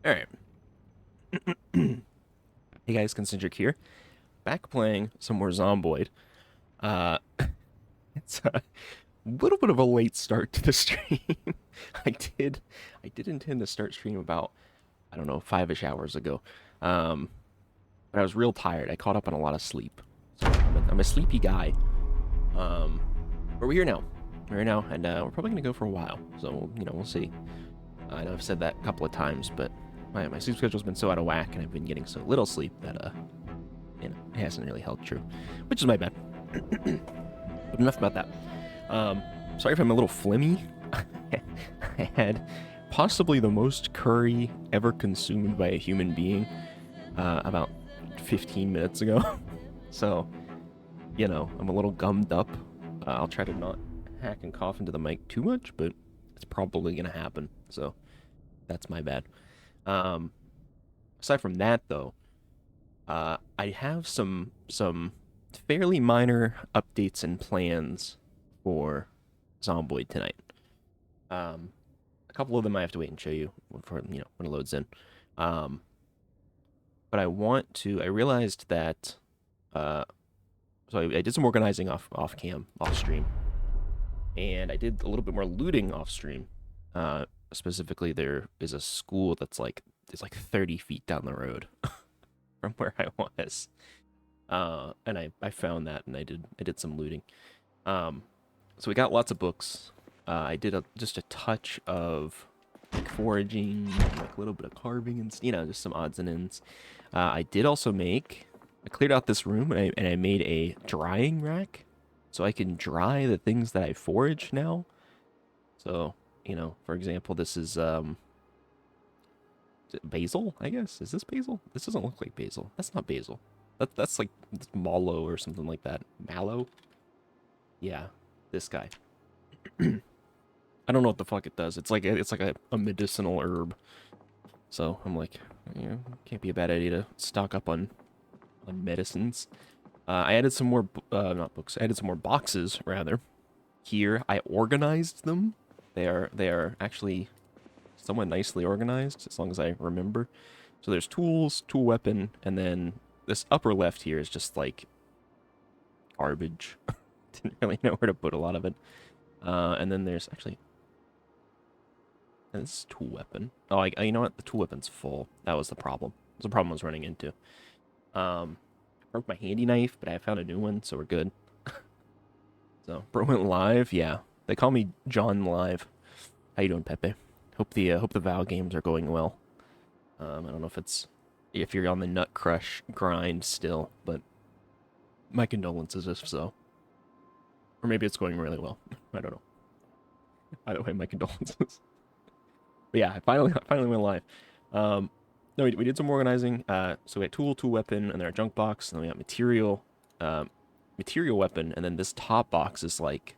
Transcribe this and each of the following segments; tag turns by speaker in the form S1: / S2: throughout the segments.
S1: All right. Hey guys, Concentric here. Back playing some more Zomboid. Uh, it's a little bit of a late start to the stream. I did, I did intend to start stream about, I don't know, 5-ish hours ago. Um, but I was real tired. I caught up on a lot of sleep. So I'm a sleepy guy. Um, but we're here now. We're here now, and we're probably gonna go for a while. So we'll see. I know I've said that a couple of times, but my sleep schedule's been so out of whack, and I've been getting so little sleep that it hasn't really held true, which is my bad. But enough about that. Sorry if I'm a little flimmy. I had possibly the most curry ever consumed by a human being about 15 minutes ago. So, I'm a little gummed up. I'll try to not hack and cough into the mic too much, but it's probably going to happen. So, that's my bad. Um, Aside from that, though, I have some fairly minor updates and plans for Zomboid tonight. A couple of them I have to wait and show you for when it loads in. But I realized that so I did some organizing off cam, off stream, and I did a little bit more looting off stream. Specifically, there is a school that's it's like 30 feet down the road from where I was. And I found that, and I did some looting. So we got lots of books. I did just a touch of like foraging, like a little bit of carving, and just some odds and ends. I did also I cleared out this room, and I made a drying rack, so I can dry the things that I forage now. So for example, this is basil, I guess. Is this basil? This doesn't look like basil. That's not basil. That's like mallow or something like that. Mallow? Yeah, this guy. I don't know what the fuck it does. It's like a medicinal herb. So I'm like, can't be a bad idea to stock up on medicines. I added some more, not books. I added some more boxes rather. Here I organized them. They are actually somewhat nicely organized as long as I remember. So there's tools, tool weapon, and then this upper left here is just like garbage. Didn't really know where to put a lot of it. And then there's actually this tool weapon. Oh, you know what? The tool weapon's full. That was the problem. It was the problem I was running into. Broke my handy knife, but I found a new one, so we're good. So, bro went live. Yeah, they call me John Live. How you doing, Pepe? Hope the Val games are going well. I don't know if you're on the Nut Crush grind still, but my condolences if so. Or maybe it's going really well. I don't know. Either way, my condolences. But yeah, I finally went live. No, we did some organizing. So we had tool weapon, and then our junk box, and then we got material weapon, and then this top box is like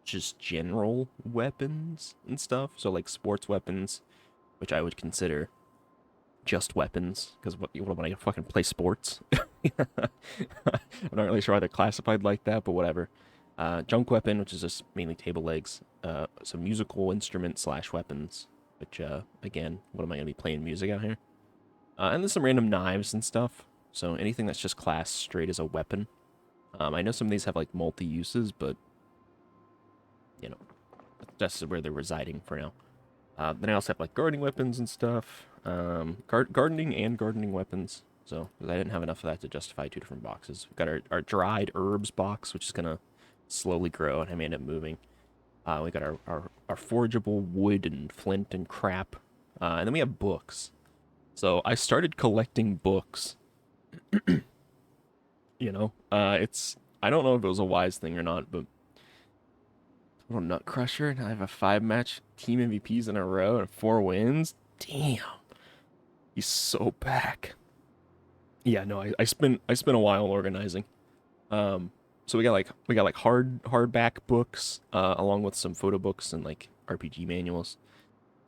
S1: just general weapons and stuff. So like sports weapons, which I would consider just weapons, because what when I fucking play sports? I'm not really sure why they're classified like that, but whatever. Junk weapon, which is just mainly table legs. Some musical instruments / weapons, which again, what am I gonna be playing music out here? And there's some random knives and stuff. So anything that's just classed straight as a weapon. I know some of these have like multi-uses, but that's where they're residing for now. Then I also have like gardening weapons and stuff. Gardening and gardening weapons. So, because I didn't have enough of that to justify 2 different boxes. We've got our dried herbs box, which is gonna slowly grow, and I may end up moving. We got our forageable wood and flint and crap. And then we have books. So I started collecting books. I don't know if it was a wise thing or not, but little Nut Crusher, and I have a 5-match team MVPs in a row and 4 wins. Damn, he's so back. Yeah, no, I spent a while organizing. So we got like hardback books, along with some photo books and like RPG manuals.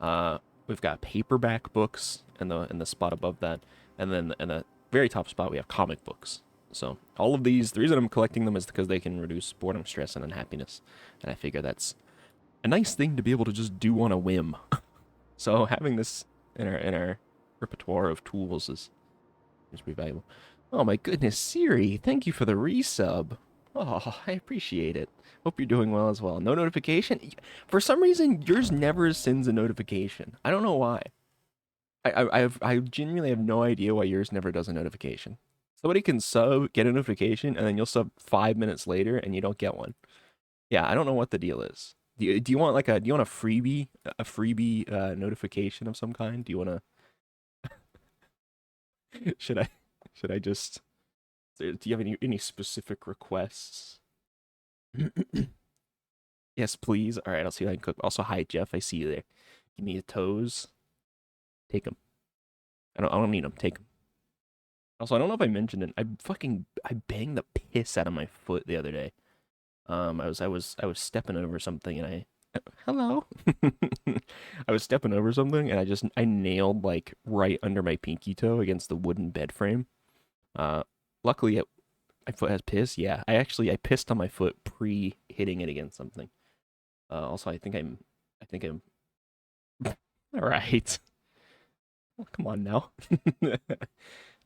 S1: We've got paperback books in the spot above that, and then in the very top spot we have comic books. So all of these, the reason I'm collecting them is because they can reduce boredom, stress, and unhappiness, and I figure that's a nice thing to be able to just do on a whim. So having this in our repertoire of tools is pretty valuable. Oh my goodness, Siri, thank you for the resub. Oh, I appreciate it. Hope you're doing well as well. No notification? For some reason, yours never sends a notification. I don't know why. I genuinely have no idea why yours never does a notification. Somebody can sub, get a notification, and then you'll sub 5 minutes later and you don't get one. Yeah, I don't know what the deal is. Do you want like a freebie notification of some kind? Do you want to should I should I just do you have any specific requests? Yes, please. All right, I'll see if I can cook. Also, hi Jeff, I see you there. Give me a toes. Take them. I don't need them. Take them. Also, I don't know if I mentioned it. I banged the piss out of my foot the other day. I was stepping over something and I hello. I was stepping over something and I nailed like right under my pinky toe against the wooden bed frame. Luckily my foot has piss. Yeah, I pissed on my foot pre hitting it against something. Also, I think I'm all right. Well, come on now.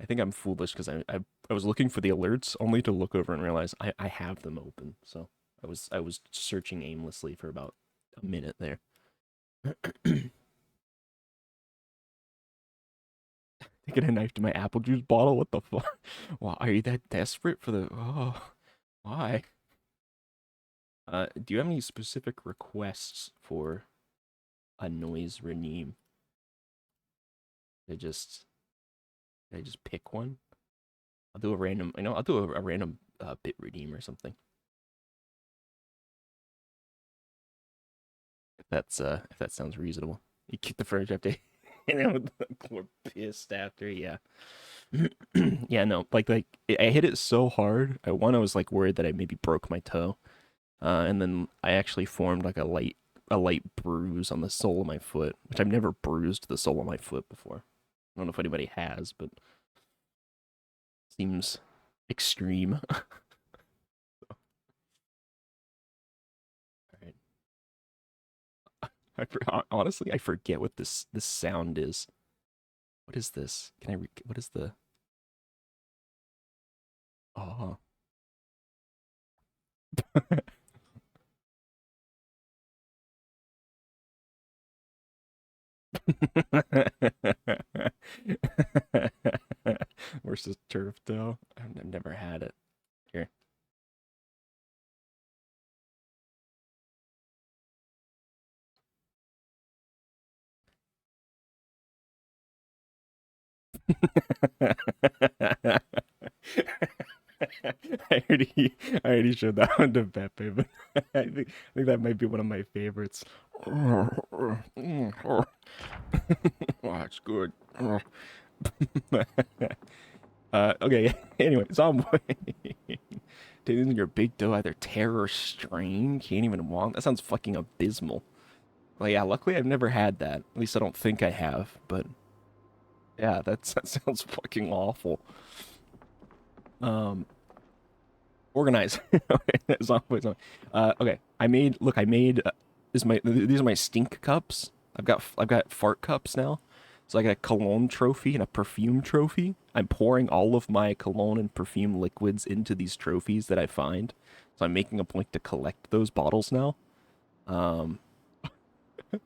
S1: I think I'm foolish because I was looking for the alerts only to look over and realize I have them open. So I was searching aimlessly for about a minute there. Taking a knife to my apple juice bottle. What the fuck? Why are you that desperate for the? Oh, why? Do you have any specific requests for a noise redeem? I just Did I just pick one? I'll do a random. I'll do a random bit redeem or something. If that sounds reasonable. You kick the furniture after, and then we're pissed after. Yeah. Yeah. No. Like I hit it so hard. I was like worried that I maybe broke my toe. And then I actually formed like a light bruise on the sole of my foot, which I've never bruised the sole of my foot before. I don't know if anybody has, but seems extreme. All right. Honestly, I forget what this sound is. What is this? What is the? Oh. Where's the turf toe? I've never had it. Here. I already showed that one to Pepe, but I think that might be one of my favorites. Oh, it's good. Okay. Anyway, Zomboid. Dude, your big toe either tear or strain. Can't even walk. That sounds fucking abysmal. Well, yeah. Luckily, I've never had that. At least I don't think I have. But yeah, that sounds fucking awful. Um, Organize. Zomboid. Okay. I made. These are my stink cups. I've got fart cups now. So I got a cologne trophy and a perfume trophy. I'm pouring all of my cologne and perfume liquids into these trophies that I find. So I'm making a point to collect those bottles now. Um,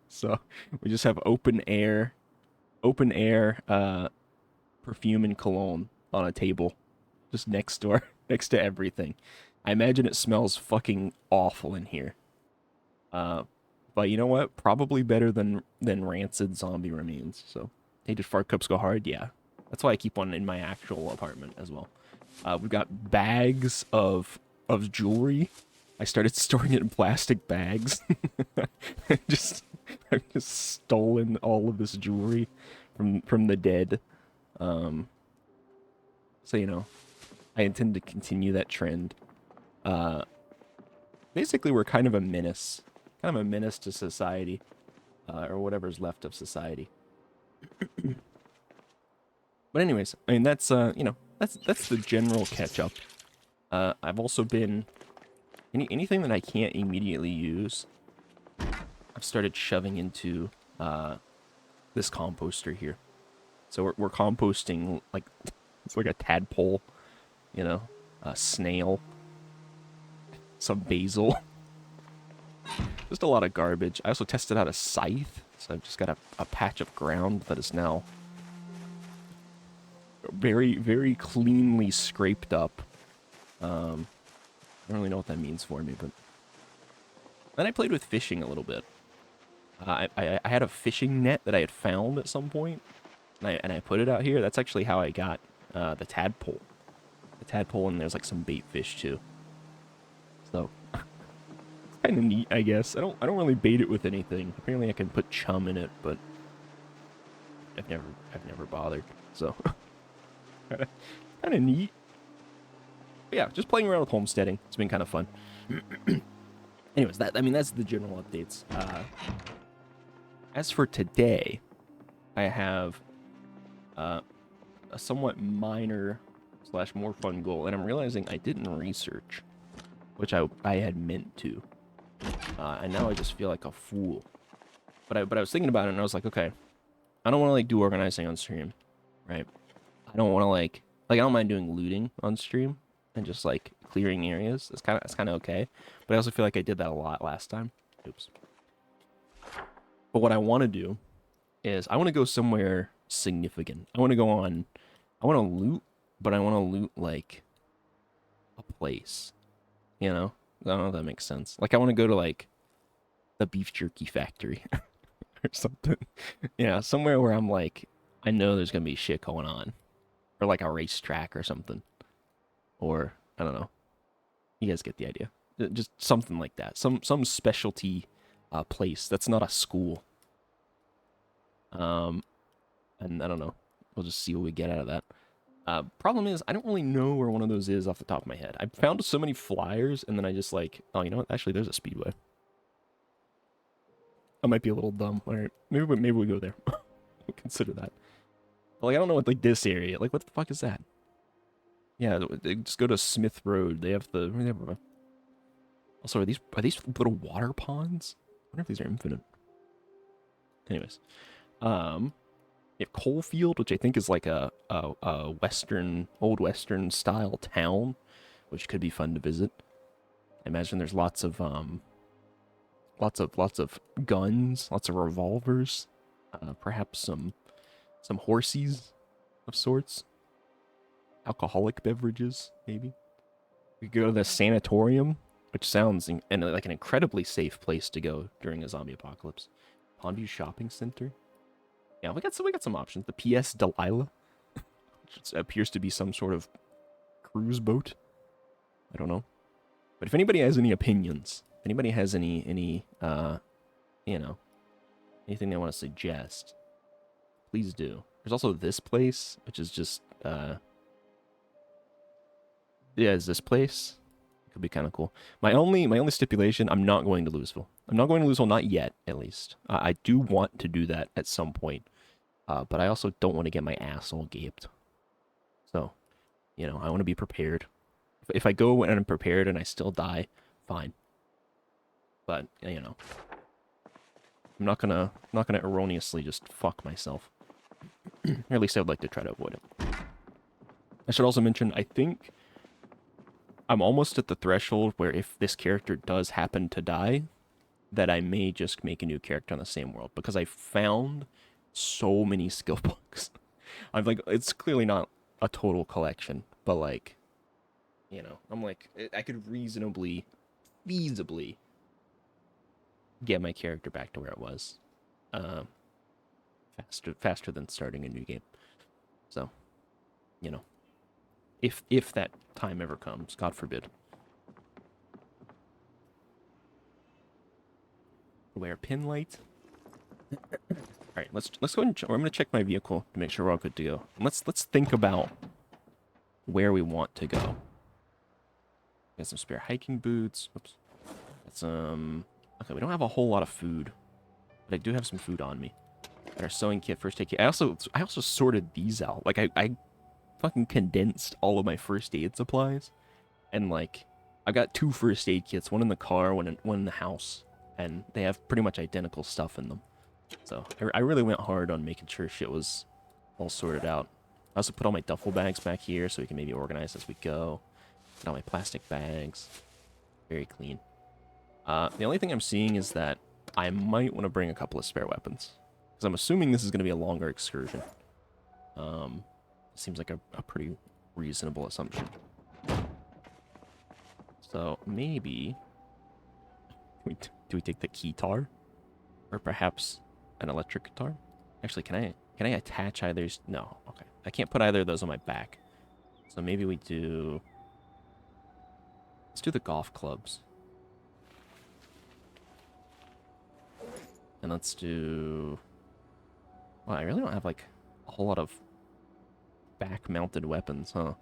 S1: so we just have open air, perfume and cologne on a table, just next door, next to everything. I imagine it smells fucking awful in here. Uh, but you know what? Probably better than rancid zombie remains. So, hey, did fart cups go hard? Yeah, that's why I keep one in my actual apartment as well. We've got bags of jewelry. I started storing it in plastic bags. just I've just stolen all of this jewelry from the dead. Um, so I intend to continue that trend. Uh, Basically, we're kind of a menace to society, or whatever's left of society. But anyways, I mean that's the general catch up. I've also been anything that I can't immediately use, I've started shoving into this composter here. So we're composting like it's like a tadpole, you know, a snail, some basil, just a lot of garbage. I also tested out a scythe, so I've just got a patch of ground that is now very, very cleanly scraped up. I don't really know what that means for me, but then I played with fishing a little bit. I had a fishing net that I had found at some point, and I put it out here. That's actually how I got the tadpole. The tadpole, and there's like some bait fish too. So it's kind of neat, I guess. I don't really bait it with anything. Apparently, I can put chum in it, but I've never bothered. So kind of neat. But yeah, just playing around with homesteading. It's been kind of fun. Anyways, that's the general updates. As for today, I have a somewhat minor / more fun goal, and I'm realizing I didn't research, which I had meant to, and now I just feel like a fool. But I was thinking about it, and I was like, okay, I don't want to like do organizing on stream, right? I don't want to like I don't mind doing looting on stream and just like clearing areas. It's kind of okay, but I also feel like I did that a lot last time. Oops. But what I want to do is I want to go somewhere significant. I want to loot, but I want to loot like a place, you know? I don't know if that makes sense. Like I want to go to like the beef jerky factory or something. Yeah, somewhere where I'm like, I know there's going to be shit going on, or like a racetrack or something, or I don't know. You guys get the idea. Just something like that. Some specialty place that's not a school. And I don't know. We'll just see what we get out of that. Problem is, I don't really know where one of those is off the top of my head. I found so many flyers, and then I just like, oh, you know what? Actually, there's a speedway. I might be a little dumb. All right, maybe we go there. We'll consider that. But like, I don't know what like this area. Like, what the fuck is that? Yeah, just go to Smith Road. They have the. Also, are these little water ponds? I wonder if these are infinite. Anyways, you have Coalfield, which I think is like a old western style town, which could be fun to visit. I imagine there's lots of guns, lots of revolvers, perhaps some horsies of sorts, alcoholic beverages, maybe. We could go to the sanatorium, which sounds like an incredibly safe place to go during a zombie apocalypse. Pondview Shopping Center. Yeah, we got some options. The PS Delilah, which appears to be some sort of cruise boat. I don't know. But if anybody has any opinions, if anybody has any you know, anything they want to suggest, please do. There's also this place, which is just is this place. Could be kind of cool. My only stipulation, I'm not going to Louisville. I'm not going to Louisville, not yet, at least. I do want to do that at some point. But I also don't want to get my ass all gaped. So, you know, I want to be prepared. If I go and I'm prepared and I still die, fine. But, you know, I'm not gonna erroneously just fuck myself. Or at least I would like to try to avoid it. I should also mention, I think I'm almost at the threshold where if this character does happen to die, that I may just make a new character on the same world, because I found so many skill books. I'm like, it's clearly not a total collection, but like, you know, I'm like, I could feasibly get my character back to where it was, faster than starting a new game. So, you know, if that time ever comes, God forbid. Wear pin light. All right, let's go and I'm gonna check my vehicle to make sure we're all good to go. And let's think about where we want to go. Got some spare hiking boots. Oops. Got some. Okay, we don't have a whole lot of food, but I do have some food on me. Got our sewing kit, first aid kit. I also sorted these out. Like I fucking condensed all of my first aid supplies, and like I got 2 first aid kits, one in the car, one in the house, and they have pretty much identical stuff in them. So I really went hard on making sure shit was all sorted out. I also put all my duffel bags back here so we can maybe organize as we go. Put all my plastic bags. Very clean. The only thing I'm seeing is that I might want to bring a couple of spare weapons. Because I'm assuming this is going to be a longer excursion. Seems like a pretty reasonable assumption. So maybe... Do we take the keytar? Or perhaps an electric guitar? Actually, can I attach either? No, okay. I can't put either of those on my back. So maybe we do... Let's do the golf clubs. And let's do... Well, I really don't have, like, a whole lot of back-mounted weapons, huh?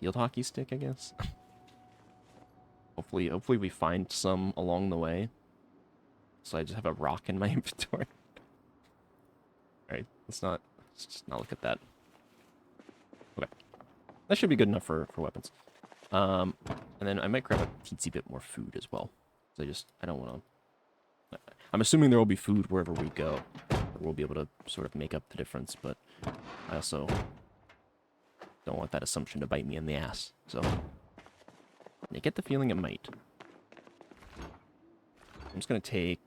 S1: Field hockey stick, I guess? Hopefully we find some along the way. So I just have a rock in my inventory. Alright, let's just not look at that. Okay. That should be good enough for weapons. And then I might grab a teensy bit more food as well. So I don't want to... I'm assuming there will be food wherever we go. We'll be able to sort of make up the difference, but I also don't want that assumption to bite me in the ass. So I get the feeling it might. I'm just going to take...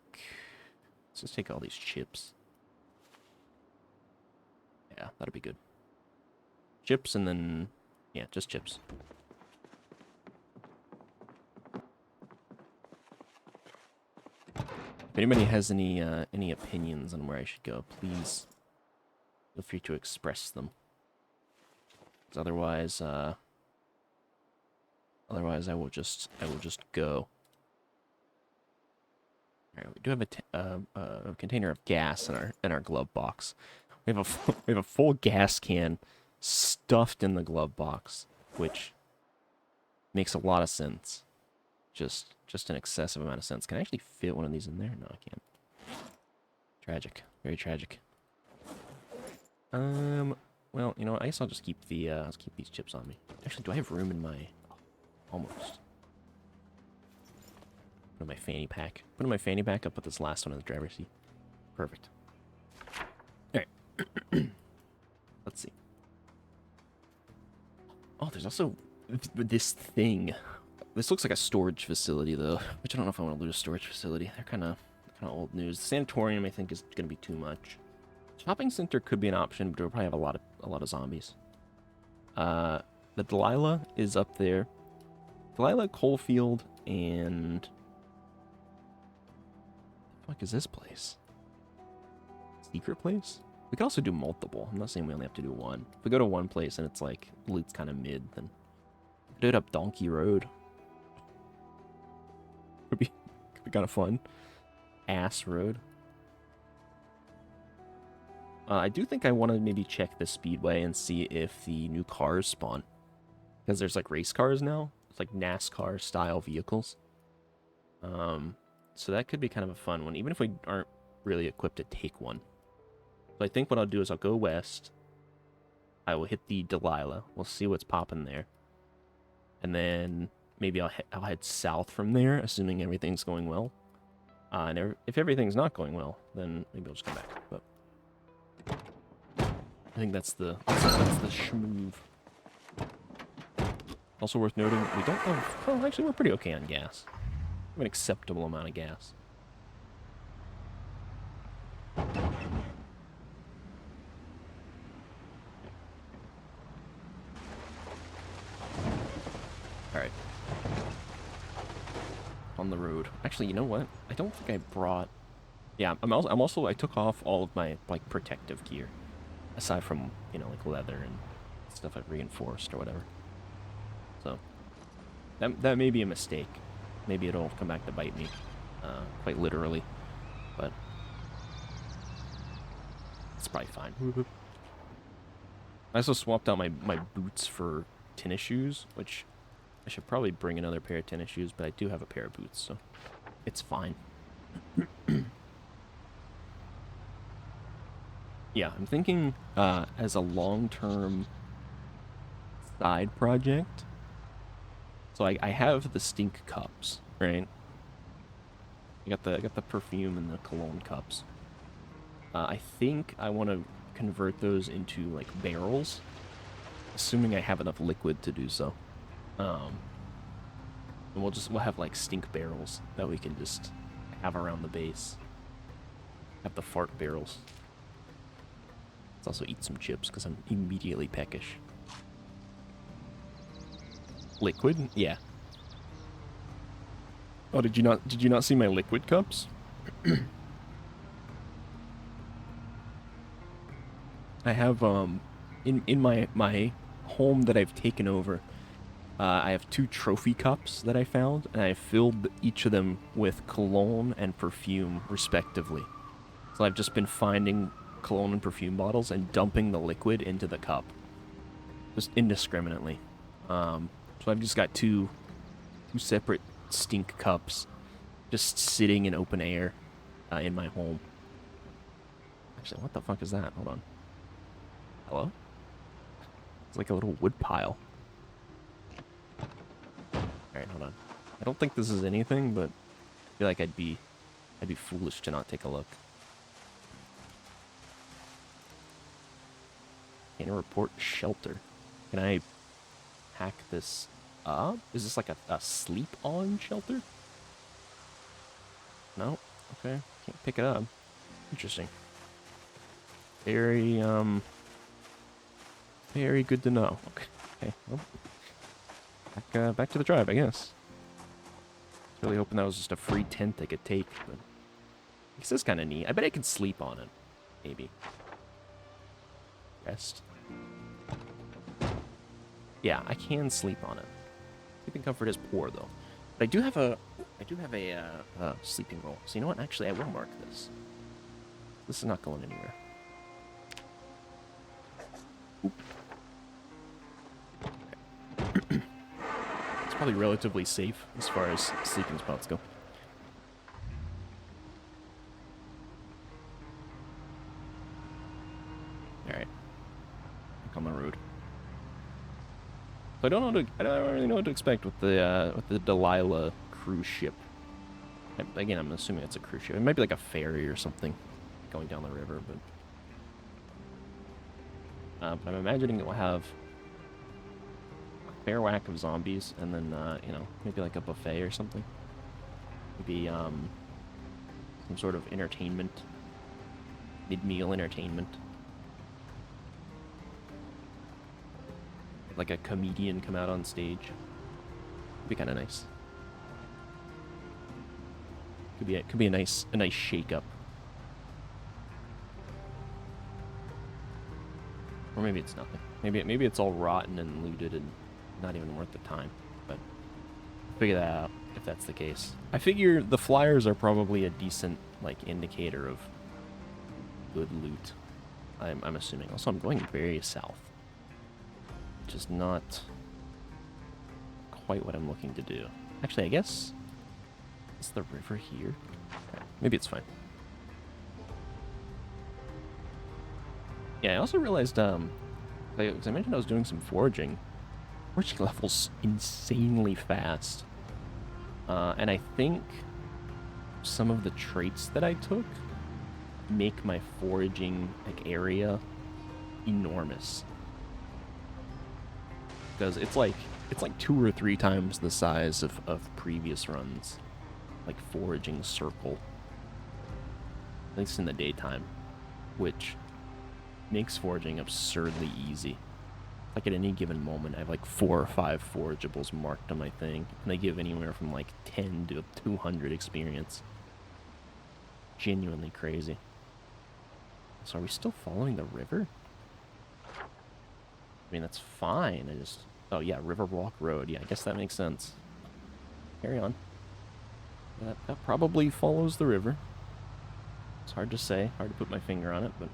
S1: Let's just take all these chips. Yeah, that'll be good. Chips and then... Yeah, just chips. If anybody has any opinions on where I should go, please feel free to express them. Because otherwise I will just go. All right, we do have a container of gas in our glove box. We have a full gas can stuffed in the glove box, which makes a lot of sense. Just an excessive amount of sense. Can I actually fit one of these in there? No, I can't. Tragic. Very tragic. Well, you know what? I guess I'll just keep let's keep these chips on me. Actually, do I have room in my... Almost. Put in my fanny pack. Put in my fanny pack, I'll put this last one in the driver's seat. Perfect. Alright. Let's see. Oh, there's also this thing. This looks like a storage facility, though, which I don't know if I want to lose a storage facility. They're kind of old news. The sanatorium, I think, is going to be too much. Shopping center could be an option, but we'll probably have a lot of zombies. The Delilah is up there. Delilah, Coalfield, and... What the fuck is this place? Secret place? We could also do multiple. I'm not saying we only have to do one. If we go to one place and it's like, loot's kind of mid, then... Do it up Donkey Road. Could be kind of fun. Ass Road. I do think I want to maybe check the Speedway and see if the new cars spawn. Because there's like race cars now. It's like NASCAR style vehicles. So that could be kind of a fun one, even if we aren't really equipped to take one. So I think what I'll do is I'll go west. I will hit the Delilah. We'll see what's popping there. And then maybe I'll head south from there, assuming everything's going well. And if everything's not going well, then maybe I'll just come back. But I think that's the schmoove. Also worth noting, we don't have... Well, actually, we're pretty okay on gas. We have an acceptable amount of gas. Alright. On the road. Actually, you know what? I don't think I brought... Yeah, I took off all of my, like, protective gear. Aside from, you know, like, leather and stuff I've reinforced or whatever. So, that may be a mistake. Maybe it'll come back to bite me, quite literally. But it's probably fine. I also swapped out my boots for tennis shoes, which I should probably bring another pair of tennis shoes, but I do have a pair of boots, so it's fine. Yeah, I'm thinking as a long-term side project. So I have the stink cups, right? I got the perfume and the cologne cups. I think I want to convert those into like barrels, assuming I have enough liquid to do so. Um, and we'll have like stink barrels that we can just have around the base. Have the fart barrels. Let's also eat some chips because I'm immediately peckish. Liquid? Yeah. Oh, did you not see my liquid cups? I have in my home that I've taken over, I have 2 trophy cups that I found, and I filled each of them with cologne and perfume, respectively. So I've just been finding cologne and perfume bottles and dumping the liquid into the cup, just indiscriminately. So I've just got two separate stink cups, just sitting in open air, in my home. Actually, what the fuck is that? Hold on. Hello? It's like a little wood pile. Alright, hold on. I don't think this is anything, but I feel like I'd be foolish to not take a look. Can I report shelter? Can I hack this up? Is this like a sleep-on shelter? No? Okay. Can't pick it up. Interesting. Very, very good to know. Okay. Well, back to the tribe, I guess. Really hoping that was just a free tent I could take, but this is kind of neat. I bet I could sleep on it. Maybe. Rest. Yeah, I can sleep on it. Sleeping comfort is poor though. But I do have a sleeping roll. So you know what? Actually, I will mark this. This is not going anywhere. Oop. It's probably relatively safe as far as sleeping spots go. Alright. Back on the road. So I don't really know what to expect with the Delilah cruise ship. Again, I'm assuming it's a cruise ship. It might be like a ferry or something going down the river, but I'm imagining it will have a fair whack of zombies, and then you know, maybe like a buffet or something. Maybe some sort of entertainment, mid-meal entertainment. Like a comedian come out on stage. It'd be kind of nice. Could be a nice shake up. Or maybe it's nothing. Maybe it's all rotten and looted and not even worth the time. But figure that out if that's the case. I figure the flyers are probably a decent like indicator of good loot. I'm assuming. Also, I'm going very south, which is not quite what I'm looking to do. Actually, I guess is the river here? Okay, maybe it's fine. Yeah, I also realized, because I mentioned I was doing some foraging. Foraging level's insanely fast. And I think some of the traits that I took make my foraging like area enormous. Because it's like 2 or 3 times the size of previous runs. Like foraging circle. At least in the daytime. Which makes foraging absurdly easy. Like at any given moment, I have like 4 or 5 forageables marked on my thing. And they give anywhere from like 10 to 200 experience. Genuinely crazy. So are we still following the river? I mean, that's fine. I just... Oh, yeah, Riverwalk Road. Yeah, I guess that makes sense. Carry on. That probably follows the river. It's hard to say. Hard to put my finger on it, but...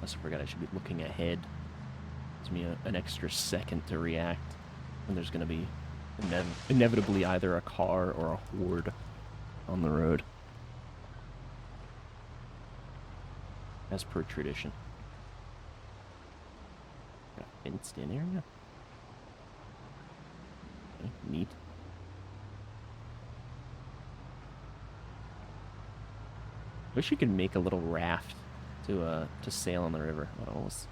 S1: I forgot I should be looking ahead. Gives me an extra second to react. And there's going to be inevitably either a car or a horde on the road. As per tradition. Got a fenced in area. Okay, neat. Wish you could make a little raft to sail on the river. What was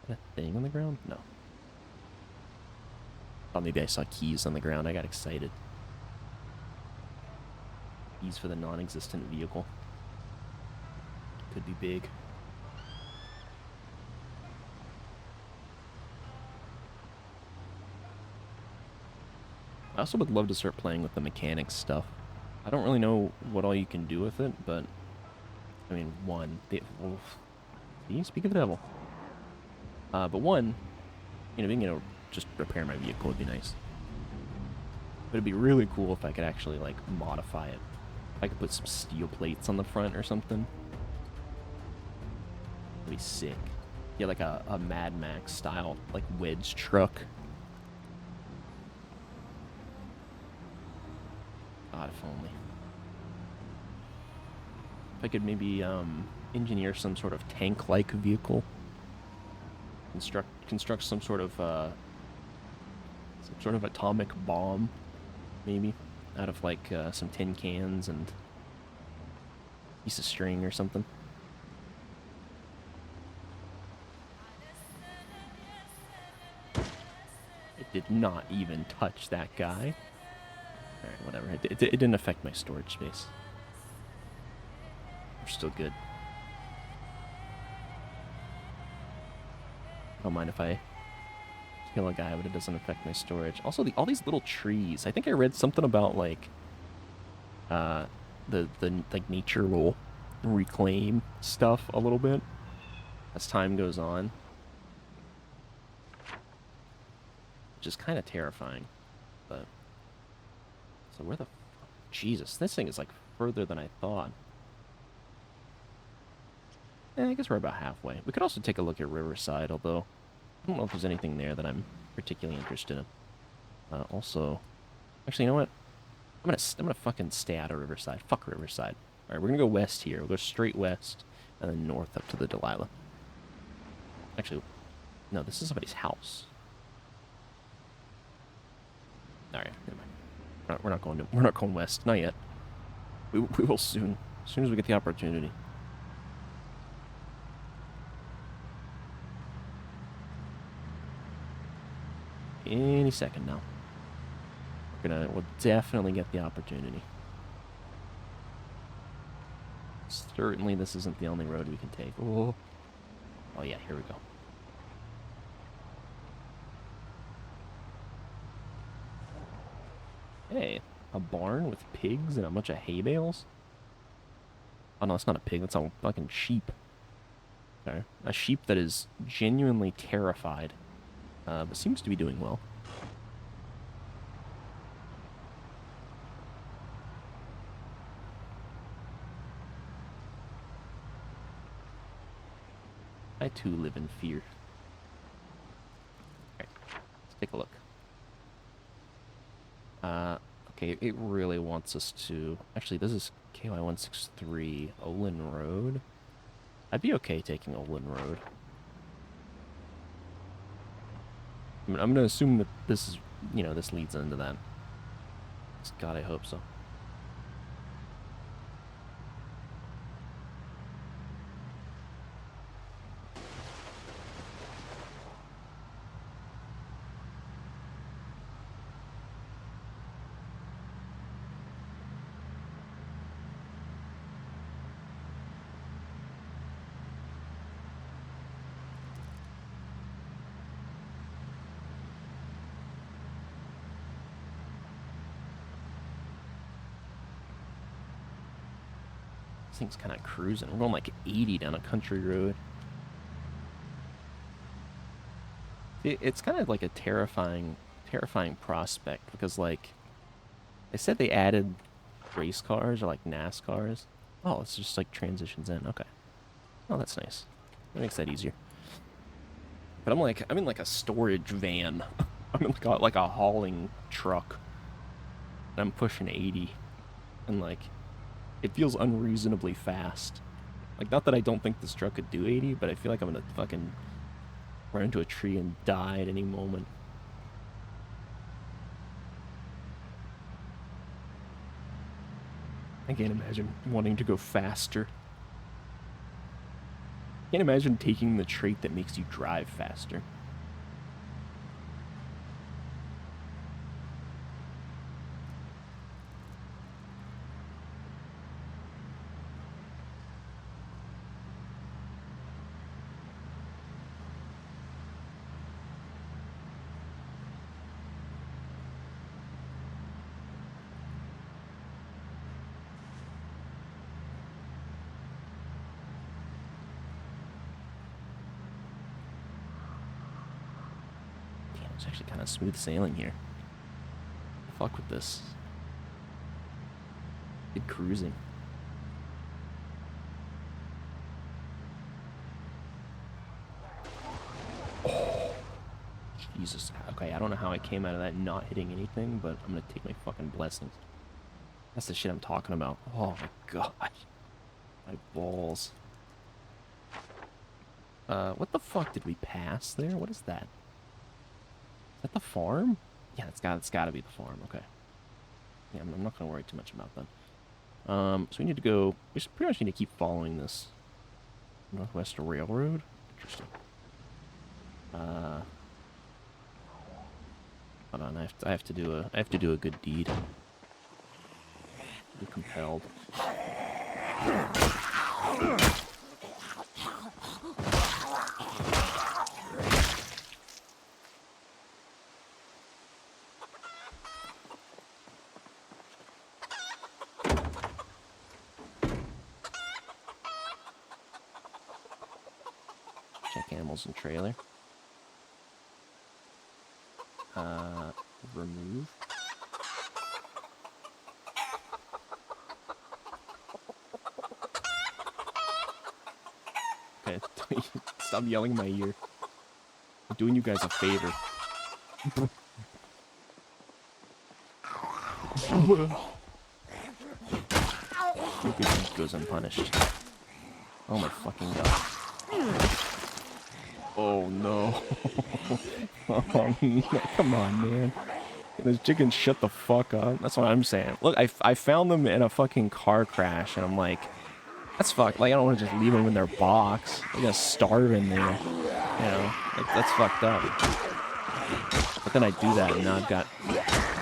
S1: that a thing on the ground? No. Thought maybe I saw keys on the ground. I got excited. Keys for the non-existent vehicle. Could be big. I also would love to start playing with the mechanics stuff. I don't really know what all you can do with it, but I mean, speak of the devil. But one, being able to just repair my vehicle would be nice. But it'd be really cool if I could actually like modify it. If I could put some steel plates on the front or something. That'd be sick. Yeah, like a Mad Max style, like wedge truck. God, if only. If I could maybe engineer some sort of tank-like vehicle. Construct some sort of atomic bomb, maybe, out of like some tin cans and a piece of string or something. It did not even touch that guy. Alright, whatever. It didn't affect my storage space. We're still good. I don't mind if I kill a guy, but it doesn't affect my storage. Also, all these little trees. I think I read something about like the like nature will reclaim stuff a little bit as time goes on, which is kind of terrifying. But so where the Jesus, this thing is like further than I thought. I guess we're about halfway. We could also take a look at Riverside, although I don't know if there's anything there that I'm particularly interested in. Also, actually, you know what? I'm gonna fucking stay out of Riverside. Fuck Riverside. All right, we're gonna go west here. We'll go straight west and then north up to the Delilah. Actually, no, this is somebody's house. All right, never mind. We're not going west. Not yet. We will soon. As soon as we get the opportunity. Any second now. We'll definitely get the opportunity. Certainly this isn't the only road we can take. Oh yeah, here we go. Hey, a barn with pigs and a bunch of hay bales? Oh no, it's not a pig, that's a fucking sheep. Sorry. A sheep that is genuinely terrified, but seems to be doing well. I too live in fear. Alright, let's take a look. Okay, it really wants us to... Actually, this is KY163 Olin Road. I'd be okay taking Olin Road. I'm gonna assume that this is, this leads into that. God, I hope so. This thing's kind of cruising. We're going like 80 down a country road. It's kind of like a terrifying prospect because, like, they said they added race cars or like NASCARs. Oh, it's just like transitions in. Okay. Oh, that's nice. That makes that easier. But I'm in like a storage van. I'm in like a hauling truck. And I'm pushing 80. And like, it feels unreasonably fast. Like, not that I don't think this truck could do 80, but I feel like I'm gonna fucking run into a tree and die at any moment. I can't imagine wanting to go faster. Can't imagine taking the trait that makes you drive faster. It's actually kind of smooth sailing here. Fuck with this. Good cruising. Oh, Jesus. Okay, I don't know how I came out of that not hitting anything, but I'm gonna take my fucking blessings. That's the shit I'm talking about. Oh my god. My balls. What the fuck did we pass there? What is that? Is that the farm? Yeah, it's gotta be the farm. Okay. Yeah, I'm not gonna worry too much about that. So we need to go. We just pretty much need to keep following this Northwest Railroad. Interesting. Hold on. I have to do a good deed. Be compelled. Check animals and trailer. Remove. Okay, stop yelling in my ear. I'm doing you guys a favor. Stupid deed goes unpunished. Oh my fucking god. Oh no. Oh, no. Come on, man. Those chickens shut the fuck up. That's what I'm saying. Look, I found them in a fucking car crash, and I'm like, that's fucked. Like, I don't want to just leave them in their box. They're gonna starve in there. You know, like, that's fucked up. But then I do that, and now I've got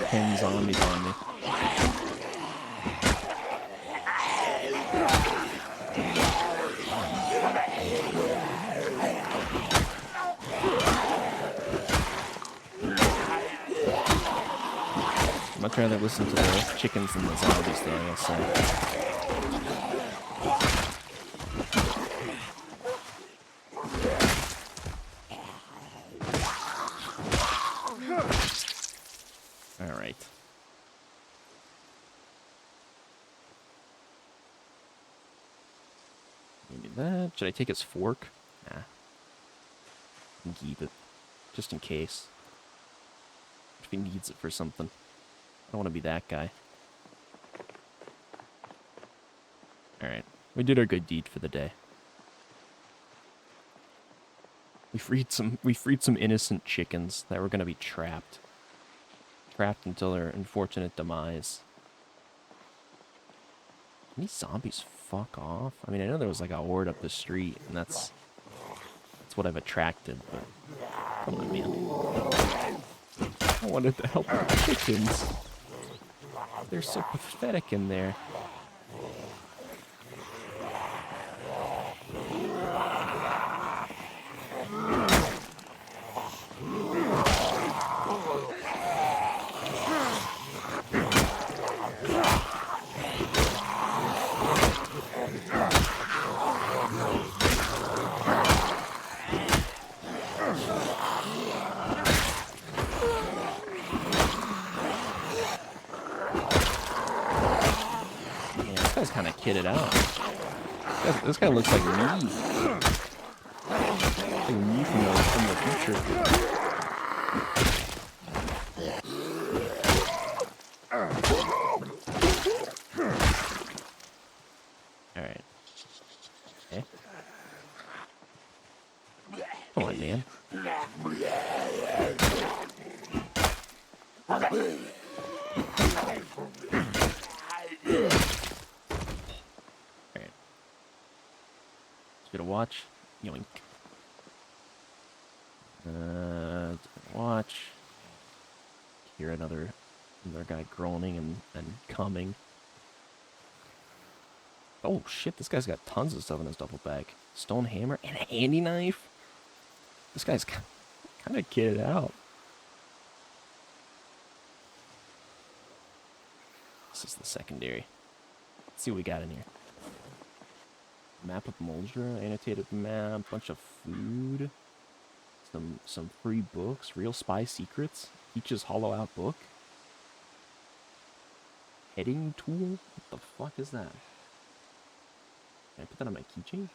S1: 10 zombies on me. I'd much rather listen to the chickens than the zombies, though, I guess. Alright. Maybe that. Should I take his fork? Nah. Keep it. Just in case. If he needs it for something. I don't want to be that guy. Alright. We did our good deed for the day. We freed some innocent chickens that were gonna be trapped. Trapped until their unfortunate demise. Can these zombies fuck off? I mean, I know there was like a horde up the street, and that's what I've attracted, but come on, man. I wanted to help the chickens. They're so pathetic in there. Kind of kitted out. This guy looks like me. Like me from the future. Alright. Okay. Come on, man. watch. Yoink. Watch. Hear another guy groaning and coming. Oh shit, this guy's got tons of stuff in his duffel bag. Stone hammer and a handy knife? This guy's kind of kitted out. This is the secondary. Let's see what we got in here. Map of Moldra, annotated map, bunch of food, some free books, real spy secrets, Peach's hollow out book, heading tool. What the fuck is that? Can I put that on my keychain?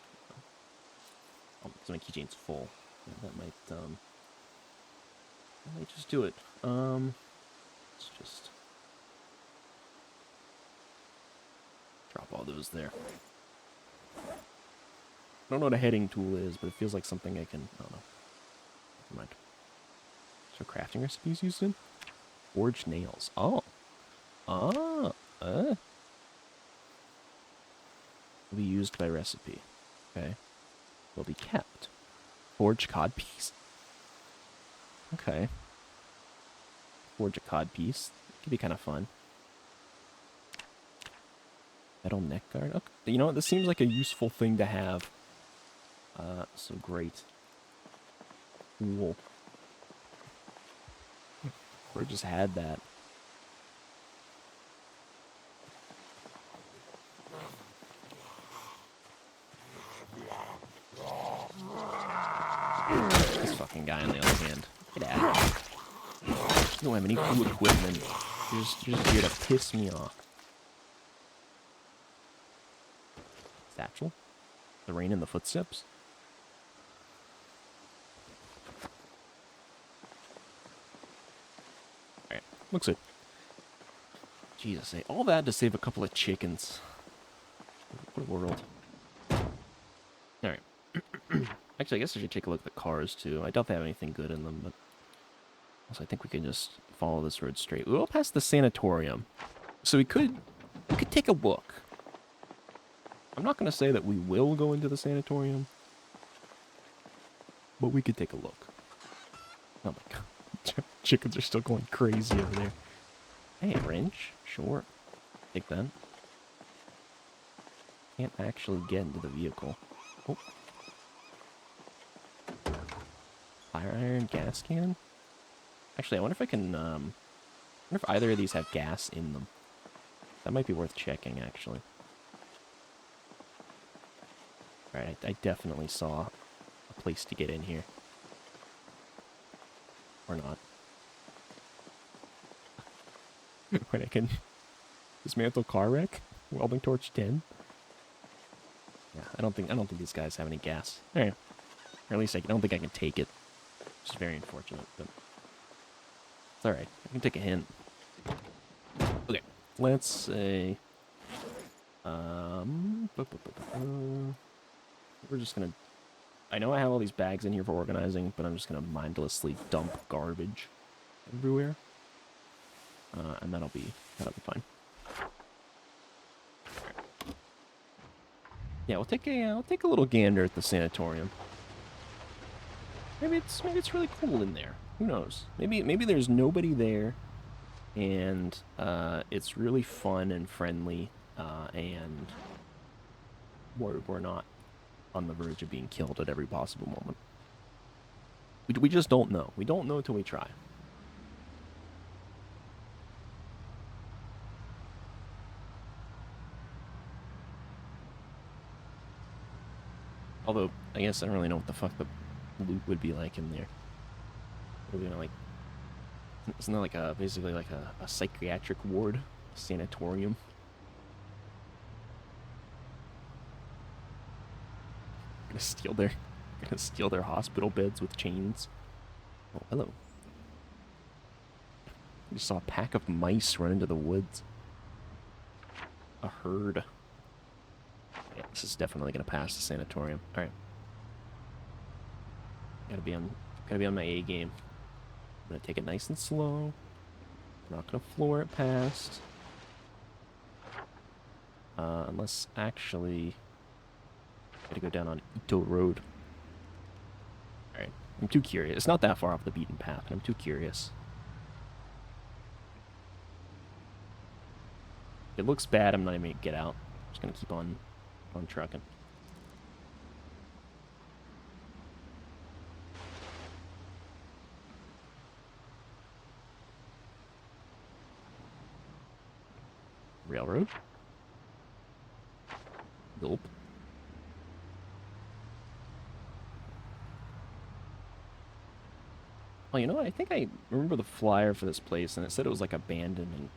S1: Oh, because my keychain's full. Yeah, that might just do it. Let's just drop all those there. I don't know what a heading tool is, but it feels like something I can... I don't know. Never mind. So crafting recipes used in? Forged nails. Oh. Ah. Will be used by recipe. Okay. Will be kept. Forged codpiece. Okay. Forge a codpiece. Could be kind of fun. Metal neck guard. Okay. You know what? This seems like a useful thing to have. So great. Cool. Or just had that. This fucking guy on the other hand. Get out of here. You don't have any cool equipment. You're just here to piss me off. Satchel? The rain in the footsteps? Alright, looks good. Jesus, all that to save a couple of chickens. What a world. Alright. Actually, I guess I should take a look at the cars, too. I doubt they have anything good in them, but... Also, I think we can just follow this road straight. We'll pass the sanatorium. So we could take a look. I'm not going to say that we will go into the sanatorium, but we could take a look. Oh my god. Chickens are still going crazy over there. Hey, a wrench? Sure. Take that. Can't actually get into the vehicle. Oh. Fire iron, gas can? Actually, I wonder if I can, I wonder if either of these have gas in them. That might be worth checking, actually. Alright, I definitely saw a place to get in here. Or not. Wait, I can dismantle car wreck? Welding torch 10? Yeah, I don't think these guys have any gas. Alright. Or at least I don't think I can take it. Which is very unfortunate, but it's alright. I can take a hint. Okay. Let's say we're just gonna... I know I have all these bags in here for organizing, but I'm just gonna mindlessly dump garbage everywhere. And that'll be fine. Right. Yeah, we'll take a little gander at the sanatorium. Maybe it's really cool in there. Who knows? Maybe there's nobody there, and it's really fun and friendly, and we're not on the verge of being killed at every possible moment. We just don't know. We don't know until we try. Although, I guess I don't really know what the fuck the loot would be like in there. Would it be like... Isn't that like basically like a psychiatric ward? A sanatorium? Gonna steal their hospital beds with chains. Oh, hello. I just saw a pack of mice run into the woods. A herd. Yeah, this is definitely gonna pass the sanatorium. Alright. Gotta be on my A game. I'm gonna take it nice and slow. I'm not gonna floor it past. Unless actually... Gotta go down on Ito Road. Alright. I'm too curious. It's not that far off the beaten path, and I'm too curious. If it looks bad, I'm not even gonna get out. I'm just gonna keep on trucking. Railroad. Gulp. Oh, you know what? I think I remember the flyer for this place, and it said it was like abandoned and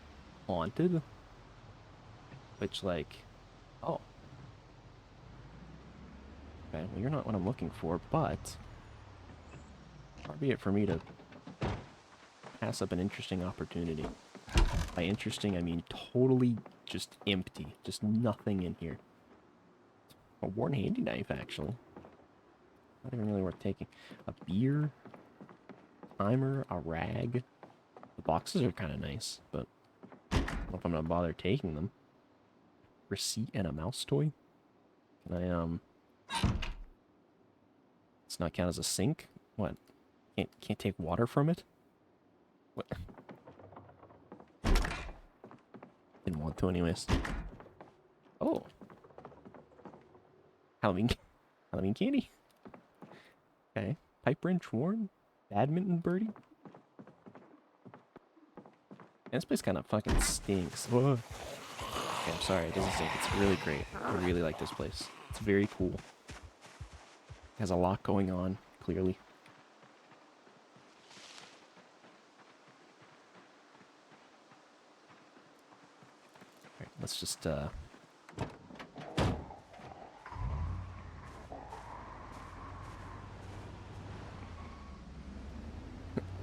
S1: haunted. Which, like, oh. Okay, well, you're not what I'm looking for, but far be it for me to pass up an interesting opportunity. By interesting, I mean totally just empty. Just nothing in here. A worn handy knife, actually. Not even really worth taking. A beer, timer, a rag. The boxes are kind of nice, but I don't know if I'm gonna bother taking them. Receipt and a mouse toy. Can I It's not count as a sink? What? Can't take water from it? What? Didn't want to anyways. Oh. Halloween candy. Okay. Pipe wrench worn. Badminton birdie. And this place kind of fucking stinks. Whoa. Okay, I'm sorry, it doesn't stink. It's really great. I really like this place. It's very cool. It has a lot going on, clearly. Alright, let's just,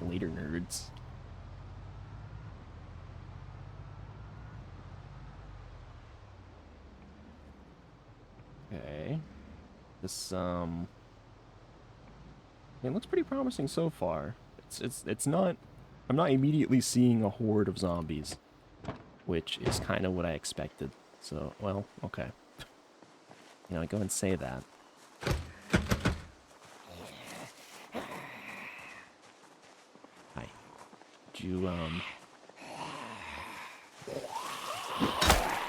S1: later, nerds. Okay. This, it looks pretty promising so far. It's not... I'm not immediately seeing a horde of zombies, which is kind of what I expected. So, well, okay. You know, I go and say that. Hi. Did you,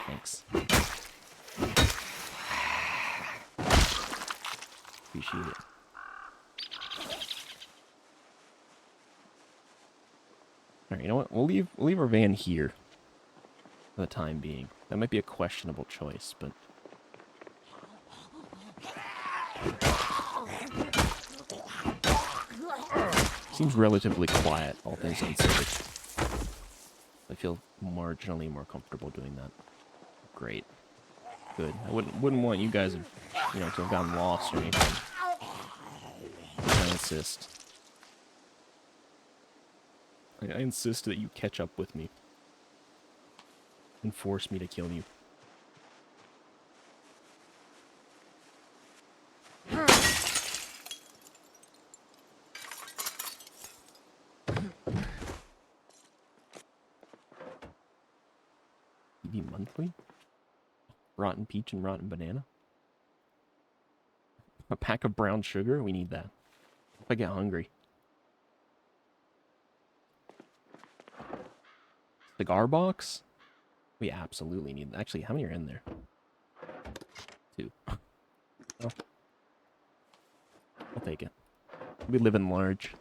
S1: Thanks. Appreciate it. Alright, you know what? We'll leave our van here for the time being. That might be a questionable choice, but... Seems relatively quiet, all things considered. I feel marginally more comfortable doing that. Great. Good. I wouldn't want you guys, you know, to have gotten lost or anything. I insist. I insist that you catch up with me. And force me to kill you. TV monthly? Rotten peach and rotten banana? A pack of brown sugar? We need that. If I get hungry. Cigar box? We absolutely need that. Actually, how many are in there? 2. Oh. I'll take it. We live in large.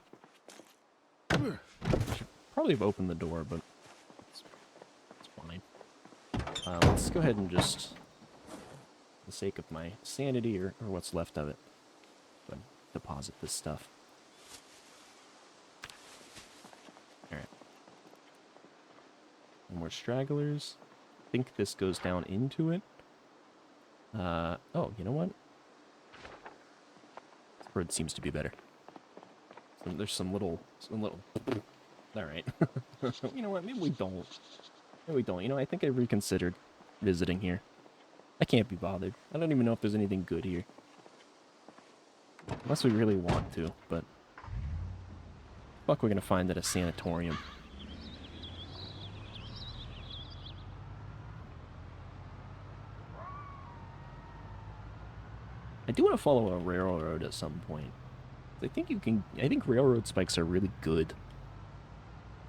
S1: Should probably have opened the door, but it's fine. Let's go ahead and just, for the sake of my sanity, or what's left of it, go ahead and deposit this stuff. Alright. No more stragglers. I think this goes down into it. Oh, you know what? This road seems to be better. So there's some little... Alright. You know what? Maybe we don't. Maybe we don't. You know, I think I reconsidered visiting here. I can't be bothered. I don't even know if there's anything good here. Unless we really want to, but... Fuck, we're gonna find at a sanatorium. I do want to follow a railroad at some point. I think you can. I think railroad spikes are really good.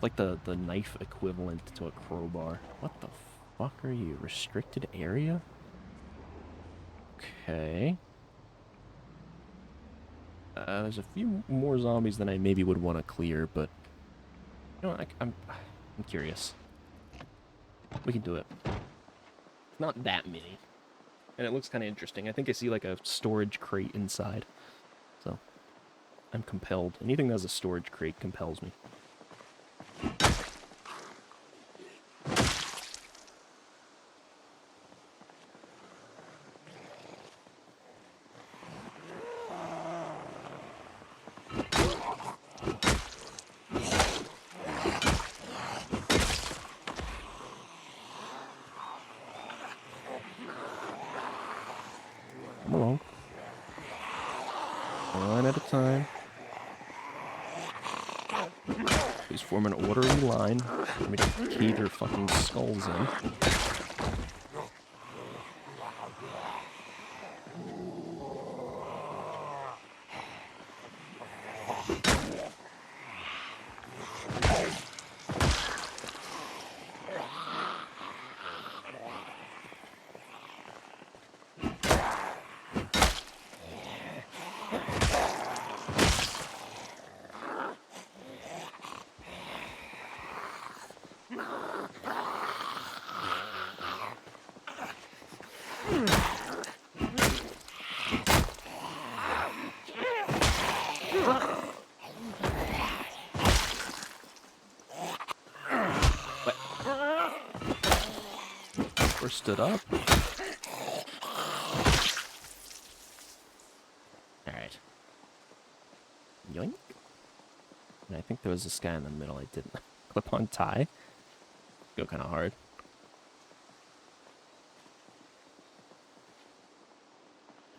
S1: Like the knife equivalent to a crowbar. What the fuck are you? Restricted area? Okay. There's a few more zombies than I maybe would want to clear, but you know, I'm curious. We can do it. Not that many, and it looks kind of interesting. I think I see like a storage crate inside, so I'm compelled. Anything that has a storage crate compels me. Come along. One at a time. Please form an orderly line. Let me key their fucking skulls in. Stood up. Alright. Yoink. And I think there was this guy in the middle I didn't clip on tie. Go kind of hard.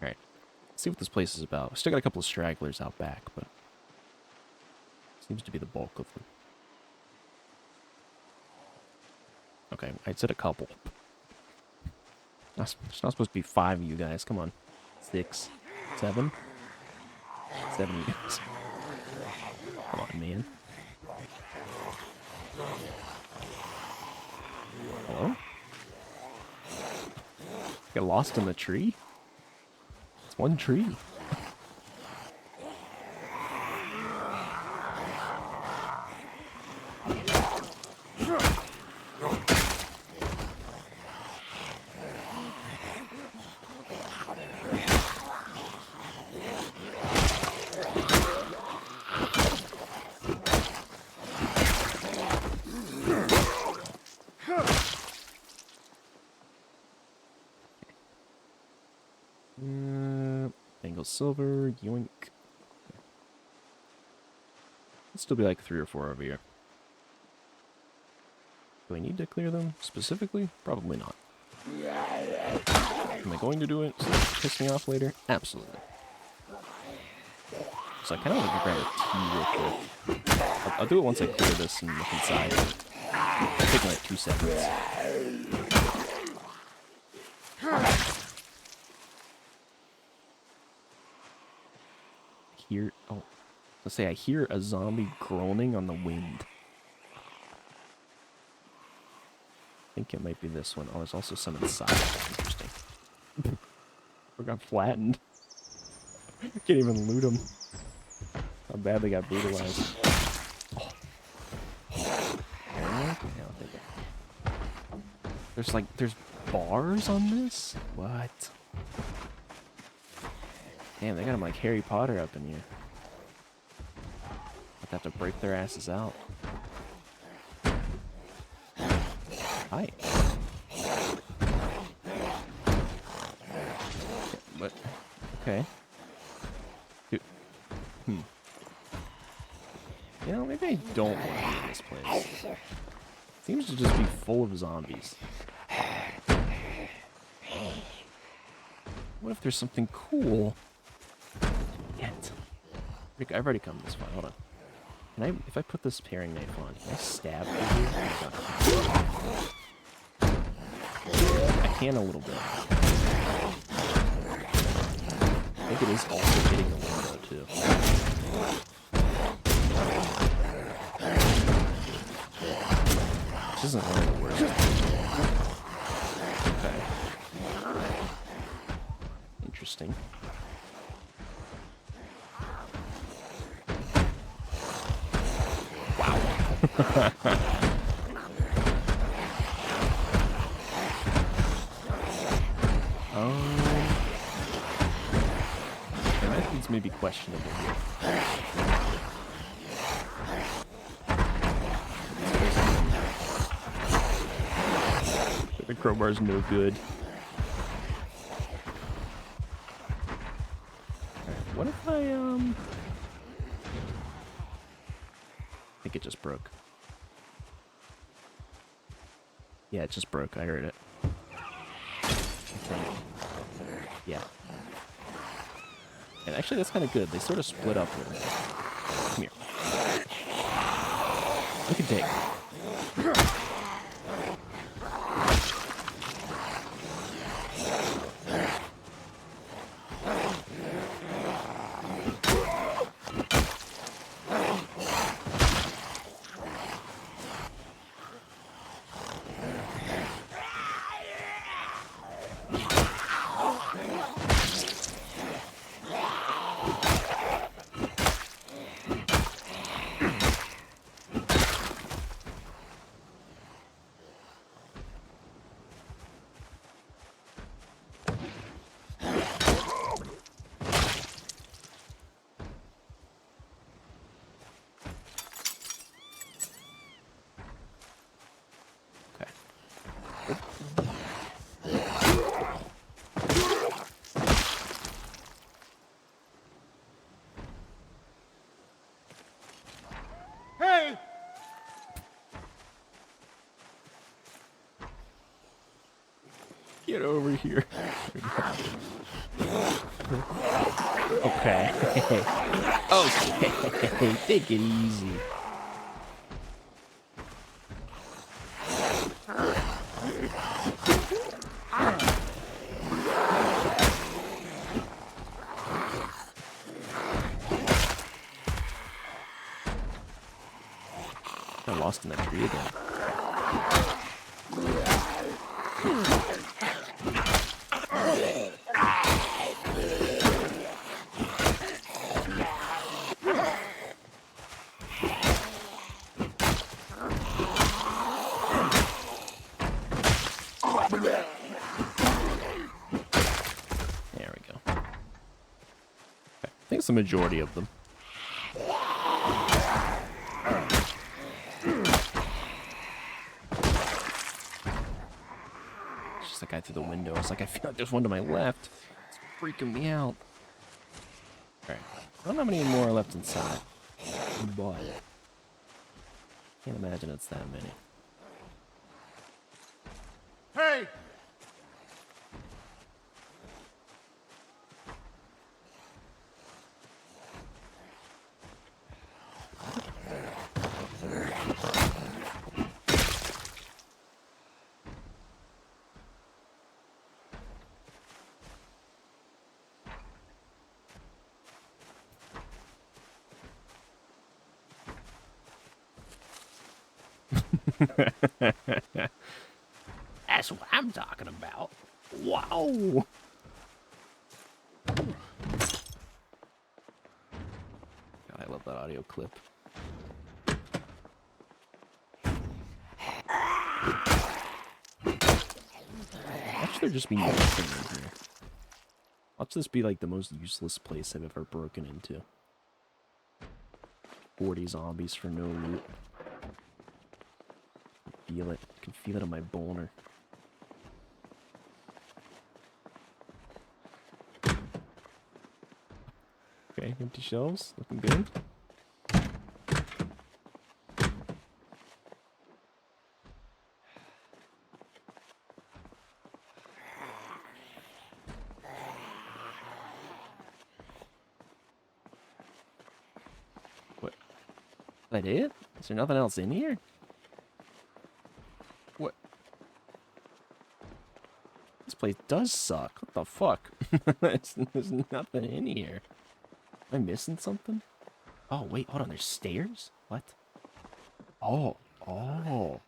S1: Alright. Let's see what this place is about. We still got a couple of stragglers out back, but seems to be the bulk of them. Okay, I said a couple. There's not supposed to be 5 of you guys. Come on. 6, 7. 7 of you guys. Come on, man. Hello? Get lost in the tree? It's one tree. Silver, yoink. It'll still be like 3 or 4 over here. Do I need to clear them specifically? Probably not. Am I going to do it so it piss me off later? Absolutely. So I kind of want to grab a tea real quick. I'll do it once I clear this and look inside. It'll take like 2 seconds. Let's say I hear a zombie groaning on the wind. I think it might be this one. Oh, there's also some inside. Interesting. We got flattened. Can't even loot them. How bad they got brutalized. Oh. There's bars on this? What? Damn, they got them like Harry Potter up in here. I'd have to break their asses out. Hi. What? Okay. Dude. You know, maybe I don't want to be in this place. Seems to just be full of zombies. What if there's something cool? Yet. I've already come this far. Hold on. Can I, if I put this paring knife on, can I stab through here? I can a little bit. think it is also hitting the window, too. This isn't one of the worst. Okay. Interesting. Wow. The methods may be questionable here. The crowbar's no good. Alright, what if I think it just broke. Yeah, it just broke. I heard it. Okay. Yeah. And actually, that's kind of good. They sort of split up here. Come here. Look at Dick.
S2: Hey!
S1: Get over here. Okay. Okay. Take it easy. I lost in that tree again. There we go. Okay. I think it's the majority of them. It's just that guy through the window. It's like, I feel like there's one to my left. It's freaking me out. Alright. I don't know how many more are left inside. But can't imagine it's that many.
S2: Hey!
S1: That's what I'm talking about. Wow. God, I love that audio clip. Watch there just be nothing in here. Watch this be like the most useless place I've ever broken into. 40 zombies for no loot. Feel it. I can feel it on my boner. Okay, empty shelves. Looking good. What? Is that it? Is there nothing else in here? What? This place does suck. What the fuck? There's nothing in here. Am I missing something? Oh, wait, hold on. There's stairs? What? Oh. Oh.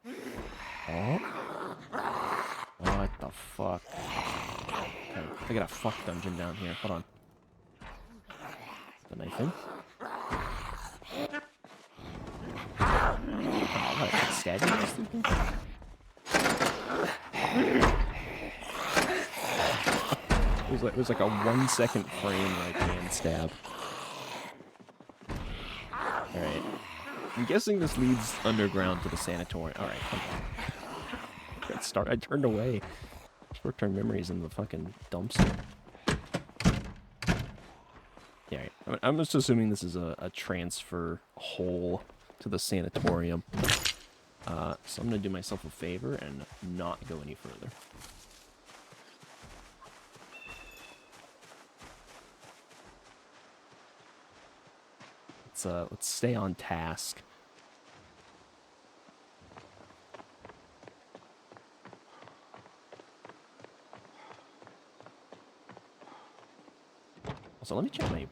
S1: Oh. What the fuck? Okay, I got a fuck dungeon down here. Hold on. The knife in. Oh, what? Stabbing this thing? It was like a 1 second frame where I can stab. Alright. I'm guessing this leads underground to the sanatorium. Alright, come on. I turned away. Short-term memories in the fucking dumpster. Yeah, right. I'm just assuming this is a transfer hole to the sanatorium. So I'm gonna do myself a favor and not go any further. Let's stay on task. Also, let me check my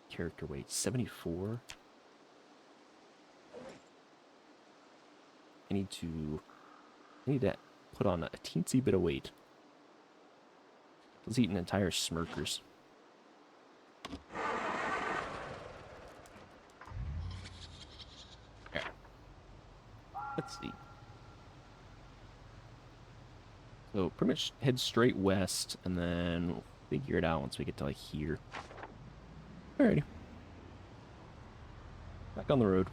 S1: character weight. 74. I need to put on a teensy bit of weight. Let's eat an entire Smirkers. Yeah. Let's see. So pretty much head straight west, and then we'll figure it out once we get to like here. Alrighty. Back on the road.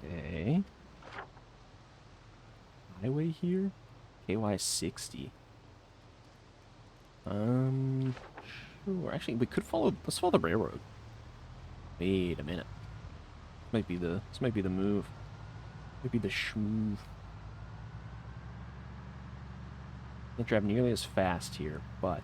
S1: Okay. Highway here? KY 60. Sure. Actually, we could follow. Let's follow the railroad. Wait a minute. This might be the move. Might be the schmove. Can't drive nearly as fast here, but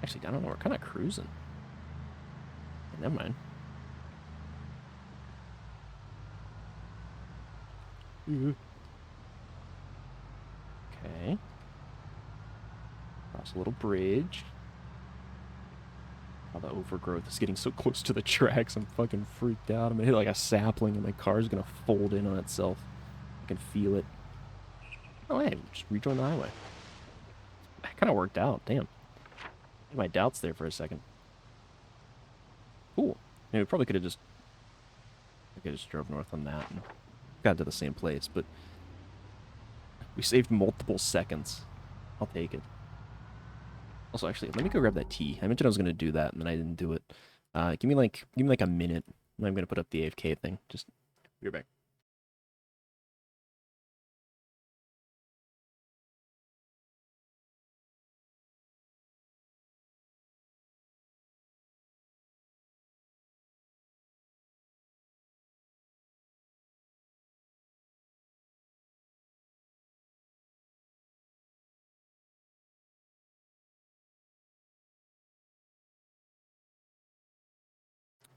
S1: actually, I don't know. We're kind of cruising. Never mind. Okay. Cross a little bridge. Oh, the overgrowth is getting so close to the tracks. I'm fucking freaked out. I'm gonna hit like a sapling and my car's gonna fold in on itself. I can feel it. Oh, hey, just rejoin the highway. That kind of worked out. Damn. I had my doubts there for a second. Cool. I mean, we probably could have just... I could have just drove north on that and got to the same place, but... We saved multiple seconds. I'll take it. Also, actually, let me go grab that tea. I mentioned I was going to do that, and then I didn't do it. Give me like a minute. I'm going to put up the AFK thing. Just be right back.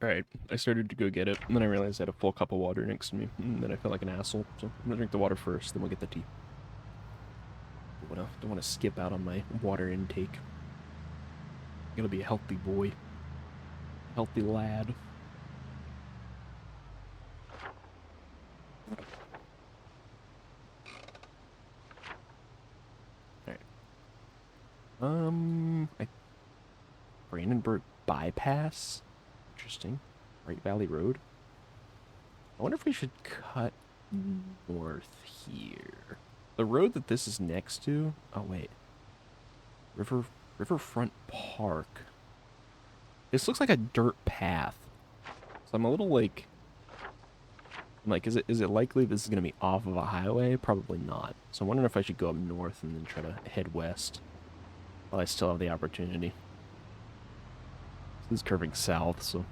S1: Alright, I started to go get it, and then I realized I had a full cup of water next to me, and then I felt like an asshole, so I'm gonna drink the water first, then we'll get the tea. Don't wanna skip out on my water intake. I'm gonna be a healthy boy. Healthy lad. Alright. Brandenburg Bypass? Interesting. Wright Valley Road? I wonder if we should cut north here. The road that this is next to... Oh, wait. Riverfront Park. This looks like a dirt path. So I'm a little, like... Like, is it likely this is gonna be off of a highway? Probably not. So I'm wondering if I should go up north and then try to head west while I still have the opportunity. This is curving south, so.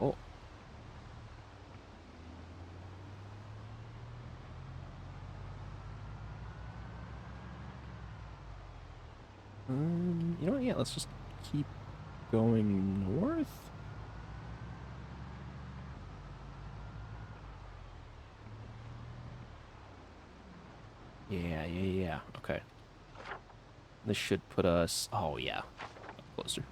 S1: Oh. You know what? Yeah, let's just keep going north. Yeah. Okay. This should put us... Oh, yeah. Closer.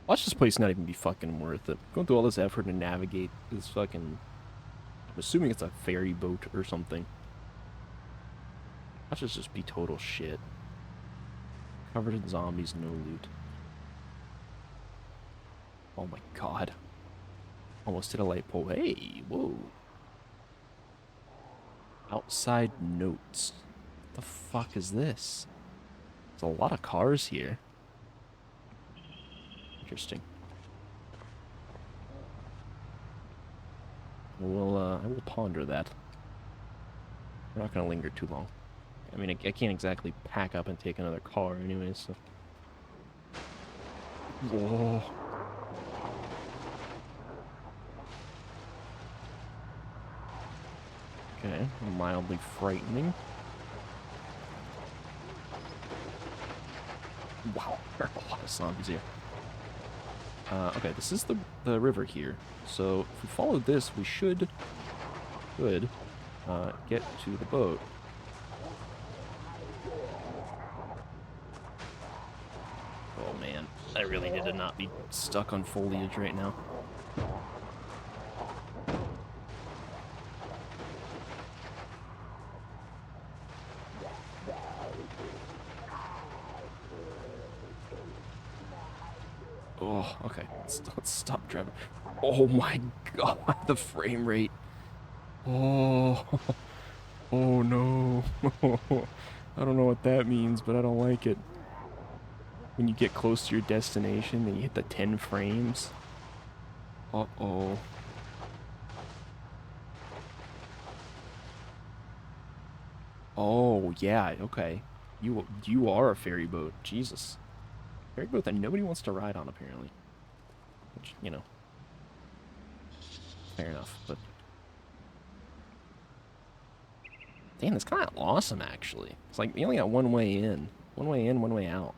S1: Watch this place not even be fucking worth it. Going through all this effort to navigate this fucking... I'm assuming it's a ferry boat or something. Watch this just be total shit. Covered in zombies, no loot. Oh my god. Almost hit a light pole. Hey, whoa. Outside notes. What the fuck is this? There's a lot of cars here. Interesting. I will ponder that. We're not gonna linger too long. I mean, I can't exactly pack up and take another car anyways, so... Whoa. Okay, mildly frightening. Wow, there are a lot of zombies here. Okay, this is the river here. So if we follow this, we should get to the boat. Oh man, I really need to not be stuck on foliage right now. Oh, okay. Let's stop driving. Oh my god, the frame rate. Oh, oh no. I don't know what that means, but I don't like it. When you get close to your destination and you hit the 10 frames. Uh-oh. Oh, yeah, okay. You are a ferry boat. Jesus. Ferry boat that nobody wants to ride on, apparently. Which, you know. Fair enough, but... Damn, that's kind of awesome, actually. It's like, you only got one way in. One way in, one way out.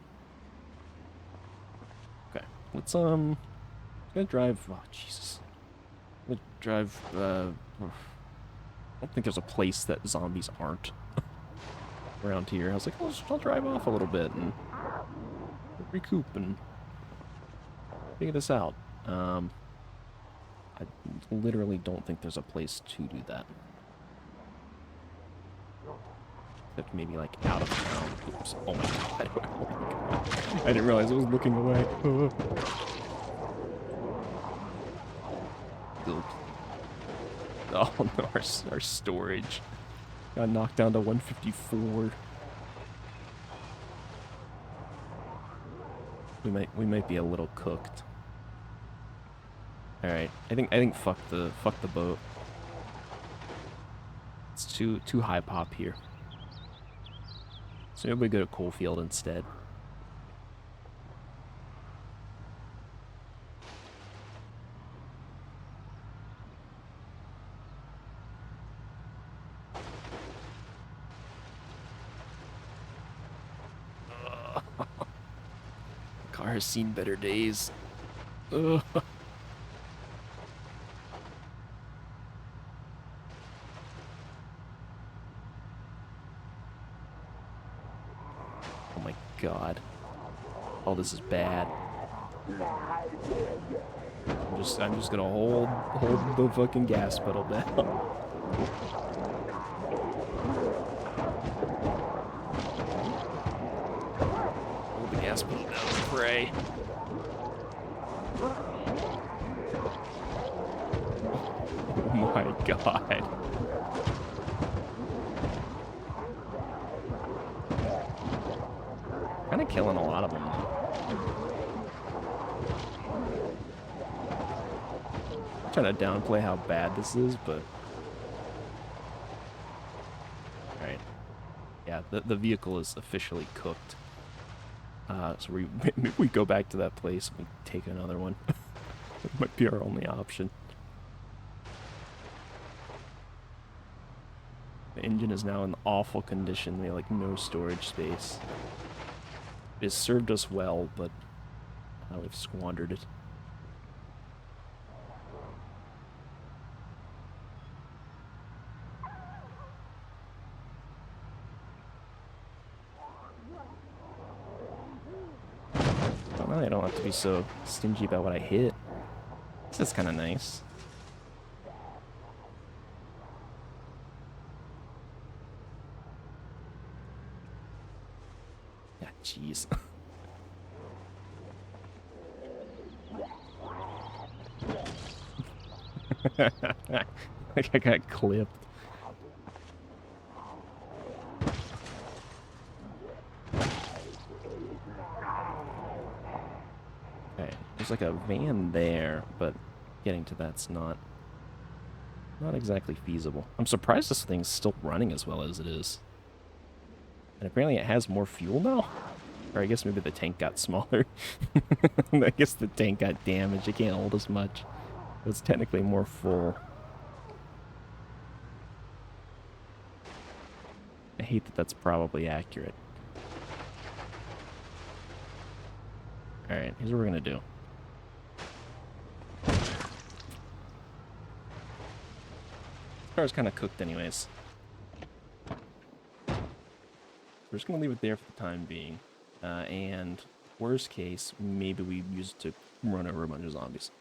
S1: Okay, let's, I'm gonna drive... Oh, Jesus. I'm gonna drive, I don't think there's a place that zombies aren't around here. I was like, I'll drive off a little bit and recoup and figure this out. I literally don't think there's a place to do that. Except maybe like out of town. Oops. Oh my god. Oh my god. I didn't realize I was looking away. Oh no, our storage got knocked down to 154. We might be a little cooked. All right, I think fuck the boat. It's too high pop here. So maybe we go to Coalfield instead. Car has seen better days. Ugh. Oh my god. Oh, this is bad. I'm just gonna hold the fucking gas pedal down. Hold the gas pedal down and pray. Oh my god. trying to downplay how bad this is, but all right. Yeah, the vehicle is officially cooked. So maybe we go back to that place and we take another one. It might be our only option. The engine is now in awful condition. We have like no storage space. It served us well, but we've squandered it. Well, I don't have to be so stingy about what I hit. This is kind of nice. Yeah, jeez. Like I got clipped. Okay, there's like a van there, but getting to that's not exactly feasible. I'm surprised this thing's still running as well as it is. And apparently it has more fuel now? Or I guess maybe the tank got smaller. I guess the tank got damaged. It can't hold as much. It's technically more full. I hate that that's probably accurate. Alright, here's what we're gonna do. This car's kind of cooked anyways. We're just gonna leave it there for the time being. And worst case, maybe we use it to run over a bunch of zombies.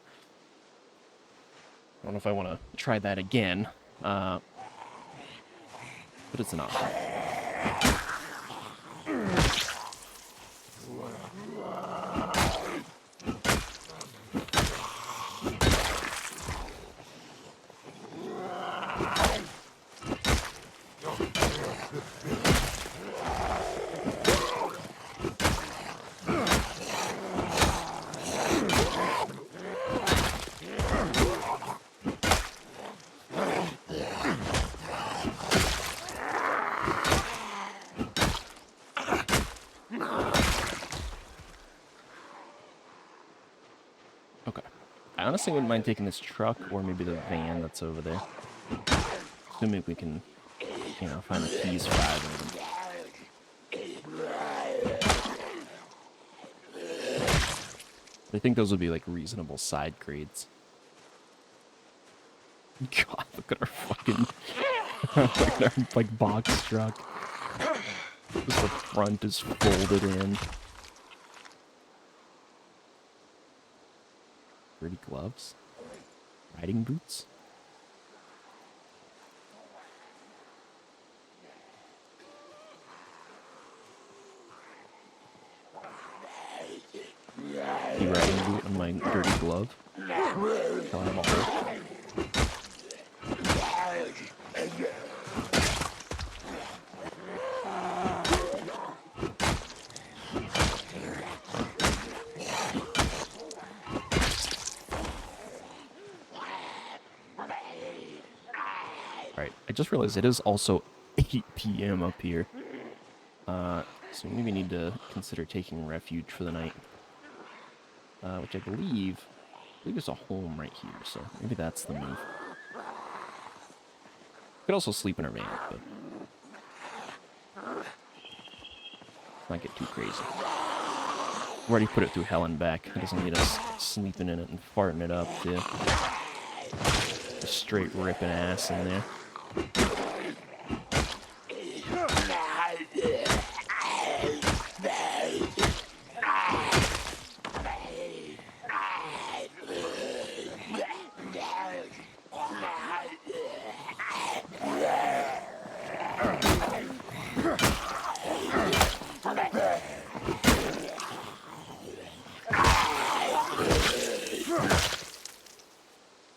S1: I don't know if I want to try that again, but it's an option. Okay. I honestly wouldn't mind taking this truck or maybe the van that's over there. Assuming we can, you know, find the keys for either of them. I think those would be like reasonable side grades. God, look at our fucking look at our like box truck. Just the front is folded in. Dirty gloves. Riding boots. The riding boot and my dirty glove. Shall I have a hole? Alright, I just realized it is also 8 p.m. up here. So maybe we need to consider taking refuge for the night. Which I believe is a home right here, so maybe that's the move. Could also sleep in our van, but not get too crazy. We already put it through hell and back. It doesn't need us sleeping in it and farting it up, too. Just straight ripping ass in there.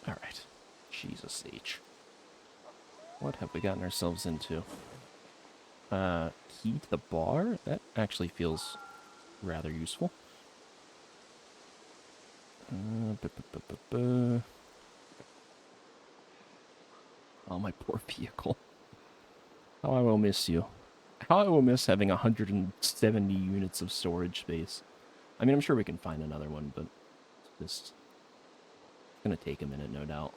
S1: Alright. Jesus H. What have we gotten ourselves into? Key to the bar? That actually feels rather useful. Oh, my poor vehicle. How I will miss you. How I will miss having 170 units of storage space. I mean, I'm sure we can find another one, but it's just gonna take a minute, no doubt.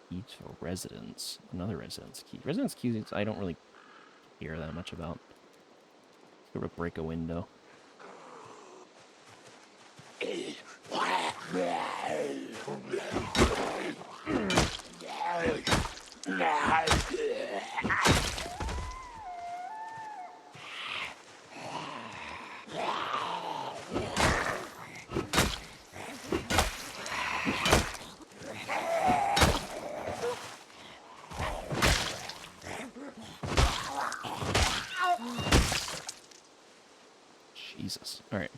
S1: Keys for residence. Another residence key. Residence keys I don't really care that much about. Sort of break a window. Jesus. Alright.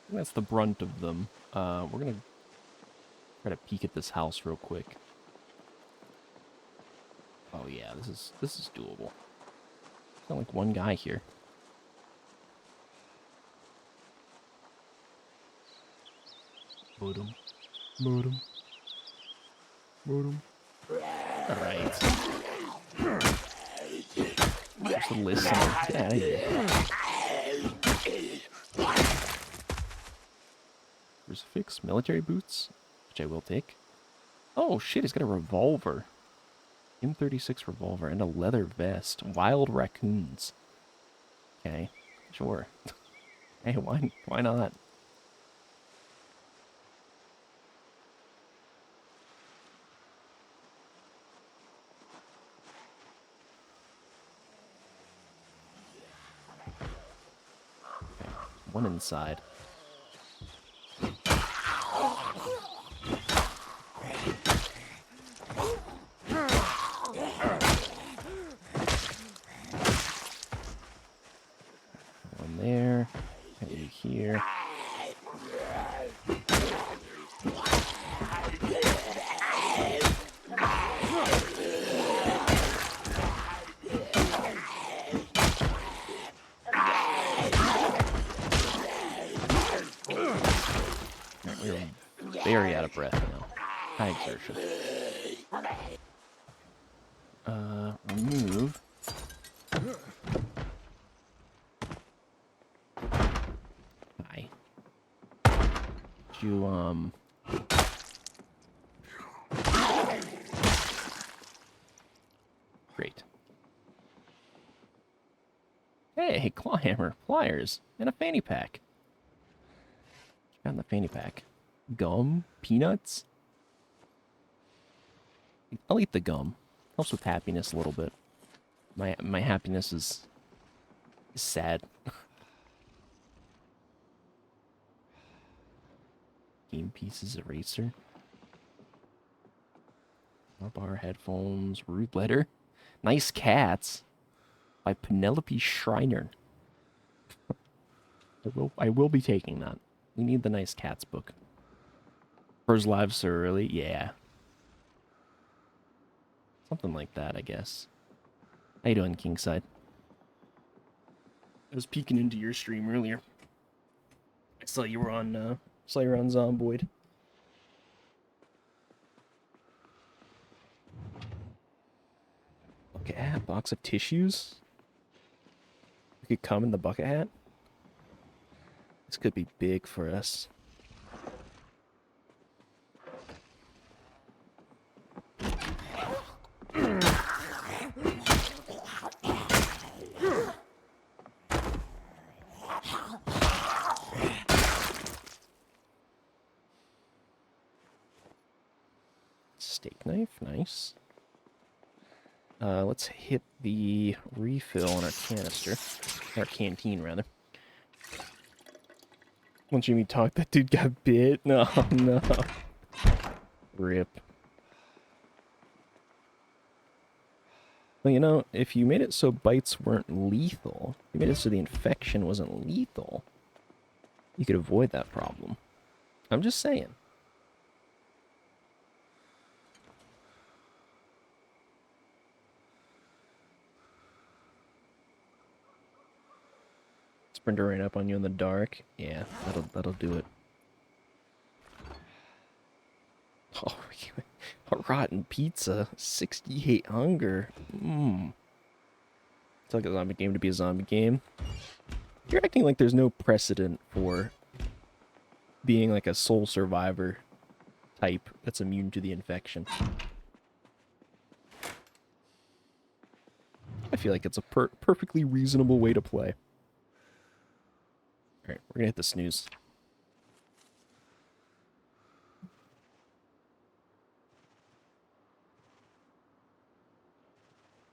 S1: That's the brunt of them. We're gonna try to peek at this house real quick. Oh yeah, this is doable. There's not like one guy here. Modem. Modem. Modem. Alright. Just a listener. Get out of here. Crucifix, military boots, which I will take. Oh shit, he's got a revolver. M36 revolver and a leather vest. Wild raccoons. Okay, sure. Hey, why not? Okay, one inside. One there. Got you here. We're very out of breath now. High exertion. Remove. Hi. You, Great. Hey, clawhammer, pliers, and a fanny pack. Got in the fanny pack. Gum? Peanuts? I'll eat the gum. Helps with happiness a little bit. My happiness is sad. Game pieces, eraser. Bar headphones, root letter. Nice Cats by Penelope Schreiner. I will be taking that. We need the Nice Cats book. Furs live so early? Yeah. Something like that, I guess. How you doing, Kingside? I was peeking into your stream earlier. I saw you were on Zomboid. Bucket hat, box of tissues. We could come in the bucket hat. This could be big for us. Steak knife, nice. Let's hit the refill on our canister. Our canteen, rather. When Jimmy talked, that dude got bit. No, no. Rip. Well, you know, if you made it so bites weren't lethal, you made it so the infection wasn't lethal, you could avoid that problem. I'm just saying. Sprinter right up on you in the dark. Yeah, that'll do it. A rotten pizza. 68 hunger. Mmm. It's like a zombie game to be a zombie game. You're acting like there's no precedent for being like a sole survivor type that's immune to the infection. I feel like it's a perfectly reasonable way to play. Alright, we're gonna hit the snooze.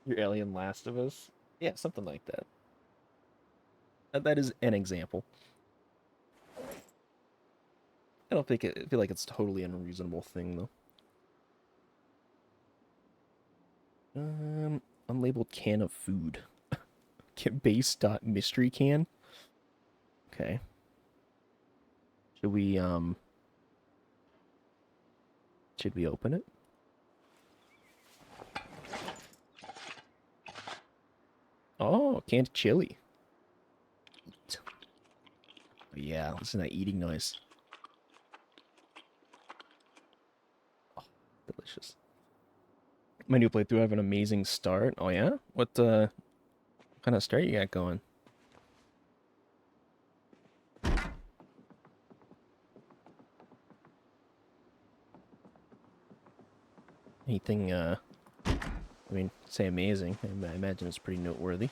S1: Your Alien Last of Us? Yeah, something like that. That is an example. I don't think I feel like it's a totally unreasonable thing, though. Unlabeled can of food. Base dot mystery can. Okay. Should we open it? Oh, canned chili. Eat. Oh, yeah, listen to that eating noise. Oh, delicious. My new playthrough, I have an amazing start. Oh yeah? What kind of start you got going? Anything I mean, say amazing. I imagine it's pretty noteworthy.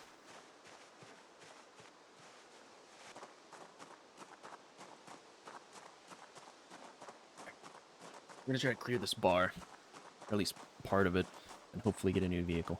S1: We're gonna try to clear this bar, or at least part of it, and hopefully get a new vehicle.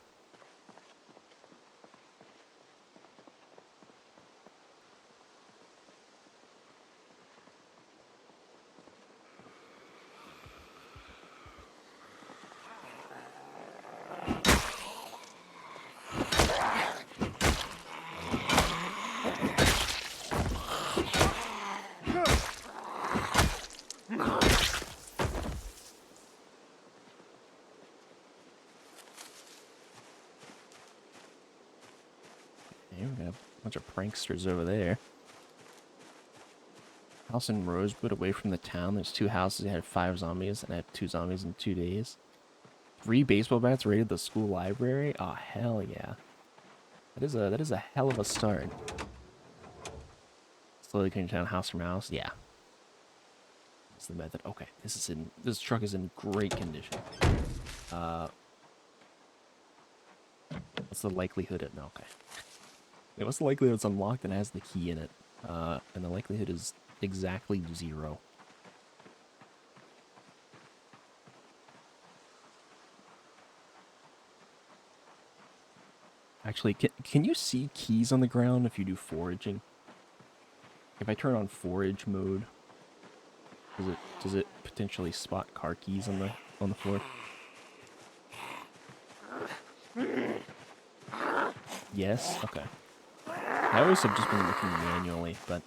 S1: Okay, we got a bunch of pranksters over there. House in Rosewood, away from the town. There's 2 houses. I had 5 zombies, and I had 2 zombies in 2 days. 3 baseball bats raided the school library. Oh hell yeah! That is a hell of a start. Slowly clearing town house from house. Yeah. That's the method. Okay, this truck is in great condition. What's the likelihood it? No, okay. Wait, what's the likelihood it's unlocked and has the key in it? And the likelihood is exactly 0. Actually, can you see keys on the ground if you do foraging? If I turn on forage mode, does it potentially spot car keys on the floor? Yes? Okay. I always have just been looking manually, but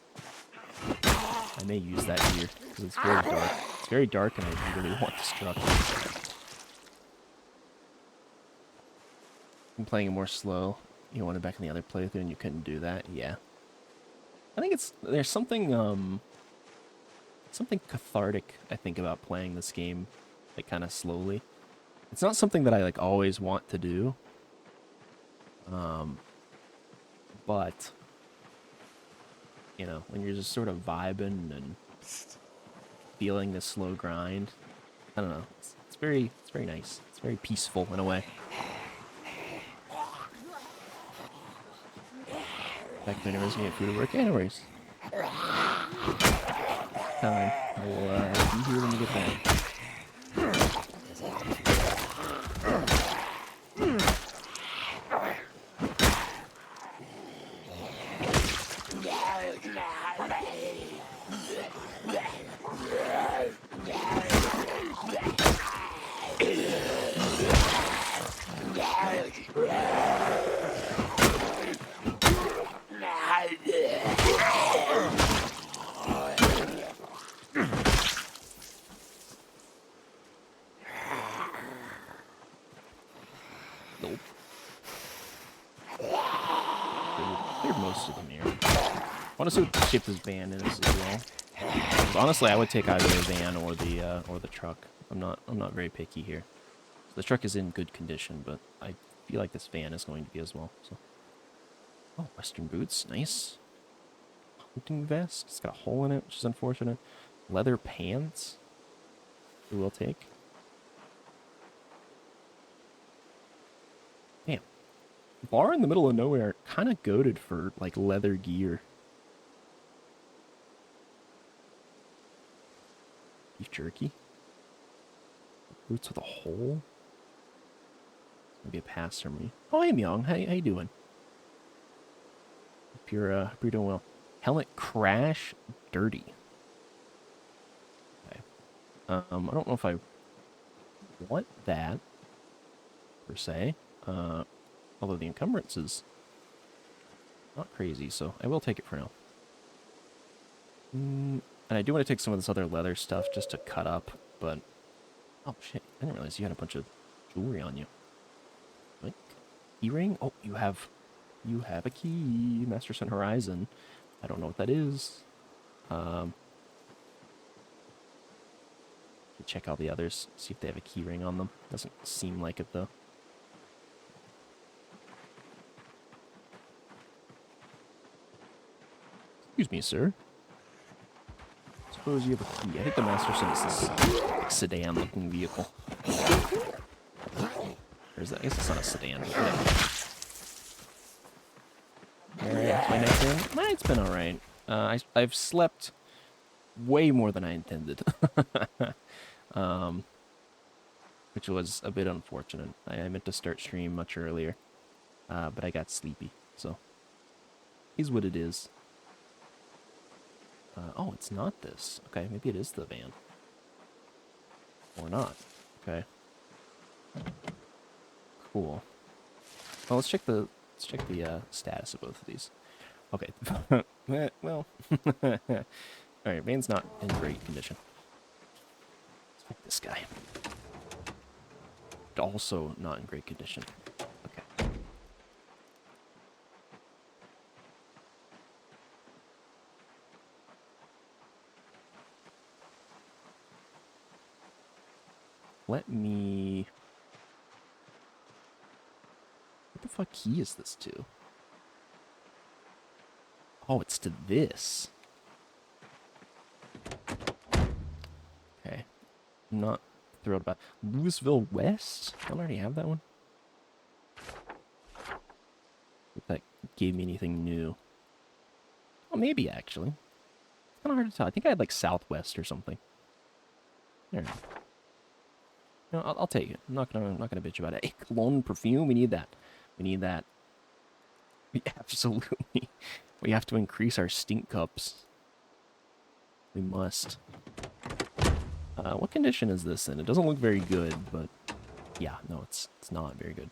S1: I may use that here, because it's very dark. It's very dark, and I really want this truck. I'm playing it more slow. You wanted back in the other playthrough, and you couldn't do that? Yeah. I think there's something, something cathartic, I think, about playing this game, like, kind of slowly. It's not something that I, like, always want to do. But, you know, when you're just sort of vibing and feeling this slow grind, I don't know, it's very nice. It's very peaceful in a way. Back to university and food at work. Yeah, no worries. Time. I will be here when you get back. Nope. Cleared most of them here. I want to see what the shape this van is as well. Honestly, I would take either the van or the truck. I'm not very picky here. So the truck is in good condition, but I feel like this van is going to be as well. So, oh, Western boots, nice. Hunting vest. It's got a hole in it, which is unfortunate. Leather pants. We will take. Damn. Bar in the middle of nowhere, kind of goated for like leather gear. Beef jerky. Boots with a hole. Maybe a pass for me. Oh, hey, Myung. How you doing? Hope you're doing well. Helmet crash dirty. Okay. I don't know if I want that per se. Although the encumbrance is not crazy, so I will take it for now. And I do want to take some of this other leather stuff just to cut up, but oh shit! I didn't realize you had a bunch of jewelry on you. What? Keyring? Oh, you have a key, Master Sun Horizon. I don't know what that is. Check all the others, see if they have a key ring on them. Doesn't seem like it though. Excuse me, sir. Suppose you have a key. I think the Master Sun is this sedan-looking vehicle. Or is that? I guess it's not a sedan. But yeah. My night's in. My night's been all right. I've slept way more than I intended. Which was a bit unfortunate. I meant to start stream much earlier, but I got sleepy, so is what it is. Oh, it's not this. Okay, maybe it is the van. Or not. Okay. Cool. Well, let's check the status of both of these. Okay. Well, alright, van's not in great condition. Let's pick this guy. Also not in great condition. Okay. Let me... What the fuck key is this to? Oh, it's to this. Okay. I'm not thrilled about Louisville West? Don't I already have that one? If that gave me anything new. Oh, maybe actually. It's kind of hard to tell. I think I had like Southwest or something. There. No, I'll take it. I'm not gonna bitch about it. Hey, cologne perfume. We need that. We need that. We absolutely. We have to increase our stink cups. We must. What condition is this in? It doesn't look very good, but yeah, no, it's not very good.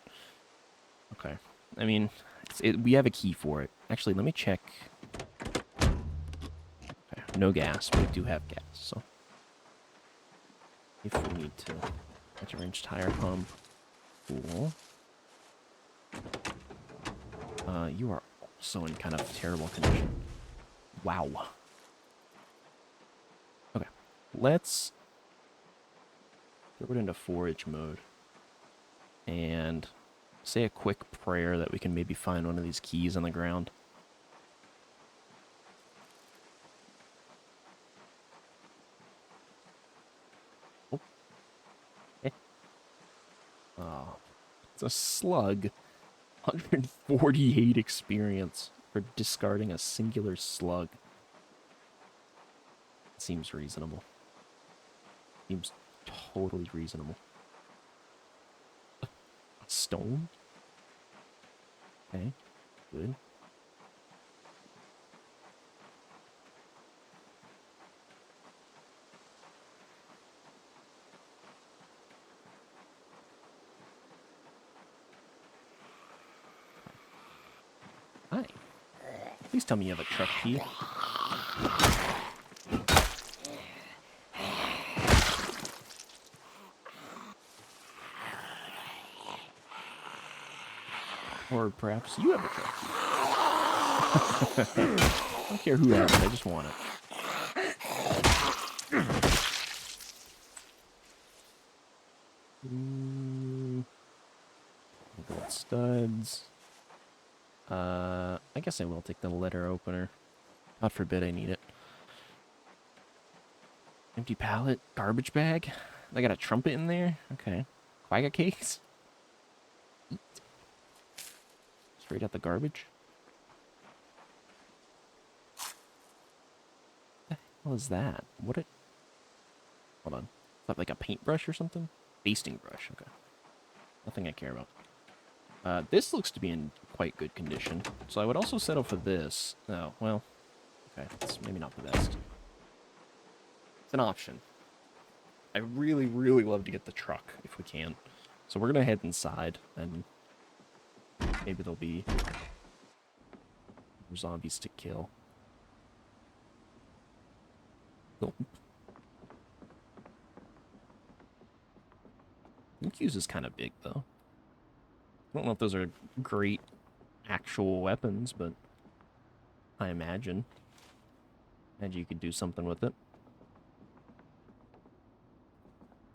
S1: Okay. I mean, we have a key for it. Actually, let me check. Okay, no gas, but we do have gas, so if we need to. That's a wrench tire pump. Cool. You are also in kind of terrible condition. Wow. Okay, let's throw it into forage mode and say a quick prayer that we can maybe find one of these keys on the ground. Oh. Okay. Oh, it's a slug. 148 experience for discarding a singular slug. Seems reasonable. Seems totally reasonable. Stone? Okay, good. Hi. Please tell me you have a truck key. Or perhaps you have a truck key. I don't care who has it, I just want it. studs. I guess I will take the letter opener. God forbid I need it. Empty pallet, garbage bag. They got a trumpet in there? Okay. Quagga cakes? Eat. Straight out the garbage? What the hell is that? What it... Hold on. Is that like a paintbrush or something? Basting brush, okay. Nothing I care about. This looks to be in quite good condition. So I would also settle for this. Oh, well. Okay, it's maybe not the best. It's an option. I really, really love to get the truck, if we can. So we're going to head inside, and maybe there'll be zombies to kill. Nope. Fuse is kind of big, though. I don't know if those are great actual weapons, but I imagine you could do something with it.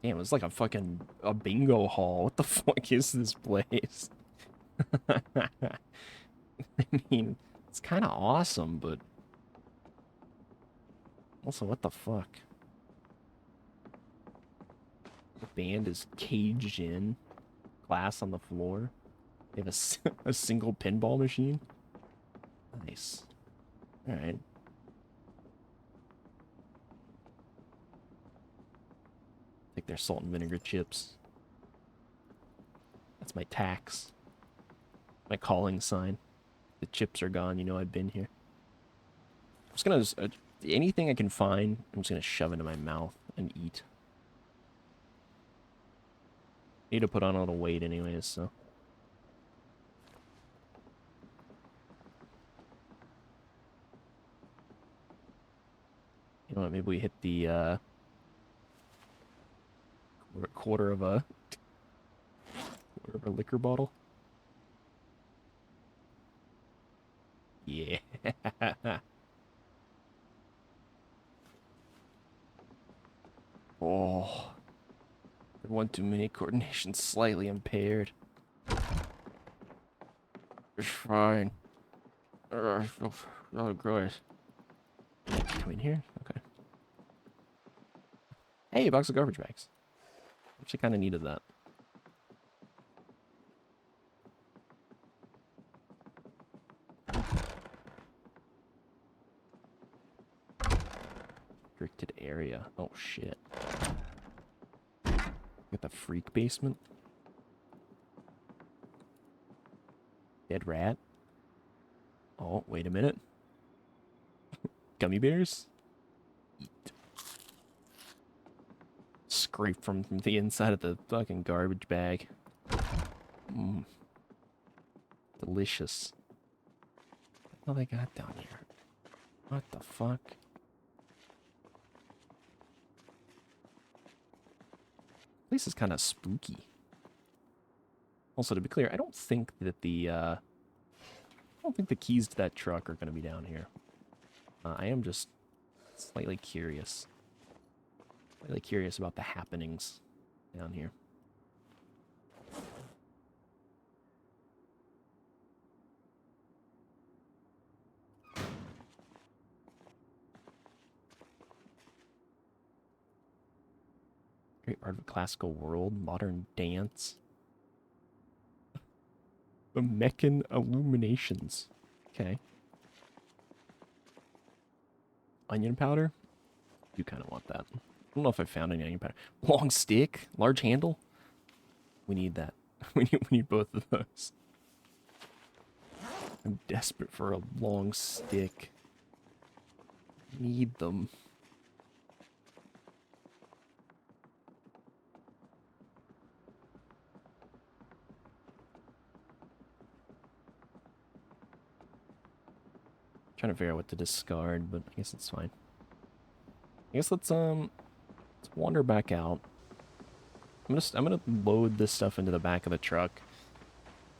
S1: Damn, it's like a bingo hall. What the fuck is this place? I mean, it's kind of awesome, but also, what the fuck? The band is caged in, glass on the floor. They have a single pinball machine. Nice. All right. Take their salt and vinegar chips. That's my tax. My calling sign. The chips are gone. You know I've been here. I'm just gonna anything I can find. I'm just gonna shove into my mouth and eat. Need to put on a little weight, anyways. So. You know what? Maybe we hit the quarter of a liquor bottle. Yeah. Oh. One too many, coordination slightly impaired. It's fine. I feel oh gross. Come in here? Okay. Hey, a box of garbage bags. Actually kind of needed that. Restricted area. Oh shit. Got the freak basement. Dead rat. Oh, wait a minute. Gummy bears? Eat. Scrape from the inside of the fucking garbage bag. Mmm. Delicious. What they got down here? What the fuck? This place is kind of spooky. Also, to be clear, I don't think that the keys to that truck are going to be down here. I am just slightly curious. Slightly curious about the happenings down here. Great art of a classical world, modern dance. The Meccan illuminations. Okay. Onion powder? You kind of want that. I don't know if I found any onion powder. Long stick? Large handle? We need that. We need both of those. I'm desperate for a long stick. Need them. Trying to figure out what to discard, but I guess it's fine. I guess let's wander back out. I'm gonna load this stuff into the back of the truck.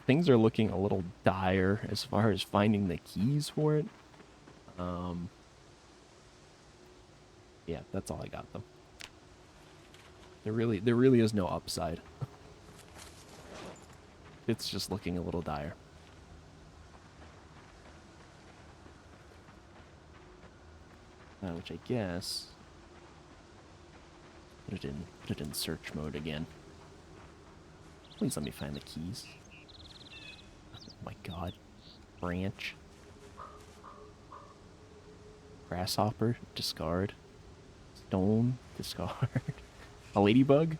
S1: Things are looking a little dire as far as finding the keys for it. Yeah, that's all I got though. There really is no upside. It's just looking a little dire. Which I guess put it in search mode again. Please let me find the keys. Oh my god. Branch. Grasshopper, discard. Stone, discard. A ladybug?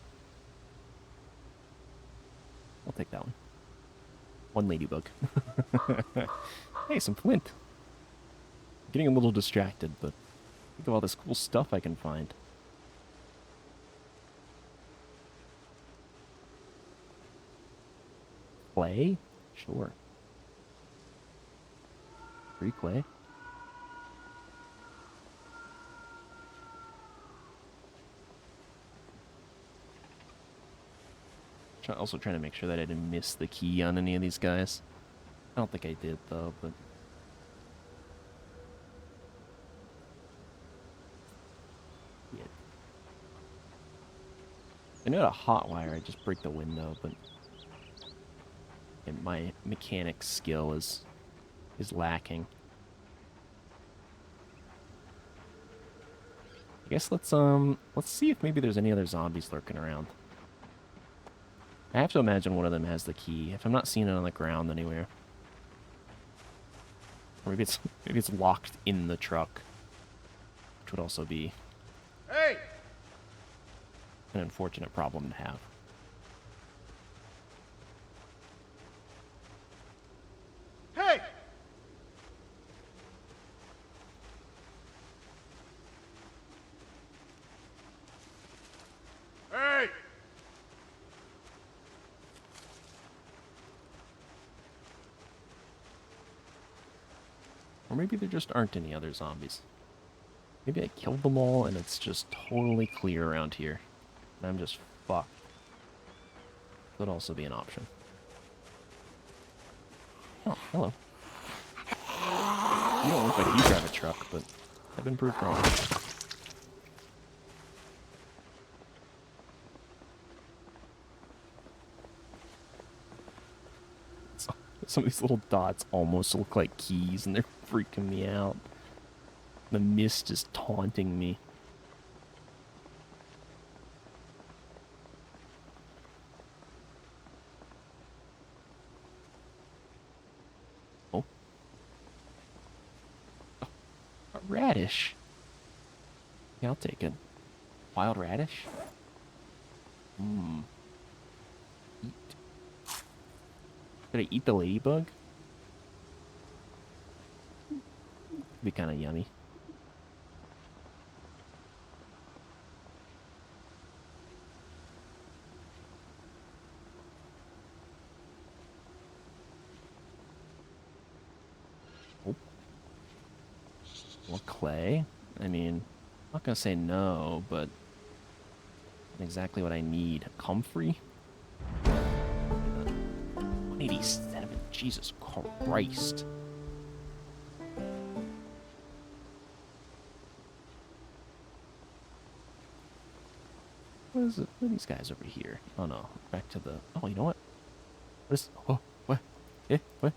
S1: I'll take that one. One ladybug. Hey, some flint. I'm getting a little distracted, but think of all this cool stuff I can find. Clay? Sure. Free clay? Also trying to make sure that I didn't miss the key on any of these guys. I don't think I did, though, but... Yeah. I know how to hotwire, I just break the window, but... And my mechanic skill is lacking. I guess let's see if maybe there's any other zombies lurking around. I have to imagine one of them has the key. If I'm not seeing it on the ground anywhere. Or maybe it's locked in the truck. Which would also be an unfortunate problem to have.
S2: Hey! Hey!
S1: Or maybe there just aren't any other zombies. Maybe I killed them all and it's just totally clear around here. And I'm just fucked. Could also be an option. Oh, hello. You don't look like you drive a truck, but I've been proved wrong. Some of these little dots almost look like keys, and they're freaking me out. The mist is taunting me. Oh. Oh, a radish. Yeah, I'll take it. Wild radish? Mmm. Did I eat the ladybug? Be kind of yummy. Oh. More clay? I mean, I'm not gonna say no, but exactly what I need. Comfrey? 187. Jesus Christ. What is it? What are these guys over here? Oh no. Back to the... Oh, you know what? What is... Oh, what? Eh? What?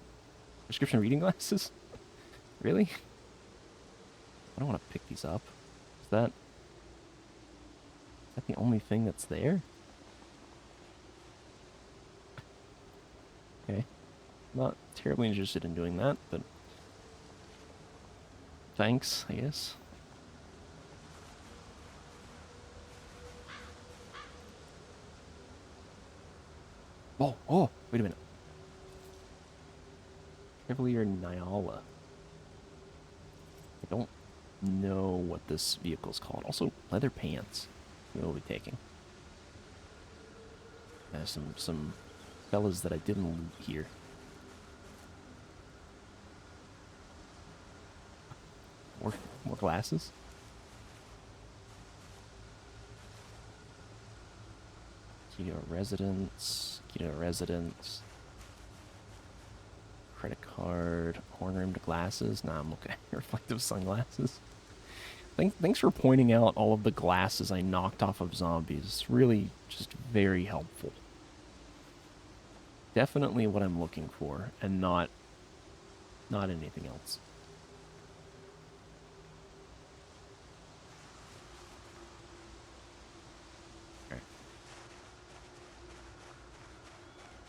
S1: Prescription reading glasses? Really? I don't want to pick these up. Is that the only thing that's there? Okay. Not terribly interested in doing that, but... Thanks, I guess. Oh, oh, wait a minute. Cavalier Nyala. I don't know what this vehicle's called. Also, leather pants. We'll be taking. Some fellas that I didn't loot here. More glasses? Keto residence. Keto residence. Credit card. Horn-rimmed glasses. Nah, I'm okay. Reflective sunglasses. Thanks for pointing out all of the glasses I knocked off of zombies. It's really just very helpful. definitely what I'm looking for, and not anything else. Okay.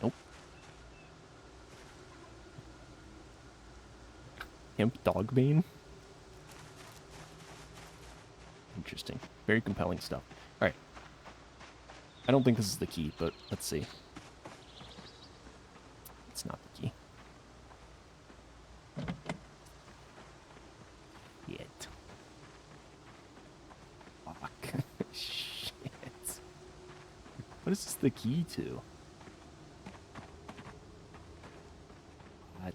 S1: Nope. Hemp dogbane? Interesting. Very compelling stuff. Alright. I don't think this is the key, but let's see. It's not the key. Yet. Fuck. Shit. What is this the key to? What?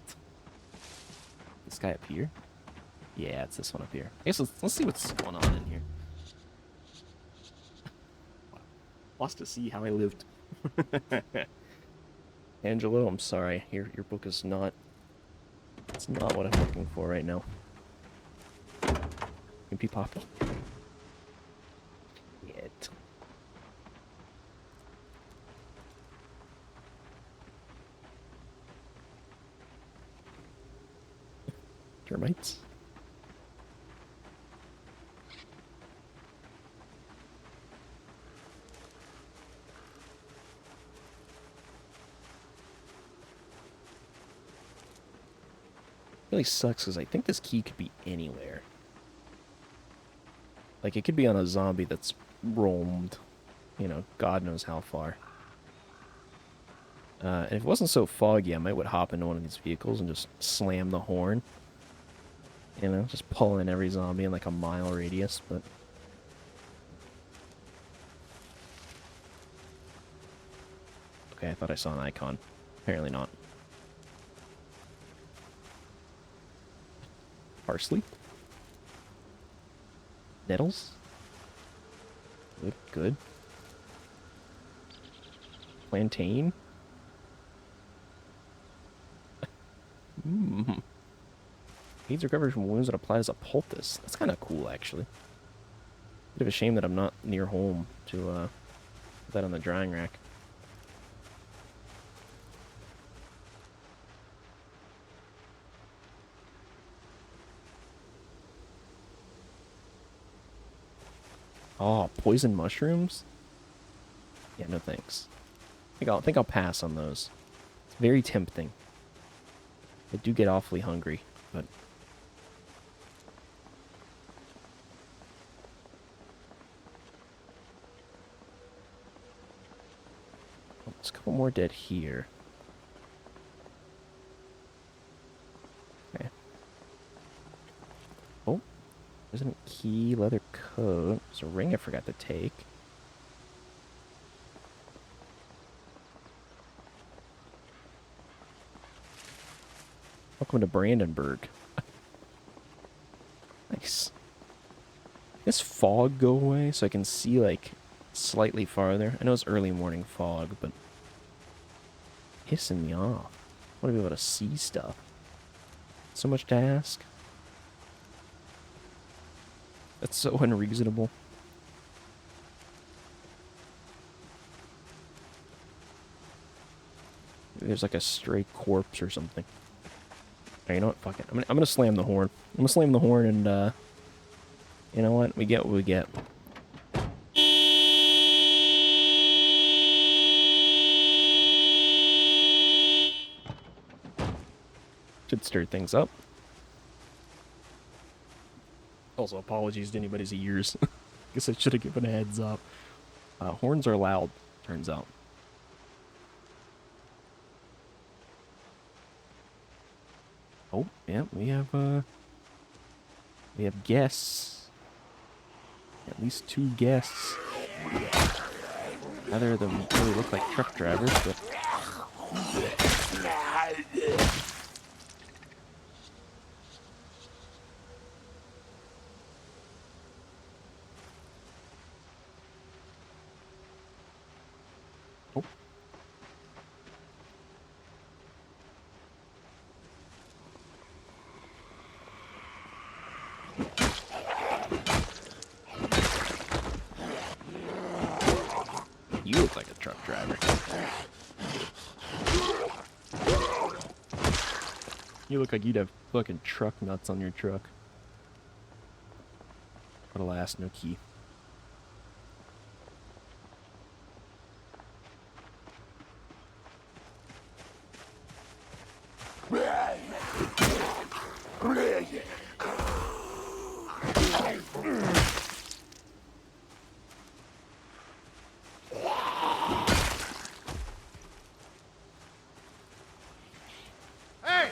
S1: This guy up here? Yeah, it's this one up here. I guess let's see what's going on in here. Lost to see how I lived. Angelo, I'm sorry. Your book is not... It's not what I'm looking for right now. Gimpy Poppy. Yet. Termites? Really sucks because I think this key could be anywhere. Like, it could be on a zombie that's roamed, you know, God knows how far. And if it wasn't so foggy, I might would hop into one of these vehicles and just slam the horn. You know, just pull in every zombie in like a mile radius, but... Okay, I thought I saw an icon. Apparently not. Parsley? Nettles? Good, good. Plantain? Mmm. Aids recovered from wounds that applied as a poultice. That's kind of cool, actually. Bit of a shame that I'm not near home to put that on the drying rack. Oh, poison mushrooms? Yeah, no thanks. I think I'll pass on those. It's very tempting. I do get awfully hungry, but... Oh, there's a couple more dead here. Okay. Oh, there's a key, leather coat. There's a ring I forgot to take. Welcome to Brandenburg. Nice. Does fog go away so I can see, like, slightly farther? I know it's early morning fog, but... pissing me off. I want to be able to see stuff. So much to ask. That's so unreasonable. Maybe there's like a stray corpse or something. Hey, you know what? Fuck it. I'm gonna slam the horn. I'm gonna slam the horn and, you know what? We get what we get. Should stir things up. Also, apologies to anybody's ears. Guess I should have given a heads up. Horns are loud, turns out. Oh, yeah, we have guests. At least 2 guests. Neither of them really look like truck drivers, but... Oh. You look like a truck driver. You look like you'd have fucking truck nuts on your truck. But alas, no key.
S2: Hey!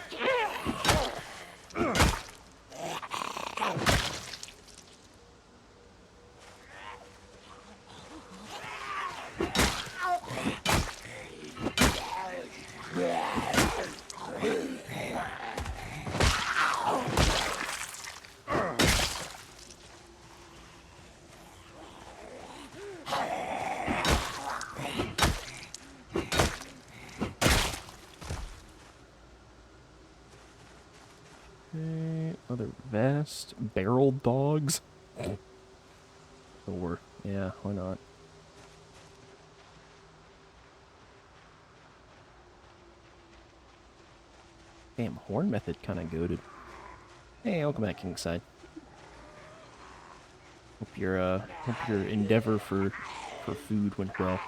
S1: Okay, other vest. Barrel dogs. Or, yeah, why not? Damn, horn method kind of goated. Hey, welcome back, Kingside. Hope your endeavor for food went well.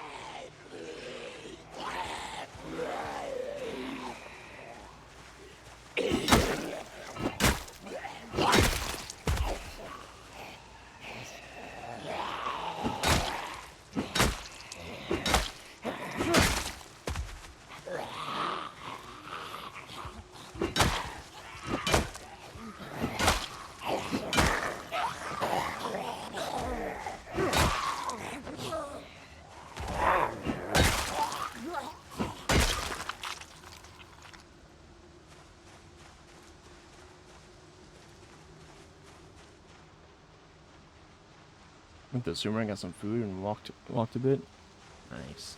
S1: Went to the supermarket, got some food, and walked a bit. Nice.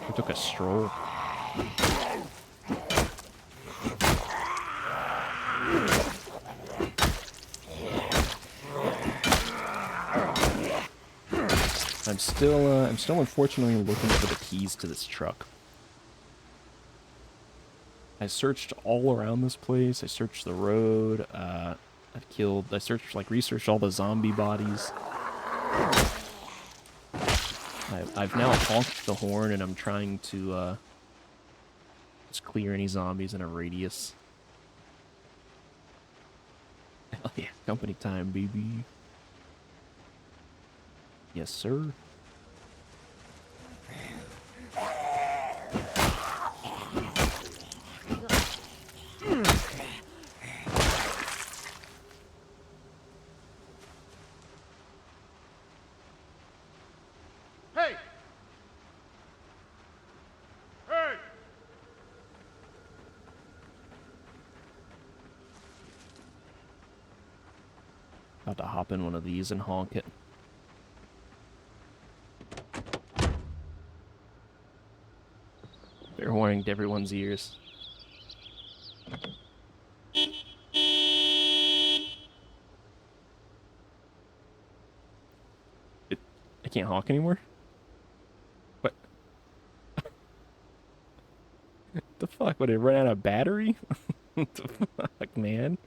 S1: We took a stroll. I'm still unfortunately looking for the keys to this truck. I searched all around this place. I searched the road. I searched, like, researched all the zombie bodies. I've now honked the horn, and I'm trying to, just clear any zombies in a radius. Hell yeah, company time, baby. Yes, sir.
S2: Hey! Hey!
S1: About to hop in one of these and honk it. Fair warning to everyone's ears. I can't honk anymore? What? The fuck? Would it run out of battery? What the fuck, man?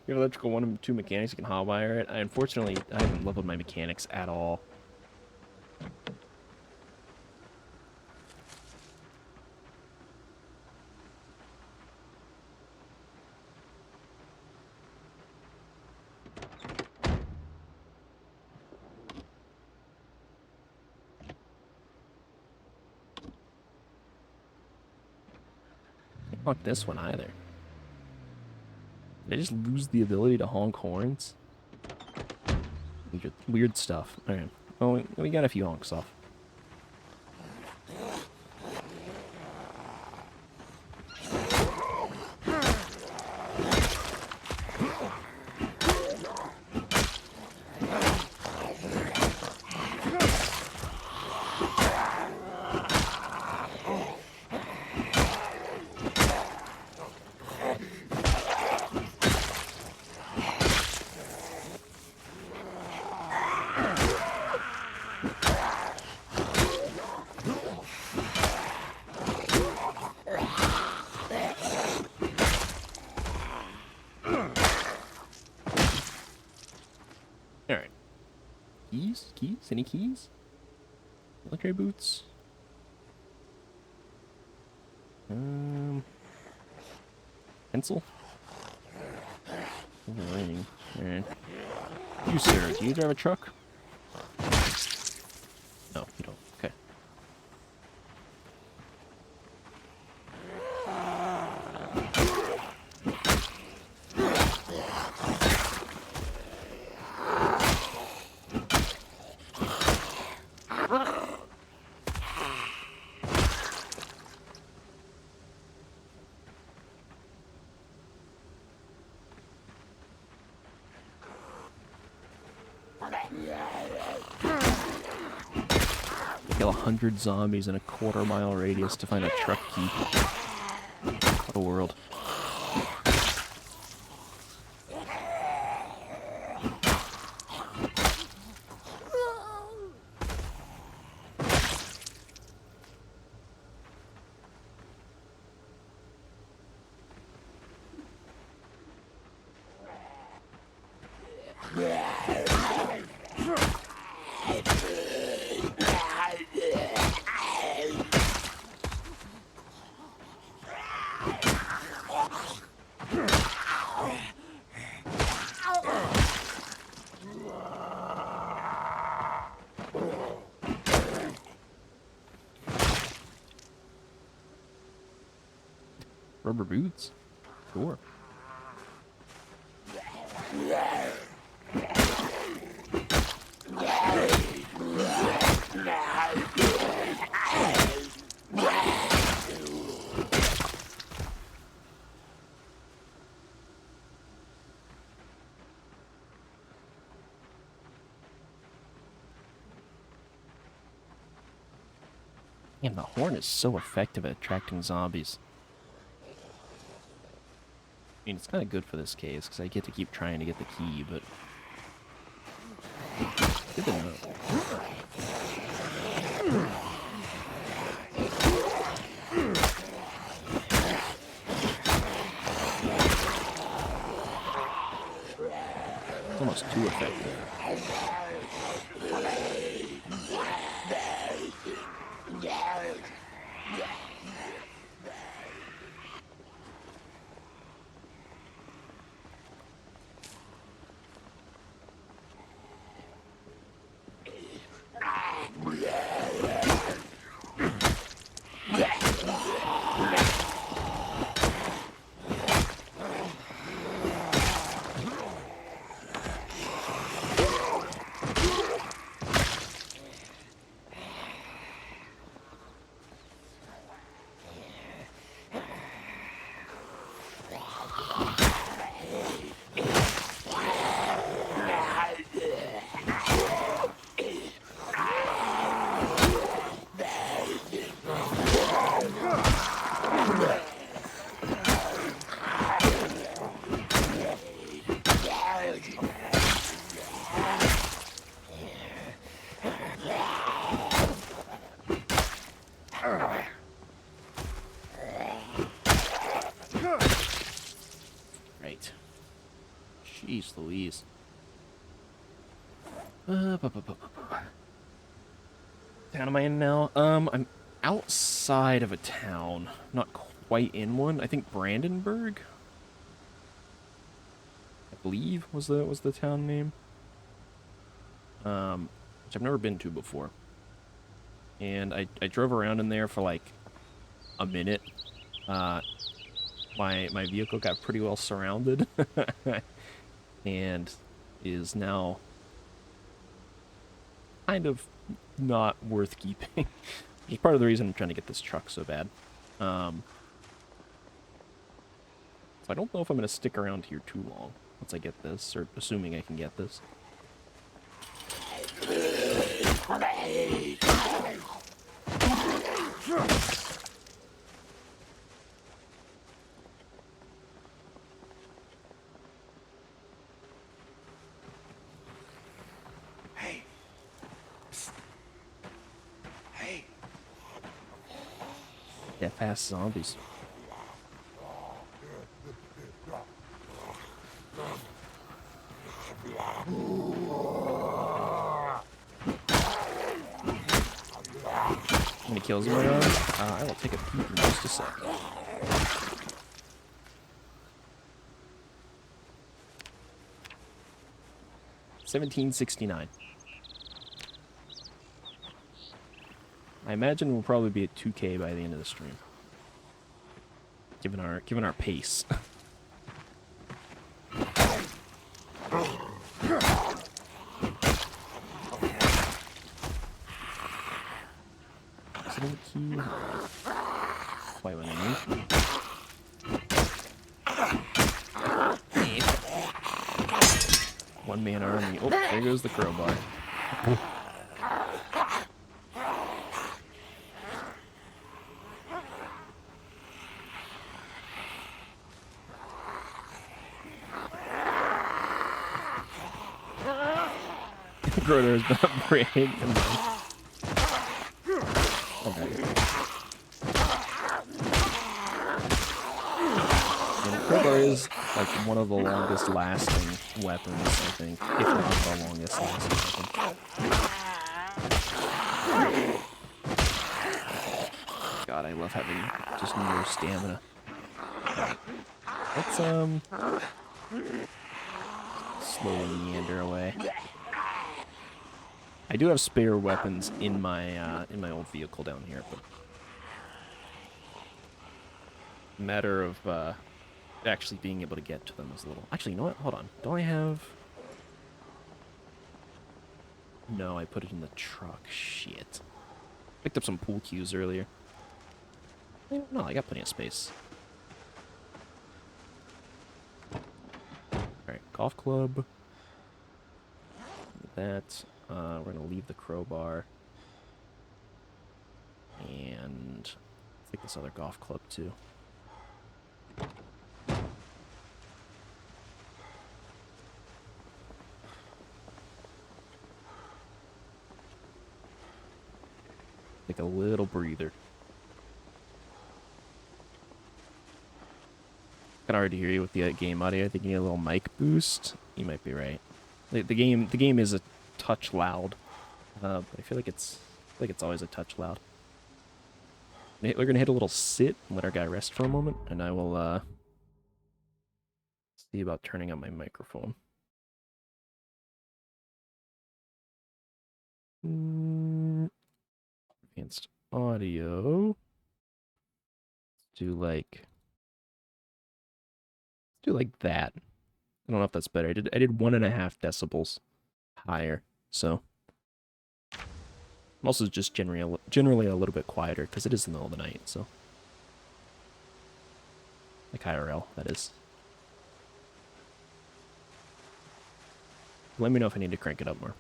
S1: You have electrical 1 and 2 mechanics, you can hotwire it. Unfortunately, I haven't leveled my mechanics at all. Can't honk this one either. Did I just lose the ability to honk horns? Weird stuff. Alright. Well, we got a few honks off. Keys? Keys? Any keys? Military boots? Pencil? Ring. Alright. You, sir, do you drive a truck? No, you don't. Okay. Kill 100 zombies in a quarter-mile radius to find a truck key. What a world. Rubber boots? Sure. Damn, the horn is so effective at attracting zombies. I mean, it's kind of good for this case, because I get to keep trying to get the key, but... Good to know. It's almost too effective. Right. Jeez Louise. Town am I in now? I'm outside of a town. Not quite in one. I think Brandenburg? I believe was the town name. Which I've never been to before. And I drove around in there for like a minute. My vehicle got pretty well surrounded. And is now kind of not worth keeping. Which is part of the reason I'm trying to get this truck so bad. So I don't know if I'm going to stick around here too long once I get this, or assuming I can get this.
S2: Hey. Psst. Hey.
S1: Yeah, fast zombies. kills am I on? I will take a peek in just a sec. $17.69. I imagine we'll probably be at 2K by the end of the stream. Given our pace. Is it in the key? Quite what I need. One man army. Oh, there goes the crowbar. Groder is not brave. Okay. And crowbar is like one of the longest lasting weapons, I think. If not the longest lasting weapon. God, I love having just no stamina. Let's slowly meander away. I do have spare weapons in my old vehicle down here, but matter of actually being able to get to them is a little. Actually, you know what? Hold on. Don't I have? No, I put it in the truck. Shit. Picked up some pool cues earlier. No, I got plenty of space. Alright, golf club. That. We're gonna leave the crowbar. And I think this other golf club too. Take a little breather. Can already hear you with the game audio. I think you need a little mic boost. You might be right. The game is a touch loud, but I feel like it's always a touch loud. We're gonna hit a little sit and let our guy rest for a moment, and I will see about turning on my microphone. Advanced audio. Let's do like that. I don't know if that's better. I did 1.5 decibels higher, so I'm also just generally a little bit quieter because it is the middle of the night, so like IRL, that is. Let me know if I need to crank it up more.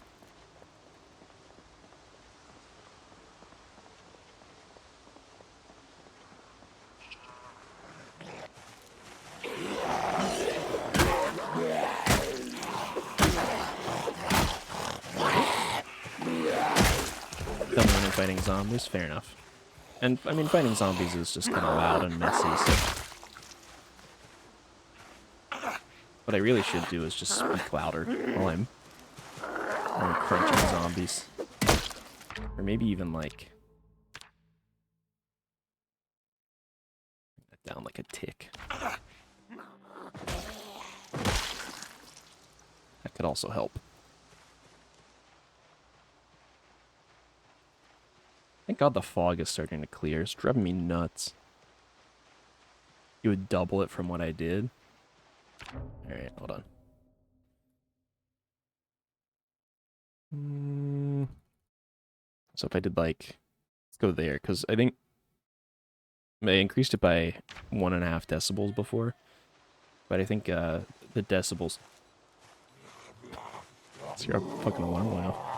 S1: Fighting zombies, fair enough. And I mean, fighting zombies is just kind of loud and messy. So what I really should do is just speak louder while I'm crunching zombies, or maybe even like bring that down like a tick. That could also help. Thank God the fog is starting to clear. It's driving me nuts. You would double it from what I did. Alright, hold on. So if I did like... Let's go there, because I think... I increased it by 1.5 decibels before. But I think the decibels... Let's hear a fucking alarm went off.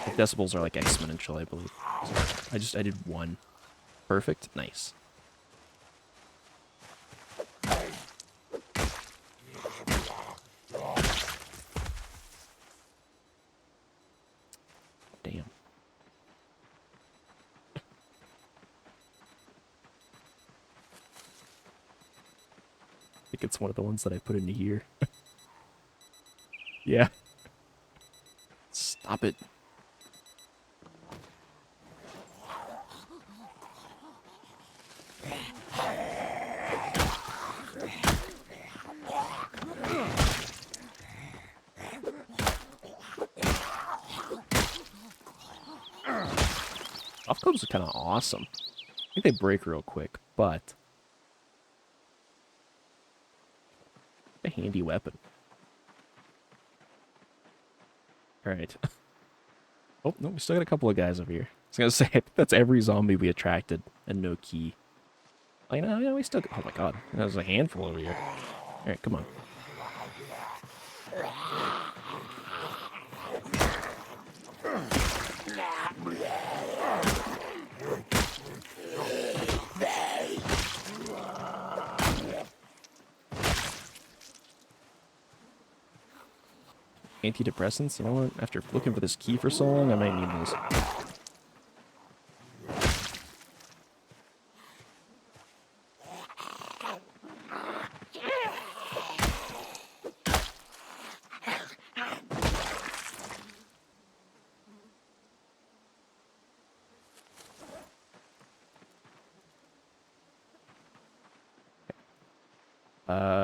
S1: The decibels are like exponential, I believe. So I did 1. Perfect. Nice. Damn. I think it's one of the ones that I put into here. Yeah. Stop it. clubs are kind of awesome. I think they break real quick, but a handy weapon. All right. Oh, no, we still got a couple of guys over here. I was gonna say, I think that's every zombie we attracted, and no key. Like, no, yeah, we still. Oh my god, there's a handful over here. All right, come on. Antidepressants. You know what? After looking for this key for so long, I might need those.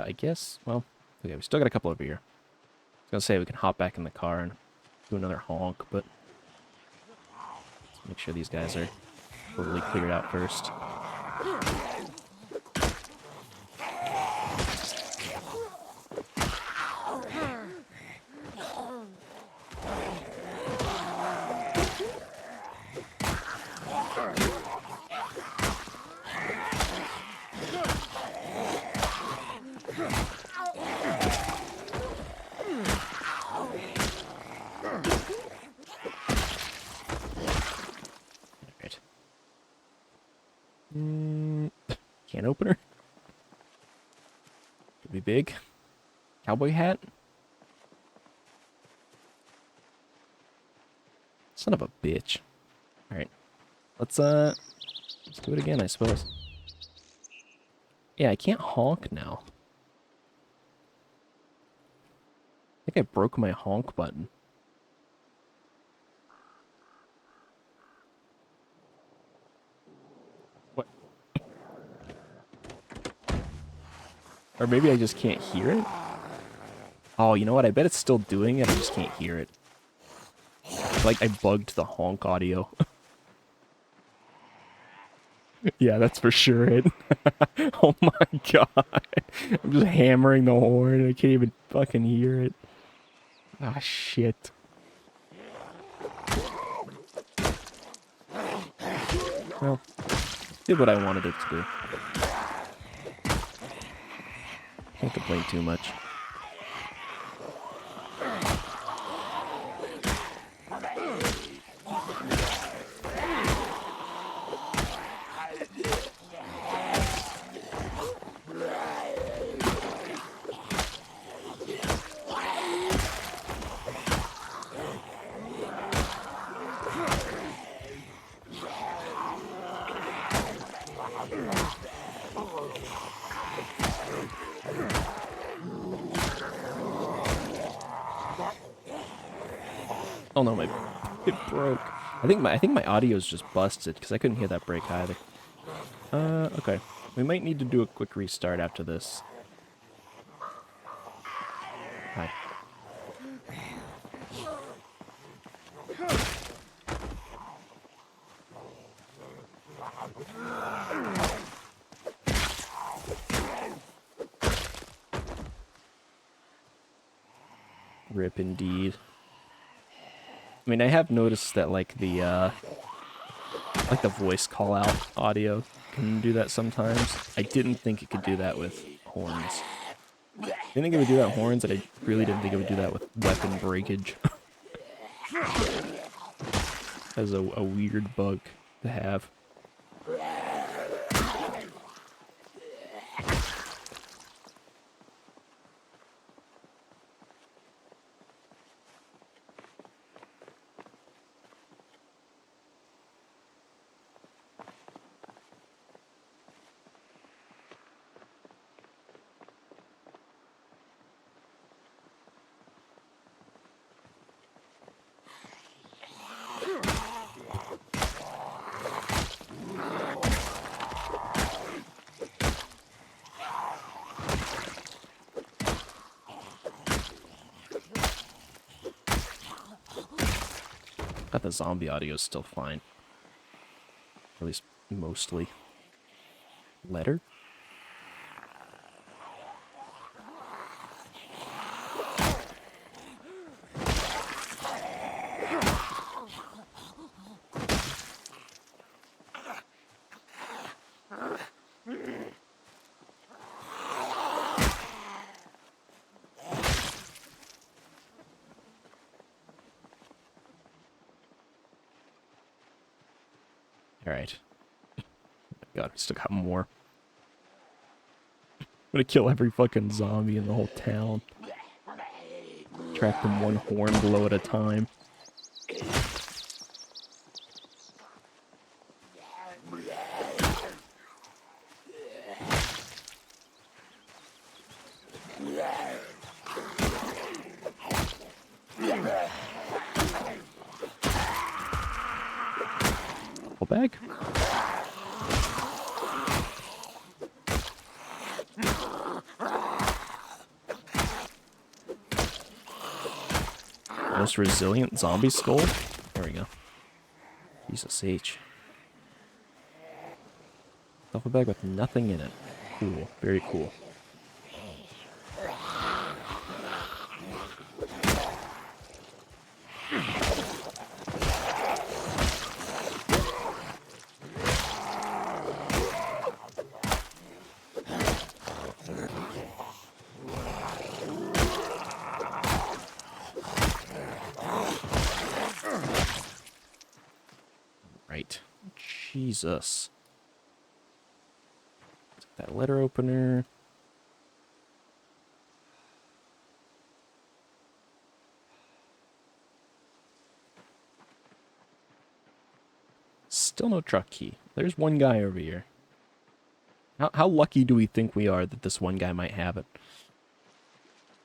S1: I guess. Well, okay, we still got a couple over here. I was gonna say we can hop back in the car and do another honk, but let's make sure these guys are totally cleared out first. Alright. Can opener? Could be big. Cowboy hat? Son of a bitch. Alright. Let's do it again, I suppose. Yeah, I can't honk now. I think I broke my honk button. What? Or maybe I just can't hear it? Oh, you know what? I bet it's still doing it. I just can't hear it. Like, I bugged the honk audio. Yeah, that's for sure it. Oh my god. I'm just hammering the horn. I can't even fucking hear it. Ah, shit. Well, did what I wanted it to do. Can't complain too much. Oh no, it broke. I think my audio is just busted because I couldn't hear that break either. Okay. We might need to do a quick restart after this. Hi. Rip indeed. I mean, I have noticed that like the voice call out audio can do that sometimes. I didn't think it could do that with horns. I didn't think it would do that with horns, and I really didn't think it would do that with weapon breakage. That's a weird bug to have. But the zombie audio is still fine. Or at least mostly. Letter? Alright. God, we still got more. I'm gonna kill every fucking zombie in the whole town. Track them one horn blow at a time. Pull bag. Most resilient zombie skull? There we go. Jesus H. Duffel bag with nothing in it. Cool. Very cool. Right. Jesus. Take that letter opener. Still no truck key. There's one guy over here. How lucky do we think we are that this one guy might have it?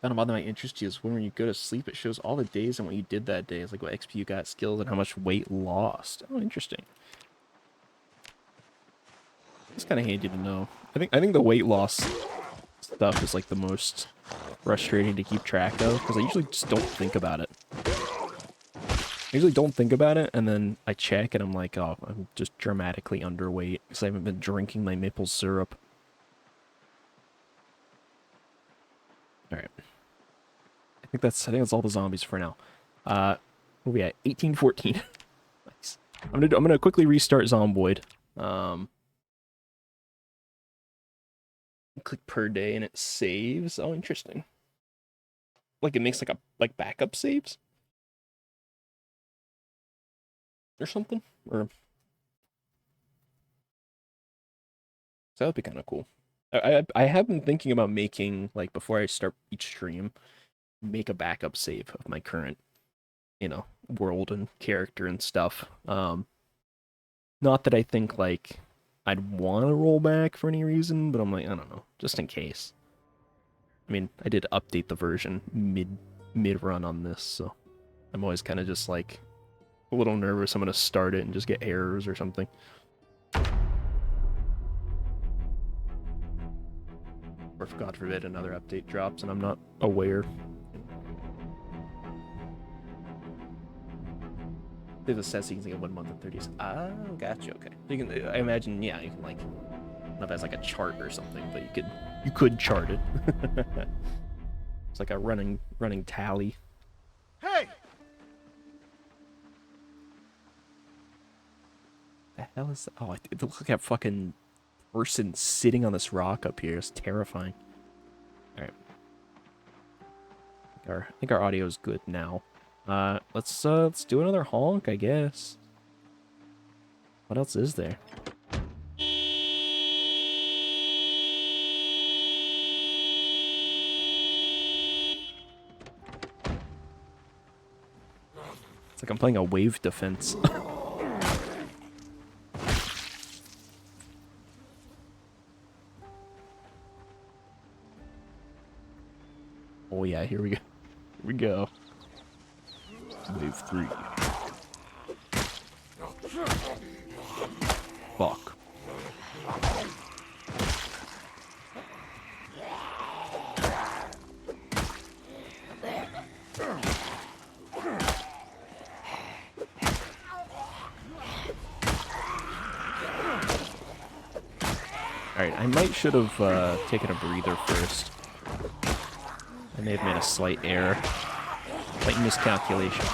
S1: Found about that might interest you is when you go to sleep, it shows all the days and what you did that day. It's like what XP you got, skills, and how much weight lost. Oh, interesting. It's kind of handy to know. I think the weight loss stuff is like the most frustrating to keep track of because I usually just don't think about it. I usually don't think about it, and then I check and I'm like, oh, I'm just dramatically underweight because I haven't been drinking my maple syrup. All right. I think that's all the zombies for now. What are we at? 1814. Nice. I'm gonna quickly restart Zomboid. Click per day and it saves. Oh, interesting. Like it makes like backup saves or something. Or so that would be kind of cool. I have been thinking about making, like, before I start each stream, make a backup save of my current, you know, world and character and stuff. Not that I think, like, I'd want to roll back for any reason, but I'm like, I don't know, just in case. I mean, I did update the version mid-run on this, so I'm always kind of just, like, a little nervous I'm going to start it and just get errors or something. Or if, God forbid, another update drops and I'm not aware. There's a set so you can get 1 month and 30 days. Oh, gotcha, okay. You can, I imagine, yeah, you can, like, I don't know if that's like a chart or something, but you could chart it. It's like a running tally.
S2: Hey!
S1: The hell is that? Oh, it looks like a fucking person sitting on this rock up here. It's terrifying. Alright. I think our audio is good now. Let's do another honk, I guess. What else is there? It's like I'm playing a wave defense. Oh yeah, here we go. Here we go. Wave 3. Fuck. Alright, I might should have taken a breather first. I may have made a slight error. Slight miscalculation.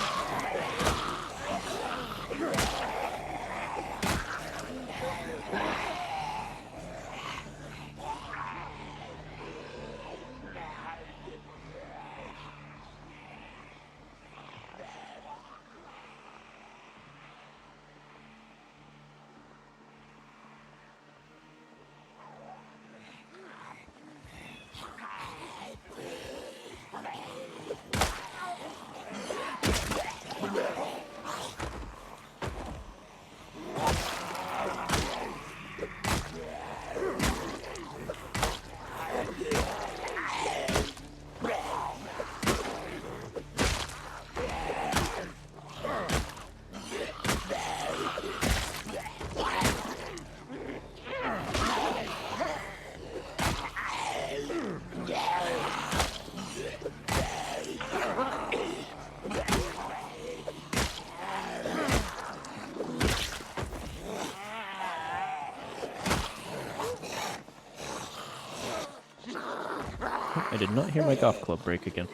S1: I did not hear my golf club break again.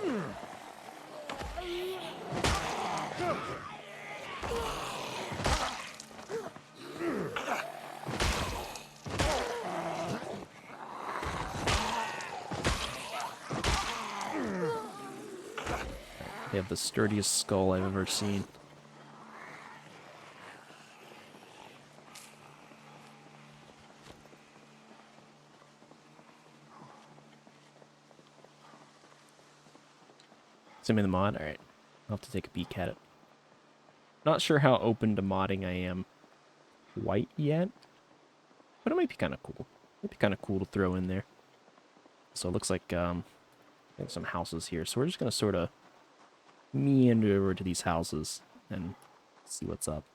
S1: They have the sturdiest skull I've ever seen. Send me the mod? Alright. I'll have to take a peek at it. Not sure how open to modding I am quite yet. But it might be kind of cool. Might be kind of cool to throw in there. So it looks like there's some houses here. So we're just going to sort of meander over to these houses and see what's up.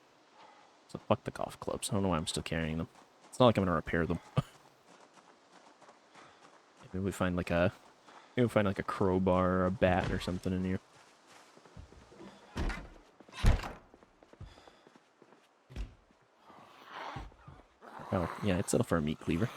S1: So fuck the golf clubs. I don't know why I'm still carrying them. It's not like I'm going to repair them. Maybe we find like a... Maybe we'll find like a crowbar or a bat or something in here. Oh, yeah, it's settled for a meat cleaver.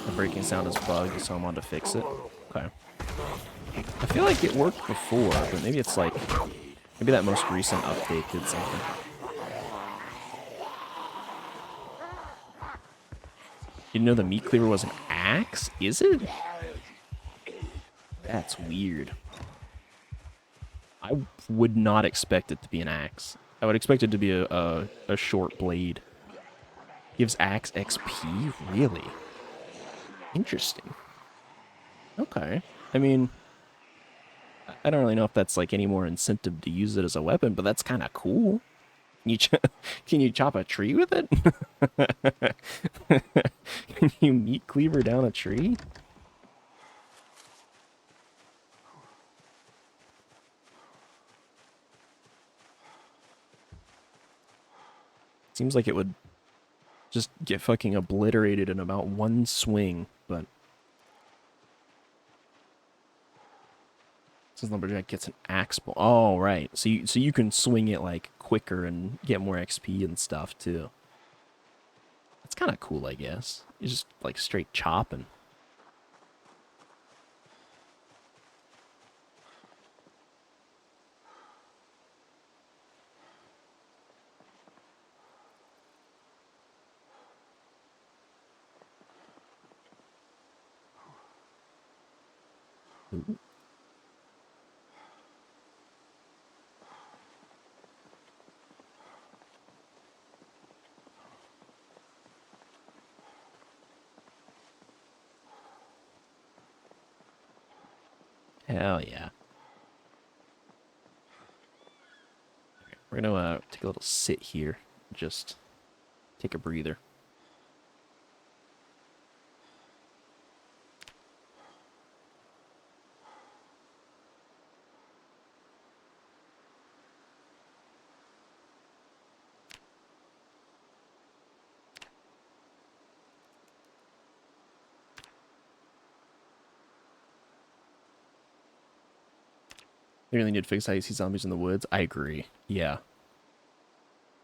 S1: The breaking sound is bugged, so I wanted to fix it. Okay. I feel like it worked before, but maybe it's like... Maybe that most recent update did something. You know the meat cleaver was an axe? Is it? That's weird. I would not expect it to be an axe. I would expect it to be a short blade. Gives axe XP? Really? Interesting. Okay. I mean, I don't really know if that's like any more incentive to use it as a weapon, but that's kind of cool. Can you chop a tree with it? Can you meat cleaver down a tree? Seems like it would just get fucking obliterated in about one swing, but... Says Lumberjack gets an axe blow. Oh, right. So you can swing it, like, quicker and get more XP and stuff, too. That's kind of cool, I guess. You just, like, straight chopping. Ooh. Hell yeah. We're gonna take a little sit here. Just take a breather. They really need to fix how you see zombies in the woods. I agree. Yeah.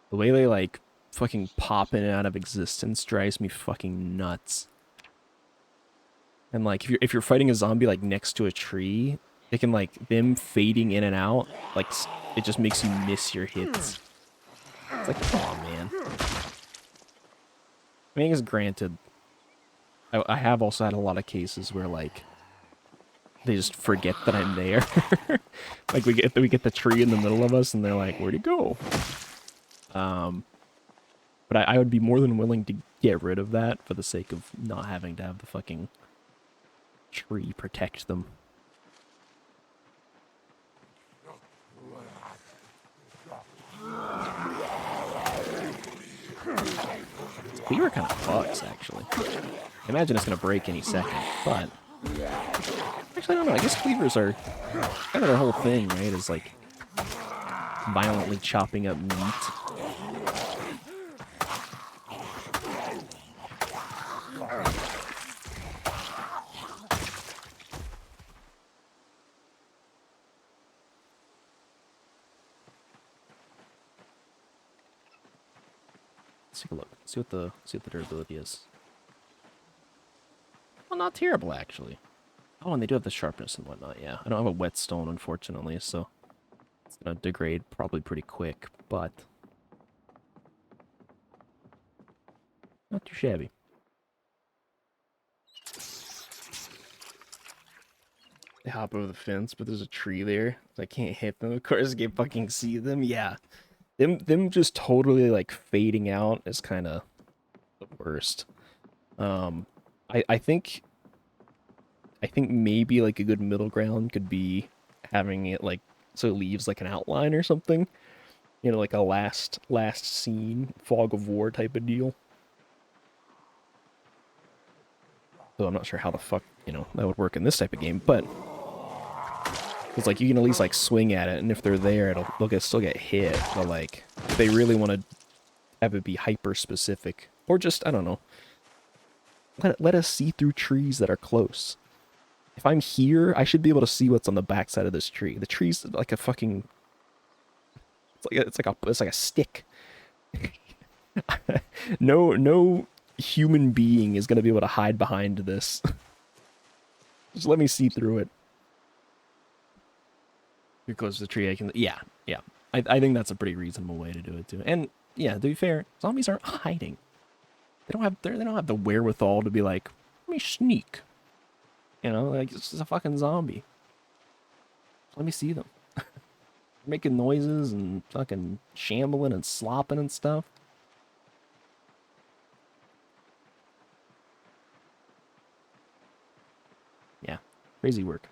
S1: The way they, like, fucking pop in and out of existence drives me fucking nuts. And, like, if you're fighting a zombie, like, next to a tree, it can, like, them fading in and out, like, it just makes you miss your hits. It's like, come on, man. I mean, I guess granted, I have also had a lot of cases where, like, they just forget that I'm there. Like, we get the tree in the middle of us, and they're like, where'd he go? But I would be more than willing to get rid of that for the sake of not having to have the fucking tree protect them. Cleaver kind of fucks, actually. I imagine it's going to break any second, but... Actually, I don't know. I guess cleavers are kind of their whole thing, right? Is, like, violently chopping up meat. Let's take a look. See what the durability is. Well, not terrible, actually. Oh, and they do have the sharpness and whatnot, yeah. I don't have a whetstone, unfortunately, so it's gonna degrade probably pretty quick, but not too shabby. They hop over the fence, but there's a tree there, so I can't hit them. Of course, I can fucking see them. Yeah, them just totally like fading out is kind of the worst. I think maybe like a good middle ground could be having it like so it leaves like an outline or something. You know, like a last scene fog of war type of deal. So I'm not sure how the fuck, you know, that would work in this type of game, but it's like you can at least like swing at it, and if they're there, they'll still get hit. But like, if they really want to have it be hyper specific, or just I don't know, let us see through trees that are close. If I'm here, I should be able to see what's on the backside of this tree. The tree's like a fucking, it's like a stick. No human being is gonna be able to hide behind this. Just let me see through it. You're close to the tree, I can... Yeah. I think that's a pretty reasonable way to do it, too. And, yeah, to be fair, zombies aren't hiding. They don't have the wherewithal to be like, let me sneak. You know, like, it's just a fucking zombie. Let me see them. Making noises and fucking shambling and slopping and stuff. Yeah, crazy work.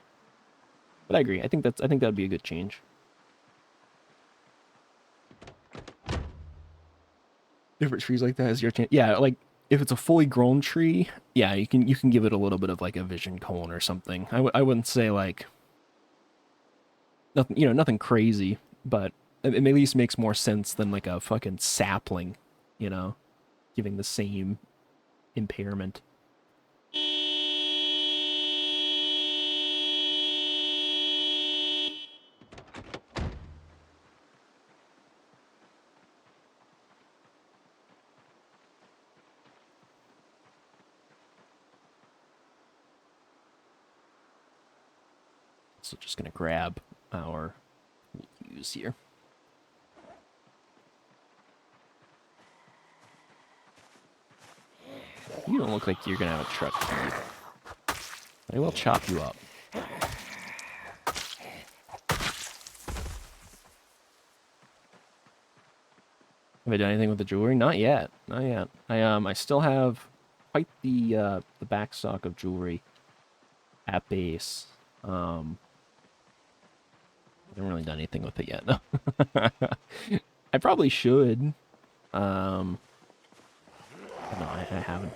S1: But I agree. I think that'd be a good change. Different trees like that is your chance. Yeah, like if it's a fully grown tree, yeah, you can give it a little bit of like a vision cone or something. I wouldn't say like nothing, you know, nothing crazy, but it at least makes more sense than like a fucking sapling, you know, giving the same impairment. So just gonna grab our use here. You don't look like you're gonna have a truck, I will chop you up. Have I done anything with the jewelry? Not yet. Not yet. I still have quite the back stock of jewelry at base. I haven't really done anything with it yet. No. I probably should. No, I haven't.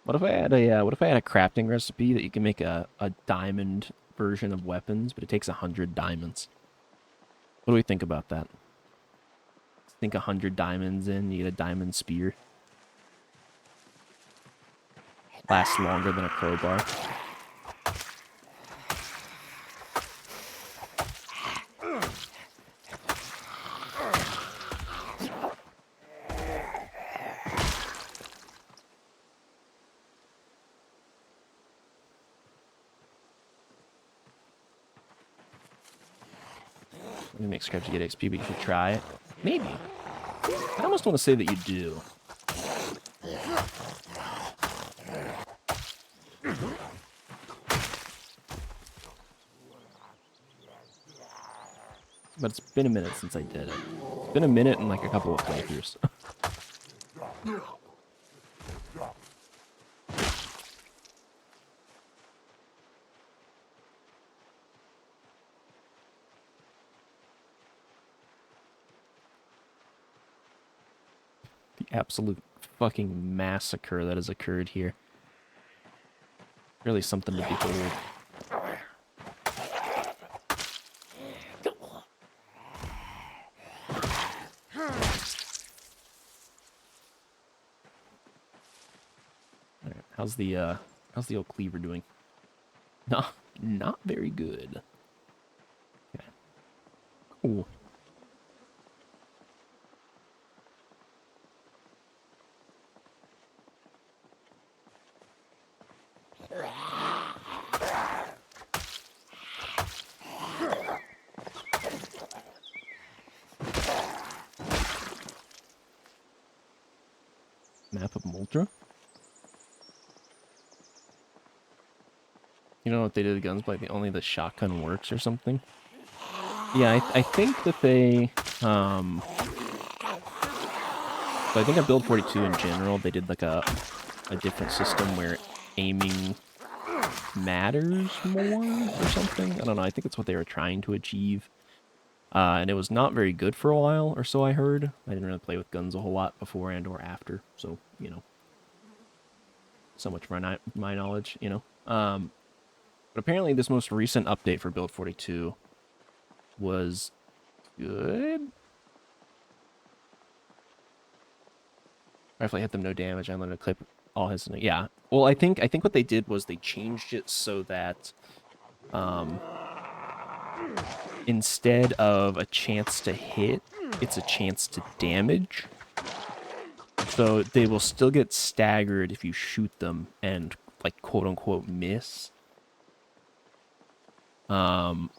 S1: What if I had a crafting recipe that you can make a diamond version of weapons, but it takes 100 diamonds? What do we think about that? Think 100 diamonds in, you get a diamond spear. lasts longer than a crowbar. It makes scraps to get XP, but you should try it. Maybe. I almost want to say that you do. But it's been a minute since I did it. It's been a minute and like a couple of playthroughs. The absolute fucking massacre that has occurred here. Really something to behold. Alright, how's the old cleaver doing? No, not very good. Okay. Cool. Map of Moldra? You know what they did to guns, but only the shotgun works or something? Yeah, I think that they, so I think on Build 42 in general, they did like a different system where aiming matters more or something. I don't know, I think it's what they were trying to achieve. And it was not very good for a while, or so I heard. I didn't really play with guns a whole lot before and or after, so, you know. So much for my knowledge, you know. But apparently this most recent update for Build 42 was good. Rifle hit them no damage. I let it clip all his. Yeah. Well, I think what they did was they changed it so that instead of a chance to hit, it's a chance to damage. So they will still get staggered if you shoot them and like quote unquote miss. But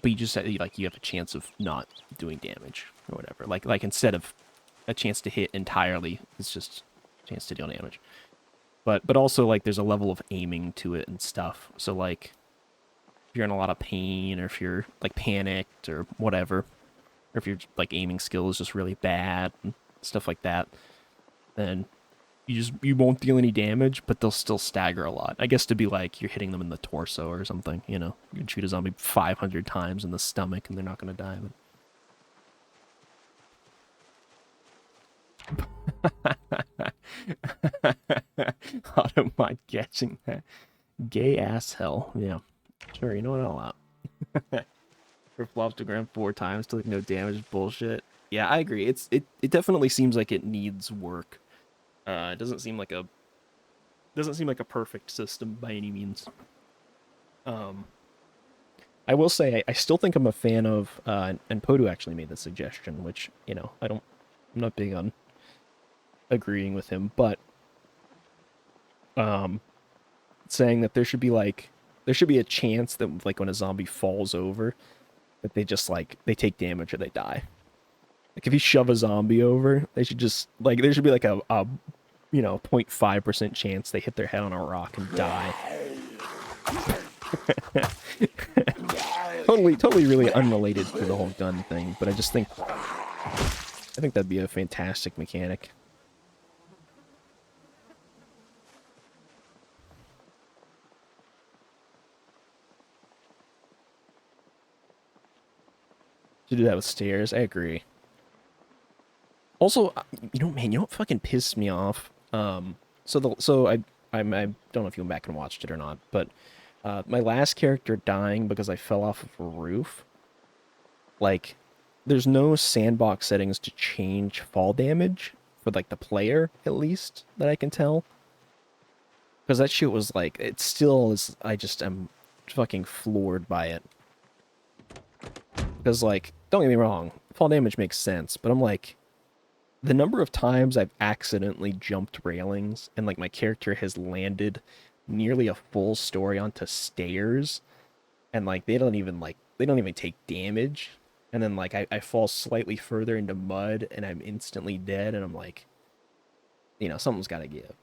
S1: you just like you have a chance of not doing damage or whatever. Like instead of a chance to hit entirely, it's just a chance to deal damage. But also like there's a level of aiming to it and stuff. So like if you're in a lot of pain or if you're like panicked or whatever, or if your like aiming skill is just really bad and stuff like that, then you won't deal any damage, but they'll still stagger a lot. I guess to be like you're hitting them in the torso or something, you know. You can shoot a zombie 500 times in the stomach and they're not going to die. Auto mod catching that. Gay ass hell. Yeah. Sure, you know what, I'll allow. Rip flops to ground 4 times to like no damage bullshit. Yeah, I agree. It definitely seems like it needs work. It doesn't seem like a perfect system by any means. I will say I still think I'm a fan of and Podu actually made the suggestion, which, you know, I'm not big on agreeing with him, but saying that there should be a chance that like when a zombie falls over that they just like they take damage or they die. Like if you shove a zombie over, they should just like there should be like a you know 0.5% chance they hit their head on a rock and die. totally really unrelated to the whole gun thing, but I think that'd be a fantastic mechanic. To do that with stairs, I agree. Also, you know, man, you know what fucking pissed me off? So I don't know if you went back and watched it or not, but my last character dying because I fell off of a roof. Like, there's no sandbox settings to change fall damage for like the player, at least that I can tell. Because that shit was like, it still is, I just am fucking floored by it. Because, like, don't get me wrong, fall damage makes sense, but I'm like, the number of times I've accidentally jumped railings and, like, my character has landed nearly a full story onto stairs, and, like, they don't even take damage, and then, like, I fall slightly further into mud, and I'm instantly dead, and I'm like, something's gotta give.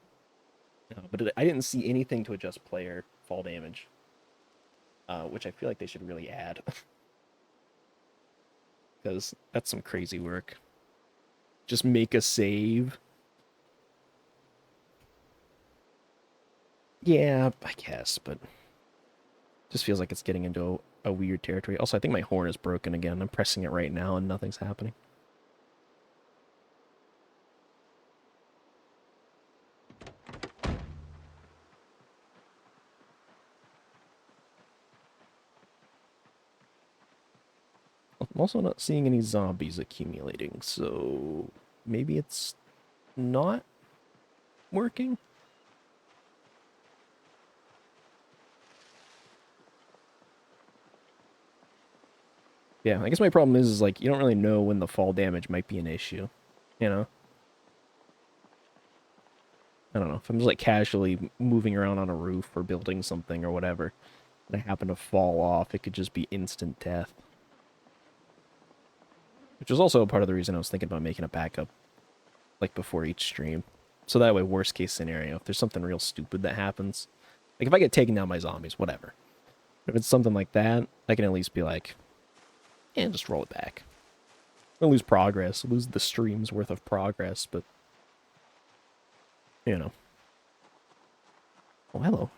S1: But I didn't see anything to adjust player fall damage, which I feel like they should really add. Because that's some crazy work. Just make a save. Yeah, I guess, but just feels like it's getting into a weird territory. Also, I think my horn is broken again. I'm pressing it right now and nothing's happening. I'm also not seeing any zombies accumulating, so maybe it's not working? Yeah, I guess my problem is like you don't really know when the fall damage might be an issue. You know? I don't know. If I'm just like casually moving around on a roof or building something or whatever, and I happen to fall off, it could just be instant death. Which was also part of the reason I was thinking about making a backup, like before each stream. So that way, worst case scenario, if there's something real stupid that happens, like if I get taken down by zombies, whatever. If it's something like that, I can at least be like, yeah, just roll it back. I'll lose progress, lose the stream's worth of progress, but, you know. Oh, hello.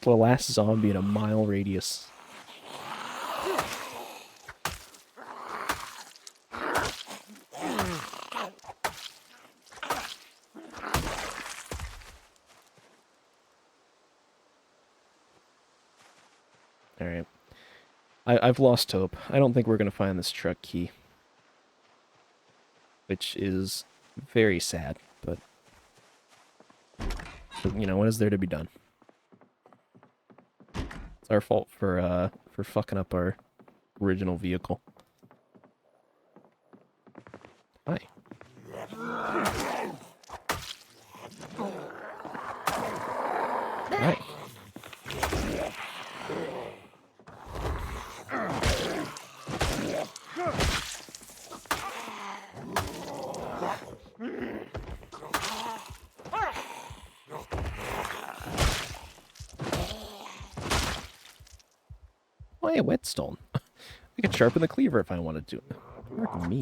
S1: The last zombie in a mile radius. Alright. I've lost hope. I don't think we're going to find this truck key. Which is very sad, but, what is there to be done? It's our fault for fucking up our original vehicle. Hi. Hi. Oh, yeah, whetstone. I could sharpen the cleaver if I wanted to. Fuck me.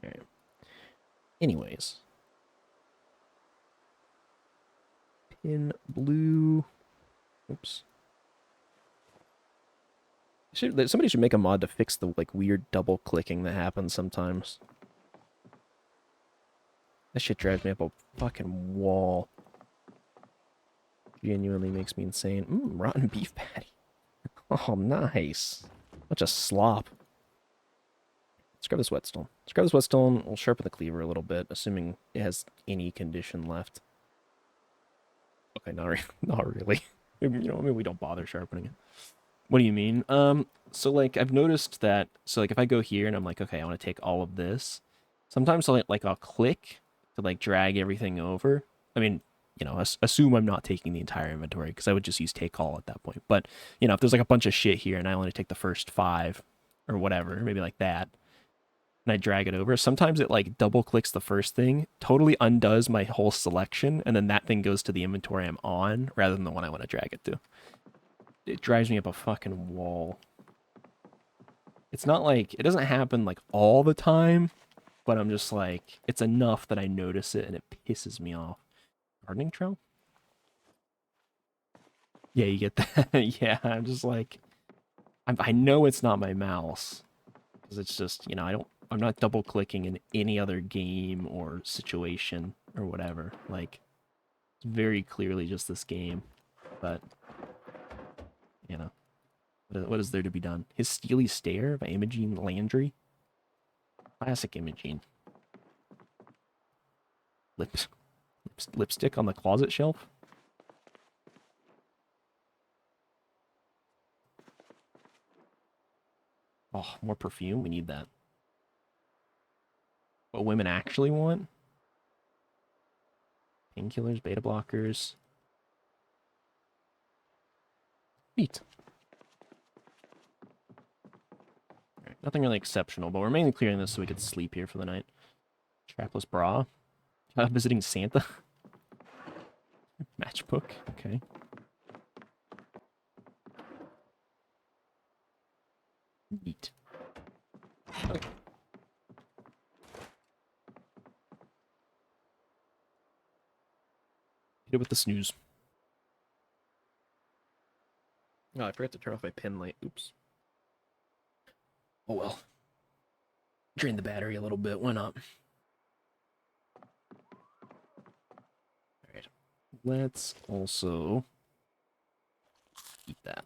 S1: Alright. Anyways. Pin blue. Oops. Somebody should make a mod to fix the, like, weird double clicking that happens sometimes. That shit drives me up a fucking wall. Genuinely makes me insane. Rotten beef patty. Oh, nice. Bunch of slop. Let's grab this whetstone. Let's grab this whetstone. We'll sharpen the cleaver a little bit, assuming it has any condition left. Okay, not really. Maybe we don't bother sharpening it. What do you mean? So like I've noticed that. So like if I go here and I'm like, okay, I want to take all of this. Sometimes I'll click to like drag everything over. I mean, assume I'm not taking the entire inventory because I would just use take all at that point. But if there's like a bunch of shit here and I only take the first 5 or whatever, maybe like that, and I drag it over, sometimes it like double clicks the first thing, totally undoes my whole selection, and then that thing goes to the inventory I'm on rather than the one I want to drag it to. It drives me up a fucking wall. It's not like, it doesn't happen like all the time, but I'm just like, it's enough that I notice it and it pisses me off. Gardening trowel? Yeah, you get that. Yeah, I'm just like, I know it's not my mouse because it's just, I'm not double clicking in any other game or situation or whatever. Like, it's very clearly just this game, but you know, what is there to be done? His Steely Stare by Imogene Landry. Classic Imogene. Lipstick on the closet shelf? Oh, more perfume? We need that. What women actually want? Painkillers, beta blockers. Neat. Alright, nothing really exceptional, but we're mainly clearing this so we could sleep here for the night. Strapless bra. Visiting Santa. Matchbook. Okay. Neat. Okay. Hit it with the snooze. Oh, I forgot to turn off my pen light. Oops. Oh well. Drain the battery a little bit. Why not? Alright. Let's also keep that.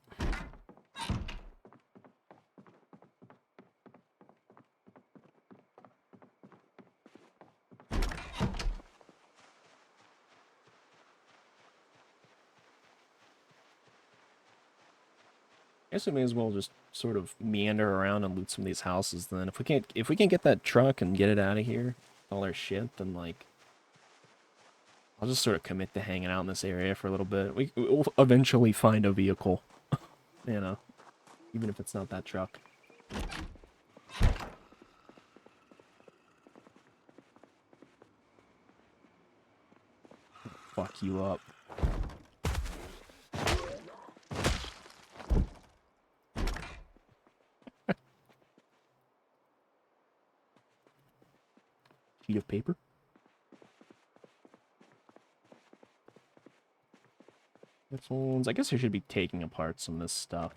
S1: I guess we may as well just sort of meander around and loot some of these houses then. If we can't get that truck and get it out of here, all our shit, then like I'll just sort of commit to hanging out in this area for a little bit. We'll eventually find a vehicle. You know. Even if it's not that truck. Fuck you up. Sheet of paper. Headphones. I guess I should be taking apart some of this stuff.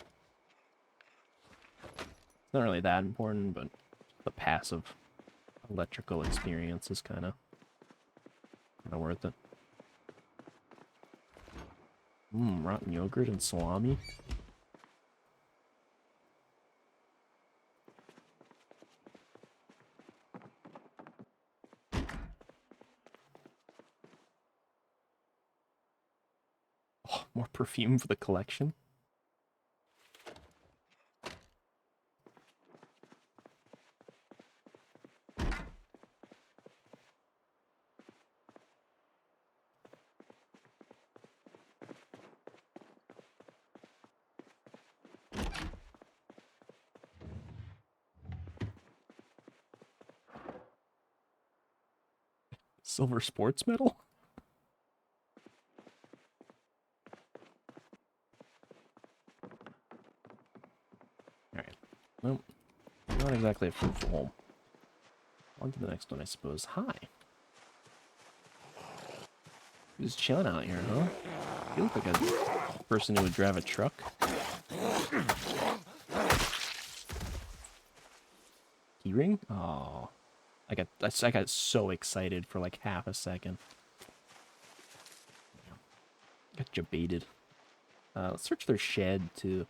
S1: It's not really that important, but the passive electrical experience is kind of worth it. Rotten yogurt and salami. Oh, more perfume for the collection. Silver sports medal? Alright. Well, not exactly a fruitful home. On to the next one, I suppose. Hi. Just chilling out here, huh? You look like a person who would drive a truck. Keyring? Oh. I got so excited for like half a second. Got jebaited. Let's search their shed too.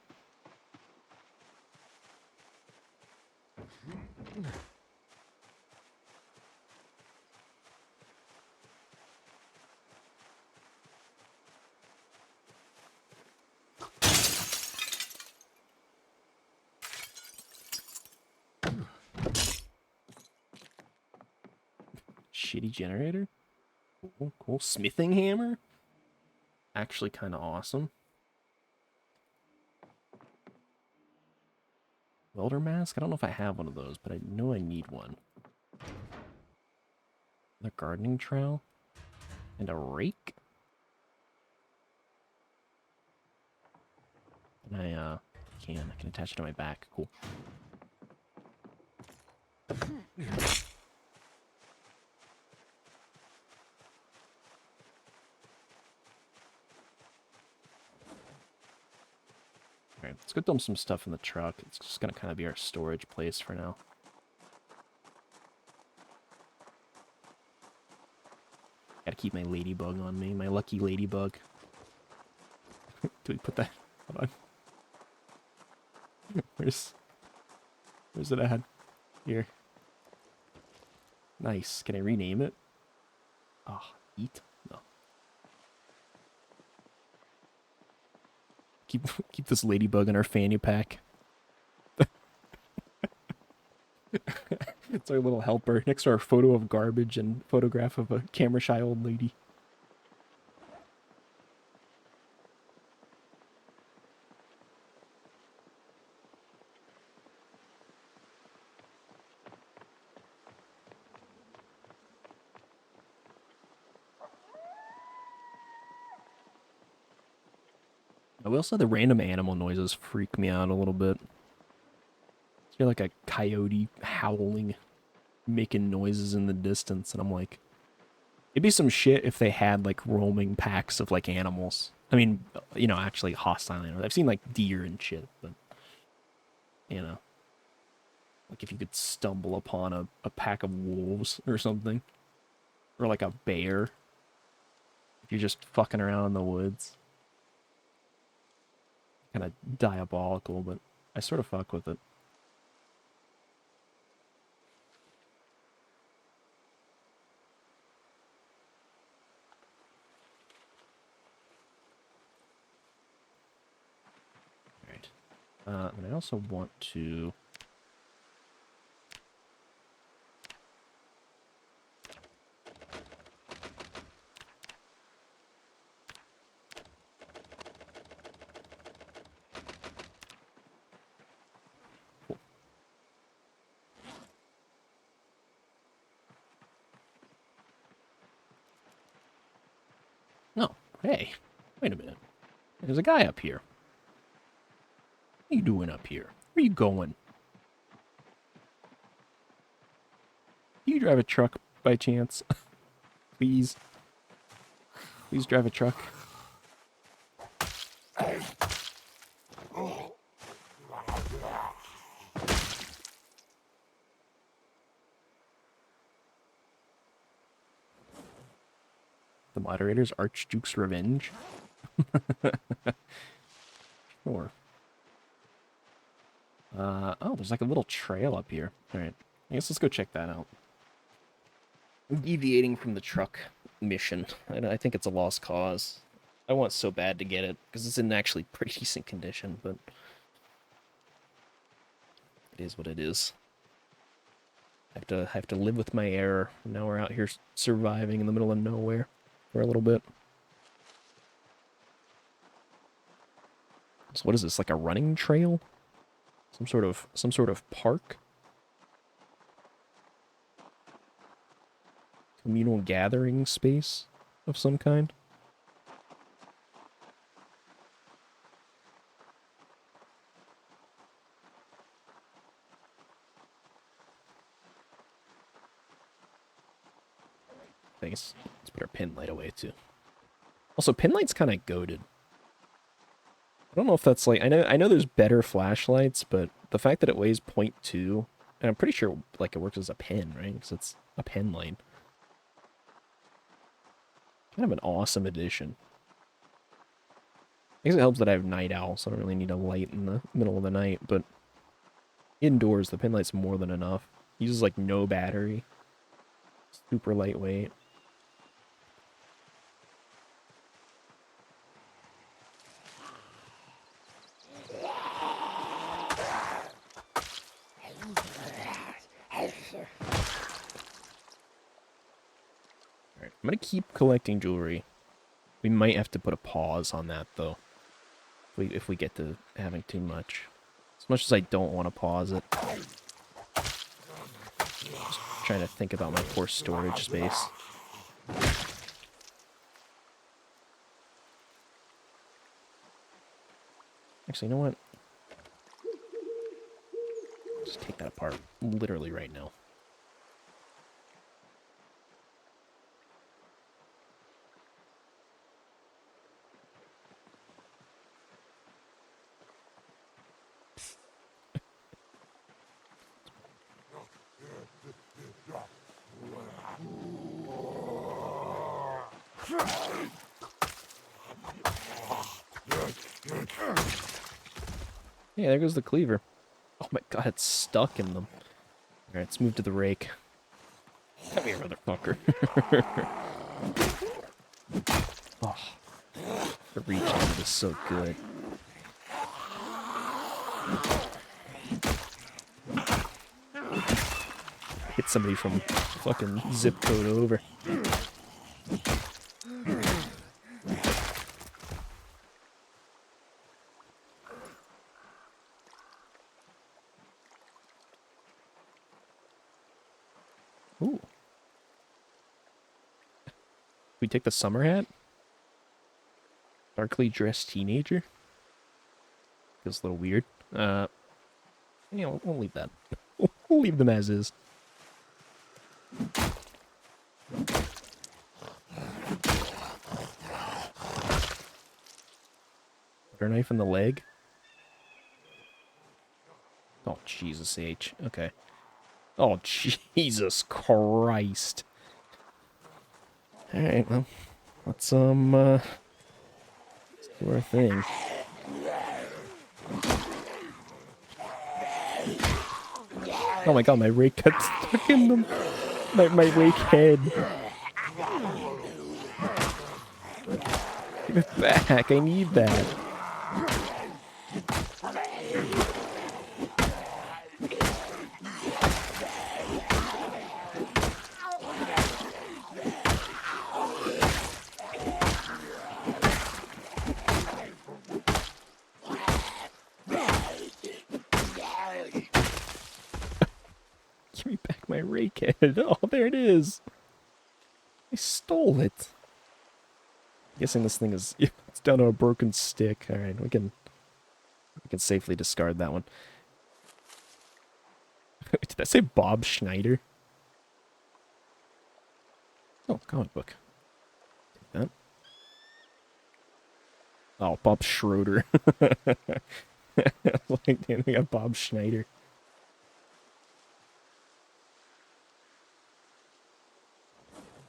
S1: Shitty generator? Cool, cool. Smithing hammer? Actually kind of awesome. Welder mask? I don't know if I have one of those, but I know I need one. Another gardening trowel? And a rake? And I can attach it to my back. Cool. Alright, let's go dump some stuff in the truck. It's just gonna kind of be our storage place for now. Gotta keep my ladybug on me, my lucky ladybug. Do we put that on? Where's it at? Here. Nice. Can I rename it? Oh, eat? No. Keep this ladybug in our fanny pack. It's our little helper next to our photo of garbage and photograph of a camera shy old lady. I will say the random animal noises freak me out a little bit. I hear like a coyote howling, making noises in the distance, and I'm like, it'd be some shit if they had like roaming packs of like animals. I mean, actually hostile animals. I've seen like deer and shit, but you know, like if you could stumble upon a pack of wolves or something, or like a bear, if you're just fucking around in the woods. Kind of diabolical, but I sort of fuck with it. All right. And I also want to... Cool. Oh, hey. Wait a minute. There's a guy up here. What are you doing up here? Where are you going? Do you drive a truck by chance? Please. Please drive a truck. The moderator's Archduke's Revenge? Sure. Oh, there's like a little trail up here. Alright. I guess let's go check that out. I'm deviating from the truck mission. I think it's a lost cause. I want so bad to get it, because it's in actually pretty decent condition, but... it is what it is. I have to live with my error. Now we're out here surviving in the middle of nowhere for a little bit. So what is this, like a running trail? Some sort of park? Communal gathering space of some kind? Thanks. Let's put our pin light away too. Also, pin light's kind of goated. I don't know if that's like, I know there's better flashlights, but the fact that it weighs 0.2, and I'm pretty sure like it works as a pin, right? Because it's a pin light. Kind of an awesome addition. I guess it helps that I have night owl, so I don't really need a light in the middle of the night, but indoors the pin light's more than enough. It uses like no battery. Super lightweight. Alright, I'm gonna keep collecting jewelry. We might have to put a pause on that, though. If we get to having too much. As much as I don't want to pause it. Just trying to think about my poor storage space. Actually, you know what? Just take that apart literally right now. Yeah, there goes the cleaver. Oh my god, it's stuck in them. Alright, let's move to the rake. Come here, motherfucker. Oh, the reach on it is so good. Hit somebody from fucking zip code over. Ooh. We take the summer hat? Darkly dressed teenager? Feels a little weird. You know, we'll leave that. We'll leave them as is. Butter knife in the leg? Oh, Jesus H. Okay. Oh, Jesus Christ. Alright, well, let's, do our thing. Oh my god, my rake got stuck in them. My rake head. Give it back, I need that. Give me back my rake head. Oh, there it is. I stole it. Guessing this thing is it's down to a broken stick. Alright, we can safely discard that one. Did that say Bob Schneider? Oh, comic book. Take that. Oh, Bob Schroeder. Like, damn, we got Bob Schneider.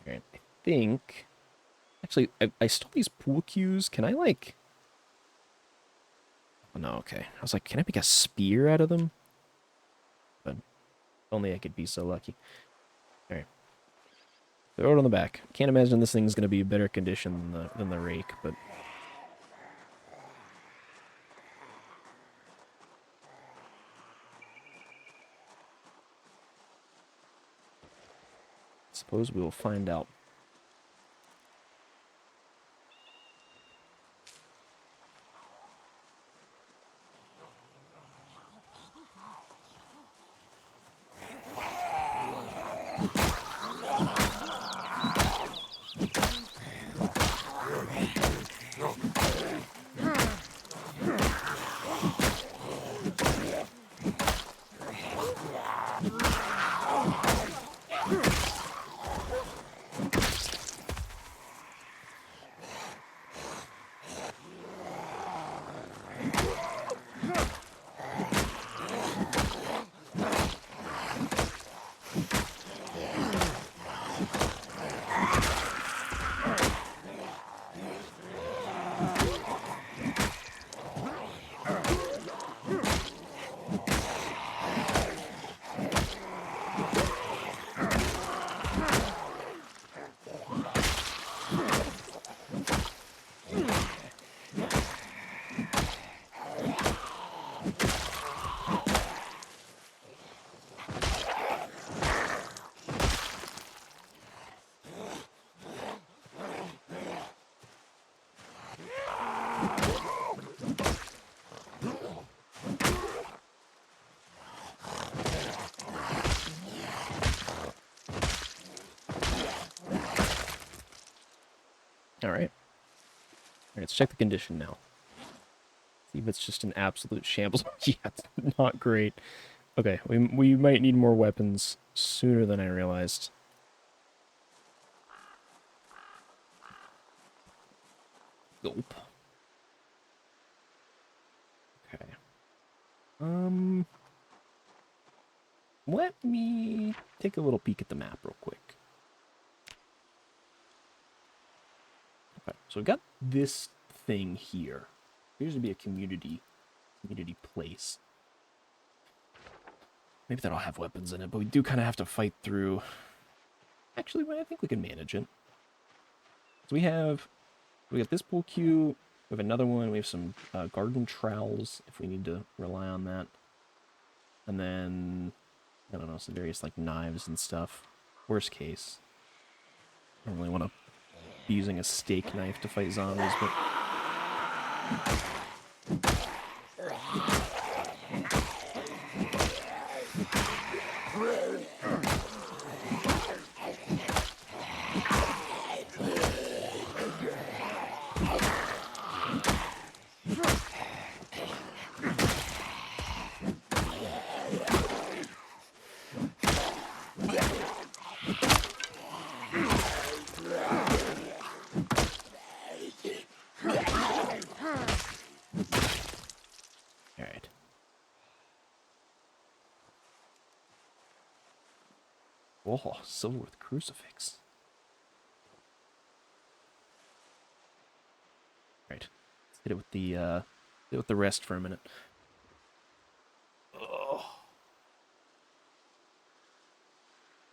S1: Alright, I think... Actually, I stole these pool cues. Can I, like... Oh, no, okay. I was like, can I make a spear out of them? But only I could be so lucky. Alright. Throw it on the back. Can't imagine this thing's going to be in better condition than the rake, but... Suppose we will find out. Alright. Let's check the condition now. See if it's just an absolute shambles. Yeah, it's not great. Okay, we might need more weapons sooner than I realized. Gulp. Okay. Let me take a little peek at the map real quick. Okay, so we've got this thing here. Appears to be a community place. Maybe that'll have weapons in it, but we do kind of have to fight through... Actually, I think we can manage it. So we got this pool cue. We have another one. We have some garden trowels if we need to rely on that. And then, I don't know, some various like knives and stuff. Worst case. I don't really want to be using a steak knife to fight zombies, but... Alright. Oh, silver with crucifix. Right. Let's hit it with the rest for a minute. Oh.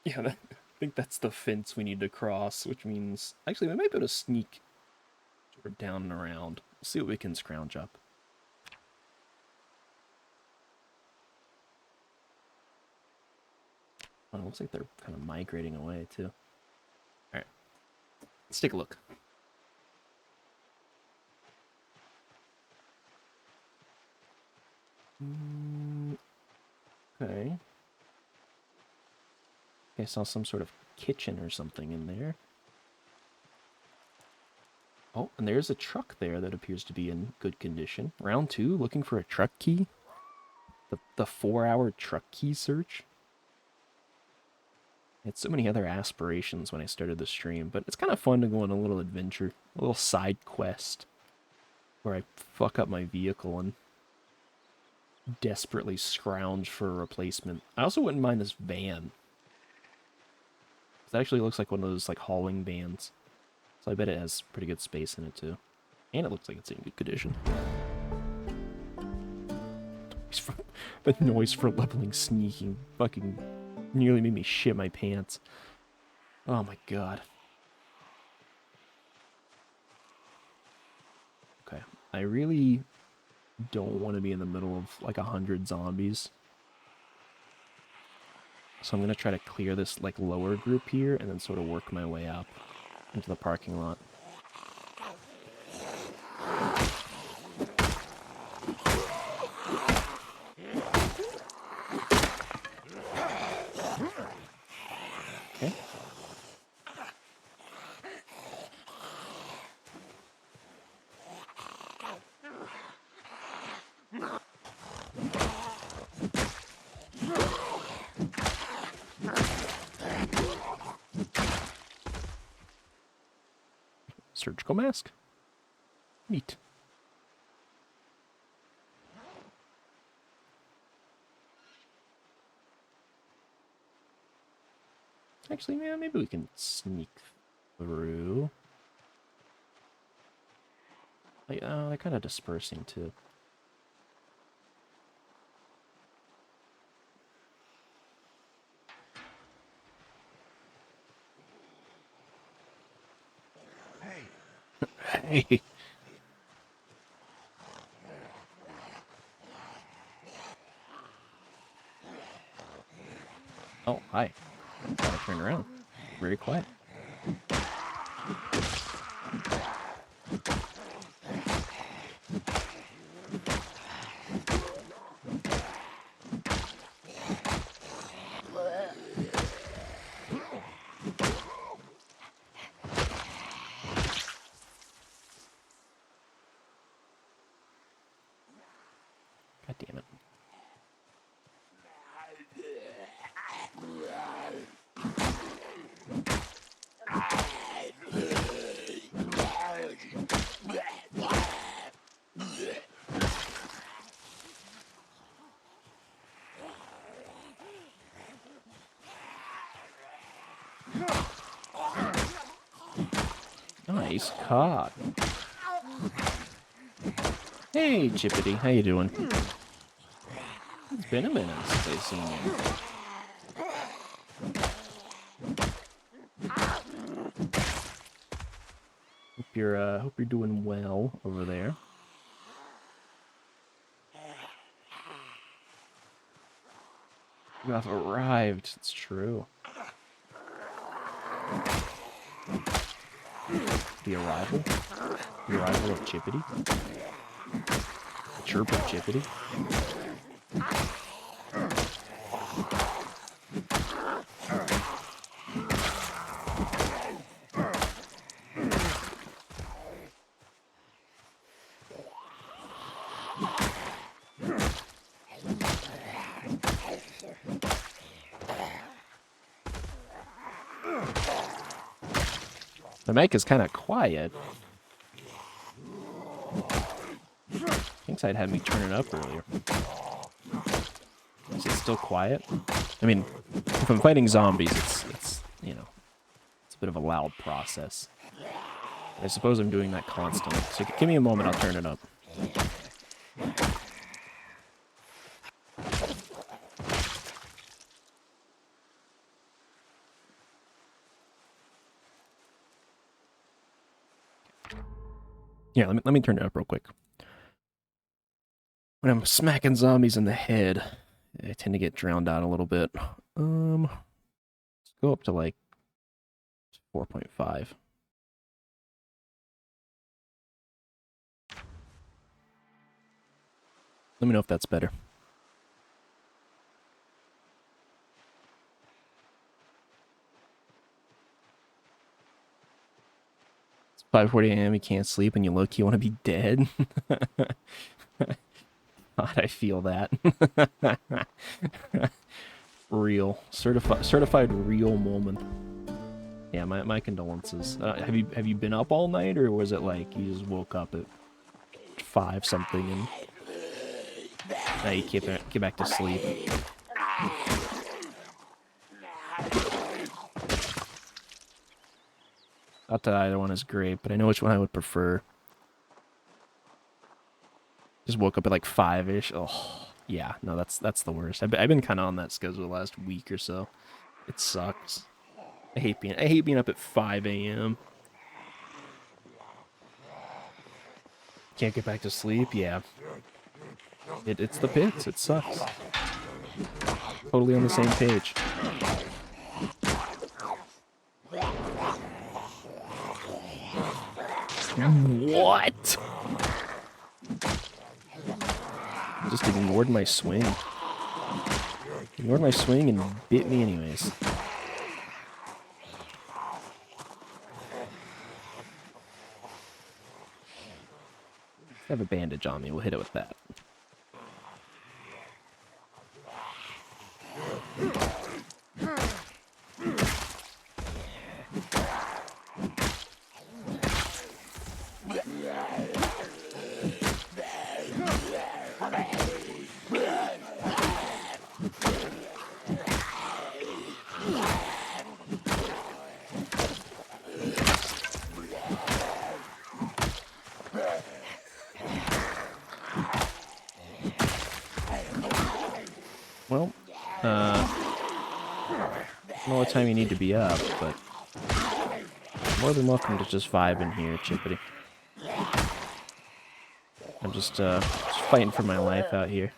S1: Yeah, I think that's the fence we need to cross, which means actually we might be able to sneak sort of down and around. We'll see what we can scrounge up. Oh, it looks like they're kind of migrating away too. Alright. Let's take a look. Okay. I saw some sort of kitchen or something in there. Oh, and there's a truck there that appears to be in good condition. Round 2, looking for a truck key. The 4-hour truck key search. I had so many other aspirations when I started the stream, but it's kind of fun to go on a little adventure, a little side quest, where I fuck up my vehicle and desperately scrounge for a replacement. I also wouldn't mind this van. It actually looks like one of those like hauling vans. So I bet it has pretty good space in it too. And it looks like it's in good condition. The noise for leveling sneaking fucking nearly made me shit my pants. Oh my god. Okay. I really don't want to be in the middle of like 100 zombies. So I'm going to try to clear this like lower group here and then sort of work my way up into the parking lot. Okay. Surgical mask. Neat. Actually, yeah, maybe we can sneak through. Like, they're kind of dispersing too. Hey. Oh, hi. Gotta turn around. Very quiet. God damn it. Nice caught. Hey, Chippity, how you doing? It's been a minute since I've seen you. hope you're doing well over there. You have arrived. It's true. The arrival? The arrival of Chippity? The chirp of Chippity? The mic is kind of quiet. Thinks I'd had me turn it up earlier. Is it still quiet? I mean, if I'm fighting zombies, it's you know, it's a bit of a loud process. I suppose I'm doing that constantly. So give me a moment, I'll turn it up. Yeah, let me turn it up real quick. When I'm smacking zombies in the head, I tend to get drowned out a little bit. Let's go up to like 4.5. Let me know if that's better. It's 5:40 a.m. You can't sleep and you look. You want to be dead. God, I feel that. Real certified real moment. Yeah, my condolences. Have you been up all night, or was it like you just woke up at 5 something and now you get back to sleep? Not that either one is great, but I know which one I would prefer. Just woke up at like 5-ish. Oh, yeah, no, that's the worst. I've been kind of on that schedule the last week or so. It sucks. I hate being up at 5 a.m. Can't get back to sleep. Yeah, it's the pits. It sucks. Totally on the same page. What? Just ignored my swing. Ignored my swing and bit me anyways. I have a bandage on me. We'll hit it with that. Well, I don't know what time you need to be up, but more than welcome to just vibe in here, Chippity. I'm just fighting for my life out here.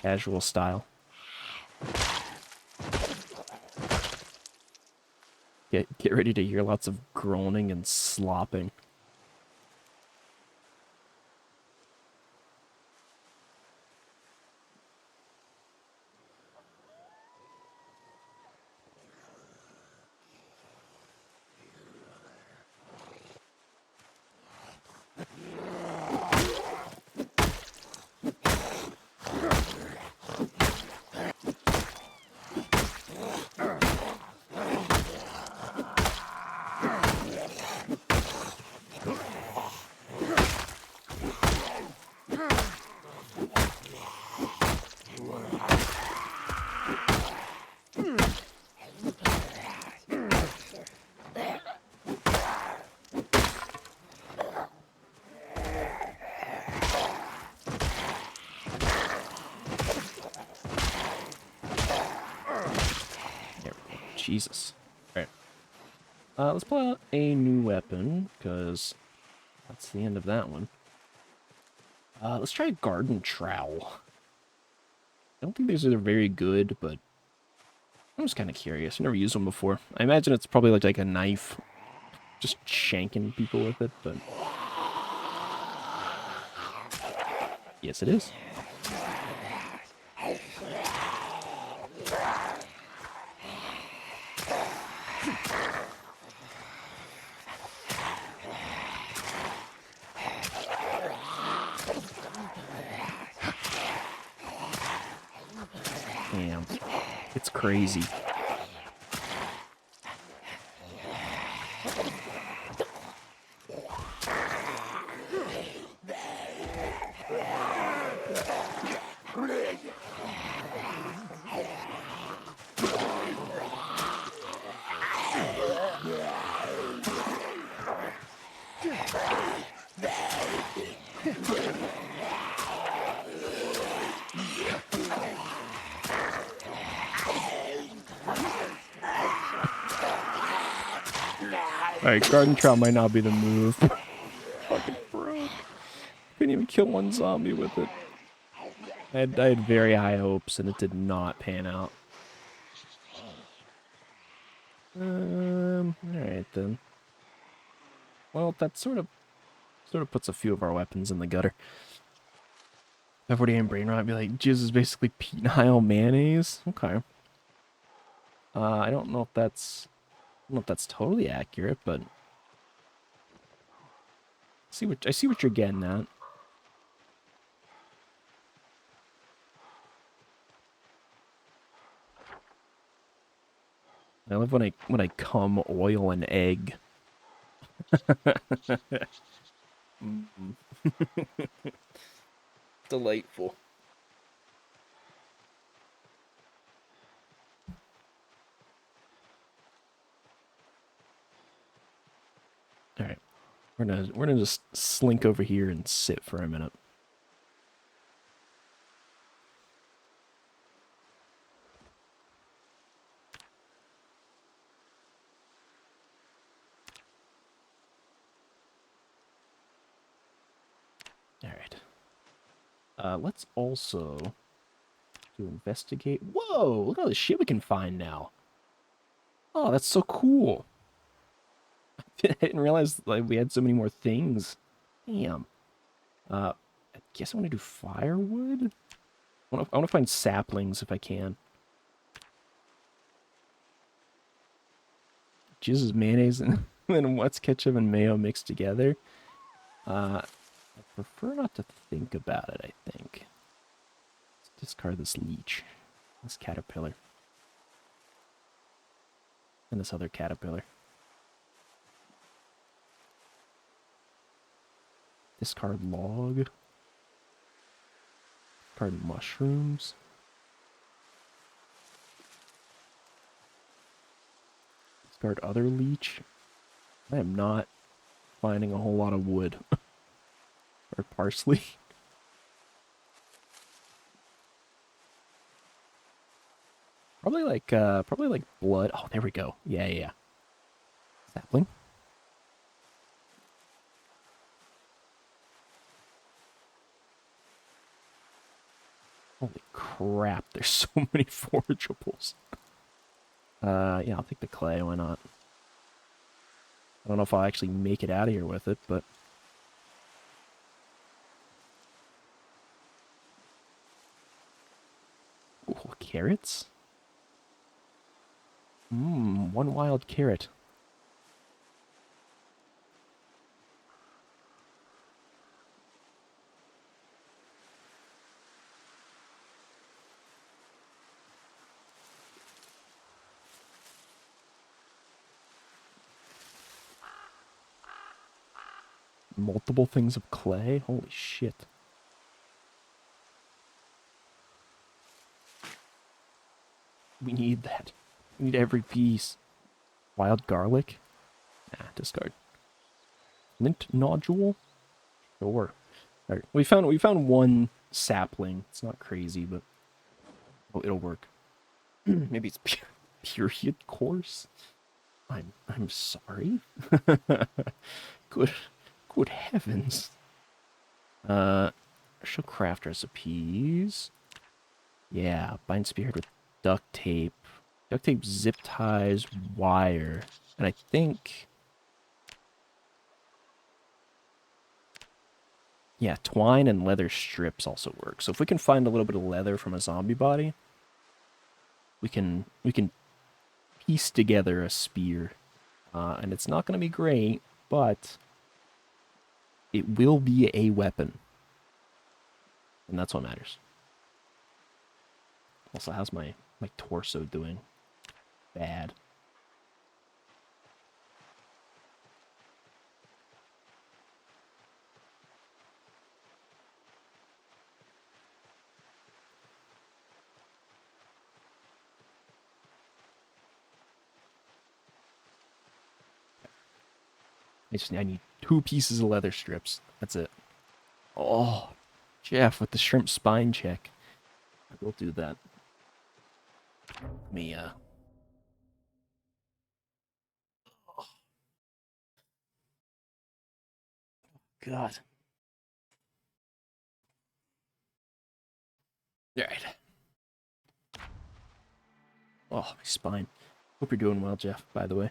S1: Casual style. Get ready to hear lots of groaning and slopping. Jesus. All right. Let's pull out a new weapon, because that's the end of that one. Let's try a garden trowel. I don't think these are very good, but I'm just kind of curious. I've never used one before. I imagine it's probably like a knife, just shanking people with it, but yes, it is. Damn, it's crazy. Alright, garden trowel might not be the move. Fucking broke. Couldn't even kill one zombie with it. I had very high hopes, and it did not pan out. Alright then. Well, that sort of puts a few of our weapons in the gutter. I've already in brain rot, be like, jizz is basically penile mayonnaise. Okay. I don't know if that's totally accurate, but I see what you're getting at. I love when I cum oil and egg. Mm. Delightful. All right, we're gonna just slink over here and sit for a minute. All right. Let's also to investigate. Whoa! Look at all the shit we can find now. Oh, that's so cool. I didn't realize like we had so many more things. Damn. I guess I want to do firewood. I want to find saplings if I can. Jesus, mayonnaise and then what's ketchup and mayo mixed together. I prefer not to think about it. I think. Let's discard this leech, this caterpillar, and this other caterpillar. Discard log. Discard mushrooms. Discard other leech. I am not finding a whole lot of wood. Or parsley. Probably like blood. Oh, there we go. Yeah. Sapling. Holy crap, there's so many forageables. Yeah, I'll take the clay, why not? I don't know if I'll actually make it out of here with it, but... Ooh, carrots? One wild carrot. Multiple things of clay? Holy shit. We need that. We need every piece. Wild garlic? Nah, discard. Lint nodule? Sure. Alright, we found one sapling. It's not crazy, but it'll work. Maybe it's period course? I'm sorry. Good good heavens. Show craft recipes. Yeah, bind spearhead with duct tape. Duct tape, zip ties, wire. And I think, yeah, twine and leather strips also work. So if we can find a little bit of leather from a zombie body, we can piece together a spear. And it's not going to be great, but it will be a weapon. And that's what matters. Also, how's my torso doing? Bad. I need 2 pieces of leather strips. That's it. Oh, Jeff with the shrimp spine check. I will do that. Let me God. Alright. Oh, my spine. Hope you're doing well, Jeff, by the way.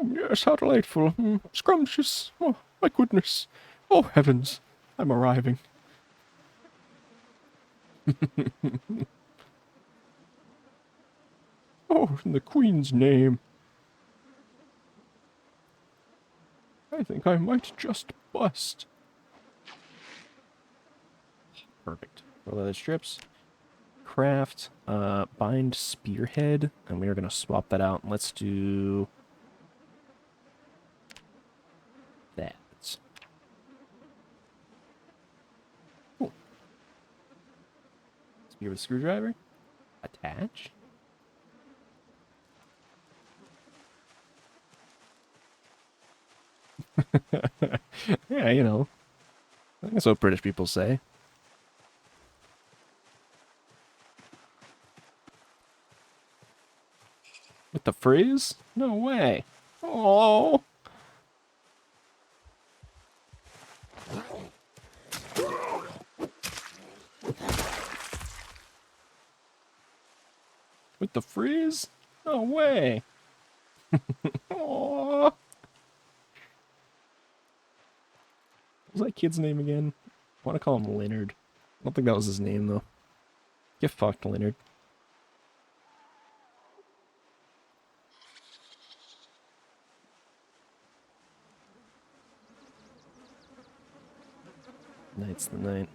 S1: Yes, how delightful. Scrumptious. Oh, my goodness. Oh, heavens. I'm arriving. Oh, in the Queen's name. I think I might just bust. Perfect. Roll leather strips. Craft. Bind spearhead. And we are going to swap that out. Let's do that. Cool. Spear with screwdriver. Attach. Yeah, you know. That's what British people say. With the frizz? No way. Oh. With the frizz? No way. Oh. What was that kid's name again? I want to call him Leonard. I don't think that was his name, though. Get fucked, Leonard. Night's the night.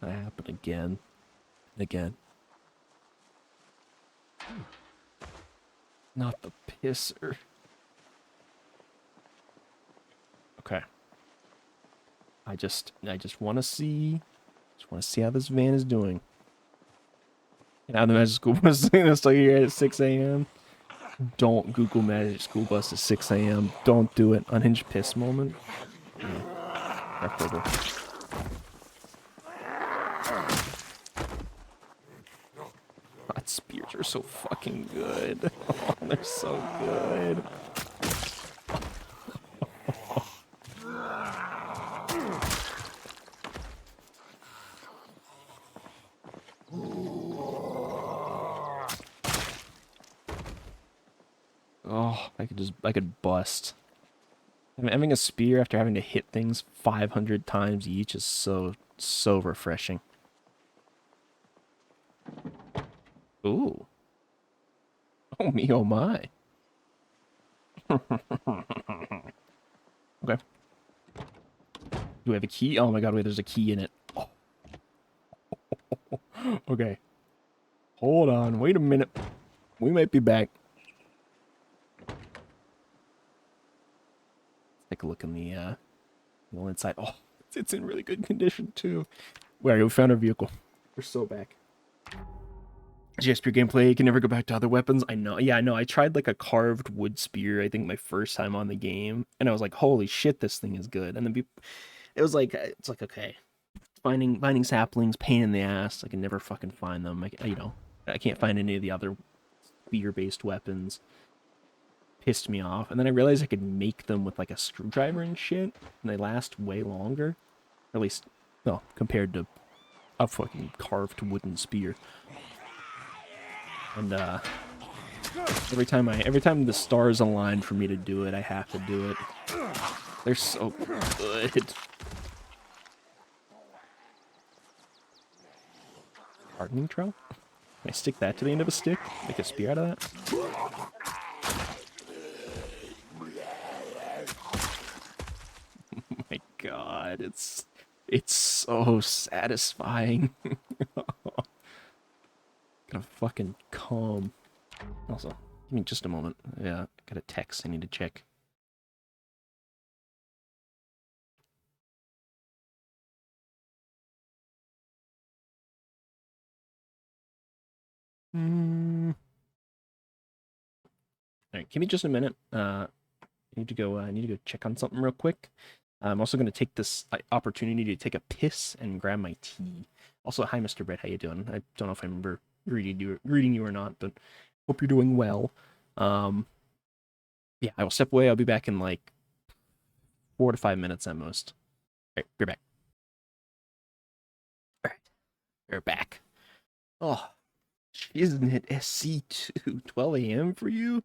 S1: Gonna happen again. And again. Not the pisser. Okay. I just want to see. Just want to see how this van is doing. Now the magic school bus is still here at 6 a.m. Don't Google magic school bus at 6 a.m. Don't do it. Unhinged piss moment. Yeah. Preferable. Hot spears are so fucking good. Oh, they're so good. Oh, I could bust. Having a spear after having to hit things 500 times each is so refreshing. Ooh. Oh me, oh my. Okay. Do we have a key? Oh my god, wait, there's a key in it. Oh. Okay. Hold on, wait a minute. We might be back. Take a look in the inside. Oh, it's in really good condition too. Where we found our vehicle. We're so back. GSP gameplay, you can never go back to other weapons. I know. Yeah, I know. I tried like a carved wood spear, I think my first time on the game, and I was like, holy shit, this thing is good. And then it was like, it's like, okay, finding saplings, pain in the ass. I can never fucking find them. I can't find any of the other spear-based weapons pissed me off. And then I realized I could make them with like a screwdriver and shit, and they last way longer. Or at least, well, compared to a fucking carved wooden spear. And every time the stars align for me to do it, I have to do it. They're so good. Hardening trowel? Can I stick that to the end of a stick? Make a spear out of that? Oh my god, it's so satisfying. Gonna fucking come. Also, give me just a moment. Yeah, I got a text I need to check. Alright, give me just a minute. I need to go check on something real quick. I'm also going to take this opportunity to take a piss and grab my tea. Also, hi, Mr. Brett. How you doing? I don't know if I remember greeting you or not, but hope you're doing well. Yeah, I will step away. I'll be back in like 4 to 5 minutes at most. All right, be back. All right, we're back. Oh, isn't it SC2 12 a.m. for you?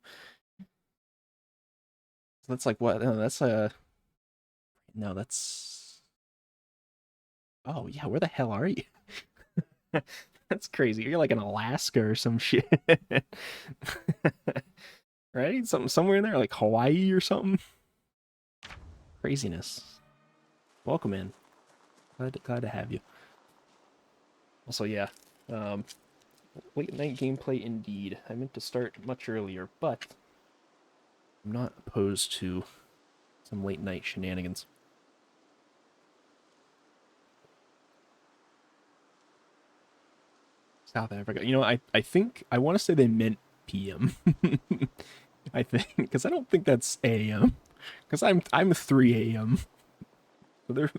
S1: That's like what? No, that's no, that's. Oh yeah, where the hell are you? That's crazy. You're like in Alaska or some shit. Right? Somewhere in there, like Hawaii or something. Craziness. Welcome in. Glad to have you. Also, yeah. Late night gameplay indeed. I meant to start much earlier, but I'm not opposed to some late night shenanigans. South Africa. You know, I think I want to say they meant PM. I think because I don't think that's AM. Because I'm 3 AM. So they're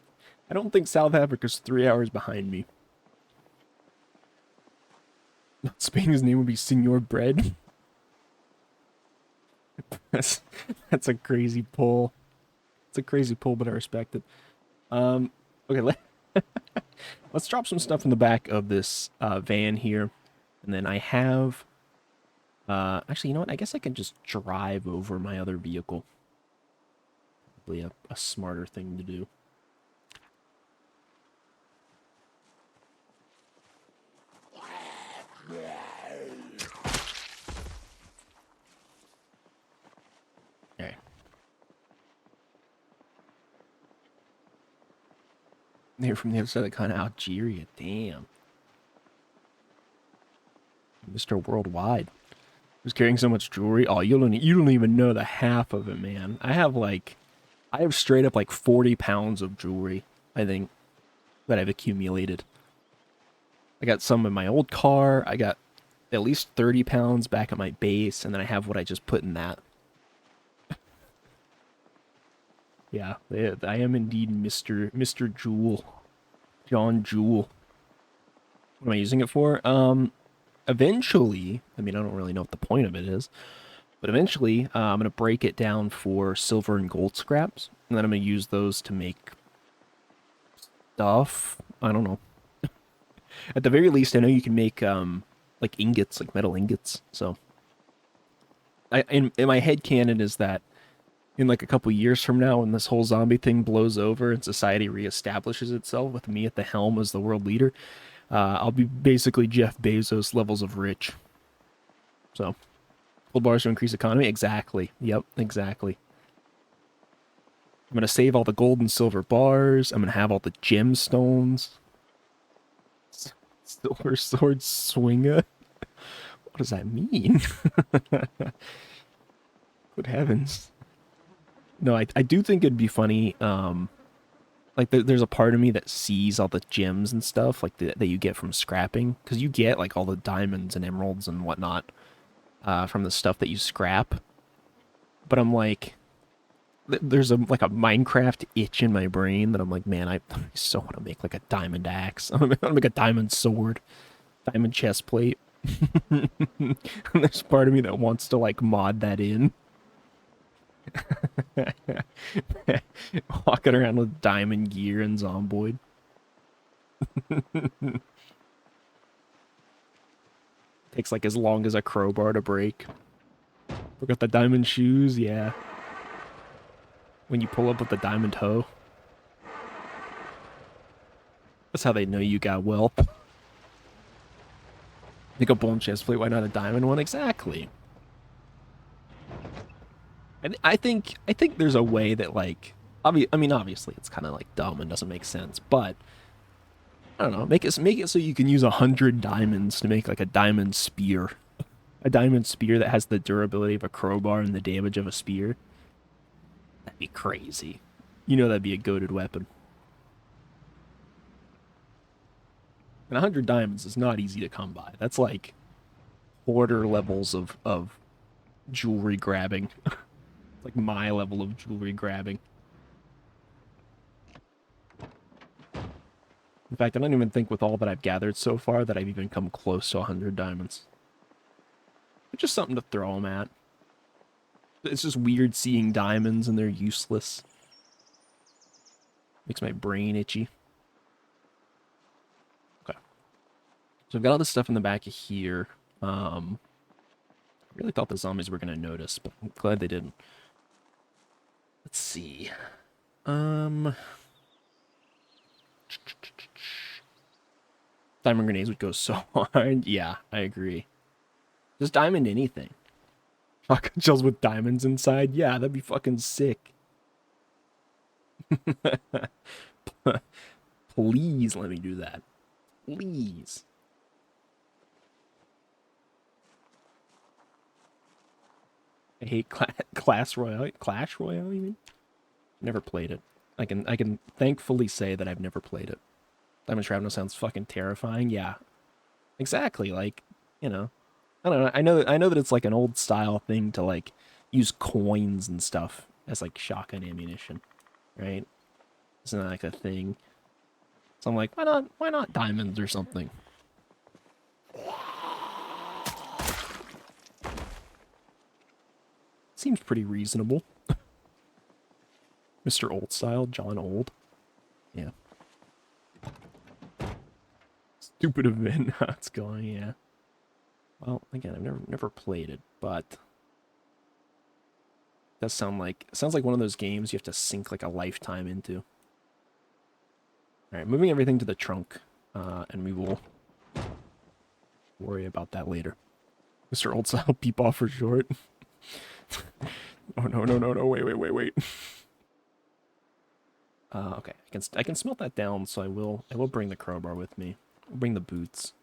S1: I don't think South Africa's 3 hours behind me. Spain's name would be Senor Bread. that's a crazy pull. It's a crazy pull, but I respect it. Okay, let's drop some stuff in the back of this van here, and then I have. Actually, you know what? I guess I can just drive over my other vehicle. Probably a smarter thing to do. Okay. They're from the other side of the continent, Algeria. Damn. Mr. Worldwide. Who's carrying so much jewelry? Oh, you don't even know the half of it, man. I have straight up like 40 pounds of jewelry, I think, that I've accumulated. I got some in my old car. I got at least 30 pounds back at my base, and then I have what I just put in that. Yeah, I am indeed Mr. Jewel. John Jewel. What am I using it for? Eventually, I mean, I don't really know what the point of it is, but eventually, I'm going to break it down for silver and gold scraps, and then I'm going to use those to make stuff. I don't know. At the very least, I know you can make, like ingots, like metal ingots, so. In my head canon is that in like a couple years from now, when this whole zombie thing blows over and society reestablishes itself with me at the helm as the world leader, I'll be basically Jeff Bezos levels of rich. So, gold bars to increase economy? Exactly. Yep, exactly. I'm going to save all the gold and silver bars. I'm going to have all the gemstones. Silver sword swinger? What does that mean? Good heavens. No, I do think it'd be funny, like there's a part of me that sees all the gems and stuff like that you get from scrapping, because you get like all the diamonds and emeralds and whatnot from the stuff that you scrap. But I'm like, there's like a Minecraft itch in my brain that I'm like, man, I so want to make like a diamond axe. I'm gonna make a diamond sword, diamond chest plate. There's part of me that wants to like mod that in. Walking around with diamond gear and Zomboid. Takes like as long as a crowbar to break. Look at the diamond shoes, yeah. When you pull up with the diamond hoe. That's how they know you got wealth. Pick a bone chest plate, why not a diamond one? Exactly. And I think there's a way that like I mean obviously it's kind of like dumb and doesn't make sense, but I don't know, make it so you can use 100 diamonds to make like a diamond spear. A diamond spear that has the durability of a crowbar and the damage of a spear. That'd be crazy. You know that'd be a goated weapon. And 100 diamonds is not easy to come by. That's like hoarder levels of jewelry grabbing. Like my level of jewelry grabbing. In fact, I don't even think with all that I've gathered so far that I've even come close to 100 diamonds. It's just something to throw them at. It's just weird seeing diamonds and they're useless. Makes my brain itchy. Okay. So I've got all this stuff in the back of here. I really thought the zombies were going to notice, but I'm glad they didn't. Let's see. Diamond grenades would go so hard. Yeah, I agree. Just diamond anything. Shotgun shells with diamonds inside? Yeah, that'd be fucking sick. Please let me do that. Please. I hate Clash Royale. Clash Royale, you mean? Never played it. I can thankfully say that I've never played it. Diamond Shrapnel sounds fucking terrifying. Yeah, exactly. Like, you know, I don't know. I know that it's like an old style thing to like use coins and stuff as like shotgun ammunition, right? Isn't that like a thing? So I'm like, why not diamonds or something? Seems pretty reasonable. Mr. Old Style, John Old. Yeah. Stupid event. How it's going, yeah. Well, again, I've never played it, but it does sounds like one of those games you have to sink like a lifetime into. All right, moving everything to the trunk, and we will worry about that later. Mr. Old Style, peep off for short. Oh no! Wait. Okay, I can smelt that down, so I will bring the crowbar with me. I'll bring the boots.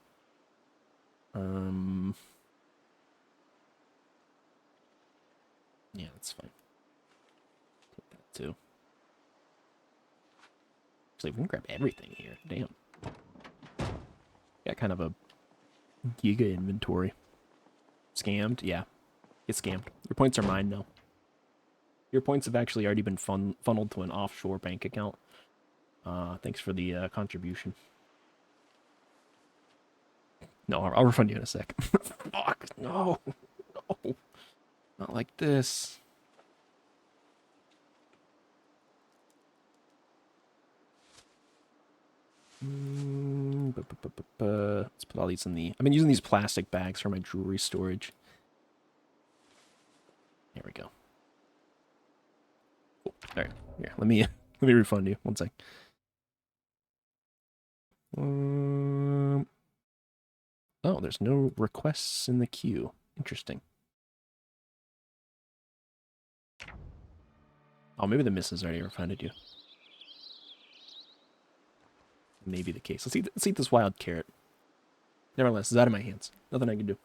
S1: Yeah, that's fine. Take that too. Actually, we can grab everything here. Damn. Got kind of a giga inventory. Scammed? Yeah. Get scammed. Your points are mine now. Your points have actually already been funneled to an offshore bank account. Thanks for the contribution. No, I'll refund you in a sec. Fuck, no. No. Not like this. Let's put all these in the... I've been using these plastic bags for my jewelry storage. There we go. Cool. All right, here. Let me refund you. One sec. Oh, there's no requests in the queue. Interesting. Oh, maybe the missus already refunded you. Maybe the case. Let's eat this wild carrot. Nevertheless, it's out of my hands. Nothing I can do.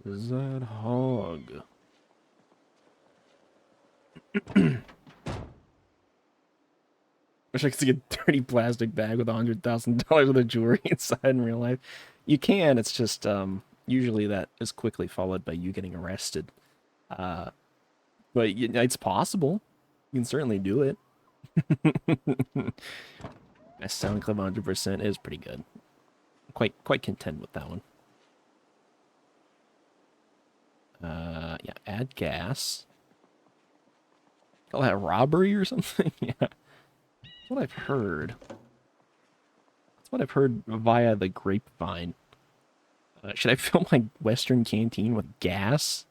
S1: That hog. Wish I could see a dirty plastic bag with $100,000 worth of jewelry inside in real life. You can. It's just usually that is quickly followed by you getting arrested. But it's possible. You can certainly do it. Best sound clip 100% is pretty good. Quite content with that one. Yeah, add gas. Call that robbery or something? Yeah. That's what I've heard. That's what I've heard via the grapevine. Should I fill my Western canteen with gas?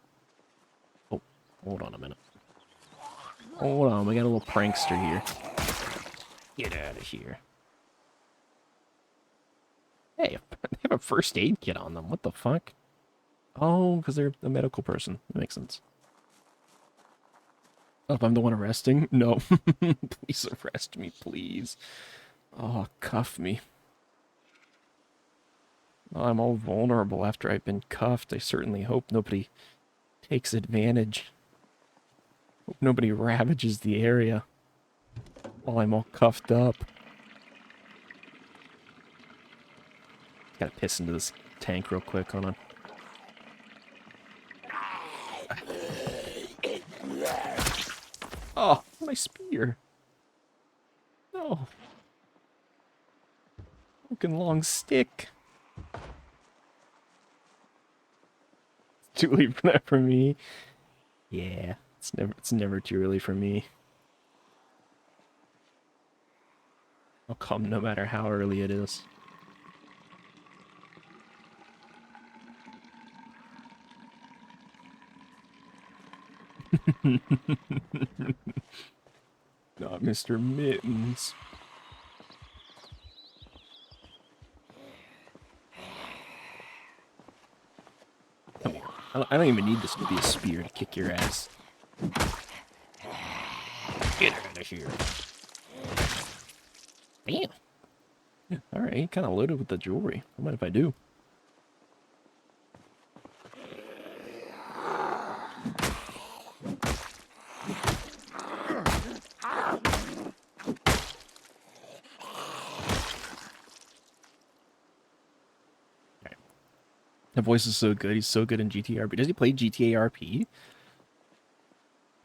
S1: Oh, hold on a minute. Hold on, we got a little prankster here. Get out of here. Hey, they have a first aid kit on them. What the fuck? Oh, because they're a medical person. That makes sense. Oh, if I'm the one arresting? No. Please arrest me, please. Oh, cuff me. Oh, I'm all vulnerable after I've been cuffed. I certainly hope nobody takes advantage. Hope nobody ravages the area while I'm all cuffed up. Gotta piss into this tank real quick. Hold on. Oh, my spear. No. Broken long stick. Too late for that for me. Yeah, it's never too early for me. I'll come no matter how early it is. Not Mr. Mittens. Come here. I don't even need this to be a spear to kick your ass. Get out of here. Damn. Yeah, alright, kind of loaded with the jewelry. What mind if I do? Right. The voice is so good. He's so good in GTA RP. Does he play GTA RP?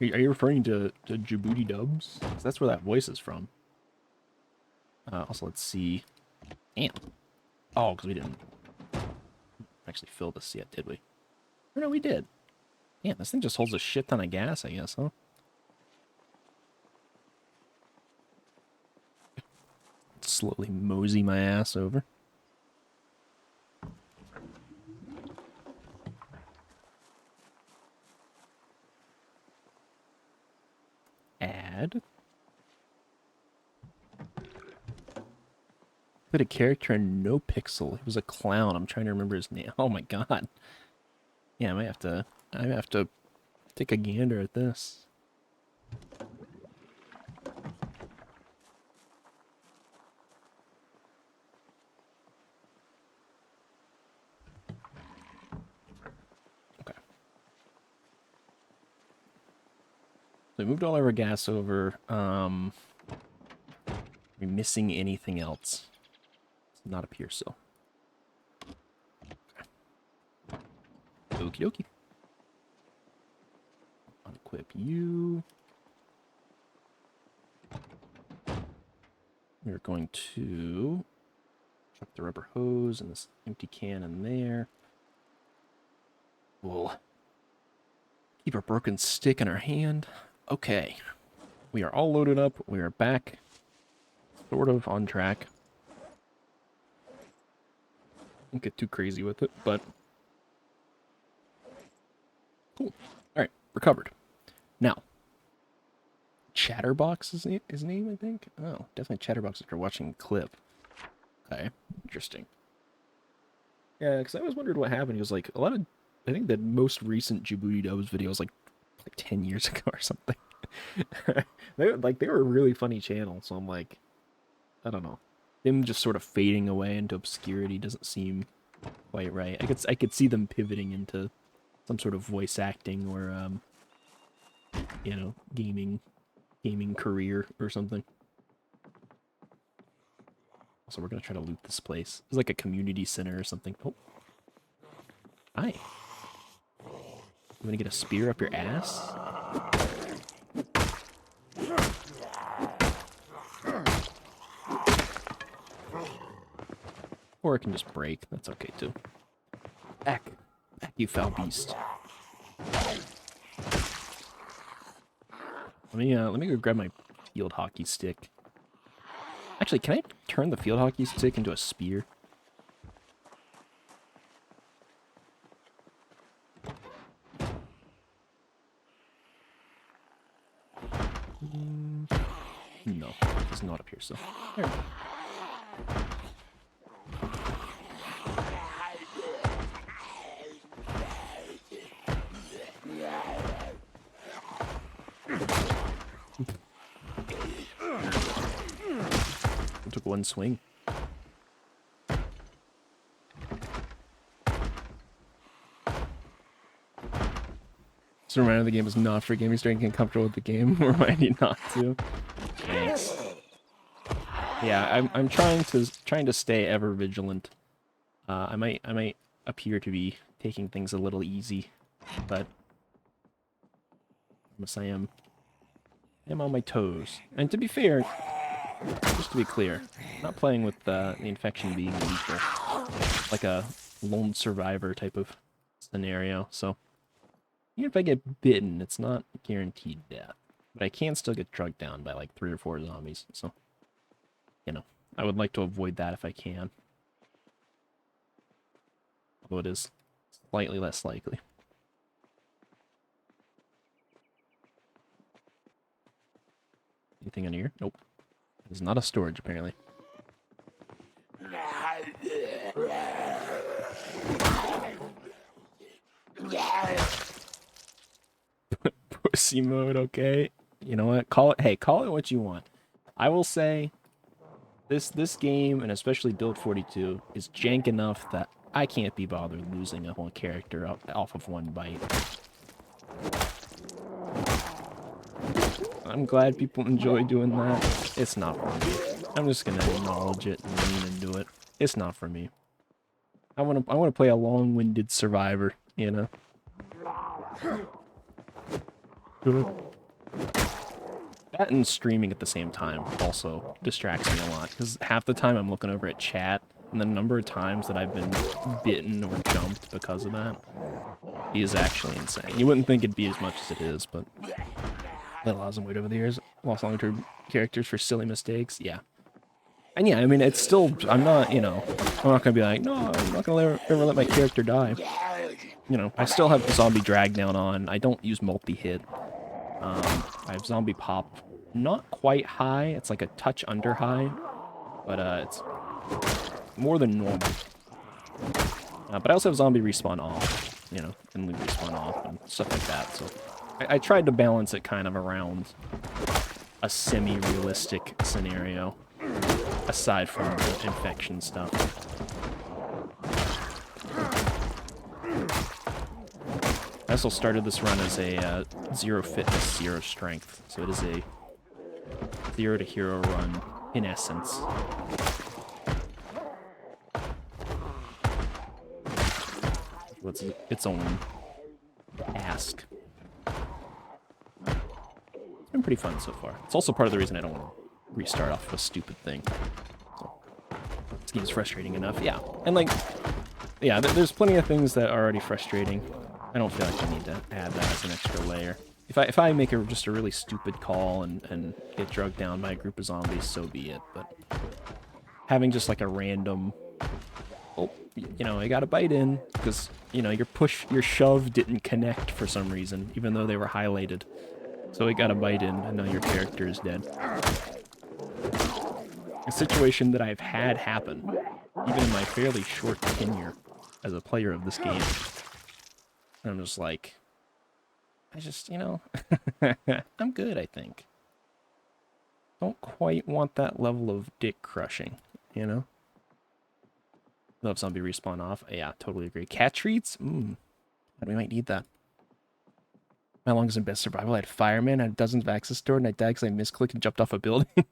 S1: Are you referring to Djibouti dubs? 'Cause that's where that voice is from. Also, let's see. Damn. Oh, because we didn't actually fill this yet, did we? Or no, we did. Damn, this thing just holds a shit ton of gas, I guess, huh? Slowly mosey my ass over. Add. Put a character in No Pixel. He was a clown. I'm trying to remember his name. Oh my god. Yeah, I might have to take a gander at this. Okay. So we moved all our gas over. Are we missing anything else? Does not appear so. Okay. Okie dokie. Unequip you. We're going to chuck the rubber hose and this empty can in there. We'll keep our broken stick in our hand. Okay. We are all loaded up. We are back. Sort of on track. Don't get too crazy with it, but cool. Alright, recovered. Now, Chatterbox is his name, I think? Oh, definitely Chatterbox after watching the clip. Okay, interesting. Yeah, because I always wondered what happened. He was like, I think the most recent Djibouti Dubs video was like 10 years ago or something. they were a really funny channel, so I'm like, I don't know. Them just sort of fading away into obscurity doesn't seem quite right. I could see them pivoting into some sort of voice acting or you know, gaming career or something. So we're gonna try to loot this place. It's like a community center or something. Oh. Hi. You wanna get a spear up your ass? Or it can just break. That's okay too. Back. Back, you foul beast. Let me go grab my field hockey stick. Actually, can I turn the field hockey stick into a spear? No, it's not up here, so. There we go. It took one swing. Just a reminder, the game is not for gaming. Starting to get comfortable with the game. Remind you not to. Thanks. Yeah, I'm trying to stay ever vigilant. I might appear to be taking things a little easy, but unless I am on my toes. And to be fair, just to be clear, I'm not playing with the infection being lethal, like a lone survivor type of scenario. So even if I get bitten, it's not guaranteed death, but I can still get drugged down by like 3 or 4 zombies. So, you know, I would like to avoid that if I can. Although it is slightly less likely. Anything in here? Nope. It's not a storage, apparently. Pussy mode, okay. You know what? Call it what you want. I will say this game, and especially Build 42, is jank enough that I can't be bothered losing a whole character off of one bite. I'm glad people enjoy doing that. It's not for me. I'm just gonna acknowledge it and lean into it. It's not for me. I wanna play a long-winded survivor, you know. That and streaming at the same time also distracts me a lot, because half the time I'm looking over at chat, and the number of times that I've been bitten or jumped because of that is actually insane. You wouldn't think it'd be as much as it is, but that allows them wait over the years. Lost long-term characters for silly mistakes, yeah. And yeah, I mean, it's still, I'm not, you know, I'm not gonna be like, no, I'm not gonna ever let my character die. You know, I still have the zombie drag down on. I don't use multi-hit. I have zombie pop, not quite high. It's like a touch under high, but it's more than normal. But I also have zombie respawn off, you know, and loot respawn off and stuff like that. So I tried to balance it kind of around a semi-realistic scenario, aside from the infection stuff. I also started this run as a 0 fitness, 0 strength, so it is a 0 to hero run in essence. What's its own task. It's been pretty fun so far. It's also part of the reason I don't want to restart off a stupid thing. So, this game's frustrating enough, yeah. And like, yeah, there's plenty of things that are already frustrating. I don't feel like I need to add that as an extra layer. If I make just a really stupid call and get drugged down by a group of zombies, so be it. But having just like a random, oh, you know, I got a bite in because, you know, your shove didn't connect for some reason, even though they were highlighted. So it got a bite in, and now your character is dead. A situation that I've had happen, even in my fairly short tenure as a player of this game. And I'm just like, you know, I'm good, I think. Don't quite want that level of dick crushing, you know? Love zombie respawn off. Yeah, totally agree. Cat treats? We might need that. My longest and best survival, I had fireman, I had dozens of access stored, and I died because I misclicked and jumped off a building.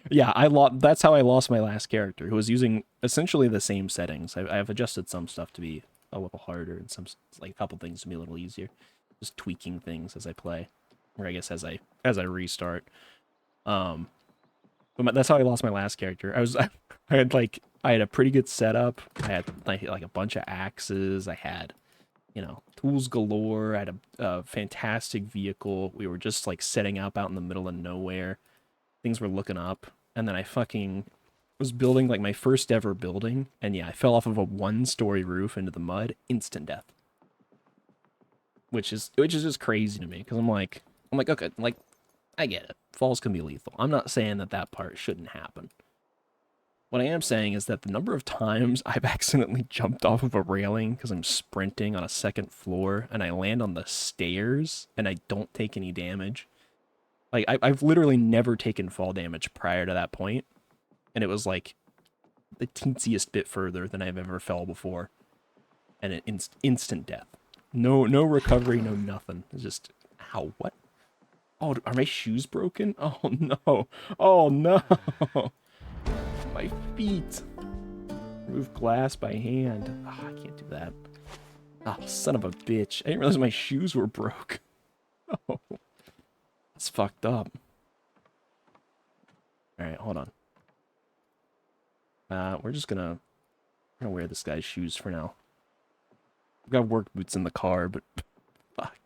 S1: Yeah, that's how I lost my last character, who was using essentially the same settings. I've adjusted some stuff to be a little harder, and some, like, a couple things to be a little easier. just tweaking things as I play, or I guess as I restart. Um, but that's how I lost my last character. I had a pretty good setup. I had like a bunch of axes. I had, tools galore. I had a fantastic vehicle. We were just like setting up out in the middle of nowhere. Things were looking up, and then I fucking was building like my first ever building, and yeah, I fell off of a 1-story roof into the mud, instant death. Which is just crazy to me because I'm like okay, like I get it. Falls can be lethal. I'm not saying that part shouldn't happen. What I am saying is that the number of times I've accidentally jumped off of a railing because I'm sprinting on a second floor and I land on the stairs and I don't take any damage. Like, I've literally never taken fall damage prior to that point, and it was like the teensiest bit further than I've ever fell before, and an instant death. No recovery, no nothing. It's just, ow, what? Oh, are my shoes broken? Oh no. Oh no. My feet. Remove glass by hand. Oh, I can't do that. Oh, son of a bitch. I didn't realize my shoes were broke. Oh, that's fucked up. Alright, hold on. We're gonna wear this guy's shoes for now. I've got work boots in the car, but fuck.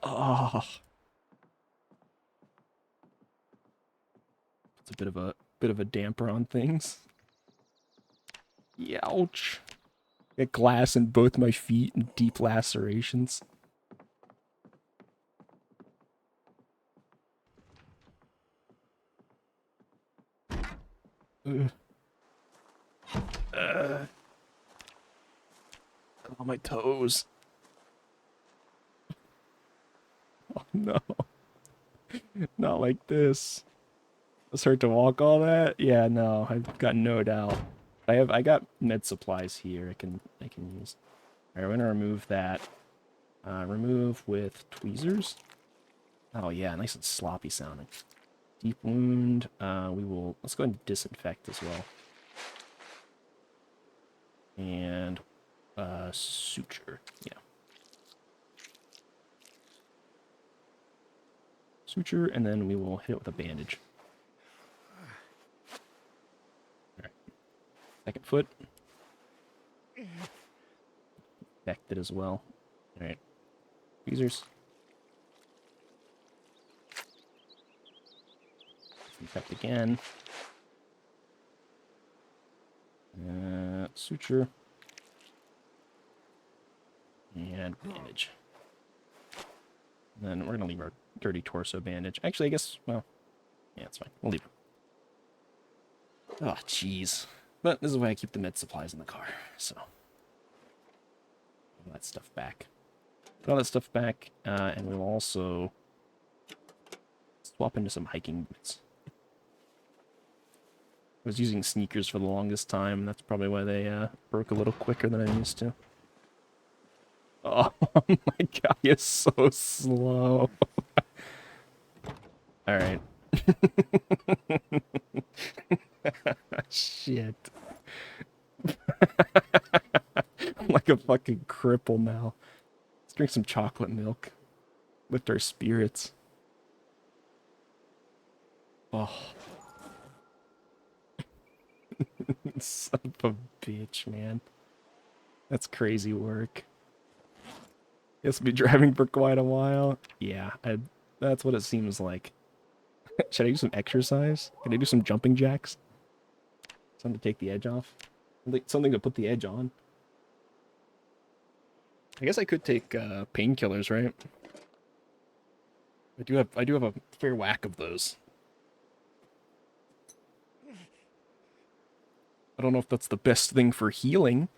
S1: Oh. It's a bit of a damper on things. Ouch. Got glass in both my feet and deep lacerations. Ugh. On my toes. Oh no. Not like this. Let's hurt to walk all that? Yeah, no, I've got no doubt. I got med supplies here I can use. Alright, we're gonna remove that. Remove with tweezers. Oh yeah, nice and sloppy sounding. Deep wound. Let's go ahead and disinfect as well. And suture. Yeah. Suture, and then we will hit it with a bandage. Alright. Second foot. Infected as well. Alright. Tweezers. Infect again. Suture. And bandage. And then we're going to leave our dirty torso bandage. Actually, I guess, well, yeah, it's fine. We'll leave it. Oh, jeez. But this is why I keep the med supplies in the car, so. Put all that stuff back. Put all that stuff back, and we'll also swap into some hiking boots. I was using sneakers for the longest time, and that's probably why they broke a little quicker than I used to. Oh my god, you're so slow. Alright. Shit. I'm like a fucking cripple now. Let's drink some chocolate milk. Lift our spirits. Oh. Son of a bitch, man. That's crazy work. Guess I'll be driving for quite a while. Yeah, that's what it seems like. Should I do some exercise? Can I do some jumping jacks? Something to take the edge off? Something to put the edge on? I guess I could take painkillers, right? I do have a fair whack of those. I don't know if that's the best thing for healing.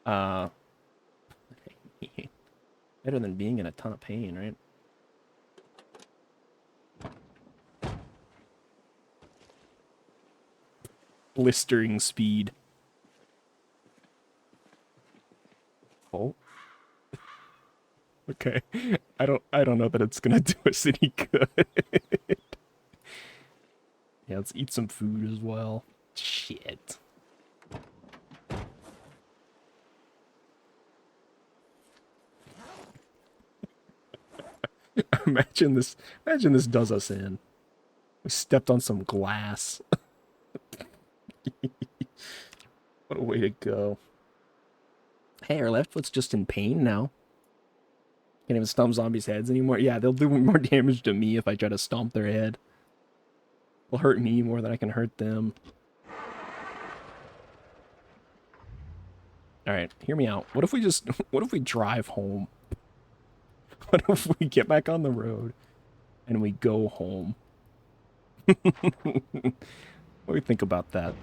S1: Better than being in a ton of pain, right? Blistering speed. Oh. Okay. I don't know that it's gonna do us any good. Yeah, let's eat some food as well. Shit. Imagine this. Imagine this does us in. We stepped on some glass. What a way to go. Hey, our left foot's just in pain now. Can't even stomp zombies' heads anymore. Yeah, they'll do more damage to me if I try to stomp their head. They'll hurt me more than I can hurt them. Alright, hear me out. What if we just... What if we drive home? What if we get back on the road and we go home? What do you think about that?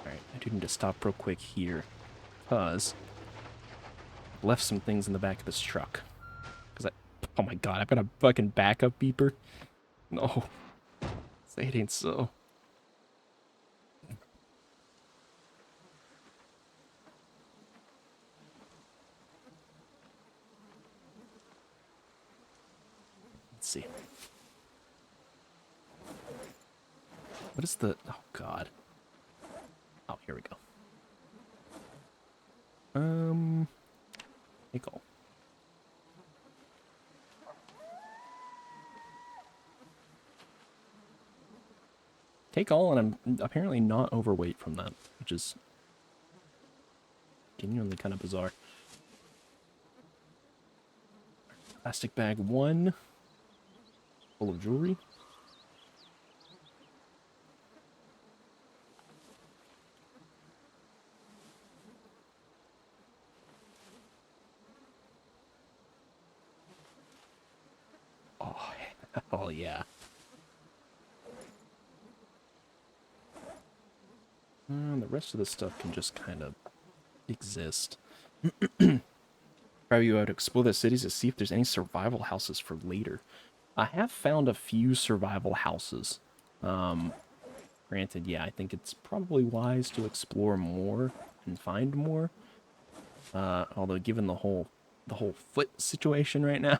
S1: Alright, I do need to stop real quick here. Because I left some things in the back of this truck. Because I... Oh my god, I've got a fucking backup beeper. No. Say it ain't so. Let's see. What is the... Oh god. Oh, here we go. Take all. Take all, and I'm apparently not overweight from that, which is genuinely kind of bizarre. Plastic bag 1, full of jewelry. Oh, hell yeah. The rest of the stuff can just kind of exist. Probably you out to explore the cities to see if there's any survival houses for later. I have found a few survival houses. Granted, yeah, I think it's probably wise to explore more and find more. Although given the whole foot situation right now,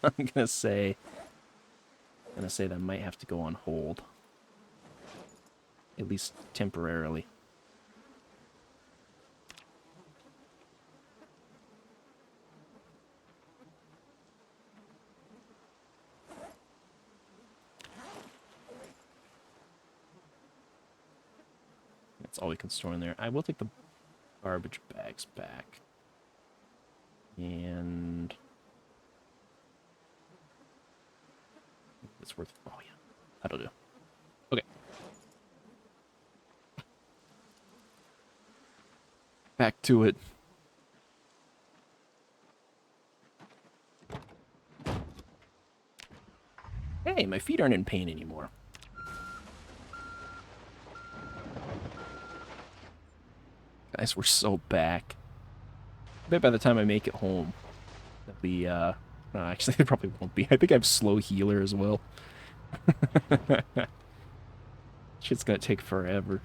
S1: I'm gonna say that might have to go on hold. At least temporarily. That's all we can store in there. I will take the garbage bags back. And it's worth... Oh, yeah. That'll do. Okay. Back to it. Hey, my feet aren't in pain anymore. Guys, we're so back. I bet by the time I make it home, that'll be, no, actually, it probably won't be. I think I have slow healer as well. Shit's gonna take forever.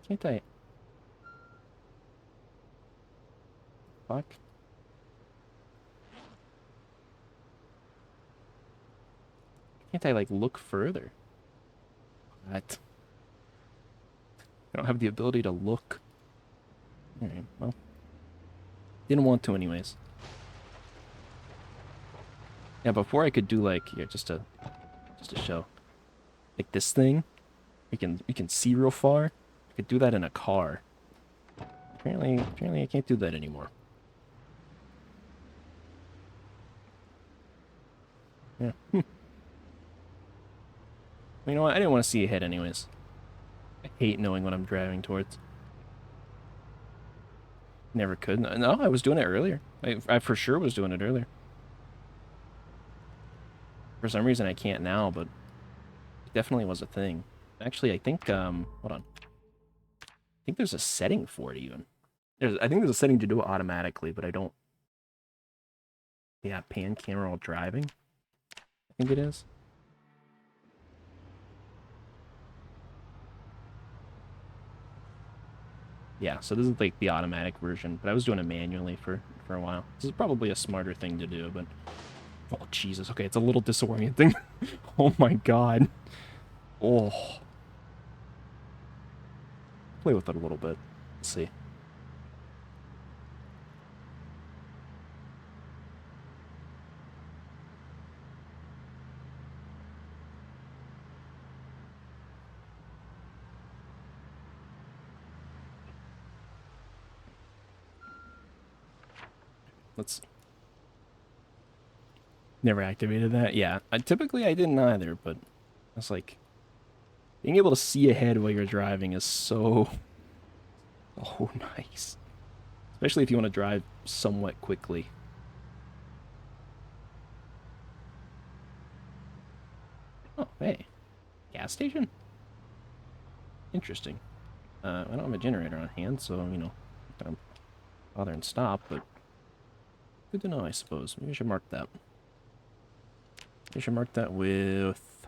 S1: Can't I? Fuck. Can't I, like, look further? What? I don't have the ability to look. Alright, well. Didn't want to anyways. Yeah, before I could do, like, here, just to show. Like this thing. You can see real far. I could do that in a car. Apparently I can't do that anymore. Yeah. You know what? I didn't want to see ahead anyways. I hate knowing what I'm driving towards. Never could. No, I was doing it earlier. I for sure was doing it earlier. For some reason I can't now, but it definitely was a thing. Actually, I think, hold on. I think there's a setting for it even. I think there's a setting to do it automatically, but I don't. Yeah, pan camera while driving. I think it is. Yeah, so this is like the automatic version, but I was doing it manually for a while. This is probably a smarter thing to do, but oh Jesus, okay, it's a little disorienting. Oh my God. Oh, play with it a little bit. Let's see. Let's see. Never activated that. Yeah, typically I didn't either, but it's like being able to see ahead while you're driving is so oh nice, especially if you want to drive somewhat quickly. Oh, hey, gas station. Interesting. I don't have a generator on hand, so you know, not that I'm bother and stop, but good to know, I suppose. Maybe I should mark that. Maybe I should mark that with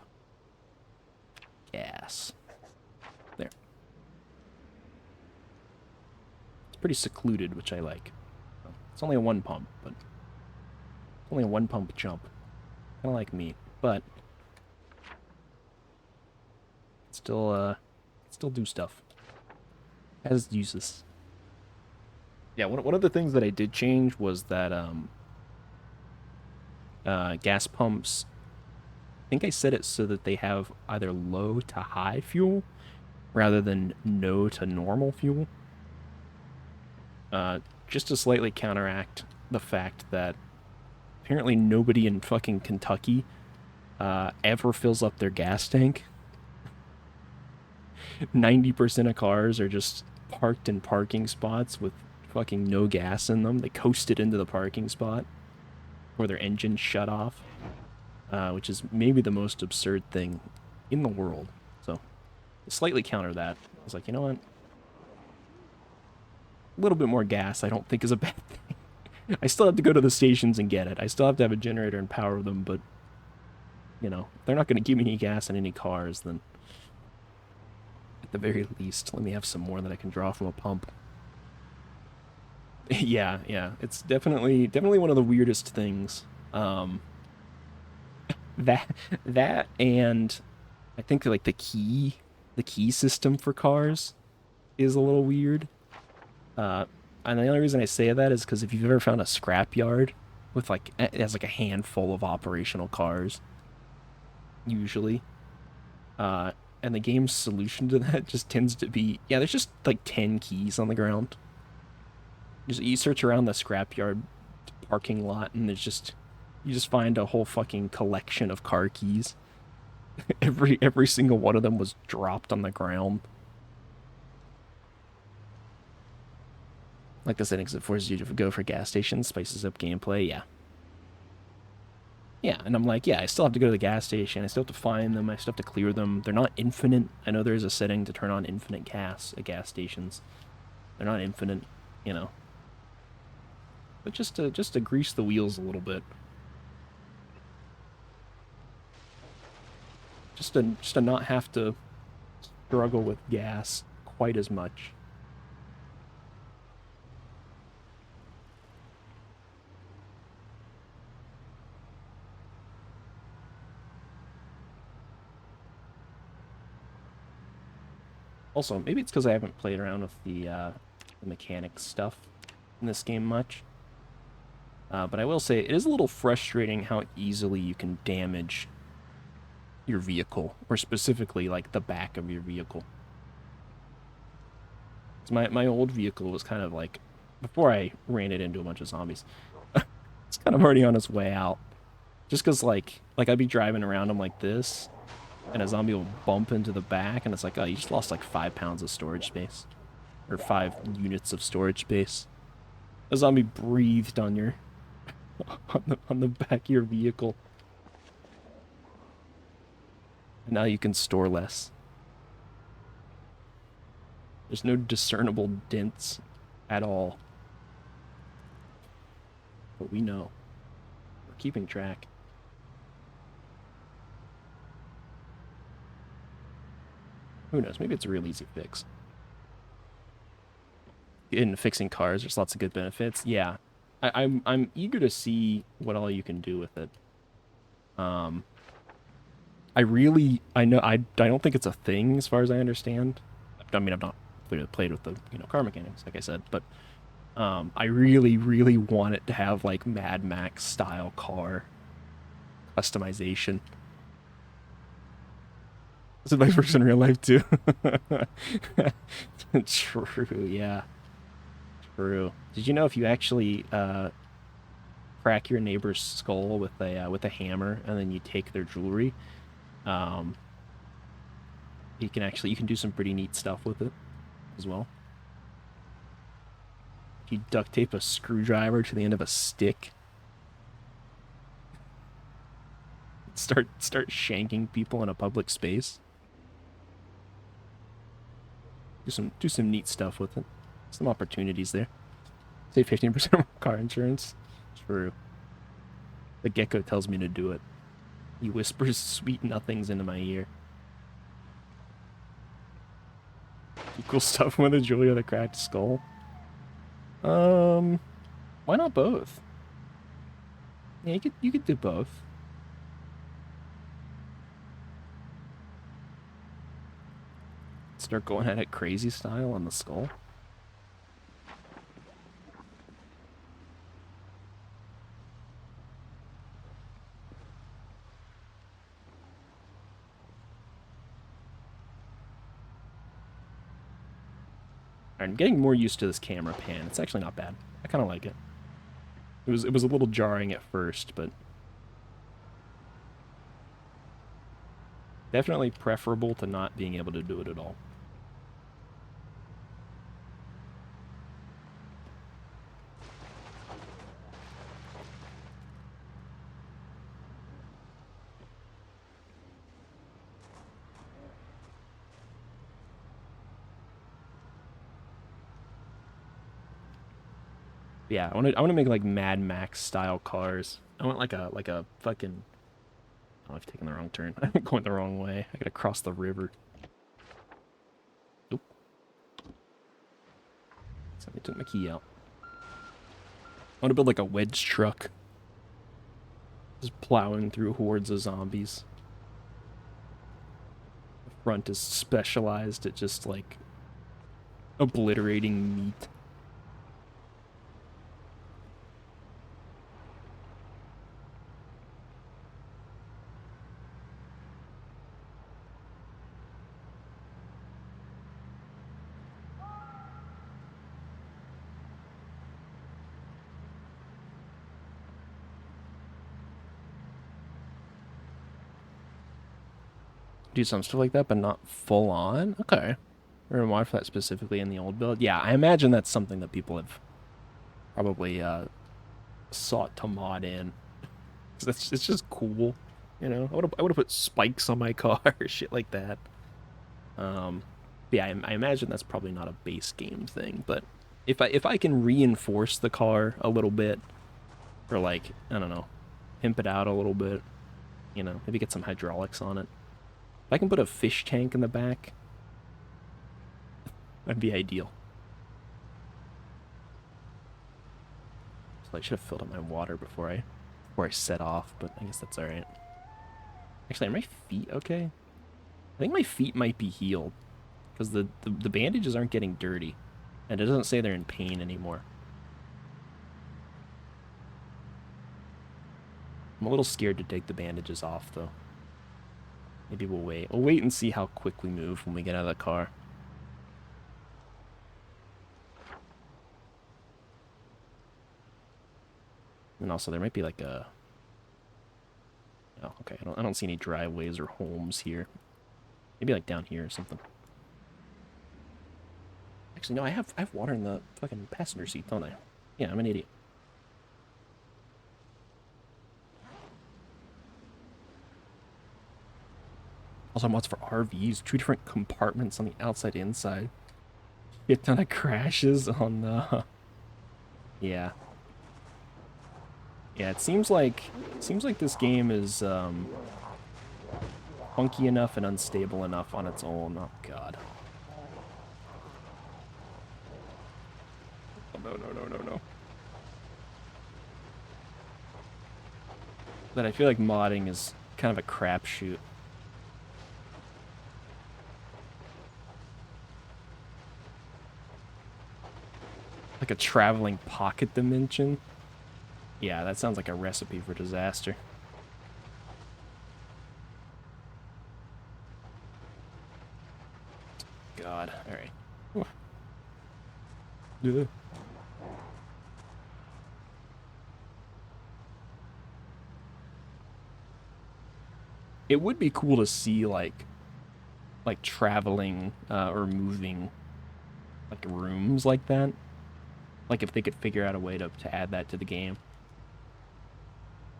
S1: gas. There. It's pretty secluded, which I like. It's only a one pump, but it's only a one pump jump. Kind of like me, but still do stuff. Has uses. Yeah, one of the things that I did change was that gas pumps. I think I set it so that they have either low to high fuel rather than no to normal fuel. Just to slightly counteract the fact that apparently nobody in fucking Kentucky ever fills up their gas tank. 90% of cars are just parked in parking spots with fucking no gas in them. They coasted into the parking spot or their engine shut off, which is maybe the most absurd thing in the world. So, slightly counter that. I was like, you know what? A little bit more gas I don't think is a bad thing. I still have to go to the stations and get it. I still have to have a generator and power them, but, you know, if they're not going to give me any gas in any cars, then at the very least, let me have some more that I can draw from a pump. Yeah, yeah. It's definitely one of the weirdest things. That that and I think like the key system for cars is a little weird. Uh, and the only reason I say that is because if you've ever found a scrapyard with like it has like a handful of operational cars, usually, uh, and the game's solution to that just tends to be yeah, there's just like 10 keys on the ground. Just you search around the scrapyard parking lot, and there's just you just find a whole fucking collection of car keys. Every single one of them was dropped on the ground. Like the settings that forces you to go for gas stations, spices up gameplay. Yeah, yeah. And I'm like, yeah, I still have to go to the gas station. I still have to find them. I still have to clear them. They're not infinite. I know there is a setting to turn on infinite gas at gas stations. They're not infinite, you know. But just to grease the wheels a little bit. Just to not have to struggle with gas quite as much. Also, maybe it's because I haven't played around with the mechanics stuff in this game much. But I will say it is a little frustrating how easily you can damage your vehicle, or specifically like the back of your vehicle. 'Cause my old vehicle was kind of like before I ran it into a bunch of zombies. It's kind of already on its way out. Just because like I'd be driving around them like this, and a zombie will bump into the back, and it's like, oh, you just lost like 5 pounds of storage space, or 5 units of storage space. A zombie breathed on your on the back of your vehicle, and now you can store less. There's no discernible dents at all. But we know. We're keeping track. Who knows? Maybe it's a real easy fix. In fixing cars, there's lots of good benefits. Yeah. I'm eager to see what all you can do with it. I don't think it's a thing as far as I understand. I mean, I've not played with the car mechanics, like I said, but I really want it to have like Mad Max style car customization. This advice works in real life too. True, yeah, true. Did you know if you actually crack your neighbor's skull with a hammer and then you take their jewelry, um, you can do some pretty neat stuff with it as well. If you duct tape a screwdriver to the end of a stick, start shanking people in a public space. Do some neat stuff with it. Some opportunities there. Save 15% on car insurance. True. The gecko tells me to do it. He whispers sweet nothings into my ear. Cool stuff with a jewelry with a cracked skull. Why not both? Yeah, you could do both. Start going at it crazy style on the skull. I'm getting more used to this camera pan. It's actually not bad. I kind of like it. It was a little jarring at first, but definitely preferable to not being able to do it at all. Yeah, I want to make like Mad Max style cars. I want like a fucking. Oh, I've taken the wrong turn. I'm going the wrong way. I gotta cross the river. Oop. Somebody took my key out. I want to build like a wedge truck. Just plowing through hordes of zombies. The front is specialized at just like obliterating meat. Do some stuff like that, but not full on. Okay. We're gonna mod for that specifically in the old build. Yeah, I imagine that's something that people have probably sought to mod in. It's just cool, you know. I would have put spikes on my car, shit like that. Yeah, I imagine that's probably not a base game thing, but if I can reinforce the car a little bit, or like I don't know, pimp it out a little bit, you know, maybe get some hydraulics on it. If I can put a fish tank in the back, that'd be ideal. So I should have filled up my water before I set off, but I guess that's all right. Actually, are my feet okay? I think my feet might be healed because the bandages aren't getting dirty, and it doesn't say they're in pain anymore. I'm a little scared to take the bandages off though. Maybe we'll wait. We'll wait and see how quick we move when we get out of the car. And also, there might be like a. Oh, okay. I don't see any driveways or homes here. Maybe like down here or something. Actually, no. I have water in the fucking passenger seat, don't I? Yeah, I'm an idiot. Also, mods for RVs. 2 different compartments on the outside inside. Get ton of crashes on the. Yeah, yeah. It seems like this game is funky enough and unstable enough on its own. Oh God. Oh, no, no, no, no, no. But I feel like modding is kind of a crapshoot. Like a traveling pocket dimension. Yeah, that sounds like a recipe for disaster. God. All right. Yeah. It would be cool to see like traveling or moving like rooms like that. Like if they could figure out a way to add that to the game,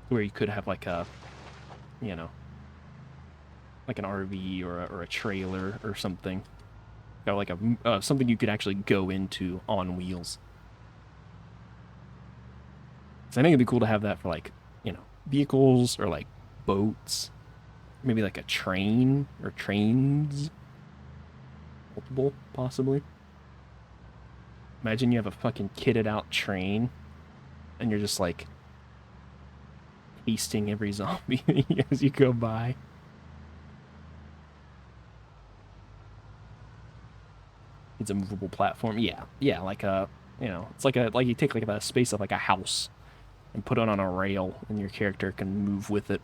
S1: where you could have like a you know like an RV or a trailer or something, or like a something you could actually go into on wheels. So I think it'd be cool to have that for like vehicles or like boats, maybe like a train or trains, multiple possibly. Imagine you have a fucking kitted out train and you're just like tasting every zombie as you go by. It's a movable platform. Yeah, yeah, like a it's like you take like the space of like a house and put it on a rail, and your character can move with it.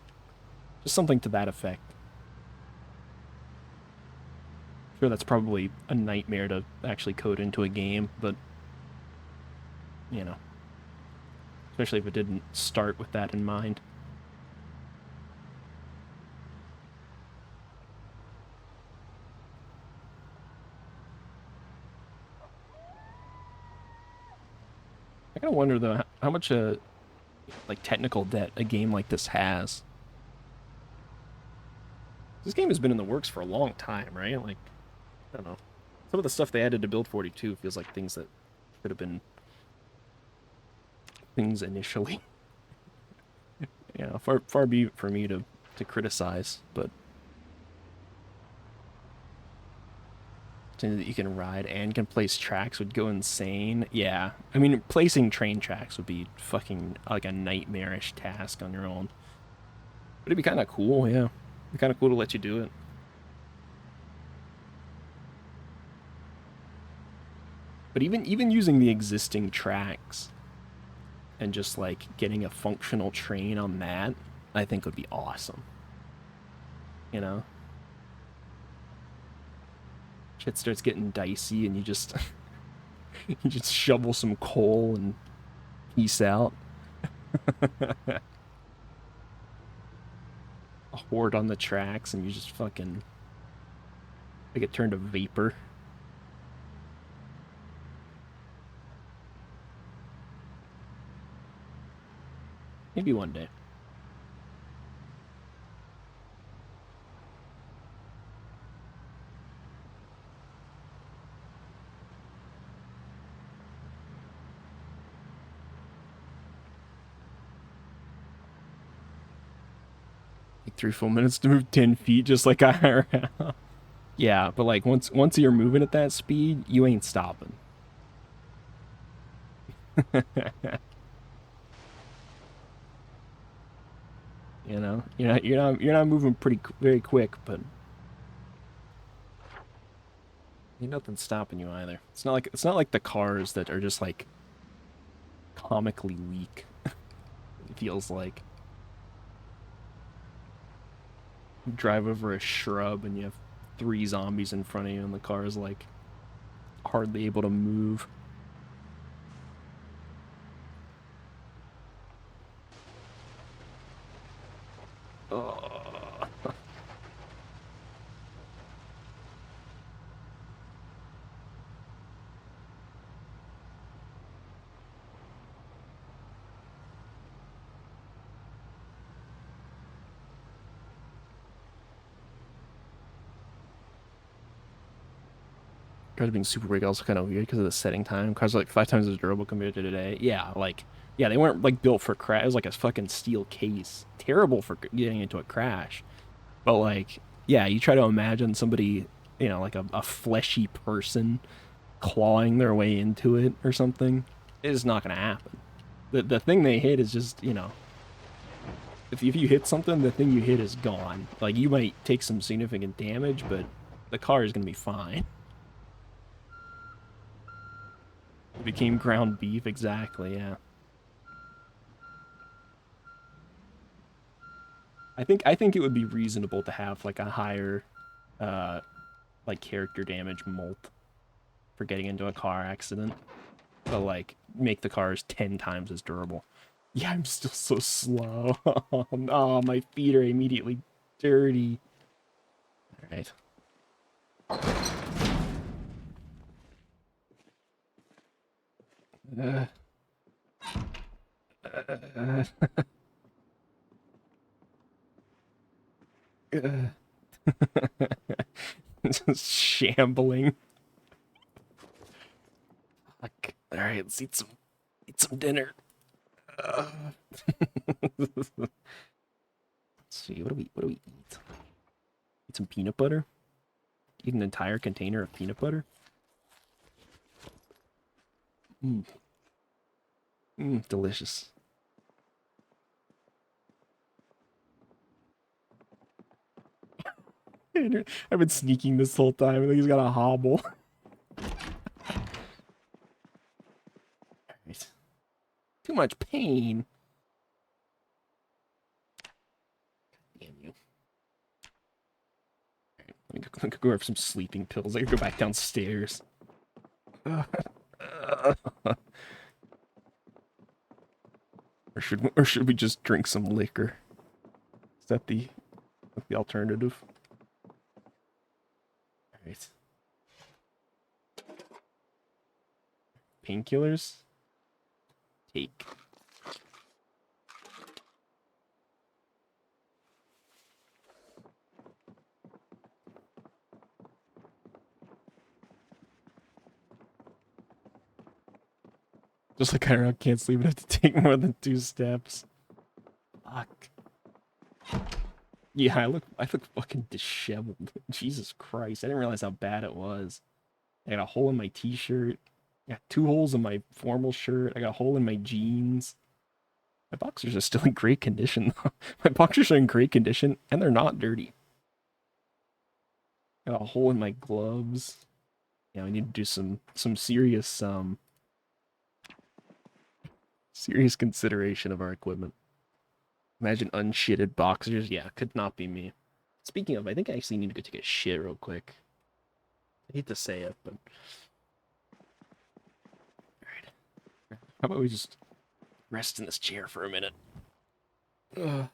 S1: Just something to that effect. Sure, that's probably a nightmare to actually code into a game, but you know, especially if it didn't start with that in mind. I kind of wonder though how much like technical debt a game like this has. This game has been in the works for a long time, right? Like I don't know. Some of the stuff they added to Build 42 feels like things that could have been things initially. Far be it for me to criticize, but that you can ride and can place tracks would go insane. Yeah, I mean placing train tracks would be fucking like a nightmarish task on your own. But it'd be kind of cool, yeah. It'd be kind of cool to let you do it. But even using the existing tracks and just like getting a functional train on that, I think would be awesome. You know, shit starts getting dicey, and you just you just shovel some coal and peace out. A horde on the tracks, and you just fucking like it turned to vapor. Maybe one day. Like 3 full minutes to move 10 feet, just like IRL. Yeah, but like once you're moving at that speed, you ain't stopping. You're not moving very quick, but ain't nothing stopping you either. It's not like the cars that are just like comically weak. It feels like you drive over a shrub and you have three zombies in front of you, and the car is like hardly able to move. Ugh. Cars being super big also kind of weird because of the setting time. Cars are like 5 times as durable compared to today. Yeah, like, yeah, they weren't like built for crash. It was like a fucking steel case. Terrible for getting into a crash. But like, yeah, you try to imagine somebody, like a fleshy person clawing their way into it or something. It is not going to happen. The thing they hit is just, if you hit something, the thing you hit is gone. Like, you might take some significant damage, but the car is going to be fine. It became ground beef, exactly, yeah. I think it would be reasonable to have like a higher uh like character damage mult for getting into a car accident. But like make the cars 10 times as durable. Yeah, I'm still so slow. Oh, my feet are immediately dirty. Alright. Uh, uh, Just shambling. Fuck. Alright, let's eat some dinner. Let's see, what do we eat? Eat some peanut butter? Eat an entire container of peanut butter? Mmm, delicious. I've been sneaking this whole time. I think he's got a hobble. Right. Too much pain. Damn you. Right. Let me go grab some sleeping pills. I gotta go back downstairs. Or should we just drink some liquor? Is that the alternative? Alright. Painkillers? Take. Just like I can't sleep, I have to take more than 2 steps. Fuck. Yeah, I look fucking disheveled. Jesus Christ, I didn't realize how bad it was. I got a hole in my t-shirt. I got 2 holes in my formal shirt. I got a hole in my jeans. My boxers are still in great condition, though. My boxers are in great condition, and they're not dirty. Got a hole in my gloves. Yeah, I need to do some serious consideration of our equipment. Imagine unshitted boxers. Yeah, could not be me. Speaking of, I think I actually need to go take a shit real quick. I hate to say it, but alright. How about we just rest in this chair for a minute? Alright.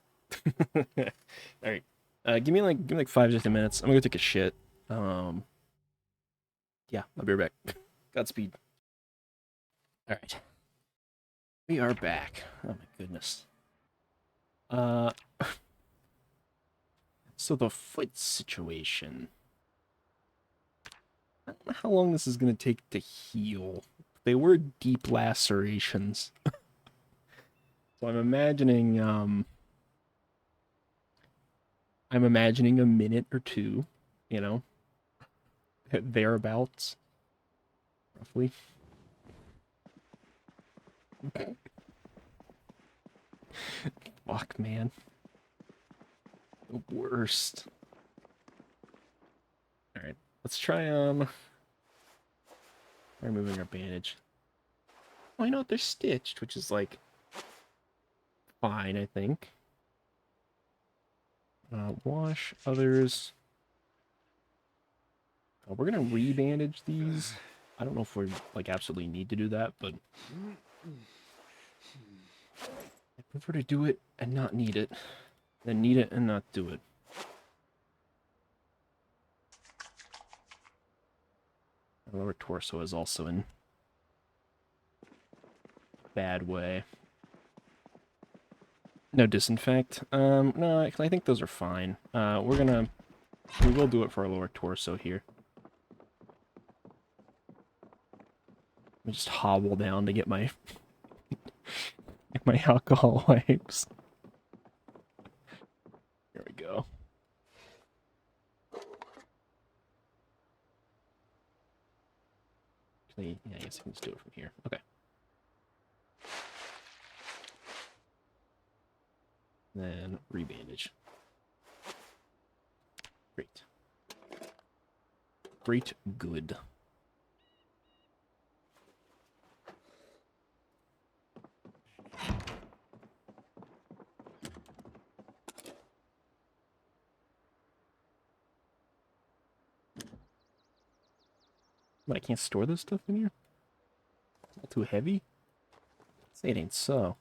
S1: Give me like 5 to 10 minutes. I'm gonna go take a shit. Yeah, I'll be right back. Godspeed. Alright. We are back. Oh my goodness. Uh so the foot situation. I don't know how long this is gonna take to heal. They were deep lacerations. So I'm imagining a minute or two, you know, thereabouts, roughly. Fuck, man. The worst. Alright, let's try, removing our bandage. Oh, you know what? They're stitched, which is, like, fine, I think. Wash others. We're gonna re-bandage these. I don't know if we like absolutely need to do that, but I prefer to do it and not need it than need it and not do it. My lower torso is also in a bad way. No disinfect. No, I think those are fine. We will do it for our lower torso here. me just hobble down to get my get my alcohol wipes. Here we go. Actually, yeah, I guess I can just do it from here. Okay. Then rebandage. Great. Great good. But I can't store this stuff in here? It's all too heavy? Say it ain't so.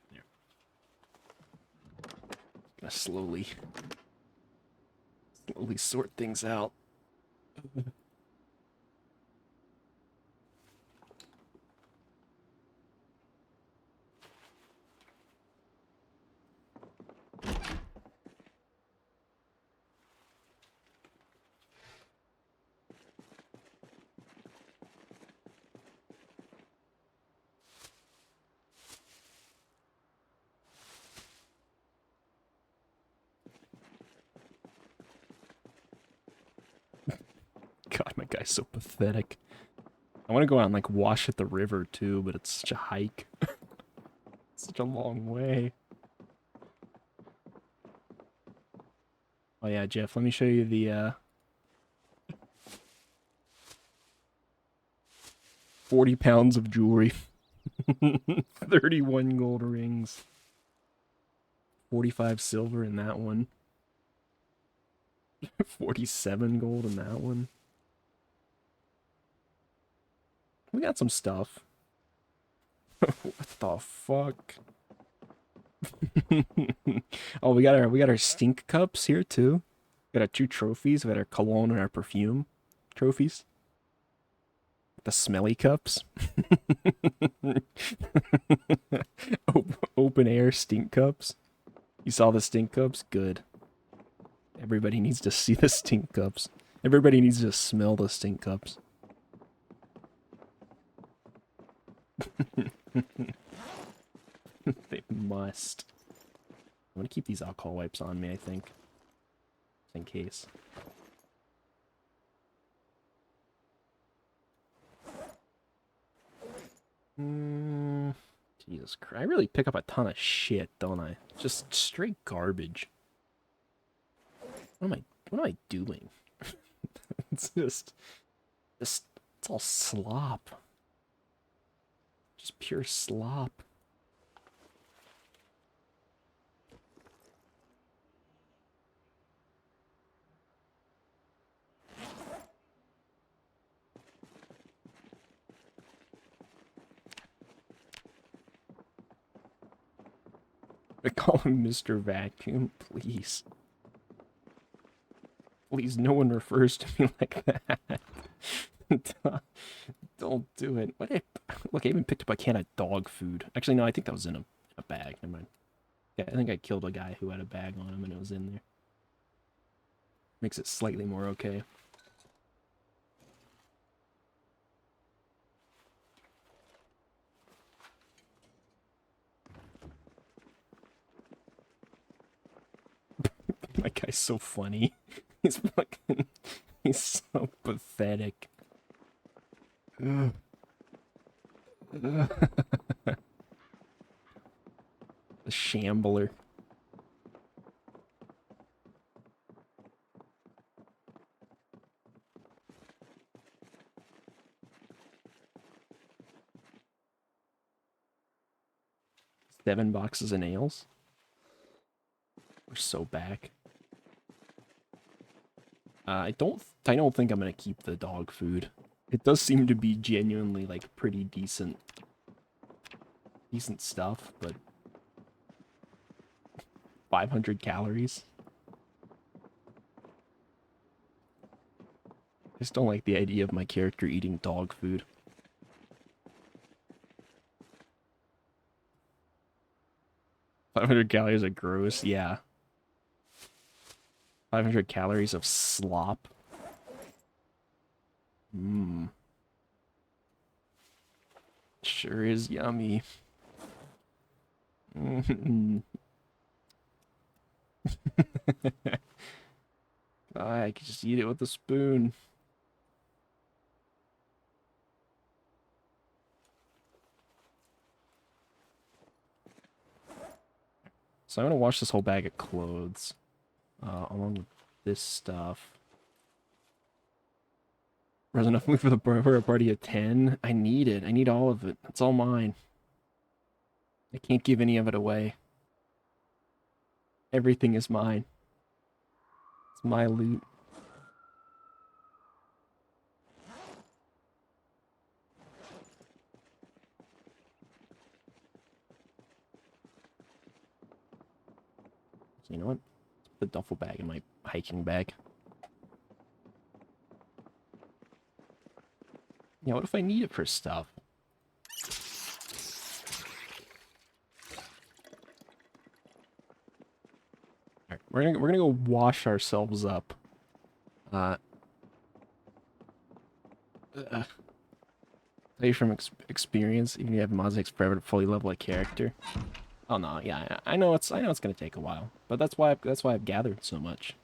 S1: There. Gonna slowly sort things out. God, my guy's so pathetic. I want to go out and like wash at the river too, but it's such a hike. Such a long way. Oh yeah, Jeff, let me show you the 40 pounds of jewelry. 31 gold rings. 45 silver in that one. 47 gold in that one. We got some stuff. What the fuck? Oh, we got our stink cups here too. We got our 2 trophies. We got our cologne and our perfume trophies. The smelly cups. Open air stink cups. You saw the stink cups? Good. Everybody needs to see the stink cups. Everybody needs to smell the stink cups. They must. I'm gonna keep these alcohol wipes on me, I think. Just in case. Jesus Christ. I really pick up a ton of shit, don't I? Just straight garbage. What am I doing? It's it's all slop. Just pure slop. I call him Mr. Vacuum, please. Please, no one refers to me like that. Don't do it. What if... Look, I even picked up a can of dog food. Actually, no, I think that was in a bag. Never mind. Yeah, I think I killed a guy who had a bag on him and it was in there. Makes it slightly more okay. My guy's so funny. He's fucking... He's so pathetic. The shambler. Seven boxes of nails. We're so back. I don't think I'm gonna keep the dog food. It does seem to be genuinely like pretty decent stuff, but 500 calories. I just don't like the idea of my character eating dog food. 500 calories are gross, yeah. 500 calories of slop. Mmm. Sure is yummy. I could just eat it with a spoon. So I'm gonna wash this whole bag of clothes, along with this stuff. There's enough food for a party of 10. I need it. I need all of it. It's all mine. I can't give any of it away. Everything is mine. It's my loot. So you know what? Let's put the duffel bag in my hiking bag. Yeah, what if I need it for stuff? Alright, we're gonna go wash ourselves up. Tell you from experience, even if you have Mozzics forever to fully level a character. Oh no, yeah, I know it's gonna take a while, but that's why I've gathered so much.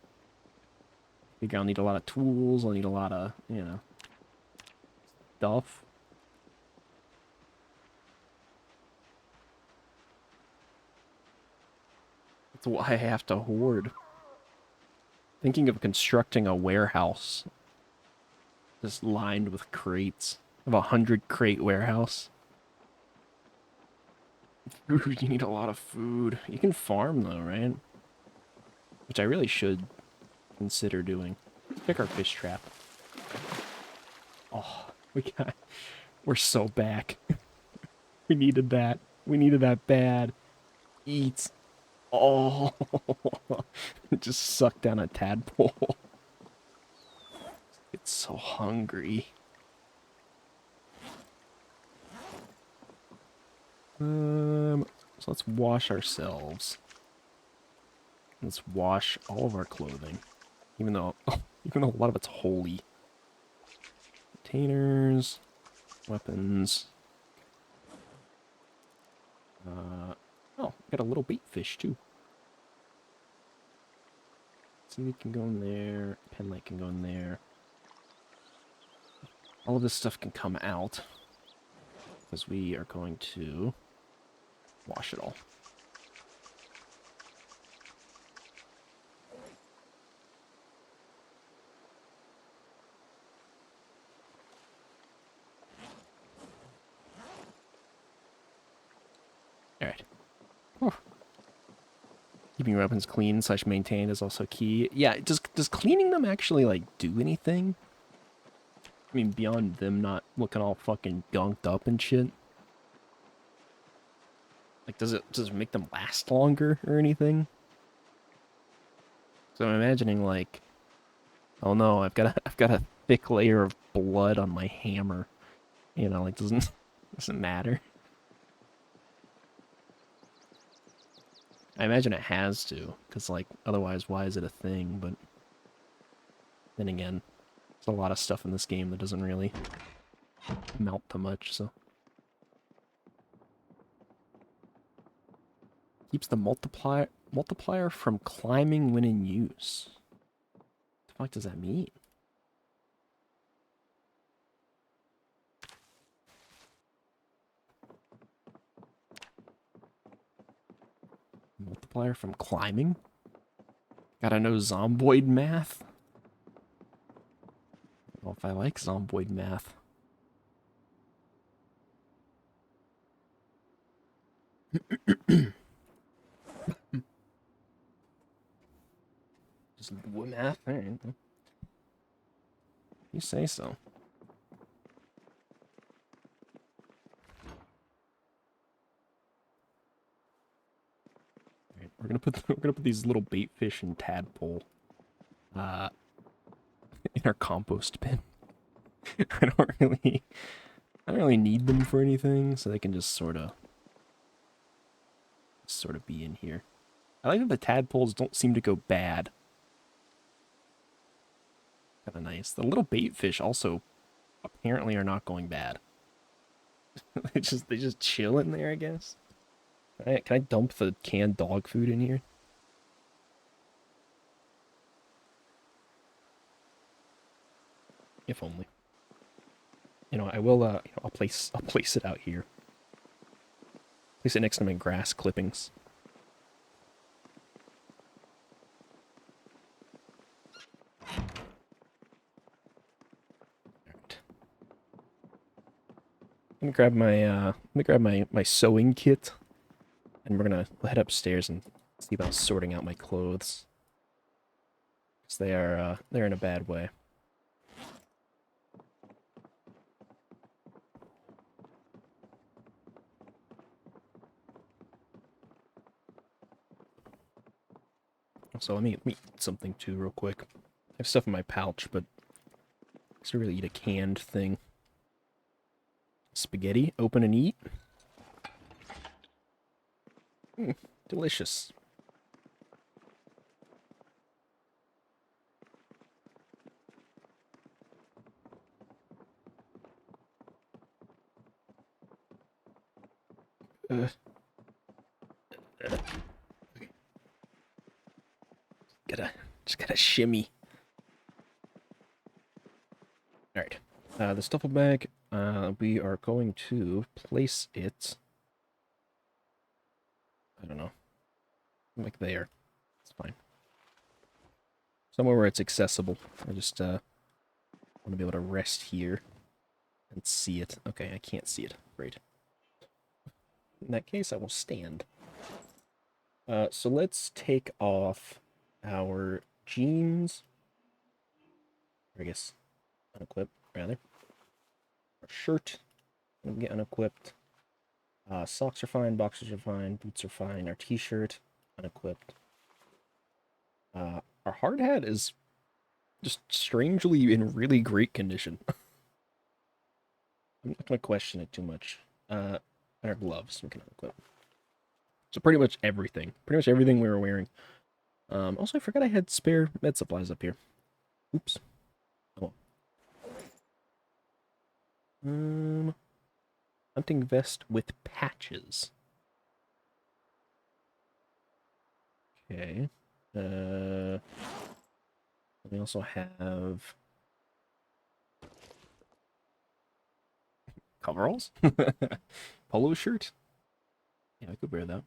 S1: I figure I'll need a lot of tools. I'll need a lot of stuff. That's why I have to hoard. Thinking of constructing a warehouse, just lined with crates. Of 100 crate warehouse. Food, you need a lot of food. You can farm though, right? Which I really should consider doing. Let's pick our fish trap. Oh, we're so back. We needed that. We needed that bad. Eat. Oh, just sucked down a tadpole. It's so hungry. So let's wash ourselves. Let's wash all of our clothing, even though a lot of it's holy. Containers, weapons. Oh, got a little bait fish too. Seaweed can go in there. Pen light can go in there. All of this stuff can come out because we are going to wash it all. Alright. Keeping your weapons clean / maintained is also key. Yeah, does cleaning them actually, like, do anything? I mean, beyond them not looking all fucking gunked up and shit. Like, does it make them last longer or anything? So I'm imagining, like, oh no, I've got a thick layer of blood on my hammer. You know, like, doesn't matter. I imagine it has to, because, like, otherwise, why is it a thing? But then again, there's a lot of stuff in this game that doesn't really amount to much, so. Keeps the multiplier from climbing when in use. What the fuck does that mean? Multiplier from climbing? Gotta know Zomboid math? I don't know if I like Zomboid math. Just math? Alright. You say so. Alright, we're gonna put these little bait fish and tadpole in our compost bin. I don't really need them for anything, so they can just sort of be in here. I like that the tadpoles don't seem to go bad. Kind of nice. The little bait fish also apparently are not going bad. They just chill in there, I guess. Can I dump the canned dog food in here? If only. You know, I will. I'll place it out here. Place it next to my grass clippings. Alright. Let me grab my sewing kit, and we're gonna head upstairs and see about sorting out my clothes. Because they're in a bad way. Also, let me eat something too real quick. I have stuff in my pouch, but I used to really eat a canned thing. Spaghetti, open and eat. Delicious. Uh, uh, just gotta shimmy. All right. The stuffle bag. We are going to place it. I don't know, like there. It's fine. Somewhere where it's accessible. I just want to be able to rest here and see it. Okay, I can't see it. Great. In that case, I will stand. So let's take off our jeans. Or I guess unequip, rather. Our shirt. We'll get unequipped. Socks are fine, boxers are fine, boots are fine. Our t-shirt, unequipped. Our hard hat is just strangely in really great condition. I'm not gonna question it too much. And our gloves we can unequip. So pretty much everything we were wearing. Also, I forgot I had spare med supplies up here. Oops. Oh. Hunting vest with patches. Okay. We also have coveralls, polo shirt. Yeah, I could wear that.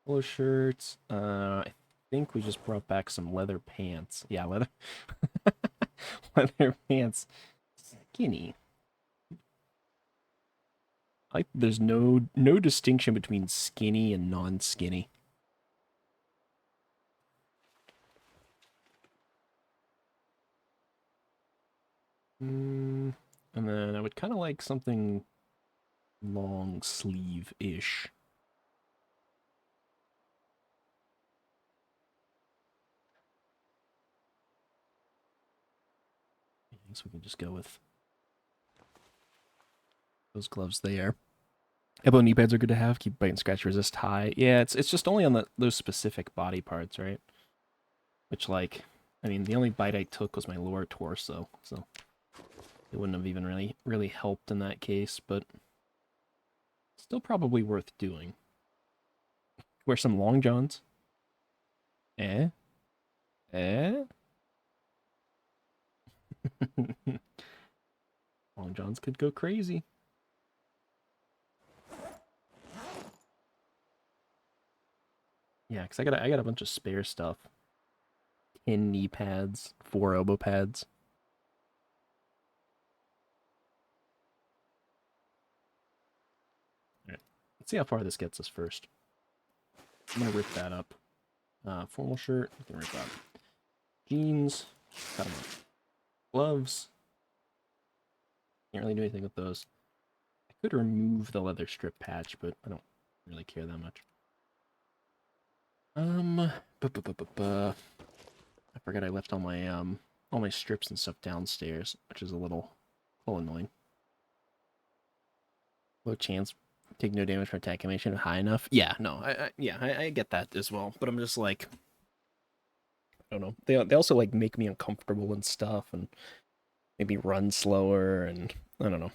S1: Polo shirts. I think we just brought back some leather pants. Yeah, leather leather pants. Skinny. Like there's no distinction between skinny and non-skinny. And then I would kind of like something long sleeve-ish. I guess we can just go with those gloves there. Elbow knee pads are good to have. Keep bite and scratch resist high. Yeah, it's just only on those specific body parts, right? Which, like, I mean, the only bite I took was my lower torso, so it wouldn't have even really helped in that case, but still probably worth doing. Wear some long johns. Eh? Eh? Long johns could go crazy. Yeah, because I got a bunch of spare stuff. 10 knee pads, 4 elbow pads. Alright. Let's see how far this gets us first. I'm gonna rip that up. Formal shirt, we can rip up. Jeans, cut them up. Gloves. Can't really do anything with those. I could remove the leather strip patch, but I don't really care that much. I forgot I left all my strips and stuff downstairs, which is a little annoying. Low chance, take no damage from attack animation high enough. Yeah, no, I get that as well, but I'm just like, don't know. They also like make me uncomfortable and stuff, and maybe run slower, and I don't know.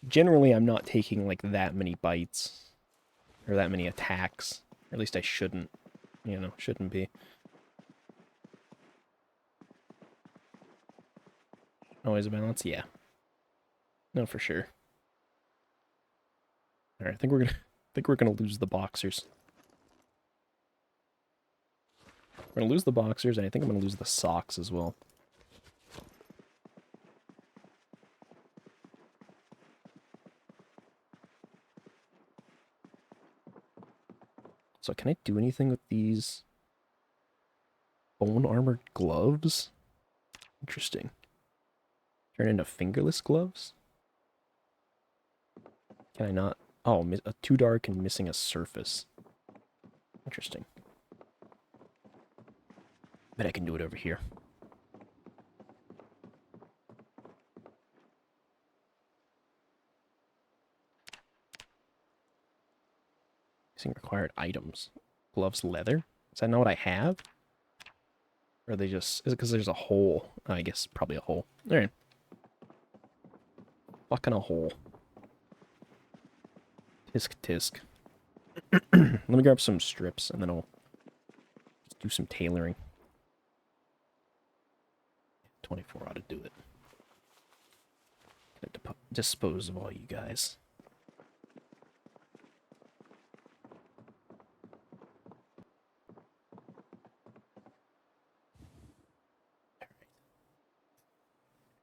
S1: Generally, I'm not taking like that many bites or that many attacks. Or at least I shouldn't. Shouldn't be. Always a balance, yeah. No, for sure. All right, I think we're gonna lose the boxers. We're gonna lose the boxers, and I think I'm gonna lose the socks as well. So can I do anything with these bone armored gloves? Interesting. Turn into fingerless gloves? Can I not? Oh, too dark and missing a surface. Interesting. Bet I can do it over here. Using required items. Gloves leather? Is that not what I have? Or are they just... Is it because there's a hole? I guess probably a hole. Alright. Fucking a hole. Tisk tisk. Let me grab some strips and then I'll just do some tailoring. 24 ought to do it. Gonna dispose of all you guys.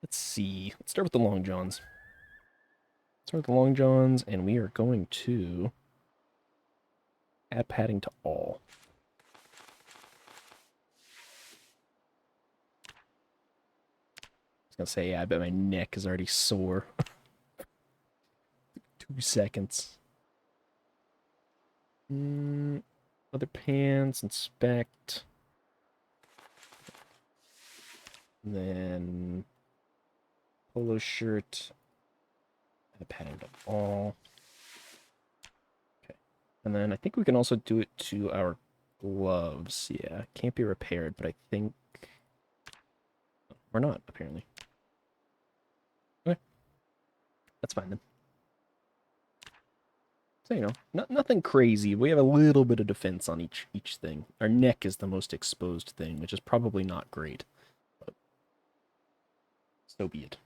S1: Let's see. Let's start with the long johns. Start with the long johns, and we are going to add padding to all. I was gonna say, yeah, I bet my neck is already sore. 2 seconds. Other pants, inspect. And then polo shirt. Add padding to all. Okay. And then I think we can also do it to our gloves. Yeah, can't be repaired, but I think... Or not, apparently. Okay. That's fine then. So, nothing crazy. We have a little bit of defense on each thing. Our neck is the most exposed thing, which is probably not great. But so be it.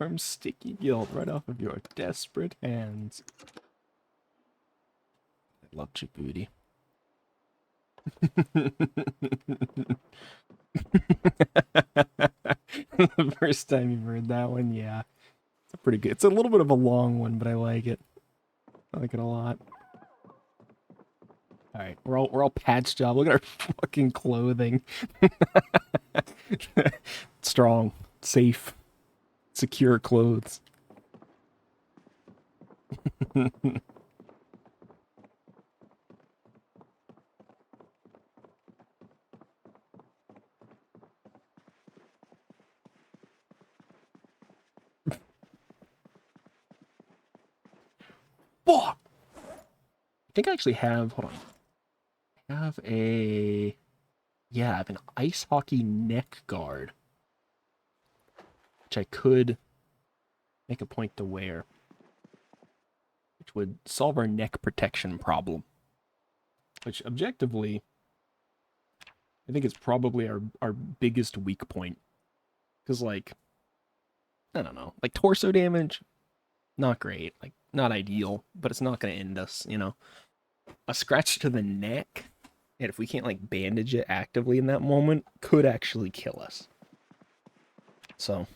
S1: Warm, sticky guilt right off of your desperate hands. I love Djibouti. The first time you've heard that one, yeah. It's pretty good. It's a little bit of a long one, but I like it. I like it a lot. Alright, we're all patched up. Look at our fucking clothing. Strong, safe, secure clothes. Fuck! I think I actually have, hold on. I have a, yeah, I have an ice hockey neck guard, which I could make a point to wear, which would solve our neck protection problem, which objectively, I think is probably our biggest weak point, because like, I don't know, like torso damage, not great, like not ideal, but it's not going to end us, A scratch to the neck, and if we can't like bandage it actively in that moment, could actually kill us. So,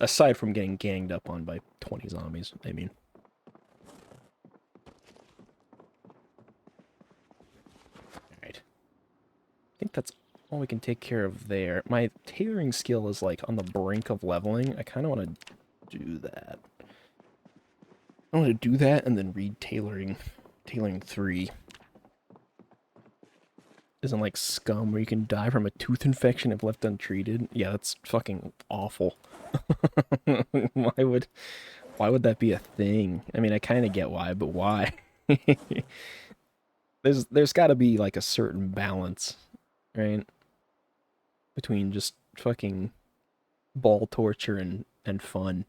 S1: aside from getting ganged up on by 20 zombies, I mean. Alright. I think that's all we can take care of there. My tailoring skill is like on the brink of leveling. I kind of want to do that. I want to do that and then read tailoring 3. Isn't like Scum where you can die from a tooth infection if left untreated. Yeah, that's fucking awful. Why would that be a thing? I mean, I kind of get why, but why? There's got to be like a certain balance, right? Between just fucking ball torture and fun.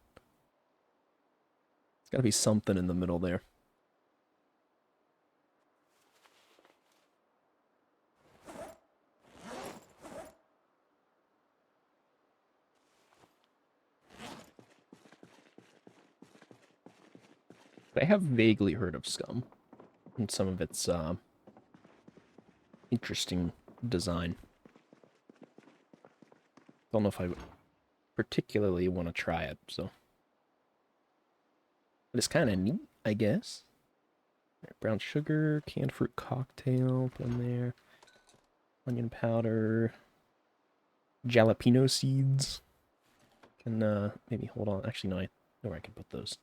S1: There's got to be something in the middle there. But I have vaguely heard of Scum and some of its interesting design. Don't know if I particularly want to try it, so. But it's kind of neat, I guess. Brown sugar, canned fruit cocktail, put in there. Onion powder. Jalapeno seeds. Can, maybe hold on. Actually, no, I know where I can put those.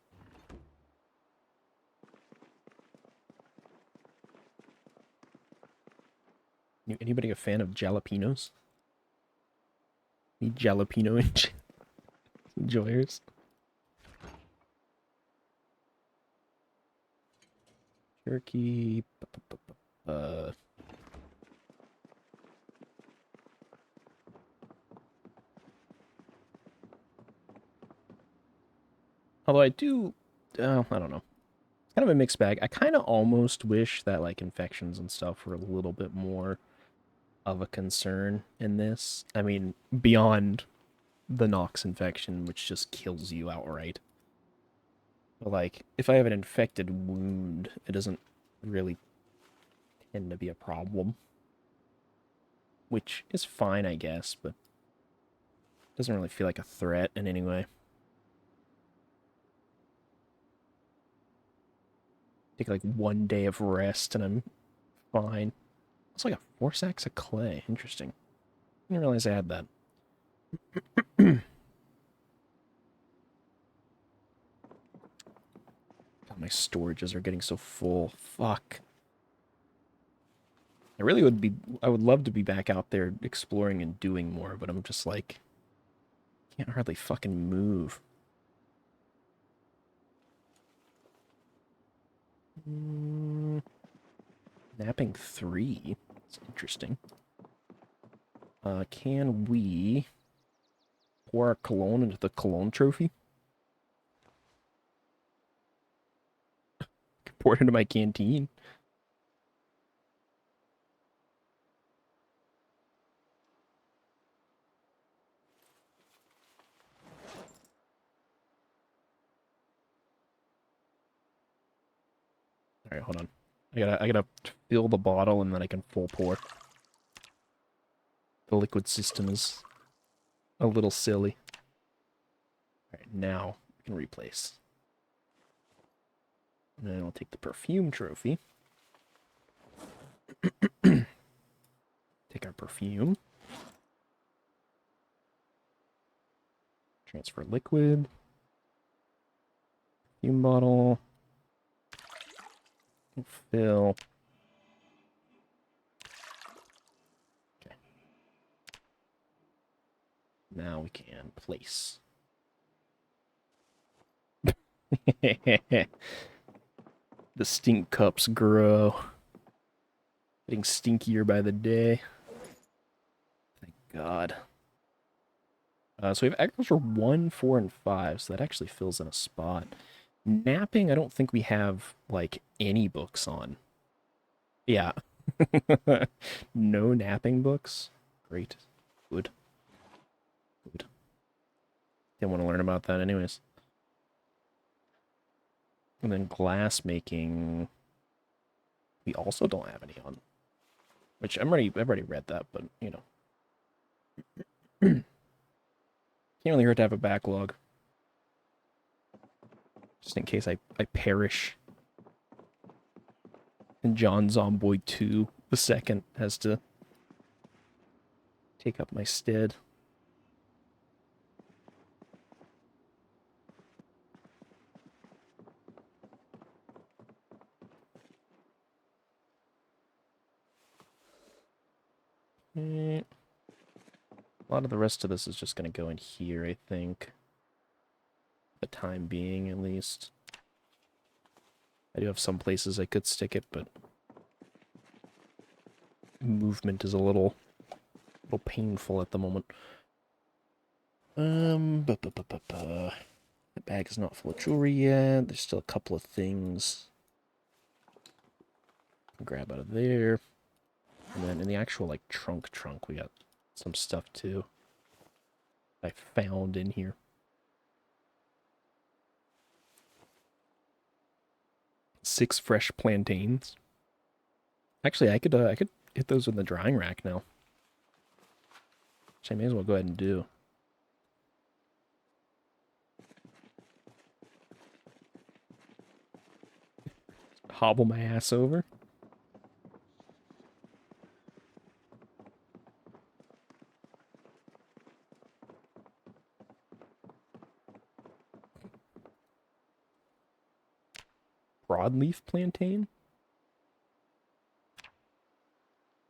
S1: Anybody a fan of jalapenos? Any jalapeno enjoyers? Turkey. Although I do, I don't know. It's kind of a mixed bag. I kind of almost wish that like infections and stuff were a little bit more of a concern in this. I mean, beyond the Nox infection, which just kills you outright. But like, if I have an infected wound, it doesn't really tend to be a problem. Which is fine, I guess, but doesn't really feel like a threat in any way. Take like 1 day of rest and I'm fine. It's like 4 sacks of clay. Interesting. I didn't realize I had that. God, my storages are getting so full. Fuck. I would love to be back out there exploring and doing more, but I'm just like, can't hardly fucking move. Napping 3. That's interesting. Can we pour our cologne into the cologne trophy? Pour it into my canteen. All right, hold on. I gotta fill the bottle and then I can full pour. The liquid system is a little silly. All right, now we can replace. And then I'll take the perfume trophy. Take our perfume. Transfer liquid. Perfume bottle. Fill. Okay. Now we can place. The stink cups grow. Getting stinkier by the day. Thank God. So we have agriculture 1, 4, and 5, so that actually fills in a spot. Napping, I don't think we have, like, any books on. Yeah. No napping books? Great. Good. Good. Didn't want to learn about that anyways. And then glass making, we also don't have any on. Which I've already read that, but, you know. Can't really hurt to have a backlog. Just in case I perish. And John Zomboid 2, the second, has to take up my stead. A lot of the rest of this is just going to go in here, I think. For the time being, at least. I do have some places I could stick it, but movement is a little painful at the moment. The bag is not full of jewelry yet. There's still a couple of things. Grab out of there. And then in the actual, like, trunk, we got some stuff, too. I found in here. 6 fresh plantains. Actually, I could hit those in the drying rack now. Which I may as well go ahead and do. Hobble my ass over. Broadleaf plantain?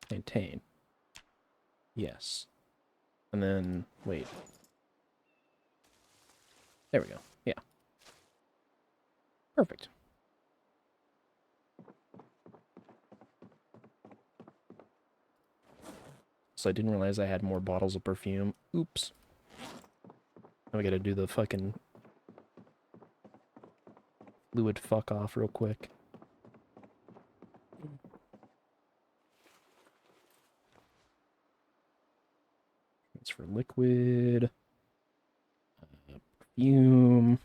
S1: Plantain. Yes. And then, wait. There we go. Yeah. Perfect. So I didn't realize I had more bottles of perfume. Oops. Now we gotta do the fucking fluid fuck off real quick. It's for liquid. Perfume.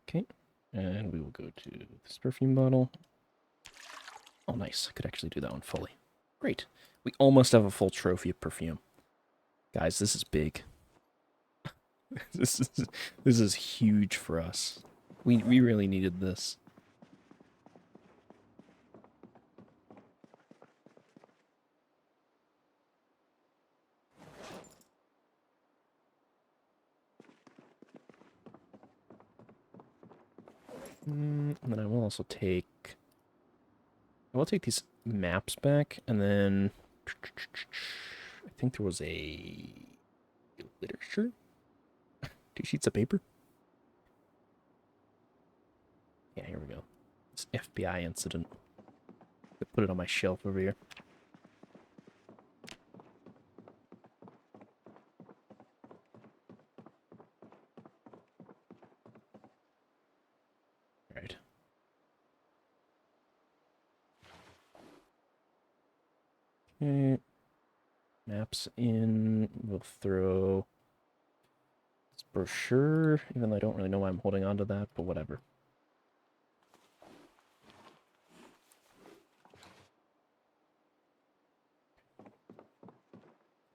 S1: Okay. And we will go to this perfume bottle. Oh, nice. I could actually do that one fully. Great. We almost have a full trophy of perfume. Guys, this is big. This is huge for us. We really needed this. And then I will also take... I will take these maps back, and then... I think there was a... literature? 2 sheets of paper? Yeah, here we go. This FBI incident. I put it on my shelf over here. Alright. Okay. Maps in. We'll throw this brochure, even though I don't really know why I'm holding on to that, but whatever.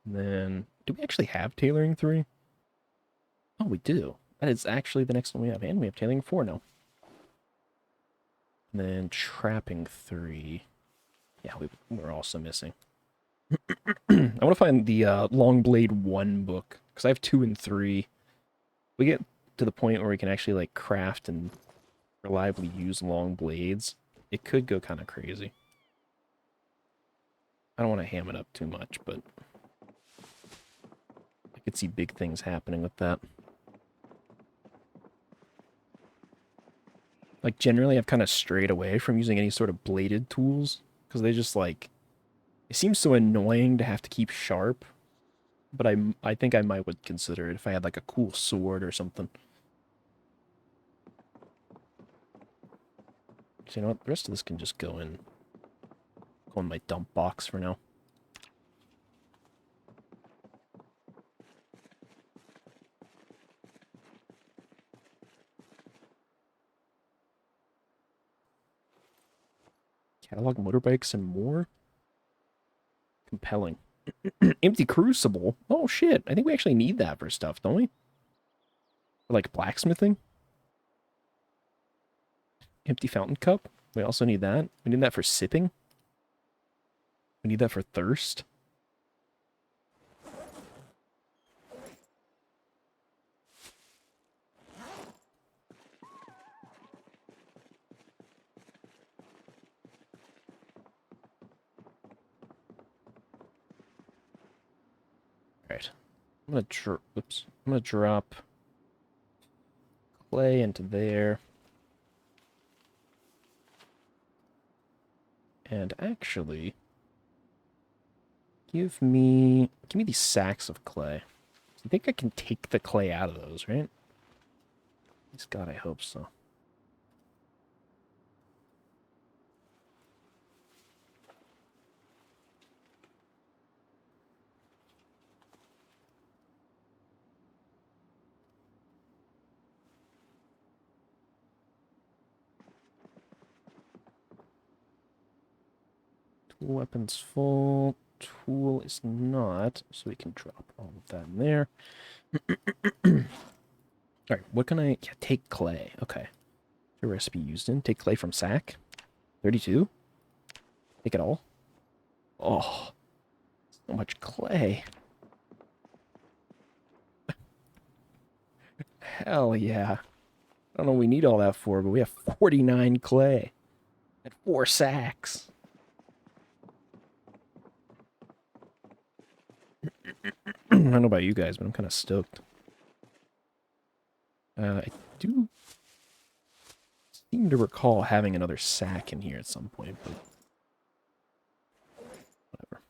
S1: And then, do we actually have tailoring 3? Oh, we do. That is actually the next one we have, and we have tailoring 4 now. And then trapping 3. Yeah, we're also missing. I want to find the Long Blade 1 book, because I have 2 and 3. We get to the point where we can actually, like, craft and reliably use long blades. It could go kind of crazy. I don't want to ham it up too much, but I could see big things happening with that. Like, generally, I've kind of strayed away from using any sort of bladed tools, because they just, like... It seems so annoying to have to keep sharp, but I think I might would consider it if I had, like, a cool sword or something. So, you know what? The rest of this can just go in my dump box for now. Catalog motorbikes and more? Compelling. Empty crucible? Oh, shit. I think we actually need that for stuff, don't we? For, like, blacksmithing? Empty fountain cup? We also need that. We need that for sipping. We need that for thirst. Alright. I'm gonna drop clay into there. And actually, give me these sacks of clay. I think I can take the clay out of those, right? Please God, I hope so. Tool weapons full. Tool is not, so we can drop all of that in there. Alright, what can I... Yeah, take clay. Okay. The recipe used in. Take clay from sack. 32? Take it all? Oh, so much clay. Hell yeah. I don't know what we need all that for, but we have 49 clay. And 4 sacks. I don't know about you guys, but I'm kind of stoked. I do seem to recall having another sack in here at some point, but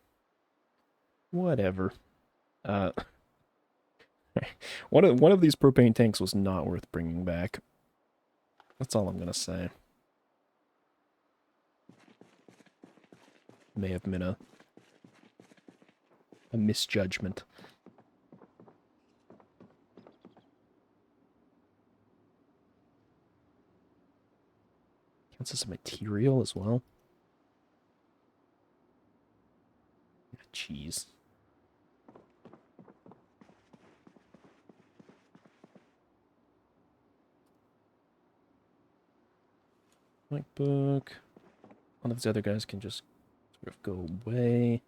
S1: whatever. Uh, one of these propane tanks was not worth bringing back. That's all I'm gonna say. May have been a misjudgment. Counts as a material as well. Cheese. Comic book. One of these other guys can just sort of go away.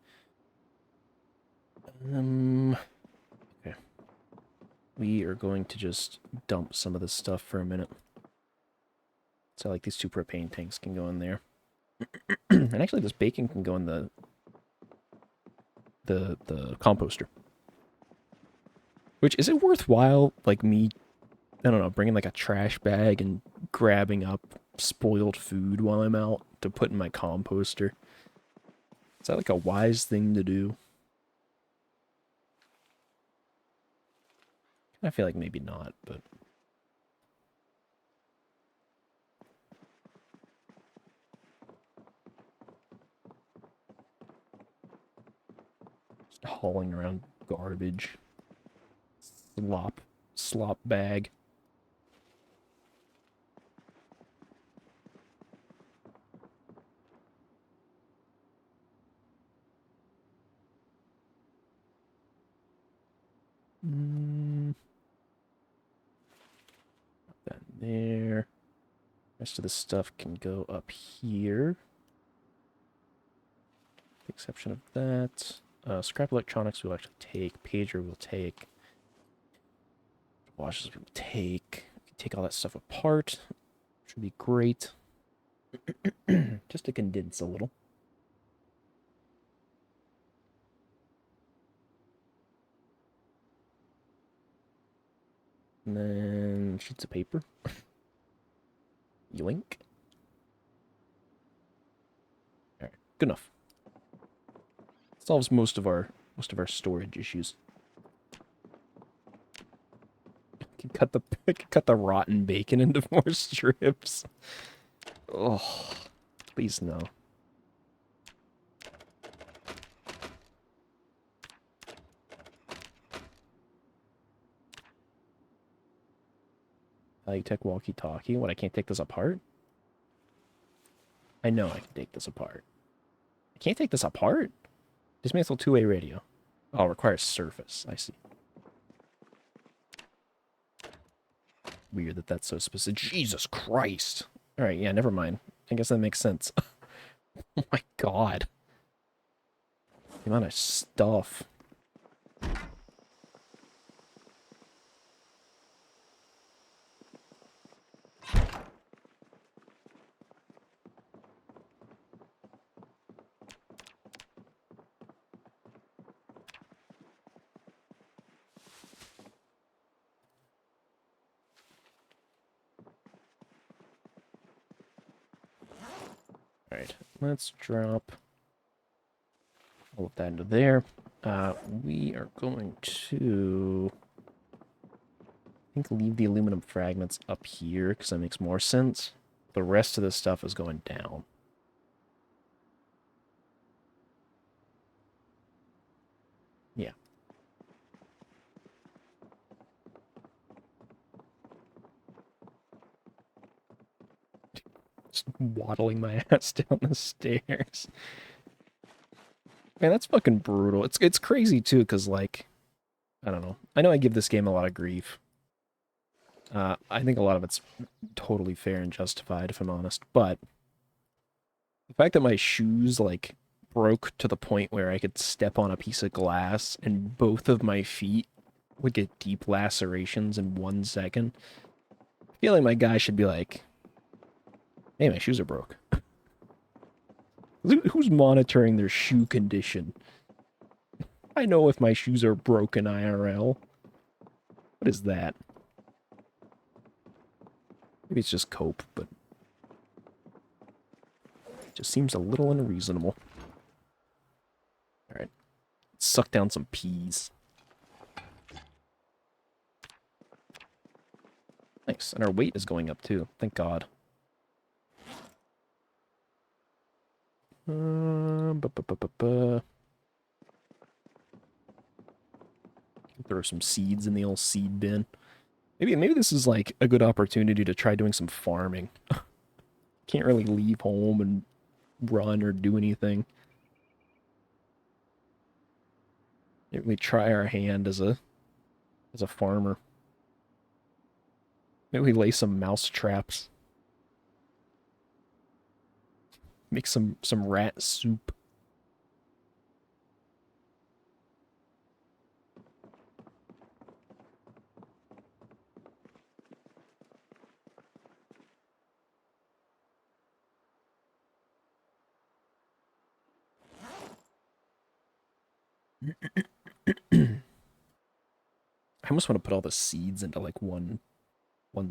S1: Okay. We are going to just dump some of this stuff for a minute. So like these 2 propane tanks can go in there. And actually this bacon can go in the composter. Which, is it worthwhile, like me, I don't know, bringing like a trash bag and grabbing up spoiled food while I'm out to put in my composter? Is that like a wise thing to do? I feel like maybe not, but... Just hauling around garbage. Slop bag. Put that in there. Rest of the stuff can go up here. With the exception of that. Scrap electronics we'll actually take. Pager we'll take. Washes we'll take. We can take all that stuff apart. Should be great. Just to condense a little. And then sheets of paper. Yoink. Alright, good enough. Solves most of our storage issues. Can cut the rotten bacon into 4 strips. Oh, please no. Tech walkie-talkie. What, I can't take this apart? I know I can take this apart. I can't take this apart? Dismantle 2-way radio. Oh, requires surface. I see. Weird that that's so specific. Jesus Christ! Alright, yeah, never mind. I guess that makes sense. Oh my god. The amount of stuff. Alright, let's drop all of that into there. We are going to, I think, leave the aluminum fragments up here, because that makes more sense. The rest of this stuff is going down. Yeah. Just waddling my ass down the stairs. Man, that's fucking brutal. It's crazy, too, because, like, I don't know. I know I give this game a lot of grief. I think a lot of it's totally fair and justified, if I'm honest. But the fact that my shoes, like, broke to the point where I could step on a piece of glass and both of my feet would get deep lacerations in 1 second. I feel like my guy should be like, hey, my shoes are broke. Who's monitoring their shoe condition? I know if my shoes are broken IRL. What is that? Maybe it's just cope, but it just seems a little unreasonable. Alright. Suck down some peas. Nice. And our weight is going up too. Thank God. Throw some seeds in the old seed bin. Maybe this is like a good opportunity to try doing some farming. Can't really leave home and run or do anything. Maybe we try our hand as a farmer. Maybe we lay some mouse traps. Make some rat soup. I almost want to put all the seeds into like one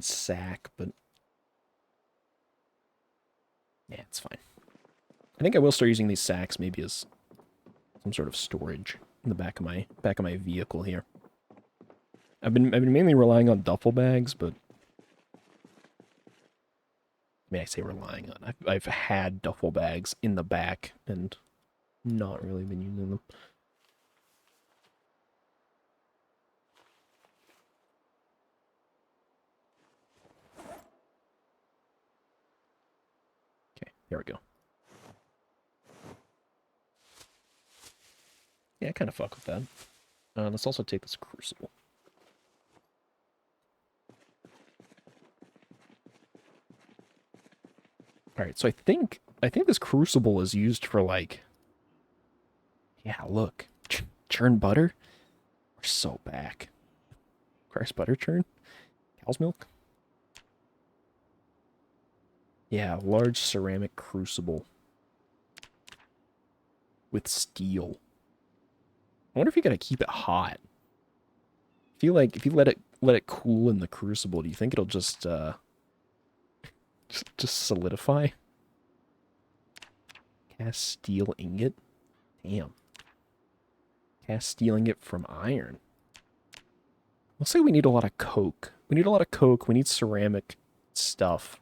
S1: sack, but yeah, it's fine. I think I will start using these sacks maybe as some sort of storage in the back of my vehicle here. I've been mainly relying on duffel bags, but I mean, I say relying on. I've had duffel bags in the back and not really been using them. Okay, there we go. Yeah, I kind of fuck with that. Let's also take this crucible. All right, so I think this crucible is used for like, yeah, look, churn butter. We're so back. Christ, butter churn, cow's milk. Yeah, large ceramic crucible with steel. I wonder if you gotta keep it hot. I feel like if you let it cool in the crucible, do you think it'll just solidify? Cast steel ingot? Damn. Cast steel ingot from iron. Looks like we need a lot of coke. We need a lot of coke. We need ceramic stuff.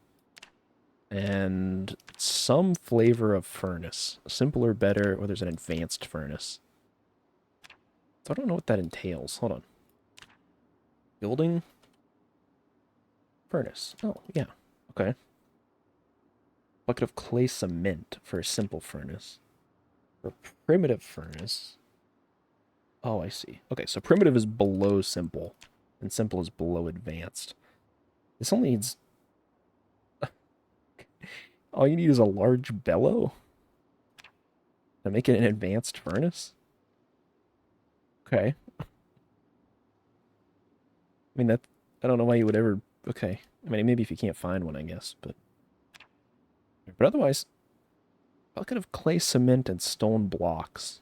S1: And some flavor of furnace. Simple or better, or there's an advanced furnace. So I don't know what that entails. Hold on. Building? Furnace. Oh, yeah. Okay. Bucket of clay cement for a simple furnace. For primitive furnace. Oh, I see. Okay, so primitive is below simple, and simple is below advanced. This only needs... All you need is a large bellow to make it an advanced furnace? Okay. I mean, that... I don't know why you would ever... Okay. I mean, maybe if you can't find one, I guess, but... But otherwise, bucket of clay, cement, and stone blocks.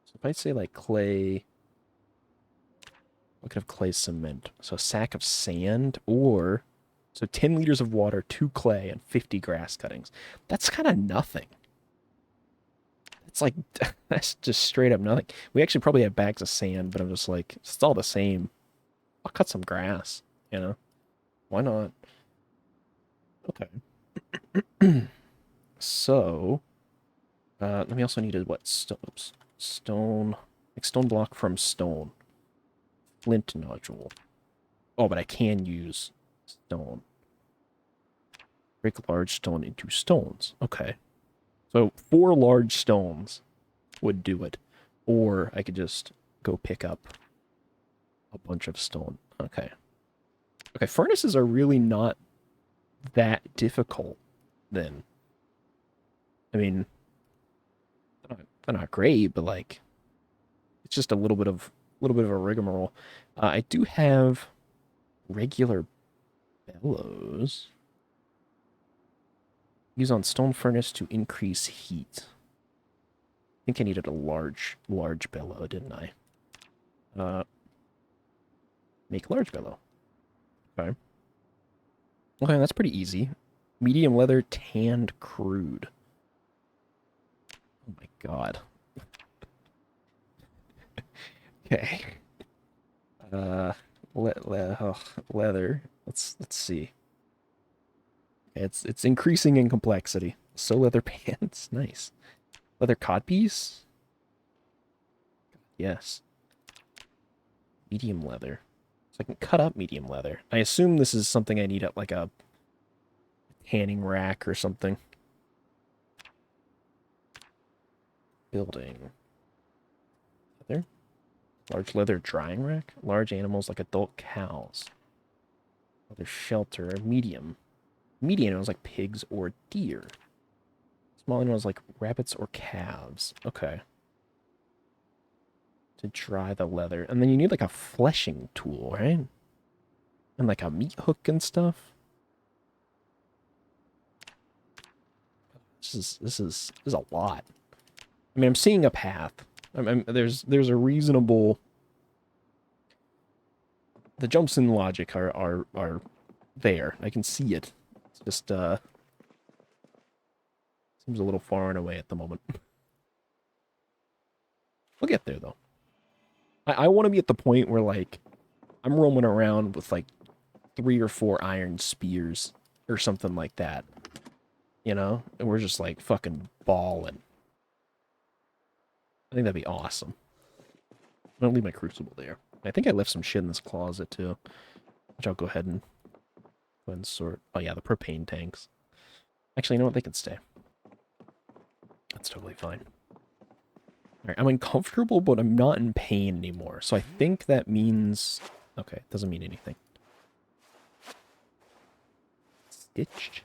S1: So if I say, like, clay... Bucket of clay, cement. So a sack of sand, or... So 10 liters of water, 2 clay, and 50 grass cuttings. That's kind of nothing. It's like, that's just straight up nothing. We actually probably have bags of sand, but I'm just like, it's all the same. I'll cut some grass, you know? Why not? Okay. So, then we also needed, what, stone, like stone block from stone. Flint nodule. Oh, but I can use stone. Break large stone into stones. Okay. So 4 large stones would do it. Or I could just go pick up a bunch of stone. Okay. Okay, furnaces are really not that difficult then. I mean, they're not great, but like it's just a little bit of a rigmarole. I do have regular bellows. Use on stone furnace to increase heat. I think I needed a large bellow, didn't I? Make large bellow. Okay. Okay, that's pretty easy. Medium leather, tanned, crude. Oh my god. Okay. Leather. Let's see. It's increasing in complexity. So leather pants, nice. Leather codpiece? Yes. Medium leather. So I can cut up medium leather. I assume this is something I need at like a tanning rack or something. Building. Leather? Large leather drying rack? Large animals like adult cows. Leather shelter. Medium. Medium animals like pigs or deer. Small animals like rabbits or calves. Okay. To dry the leather. And then you need like a fleshing tool, right? And like a meat hook and stuff. This is a lot. I mean, I'm seeing a path. There's a reasonable... The jumps in logic are there. I can see it. It's just seems a little far and away at the moment. We'll get there though. I want to be at the point where like I'm roaming around with like 3 or 4 iron spears or something like that. You know? And we're just like fucking balling. I think that'd be awesome. I'm gonna leave my crucible there. I think I left some shit in this closet too. Which I'll go ahead and sort. Oh yeah, the propane tanks. Actually, you know what? They can stay. That's totally fine. Alright, I'm uncomfortable, but I'm not in pain anymore. So I think that means... Okay, it doesn't mean anything. Stitched.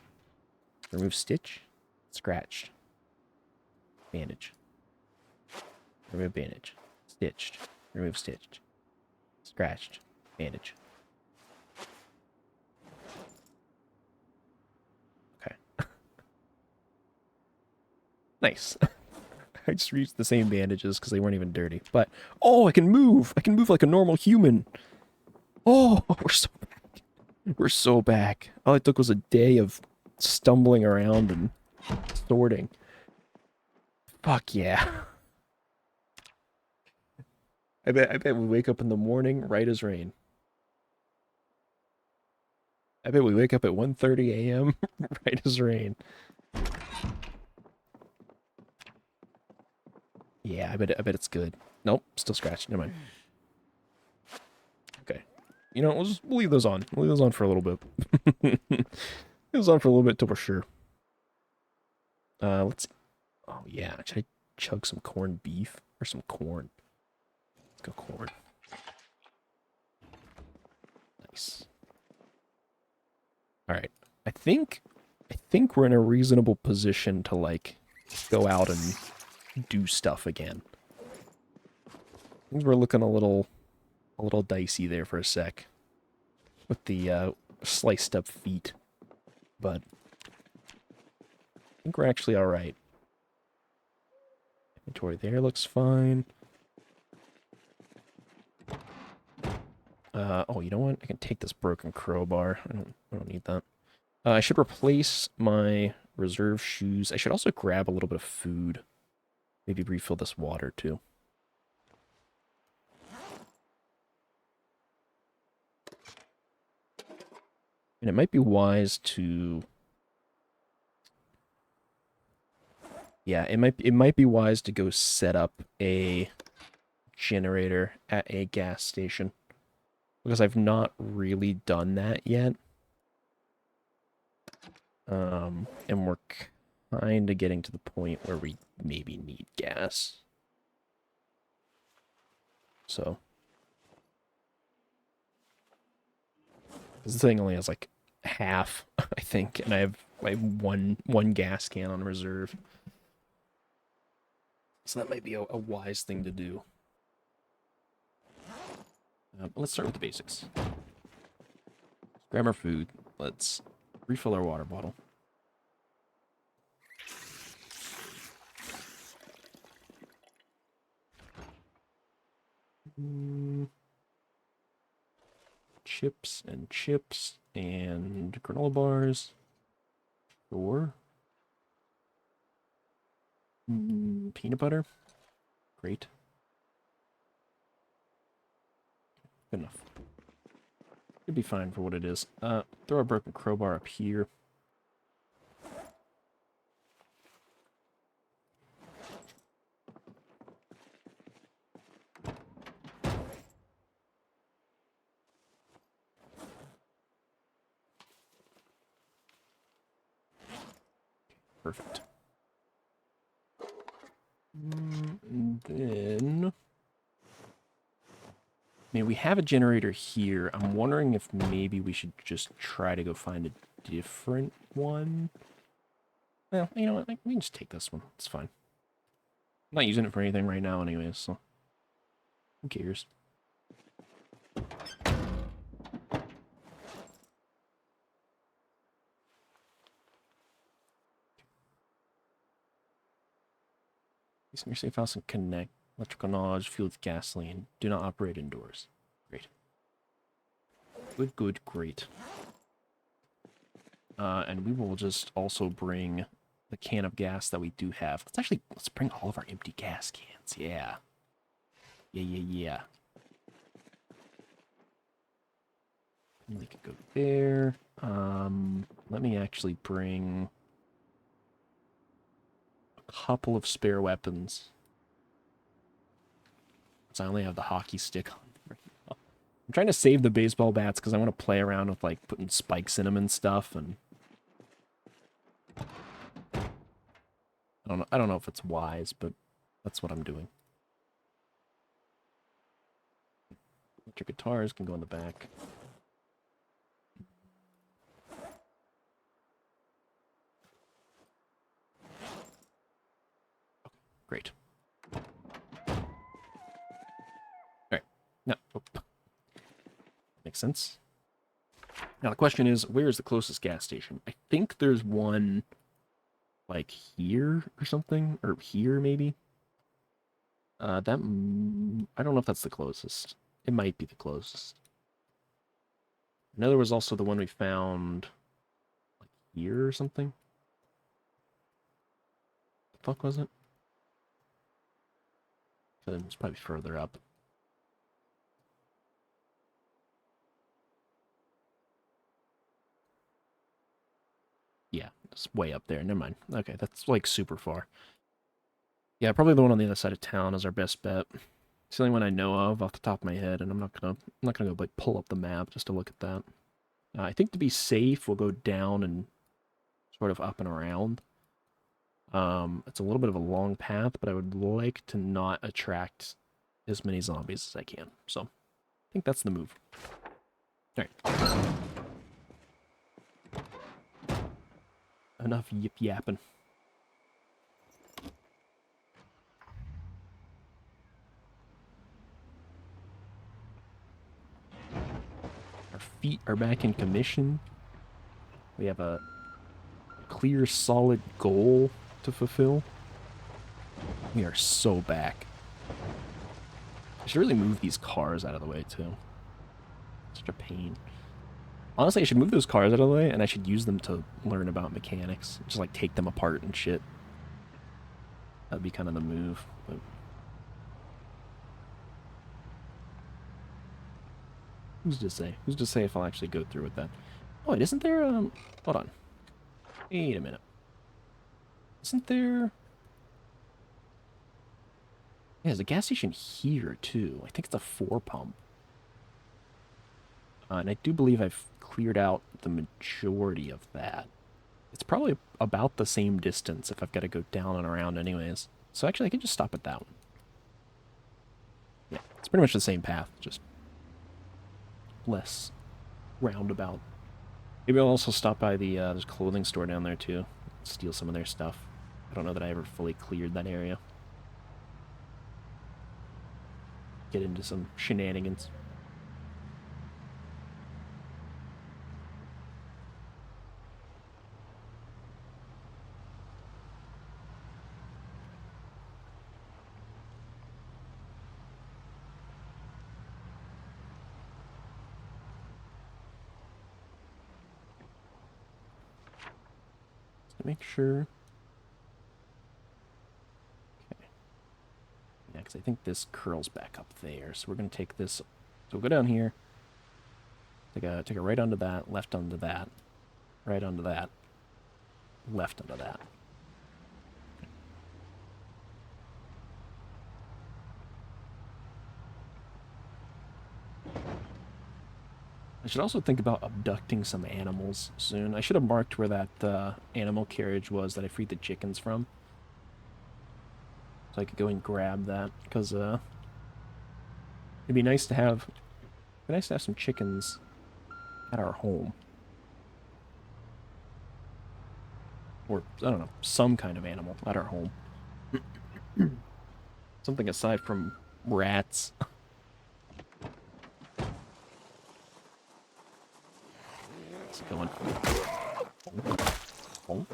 S1: Remove stitch. Scratched. Bandage. Remove bandage. Stitched. Remove stitched. Scratched. Bandage. Okay. Nice. I just reached the same bandages because they weren't even dirty. But, oh, I can move! I can move like a normal human! Oh, we're so back. We're so back. All it took was a day of stumbling around and sorting. Fuck yeah. I bet we wake up in the morning right as rain. I bet we wake up at 1:30 a.m. right as rain. Yeah, I bet it's good. Nope, still scratched. Never mind. Okay. You know, we'll leave those on. We'll leave those on for a little bit. Leave those on for a little bit till we're sure. Let's... Oh, yeah. Should I chug some corned beef? Or some corn? Let's go corn. Nice. Alright. think we're in a reasonable position to like go out and do stuff again. Things were looking a little dicey there for a sec with the sliced up feet, but I think we're actually all right. Inventory there looks fine. Oh, you know what? I can take this broken crowbar. I don't need that. I should replace my reserve shoes. I should also grab a little bit of food. Maybe refill this water too. And it might be wise to... Yeah, it might be wise to go set up a generator at a gas station, because I've not really done that yet. And we're kind of getting to the point where we maybe need gas. So this thing only has like half, I think, and I have one gas can on reserve. So that might be a wise thing to do. Let's start with the basics. Grab our food. Let's refill our water bottle. Chips and granola bars. Sure. Peanut butter. Great. Good enough. Should be fine for what it is. Throw a broken crowbar up here. Perfect. And then... I mean, we have a generator here. I'm wondering if maybe we should just try to go find a different one. Well, you know what? We can just take this one. It's fine. I'm not using it for anything right now anyways, so... Who cares? Please your safe house and connect. Electrical knowledge, fuel with gasoline. Do not operate indoors. Great. Good, great. And we will just also bring the can of gas that we do have. Let's bring all of our empty gas cans. Yeah. Yeah. And we could go there. Let me actually bring a couple of spare weapons. So I only have the hockey stick on right now. I'm trying to save the baseball bats because I want to play around with like putting spikes in them and stuff, and I don't know if it's wise, but that's what I'm doing. Electric guitars can go in the back. Okay, great. No. Oh. Makes sense. Now the question is, where is the closest gas station? I think there's one, like, here or something? Or here, maybe? I don't know if that's the closest. It might be the closest. I know there was also the one we found, like, here or something. The fuck was it? It's probably further up. Yeah, it's way up there. Never mind. Okay, that's like super far. Yeah, probably the one on the other side of town is our best bet. It's the only one I know of off the top of my head, and I'm not gonna go like pull up the map just to look at that. I think to be safe, we'll go down and sort of up and around. It's a little bit of a long path, but I would like to not attract as many zombies as I can. So, I think that's the move. All right. enough yip yapping. Our feet are back in commission. We have a clear, solid goal to fulfill. We are so back. I should really move these cars out of the way, too. Such a pain. Honestly, I should move those cars out of the way, and I should use them to learn about mechanics. Just, like, take them apart and shit. That'd be kind of the move, but... Who's to say? Who's to say if I'll actually go through with that? Oh, wait, isn't there, Hold on. Wait a minute. Isn't there... Yeah, there's a gas station here, too. I think it's a 4-pump. And I do believe I've cleared out the majority of that. It's probably about the same distance if I've got to go down and around anyways. So actually, I can just stop at that one. Yeah, it's pretty much the same path, just less roundabout. Maybe I'll also stop by the there's a clothing store down there, too. Steal some of their stuff. I don't know that I ever fully cleared that area. Get into some shenanigans. To make sure. Okay. Yeah, because I think this curls back up there. So we're going to take this. So we'll go down here. Take a right onto that, left onto that, right onto that, left onto that. I should also think about abducting some animals soon. I should have marked where that animal carriage was that I freed the chickens from. So I could go and grab that, because it'd be nice to have some chickens at our home. Or, I don't know, some kind of animal at our home. Something aside from rats. It's going. Oh.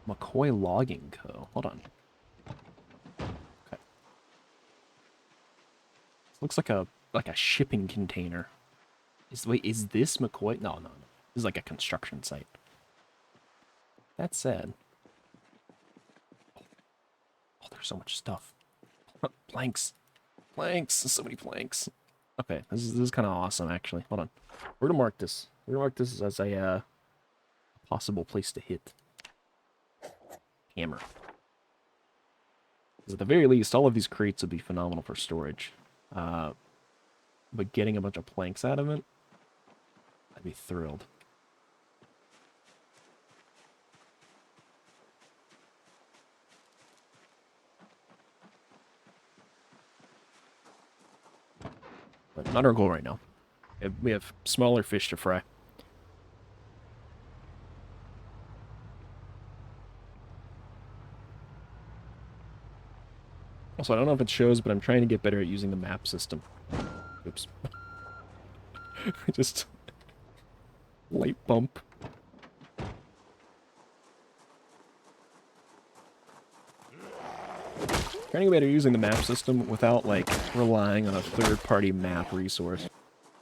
S1: McCoy Logging Co. Hold on. Okay. Looks like a shipping container. Is this McCoy? No. This is like a construction site. That said. Oh, there's so much stuff. Planks. Planks. So many planks. Okay, this is kind of awesome, actually. Hold on. We're gonna mark this. We're gonna mark this as a possible place to hit. Hammer. Because at the very least, all of these crates would be phenomenal for storage. But getting a bunch of planks out of it, I'd be thrilled. But not our goal right now. We have smaller fish to fry. Also, I don't know if it shows, but I'm trying to get better at using the map system. Oops. Just... light bump. Trying to get better at using the map system without, like, relying on a third-party map resource.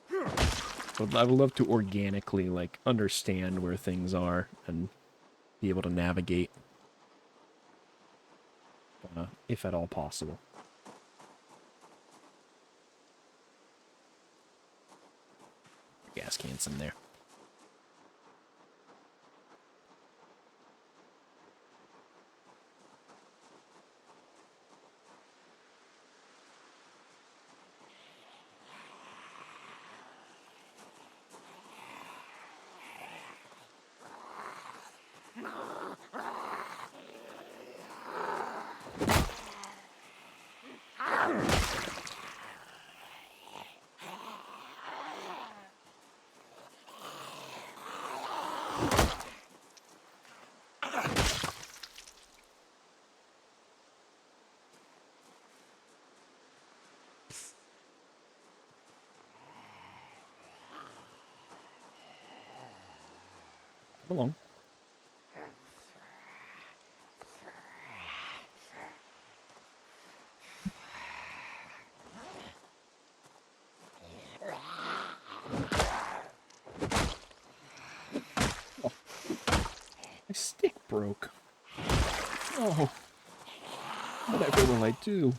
S1: But I would love to organically, like, understand where things are and be able to navigate. If at all possible. Gas cans in there. Come along. Oh, my stick broke. Oh, whatever will I do?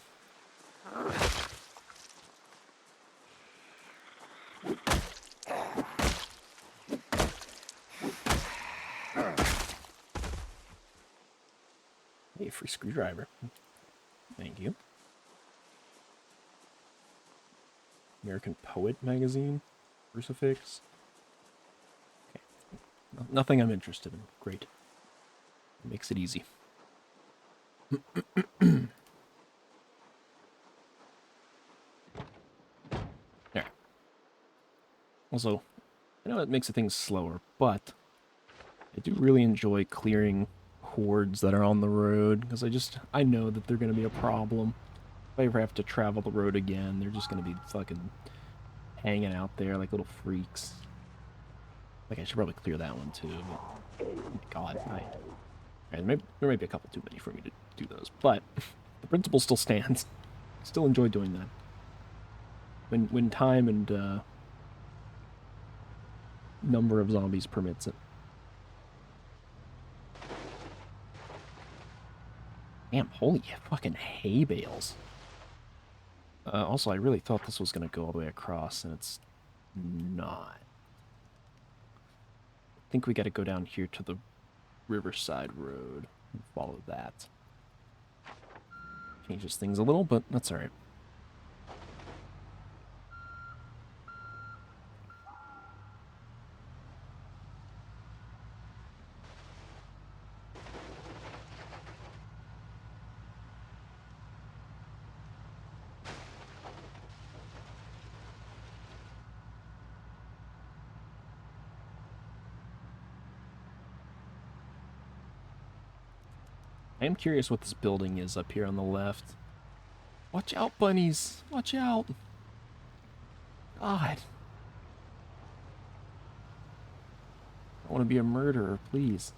S1: Hey, free screwdriver. Thank you. American Poet magazine. Crucifix. Okay. Nothing I'm interested in. Great. Makes it easy. There. Also, I know it makes things slower, but I do really enjoy clearing hordes that are on the road, because I know that they're going to be a problem. If I ever have to travel the road again, they're just going to be fucking hanging out there like little freaks. Like, I should probably clear that one too, but God, there might be a couple too many for me to do those, but the principle still stands. I still enjoy doing that. When time and number of zombies permits it. Damn, holy fucking hay bales. Also, I really thought this was going to go all the way across, and it's not. I think we got to go down here to the Riverside Road and follow that. Changes things a little, but that's alright. I am curious what this building is up here on the left. Watch out, bunnies! Watch out! God. I want to be a murderer, please.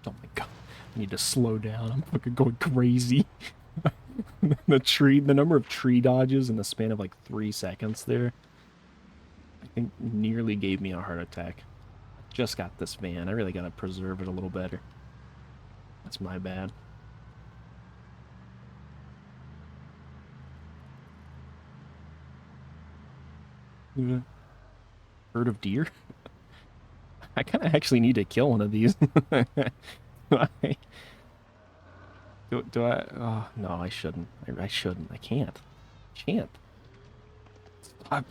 S1: Oh my god. I need to slow down. I'm fucking going crazy. The number of tree dodges in the span of like 3 seconds there, I think nearly gave me a heart attack. Just got this van. I really gotta preserve it a little better. That's my bad. Herd of deer? I kind of actually need to kill one of these. Do I? Oh, no, I shouldn't. I shouldn't. I can't. Can't.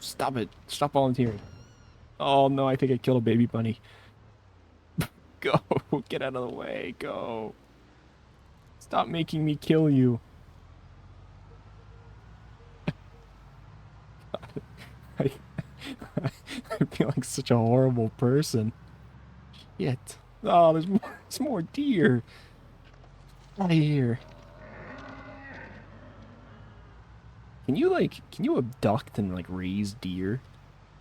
S1: Stop it. Stop volunteering. Oh, no, I think I killed a baby bunny. Go. Get out of the way. Go. Stop making me kill you. I, I feel like such a horrible person. Shit. Oh, there's more deer. Out of here. Can you abduct and, like, raise deer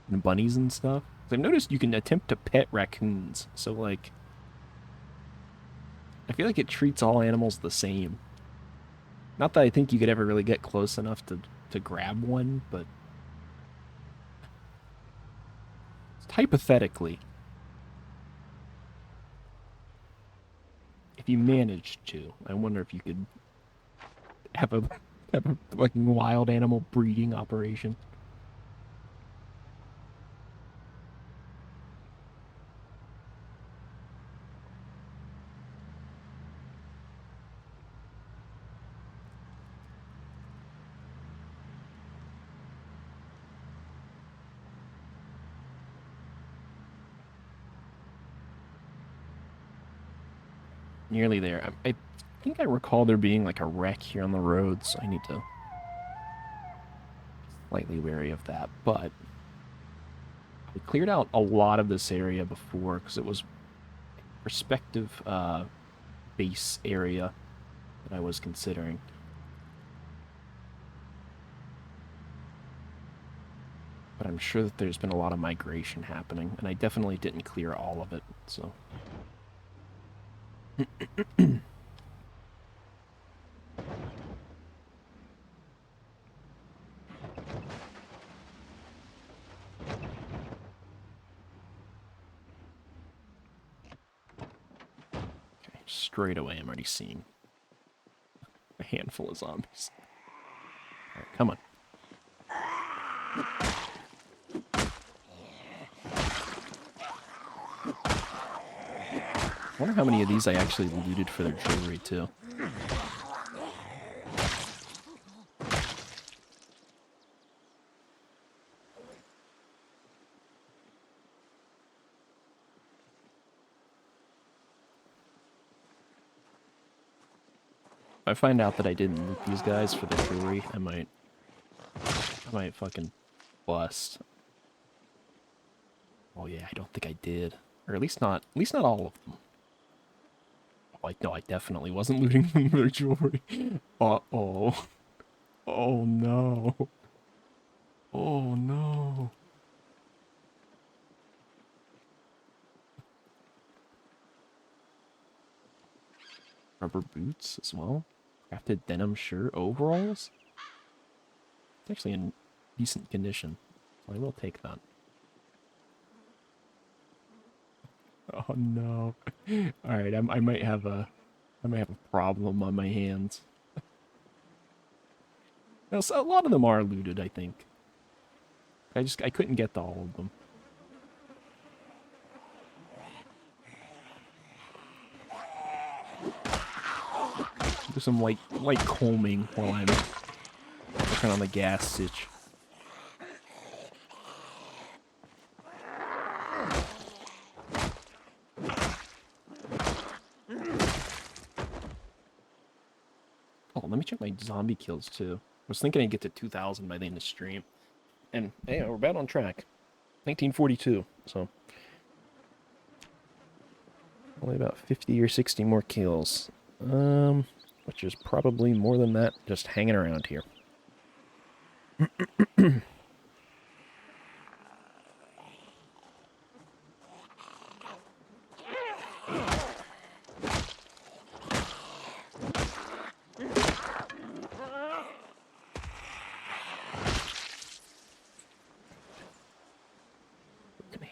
S1: and bunnies and stuff? 'Cause I've noticed you can attempt to pet raccoons, so, like, I feel like it treats all animals the same. Not that I think you could ever really get close enough to grab one, but hypothetically, if you managed to, I wonder if you could have a fucking wild animal breeding operation. nearly there. I think I recall there being like a wreck here on the road, so I need to be slightly wary of that. But I cleared out a lot of this area before because it was prospective base area that I was considering. But I'm sure that there's been a lot of migration happening, and I definitely didn't clear all of it, so. Okay, straight away I'm already seeing a handful of zombies. Alright, come on. I wonder how many of these I actually looted for their jewelry, too. If I find out that I didn't loot these guys for the jewelry, I might fucking bust. Oh yeah, I don't think I did. Or at least not all of them. No, I definitely wasn't looting them for their jewelry. Uh-oh. Oh no. Oh no. Rubber boots as well. Crafted denim shirt, overalls. It's actually in decent condition, so I will take that. Oh no. All right, I might have a problem on my hands. No, so a lot of them are looted, I think. I couldn't get to all of them. Do some light combing while I'm working on the gas stitch. Oh, let me check my zombie kills too. I was thinking I'd get to 2,000 by the end of the stream. And, hey, we're about on track. 1942, so. Only about 50 or 60 more kills. Which is probably more than that just hanging around here.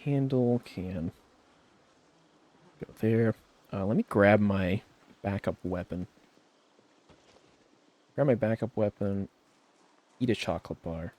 S1: Handle can go there. Let me grab my backup weapon. Grab my backup weapon. Eat a chocolate bar.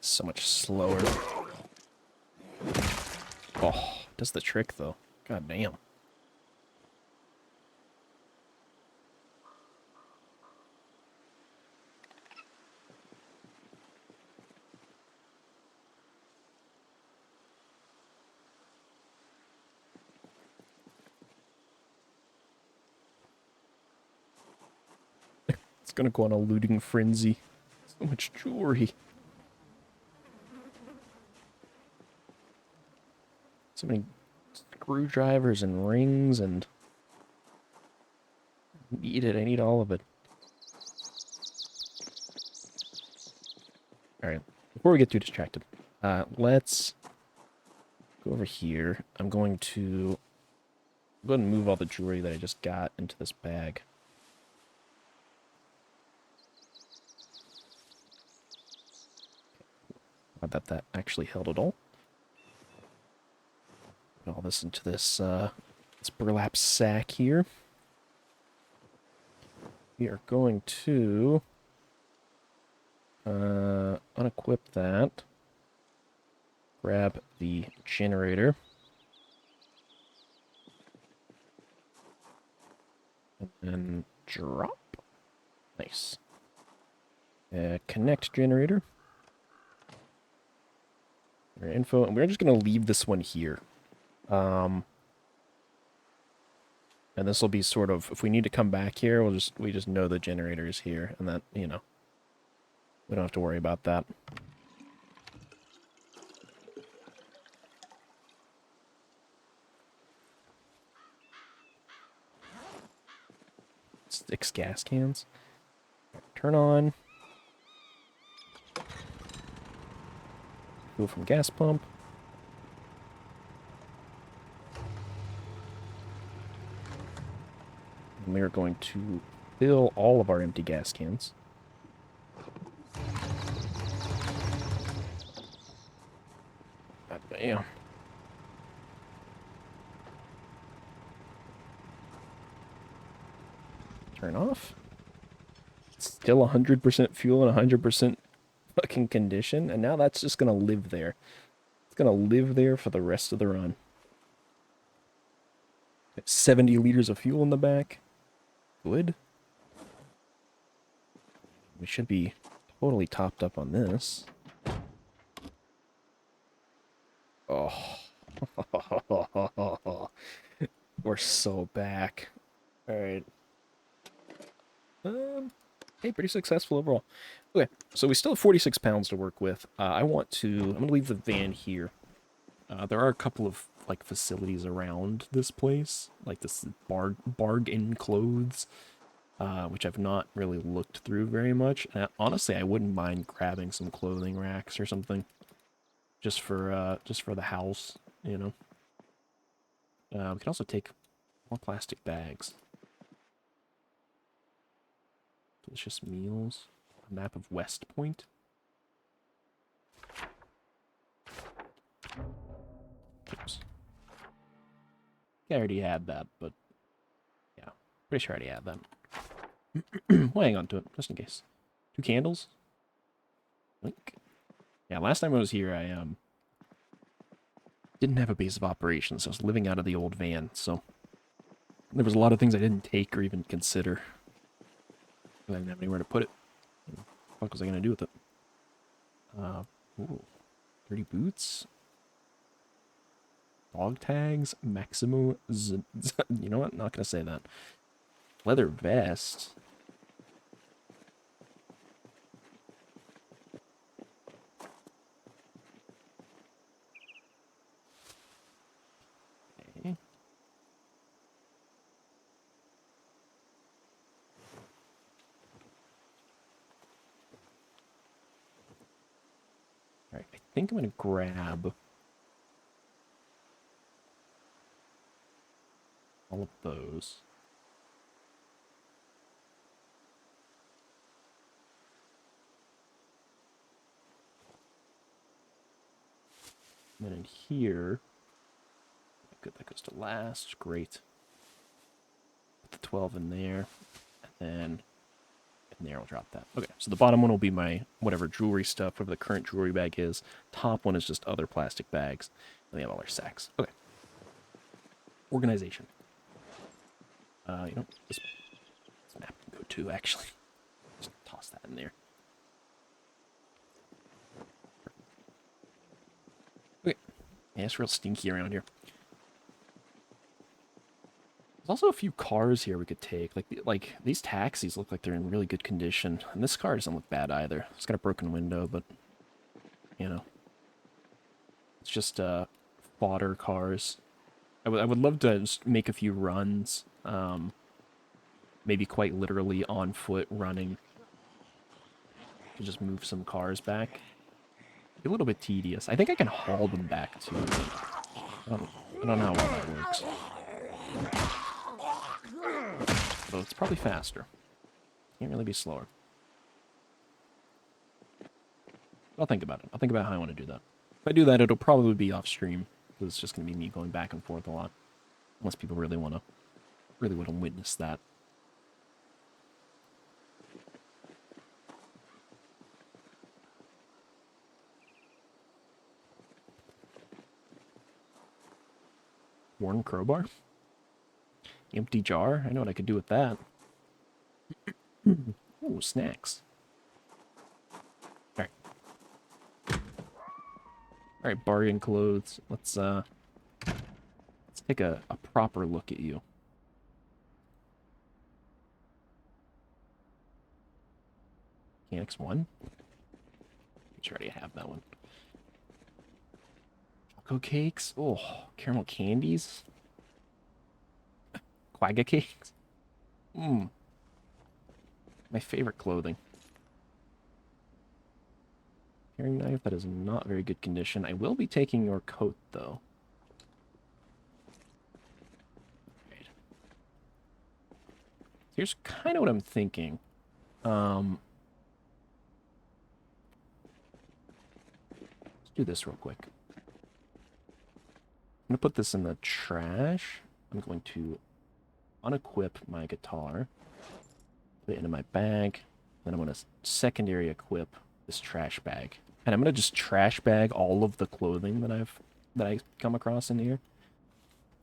S1: So much slower. Oh, does the trick though. God damn. It's gonna go on a looting frenzy. So much jewelry. So many screwdrivers and rings and... Need it, I need all of it. Alright, before we get too distracted, let's go over here. I'm going to go ahead and move all the jewelry that I just got into this bag. Not that that actually held at all. this into this burlap sack here. We are going to unequip that. Grab the generator. And then drop. Nice. Connect generator. Info, and we're just gonna leave this one here. And this will be sort of, if we need to come back here, we just know the generator is here, and that, you know, we don't have to worry about that. Six gas cans. Turn on. Fuel from gas pump. And we are going to fill all of our empty gas cans. God damn. Turn off. Still 100% fuel and 100% fucking condition, and now that's just gonna live there. It's gonna live there for the rest of the run. 70 liters of fuel in the back. Good. We should be totally topped up on this. Oh. We're so back. Alright. Hey, pretty successful overall. Okay, so we still have 46 pounds to work with. I'm gonna leave the van here. There are a couple of, like, facilities around this place, like this bargain clothes, which I've not really looked through very much. And honestly, I wouldn't mind grabbing some clothing racks or something, just for the house, you know. We can also take more plastic bags. Delicious meals. A map of West Point. Oops. I already had that, but yeah, pretty sure I already had that. We'll hang on to it, just in case. 2 candles. Link. Yeah, last time I was here, I didn't have a base of operations. So I was living out of the old van, so there was a lot of things I didn't take or even consider. I didn't have anywhere to put it. What the fuck was I gonna do with it? Ooh, dirty boots. Dog tags, Maximo, you know what? Not gonna say that. Leather vest. Okay. Alright, I think I'm gonna grab all of those. And then in here, good, that goes to last. Great. Put the 12 in there, and then in there I'll drop that. Okay, so the bottom one will be my whatever jewelry stuff, whatever the current jewelry bag is. Top one is just other plastic bags. And we have all our sacks. Okay. Organization. You know, this map can go too, actually. Just toss that in there. Okay. Yeah, it's real stinky around here. There's also a few cars here we could take. Like these taxis look like they're in really good condition. And this car doesn't look bad either. It's got a broken window, but, you know. It's just, fodder cars. I would love to just make a few runs. Maybe quite literally on foot running. To just move some cars back. Be a little bit tedious. I think I can haul them back too. I don't know how well that works. Although it's probably faster. Can't really be slower. I'll think about it. I'll think about how I want to do that. If I do that, it'll probably be off stream. It's just going to be me going back and forth a lot. Unless people really want to witness that. Worn crowbar? Empty jar? I know what I could do with that. Oh, snacks. Alright. Alright, bargain clothes. Let's take a proper look at you. Mechanics 1? I already have that one. Choco cakes? Oh, caramel candies? Quagga cakes? Mmm. My favorite clothing. Paring knife, that is not very good condition. I will be taking your coat, though. Right. Here's kind of what I'm thinking. Let's do this real quick. I'm going to put this in the trash. I'm going to unequip my guitar. Put it into my bag. Then I'm going to secondary equip this trash bag. And I'm going to just trash bag all of the clothing that I come across in here.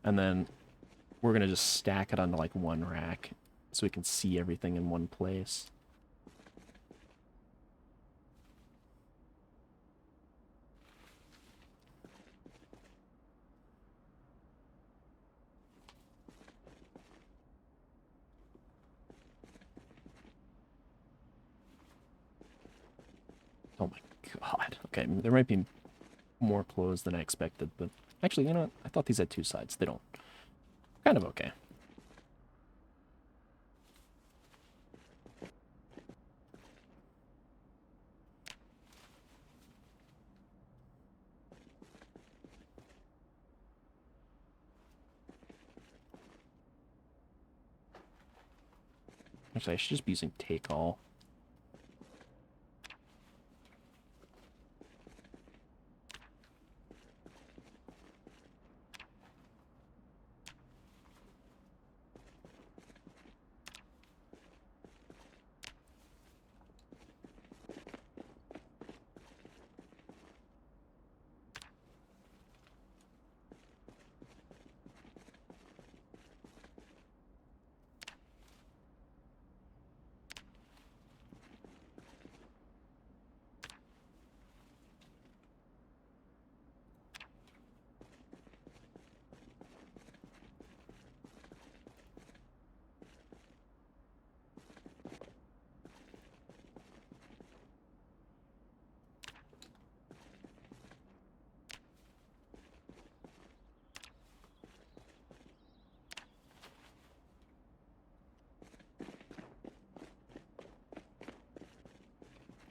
S1: And then we're going to just stack it onto like one rack so we can see everything in one place. Oh my god. Okay, there might be more clothes than I expected, but actually, you know what? I thought these had two sides. They don't. Kind of okay. Actually, I should just be using take all.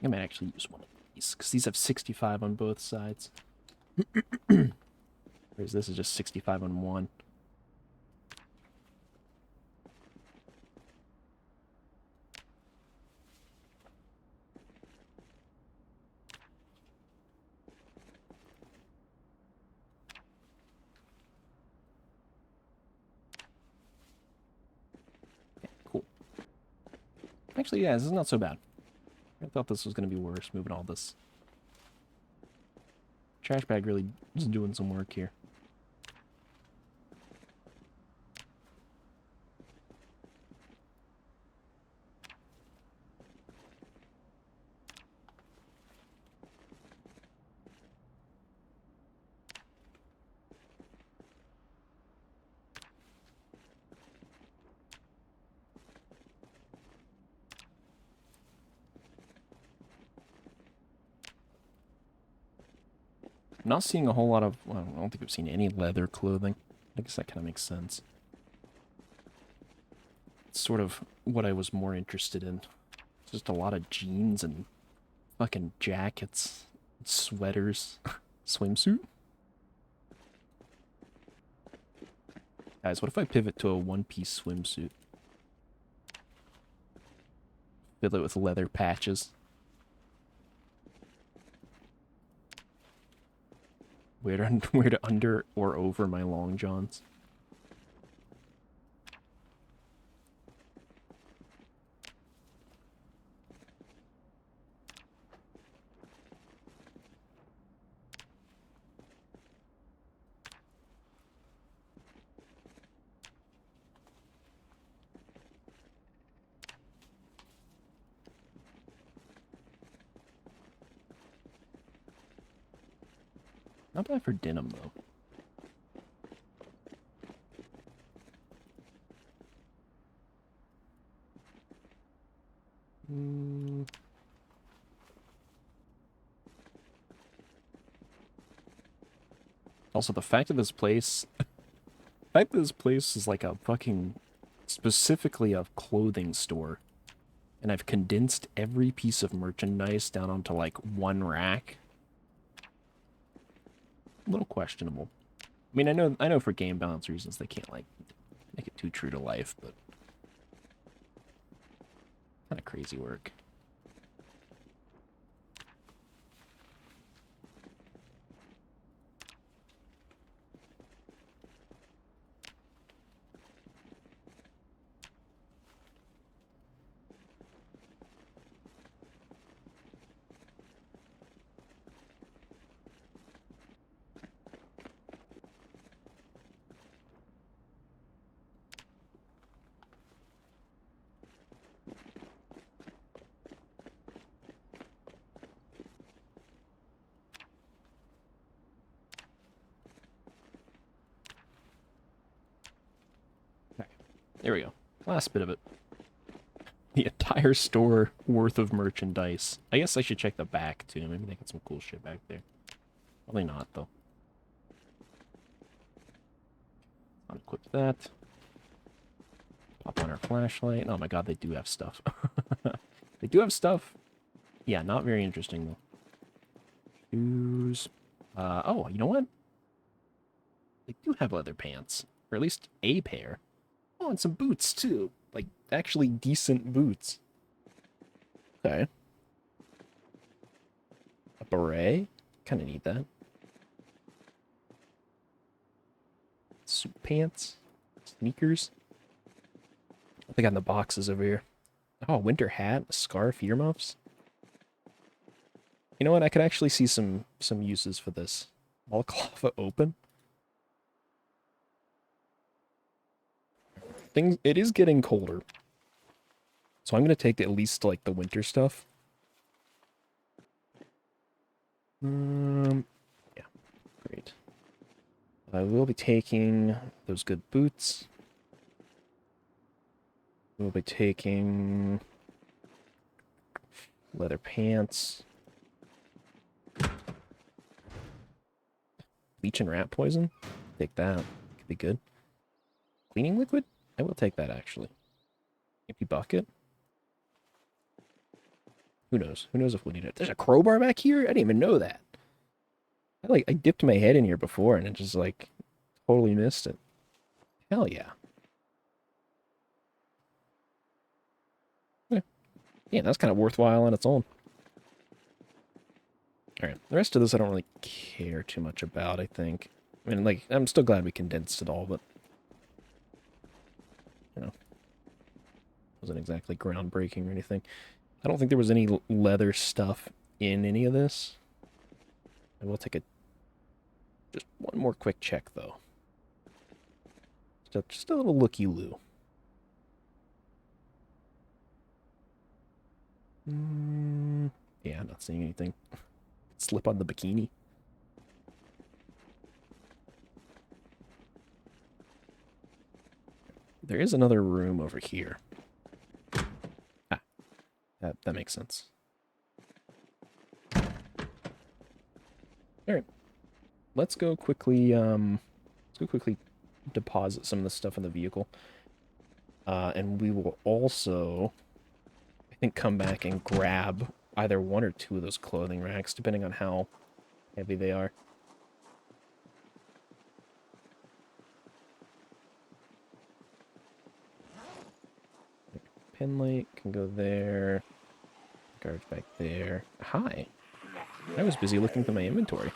S1: I might actually use one of these, because these have 65 on both sides. Whereas this is just 65 on one. Okay, cool. Actually, yeah, this is not so bad. I thought this was going to be worse, moving all this. Trash bag really is doing some work here. I'm not seeing a whole lot of... Well, I don't think I've seen any leather clothing. I guess that kind of makes sense. It's sort of what I was more interested in. It's just a lot of jeans and fucking jackets, sweaters, swimsuit. Guys, what if I pivot to a one-piece swimsuit? Fill it with leather patches. Where to under or over my long johns. Not bad for denim, though. Also, the fact that this place is like a fucking, specifically a clothing store, and I've condensed every piece of merchandise down onto like one rack. A little questionable. I mean, I know for game balance reasons they can't like make it too true to life, but kind of crazy work. There we go. Last bit of it. The entire store worth of merchandise. I guess I should check the back, too. Maybe they got some cool shit back there. Probably not, though. Unequip that. Pop on our flashlight. Oh my god, they do have stuff. They do have stuff. Yeah, not very interesting, though. Shoes. Oh, you know what? They do have leather pants. Or at least a pair. Oh, and some boots, too. Like, actually decent boots. Okay. A beret? Kind of need that. Suit pants. Sneakers. I think on the boxes over here. Oh, a winter hat, a scarf, earmuffs. You know what? I could actually see some uses for this. Balaclava open. It is getting colder. So I'm going to take at least, like, the winter stuff. Yeah. Great. I will be taking those good boots. We'll be taking leather pants. Leech and rat poison? Take that. Could be good. Cleaning liquid? I will take that, actually. Empty bucket? Who knows? Who knows if we'll need it? There's a crowbar back here? I didn't even know that. I dipped my head in here before and it just, like, totally missed it. Hell yeah. Yeah, that's kind of worthwhile on its own. Alright, the rest of this I don't really care too much about, I think. I mean, like, I'm still glad we condensed it all, but... You know. Wasn't exactly groundbreaking or anything. I don't think there was any leather stuff in any of this. I will take just one more quick check, though. Just a little looky-loo. Yeah, I'm not seeing anything. Slip on the bikini. There is another room over here. Ah, that makes sense. All right, let's go quickly. Deposit some of the stuff in the vehicle, and we will also, I think, come back and grab either one or two of those clothing racks, depending on how heavy they are. Pen light can go there. Garbage back there. Hi. I was busy looking through my inventory.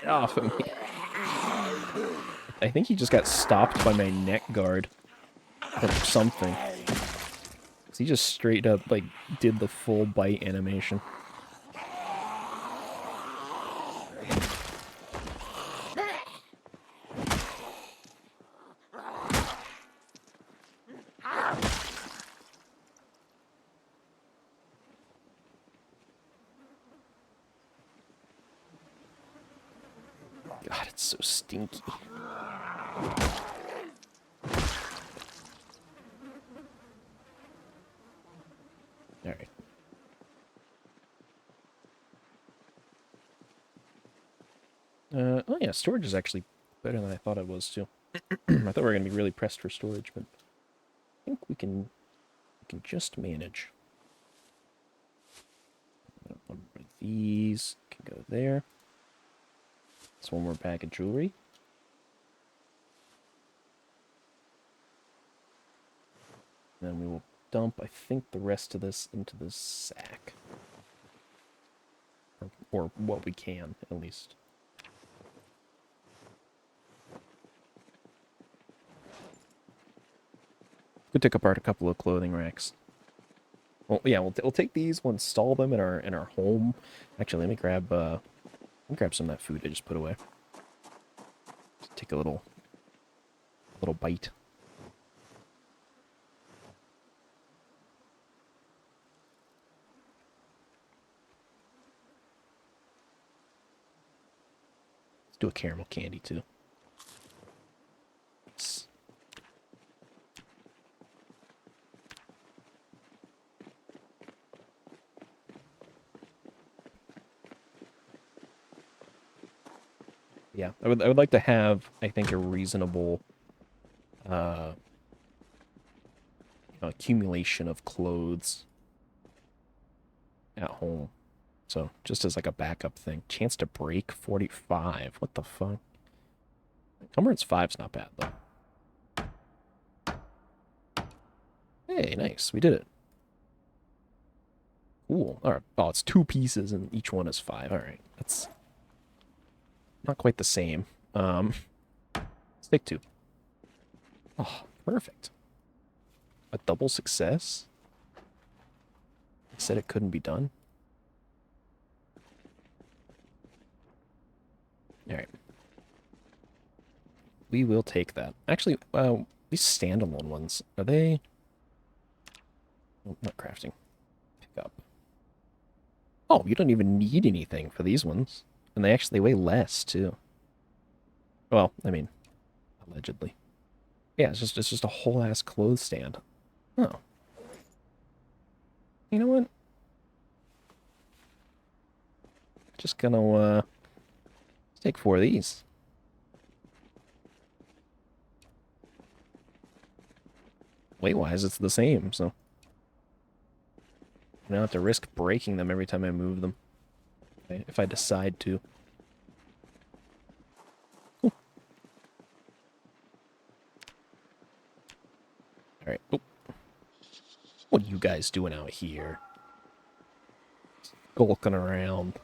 S1: off of me. I think he just got stopped by my neck guard. Or something. 'Cause he just straight up, like, did the full bite animation. God, it's so stinky. Alright. Oh yeah, storage is actually better than I thought it was, too. I thought we were going to be really pressed for storage, but I think we can just manage. One more of these can go there. That's one more bag of jewelry. And then we will dump, I think, the rest of this into the sack. Or what we can, at least. Could take apart a couple of clothing racks. Well, yeah, we'll take these. We'll install them in our home. Actually, let me grab some of that food I just put away. Just take a little bite. Let's do a caramel candy too. Yeah, I would like to have, I think, a reasonable accumulation of clothes at home. So, just as like a backup thing. Chance to break 45. What the fuck? Encumbrance 5's not bad, though. Hey, nice. We did it. Cool. Alright. Oh, it's 2 pieces and each one is 5. Alright. That's not quite the same. Let's take 2. Oh, perfect. A double success? I said it couldn't be done. Alright. We will take that. Actually, these standalone ones, are they... Oh, not crafting. Pick up. Oh, you don't even need anything for these ones. And they actually weigh less, too. Well, I mean, allegedly. Yeah, it's just a whole-ass clothes stand. Oh. You know what? Just gonna, take 4 of these. Weight-wise, it's the same, so... I don't have to risk breaking them every time I move them. Okay, if I decide to. Cool. Alright. Oh. What are you guys doing out here? Skulking around.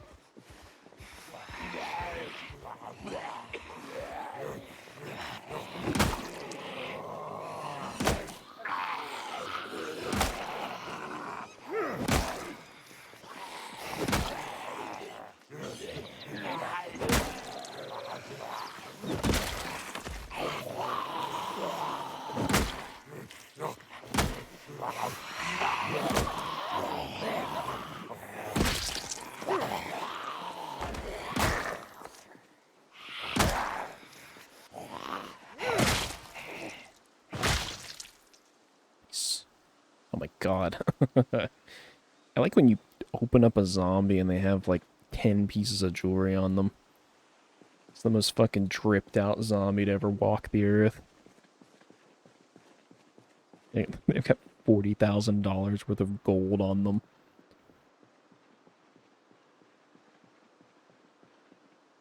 S1: Oh my god. I like when you open up a zombie and they have like 10 pieces of jewelry on them. It's the most fucking dripped out zombie to ever walk the earth. They've got $40,000 worth of gold on them.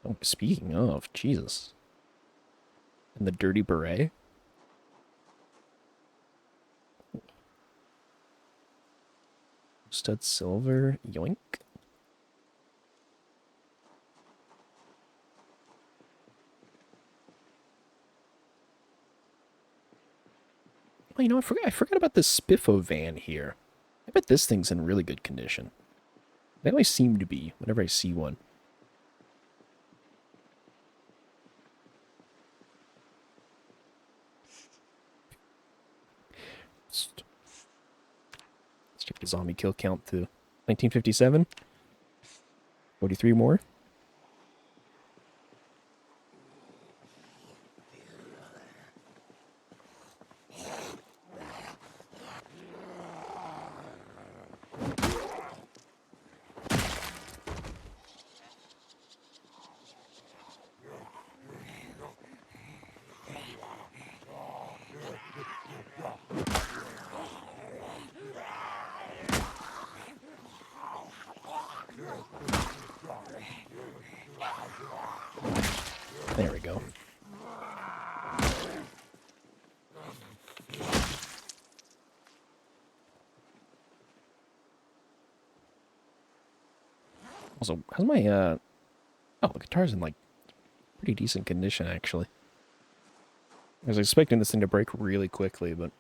S1: Oh, speaking of, Jesus. And the dirty beret? Stud silver, yoink. Oh, you know, I forgot about this Spiffo van here. I bet this thing's in really good condition. They always seem to be whenever I see one. Let's check the zombie kill count to 1957. 43 more. There we go. Also, how's my, oh, the guitar's in, like, pretty decent condition, actually. I was expecting this thing to break really quickly, but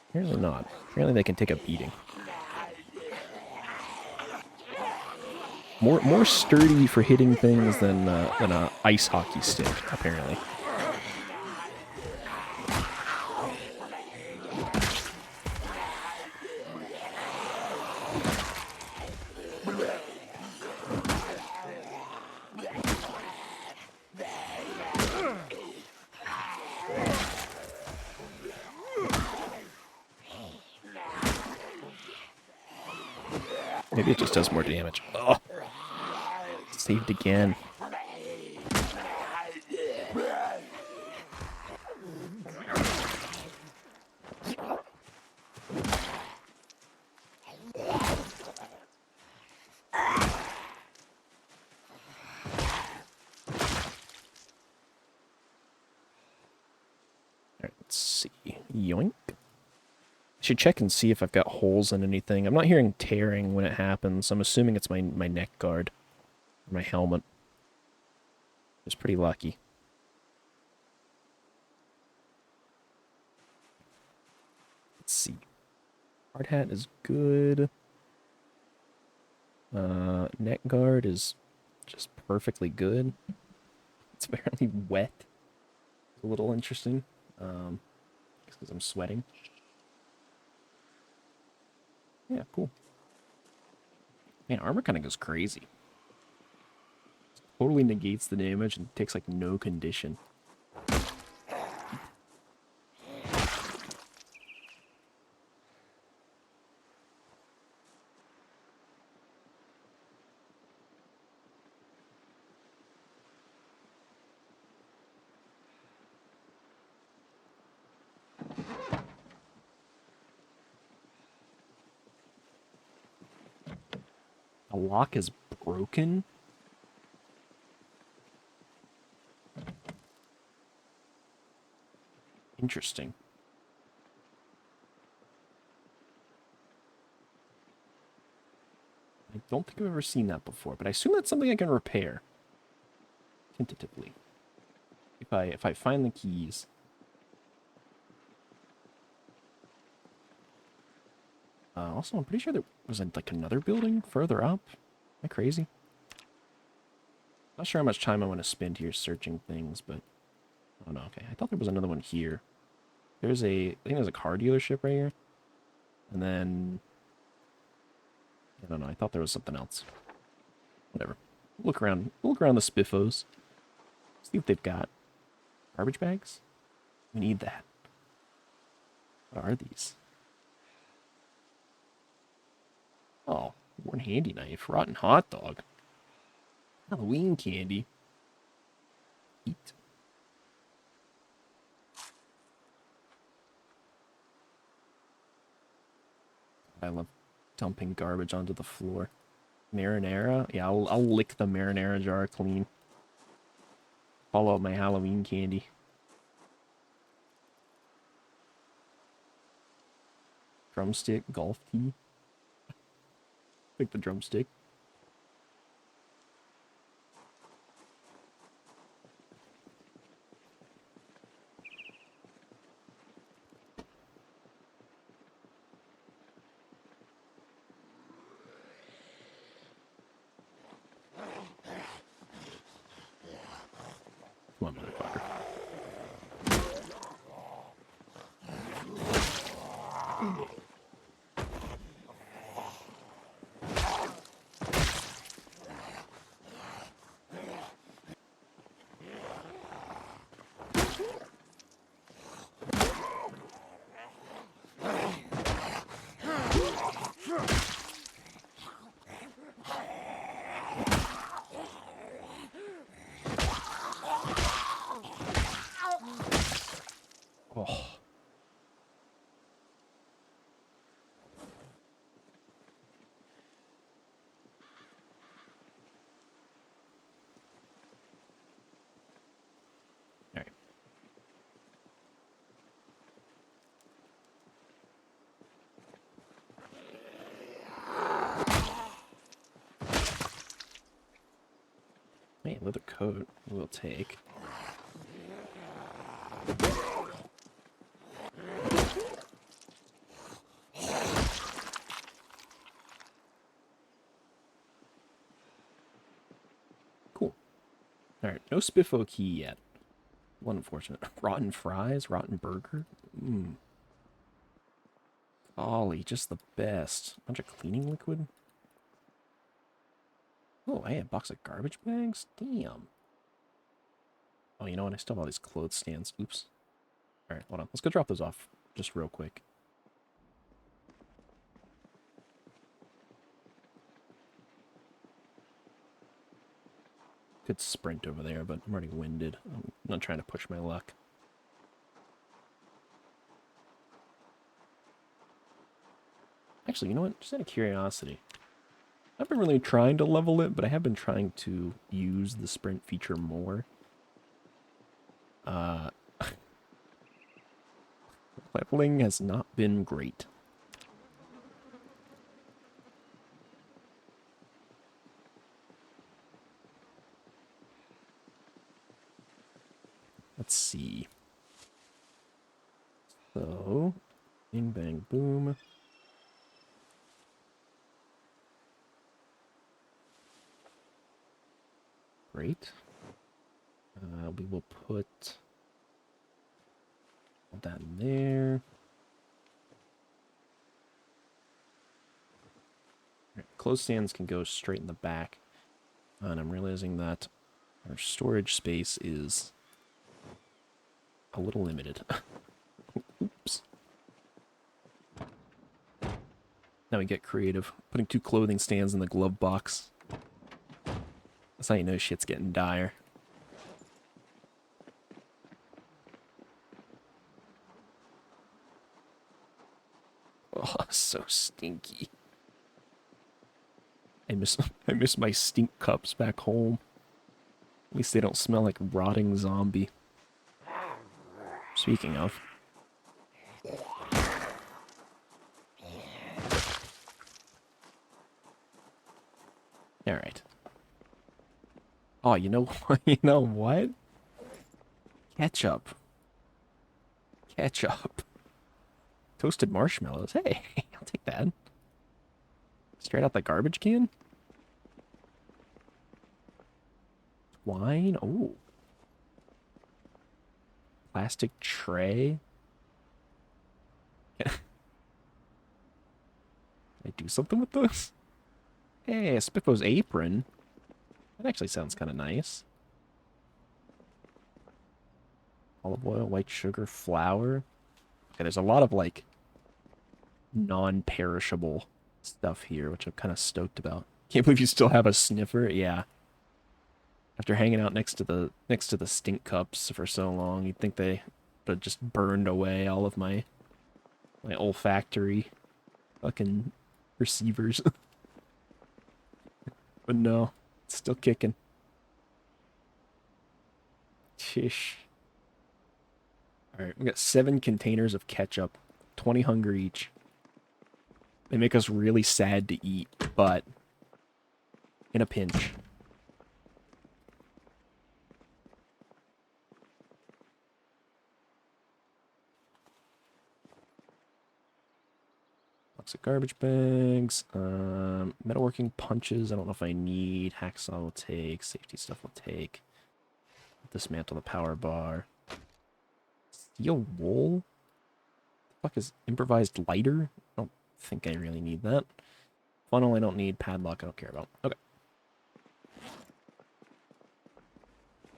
S1: apparently not. Apparently they can take a beating. More sturdy for hitting things than a ice hockey stick, apparently. Maybe it just does more damage. Oh, saved again. Alright, let's see. Yoink. I should check and see if I've got holes in anything. I'm not hearing tearing when it happens. I'm assuming it's my neck guard. Or my helmet. It's pretty lucky. Let's see. Hard hat is good. Neck guard is just perfectly good. It's apparently wet. It's a little interesting. Because I'm sweating. Yeah, cool. Man, armor kind of goes crazy. Totally negates the damage and takes like no condition. The lock is broken? Interesting. I don't think I've ever seen that before, but I assume that's something I can repair. Tentatively. If I find the keys. Also, I'm pretty sure there was like another building further up. Am I crazy? Not sure how much time I want to spend here searching things, but oh no, okay. I thought there was another one here. I think there's a car dealership right here. And then I don't know, I thought there was something else. Whatever. Look around the spiffos. See what they've got. Garbage bags? We need that. What are these? Oh, worn handy knife, rotten hot dog. Halloween candy. Eat. I love dumping garbage onto the floor. Marinara? Yeah, I'll lick the marinara jar clean. Follow up my Halloween candy. Drumstick, golf tee. Pick the drumstick. on, motherfucker. Oh. All right. Hey, leather coat we'll take. Cool. All right, no Spiffo key yet. One unfortunate. Rotten fries, rotten burger. Mmm. Golly, just the best. Bunch of cleaning liquid. Oh, hey, a box of garbage bags? Damn. Oh, you know what? I still have all these clothes stands. Oops. Alright, hold on. Let's go drop those off just real quick. Could sprint over there, but I'm already winded. I'm not trying to push my luck. Actually, you know what? Just out of curiosity. I've been really trying to level it, but I have been trying to use the sprint feature more. Leveling has not been great. Let's see. So, bing, bang, boom. Great. We will put all that in there. Right, clothes stands can go straight in the back. And I'm realizing that our storage space is a little limited. Oops. Now we get creative. Putting 2 clothing stands in the glove box. That's how you know shit's getting dire. Oh, so stinky. I miss my stink cups back home. At least they don't smell like rotting zombie. Speaking of. Alright. Oh, you know you know what? Ketchup. Ketchup. Toasted marshmallows. Hey, I'll take that. Straight out the garbage can? Wine? Oh. Plastic tray? Can I do something with those? Hey, a Spiffo's apron. That actually sounds kind of nice. Olive oil, white sugar, flour. Okay, there's a lot of, like, non-perishable stuff here, which I'm kind of stoked about. Can't believe you still have a sniffer. Yeah. After hanging out next to the stink cups for so long, you'd think they would have just burned away all of my olfactory fucking receivers. But no, it's still kicking. Tish. Alright, we got 7 containers of ketchup, 20 hunger each. They make us really sad to eat, but in a pinch. Box of garbage bags. Metalworking punches. I don't know if I need. Hacksaw will take. Safety stuff will take. Dismantle the power bar. Steel wool? The fuck is improvised lighter? I don't think I really need that. Funnel I don't need. Padlock I don't care about. Okay.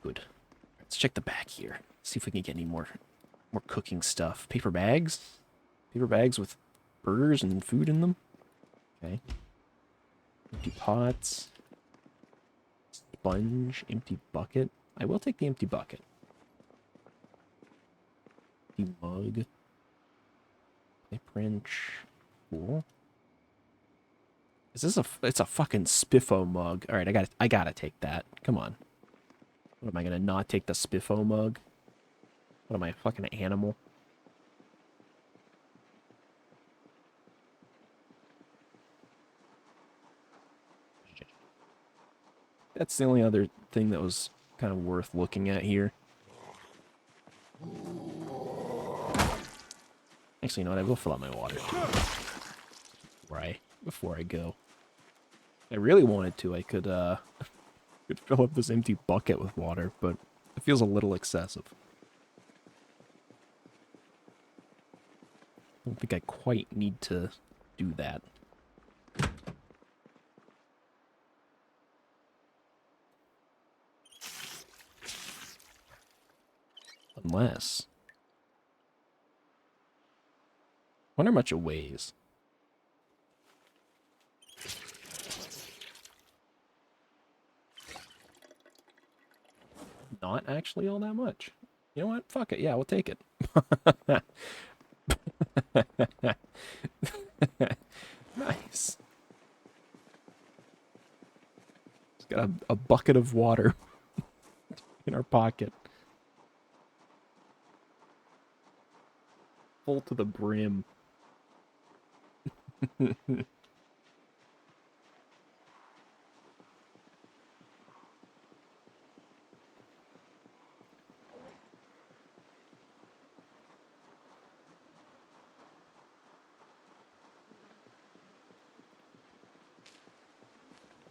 S1: Good. Let's check the back here. See if we can get any more cooking stuff. Paper bags? Paper bags with burgers and food in them? Okay. Empty pots. Sponge. Empty bucket. I will take the empty bucket. Empty mug. Pipe wrench. Cool. Is this it's a fucking Spiffo mug. Alright, I gotta take that. Come on. What am I gonna not take the Spiffo mug? What am I, a fucking animal? That's the only other thing that was kind of worth looking at here. Actually, you know what? I will fill out my water before I go. If I really wanted to, I could fill up this empty bucket with water, but it feels a little excessive. I don't think I quite need to do that. Unless... I wonder how much it weighs. Not actually all that much. You know what? Fuck it. Yeah, we'll take it. Nice. It's got a bucket of water in our pocket. Full to the brim.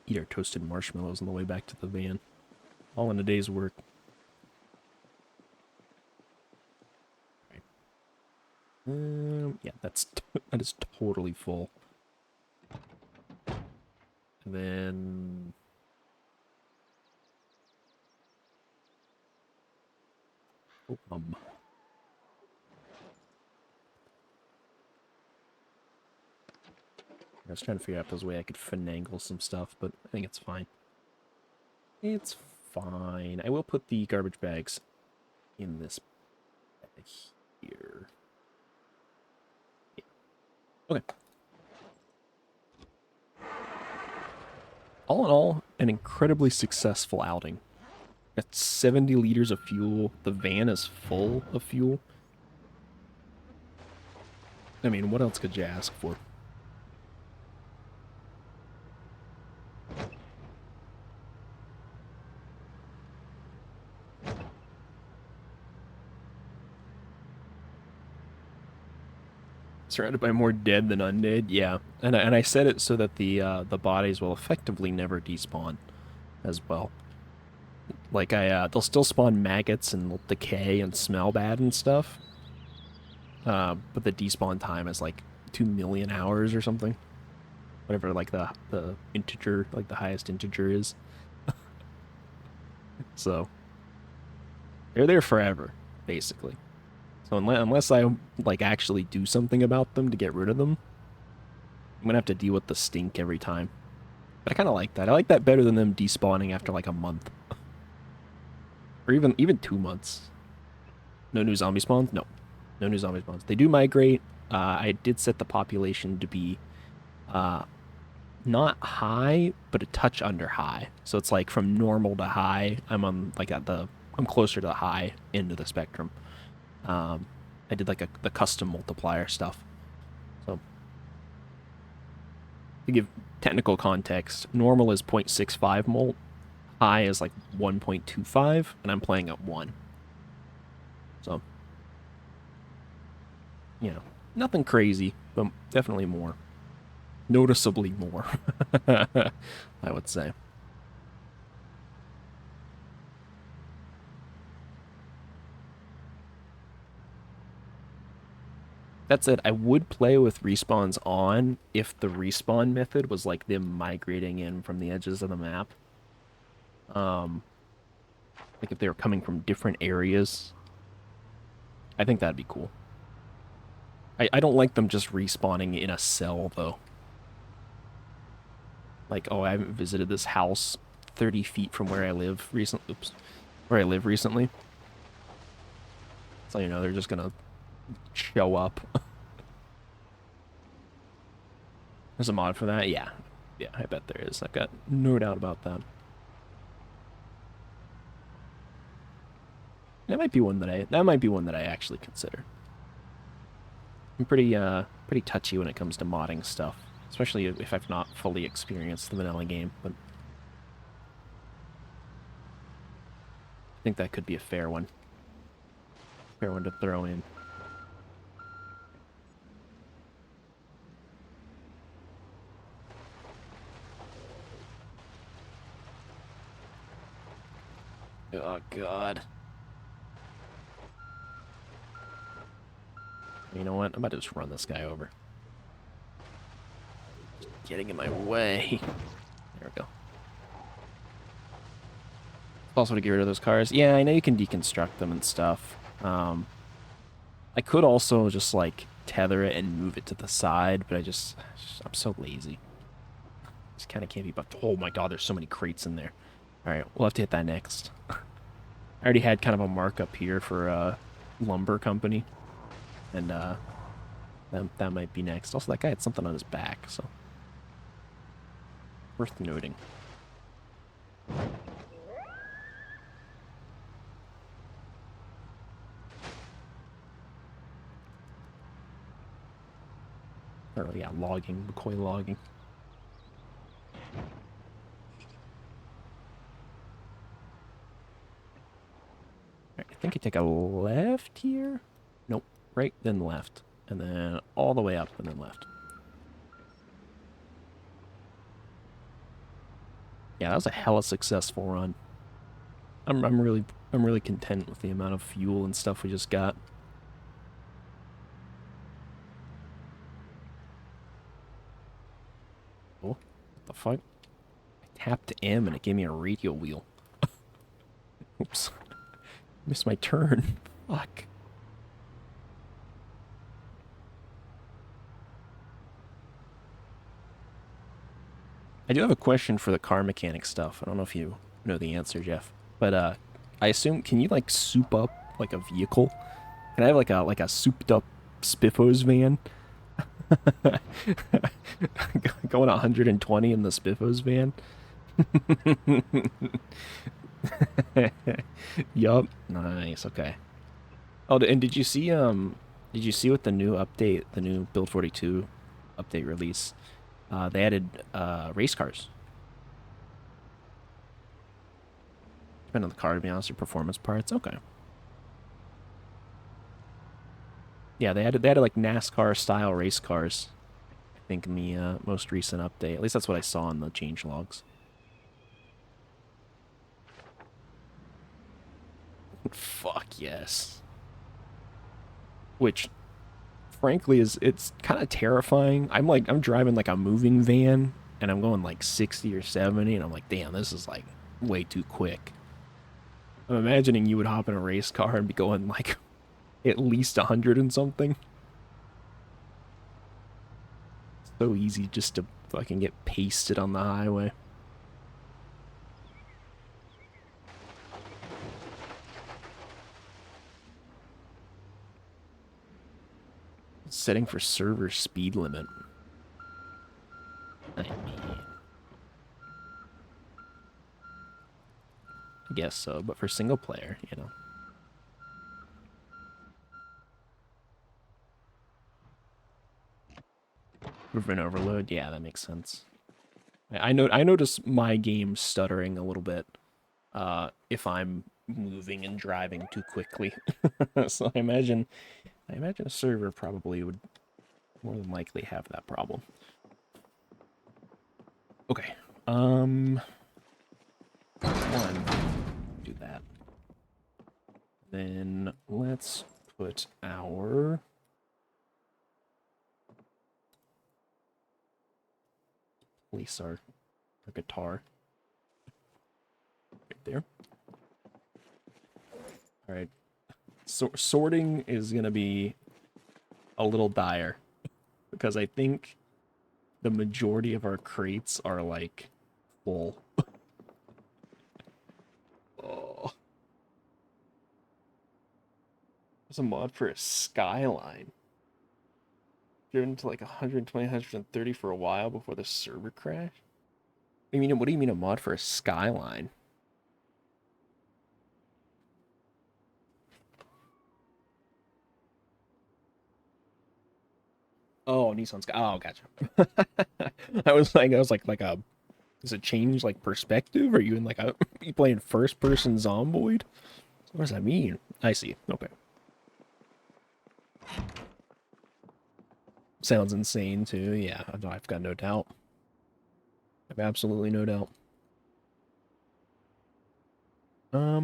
S1: Eat our toasted marshmallows on the way back to the van. All in a day's work. Yeah, that is totally full. And then... Oh, I was trying to figure out if there's a way I could finagle some stuff, but I think it's fine. It's fine. I will put the garbage bags in this bag here. Yeah. Okay. All in all, an incredibly successful outing. Got 70 liters of fuel. The van is full of fuel. I mean, what else could you ask for? Surrounded by more dead than undead, yeah. And I said it so that the bodies will effectively never despawn, as well. Like they'll still spawn maggots and they'll decay and smell bad and stuff. But the despawn time is like 2 million hours or something. Whatever, like the integer, like the highest integer is. So they're there forever, basically. So unless I, like, actually do something about them to get rid of them, I'm gonna have to deal with the stink every time. But I kind of like that. I like that better than them despawning after, like, a month. Or even 2 months. No new zombie spawns? No. No new zombie spawns. They do migrate. I did set the population to be not high, but a touch under high. So it's like from normal to high, I'm on, like, I'm closer to the high end of the spectrum. I did like the custom multiplier stuff. So to give technical context, normal is 0.65 molt, high is like 1.25, and I'm playing at 1. So, you know, nothing crazy, but definitely more. Noticeably more, I would say. That said, I would play with respawns on if the respawn method was like them migrating in from the edges of the map. Um, like if they were coming from different areas. I think that'd be cool. I don't like them just respawning in a cell, though. Like, oh, I haven't visited this house 30 feet from where I live recently. Oops. Where I live recently. So, you know, they're just gonna show up. There's a mod for that? Yeah. Yeah, I bet there is. I've got no doubt about that. That might be one that I actually consider. I'm pretty touchy when it comes to modding stuff, especially if I've not fully experienced the vanilla game, but I think that could be a fair one. Fair one to throw in. Oh, God. You know what? I'm about to just run this guy over. Getting in my way. There we go. Also to get rid of those cars. Yeah, I know you can deconstruct them and stuff. I could also just, like, tether it and move it to the side, but I'm so lazy. Just kind of can't be but oh my god, there's so many crates in there. Alright, we'll have to hit that next. I already had kind of a markup here for lumber company. And that might be next. Also, that guy had something on his back, so worth noting. Or yeah, logging, McCoy logging. Right, I think you take a left here. Nope, right, then left. And then all the way up and then left. Yeah, that was a hella successful run. I'm really content with the amount of fuel and stuff we just got. Oh, what the fuck? I tapped M and it gave me a radial wheel. Oops. Missed my turn. Fuck. I do have a question for the car mechanic stuff. I don't know if you know the answer, Jeff. But I assume, can you like soup up like a vehicle? Can I have like a souped up Spiffos van? Going 120 in the Spiffos van? Yup. Nice, okay. Oh, and did you see what the new update, the new Build 42 update release? They added race cars. Depending on the car, to be honest, or performance parts. Okay. Yeah, they added like NASCAR style race cars. I think in the most recent update. At least that's what I saw in the change logs. Fuck yes. Which, frankly, it's kind of terrifying. I'm driving like a moving van, and I'm going like 60 or 70, and I'm like, damn, this is like way too quick. I'm imagining you would hop in a race car and be going like at least 100 and something. So easy just to fucking get pasted on the highway. Setting for server speed limit. I guess so, but for single player, you know. Movement overload, yeah, that makes sense. I notice my game stuttering a little bit if I'm moving and driving too quickly. So I imagine a server probably would more than likely have that problem. Okay. One. Do that. Then let's put our place our guitar. Right there. Alright. Sorting is gonna be a little dire. Because I think the majority of our crates are, like, full. Oh. There's a mod for a skyline. Driven to like 120, 130 for a while before the server crashed. What do you mean a mod for a skyline? Oh, Nissan Sky. Oh, gotcha. I was like a. Does it change like perspective? Are you in like a? You playing first person Zomboid? What does that mean? I see. Okay. Sounds insane too. Yeah, I've got no doubt. I've absolutely no doubt. I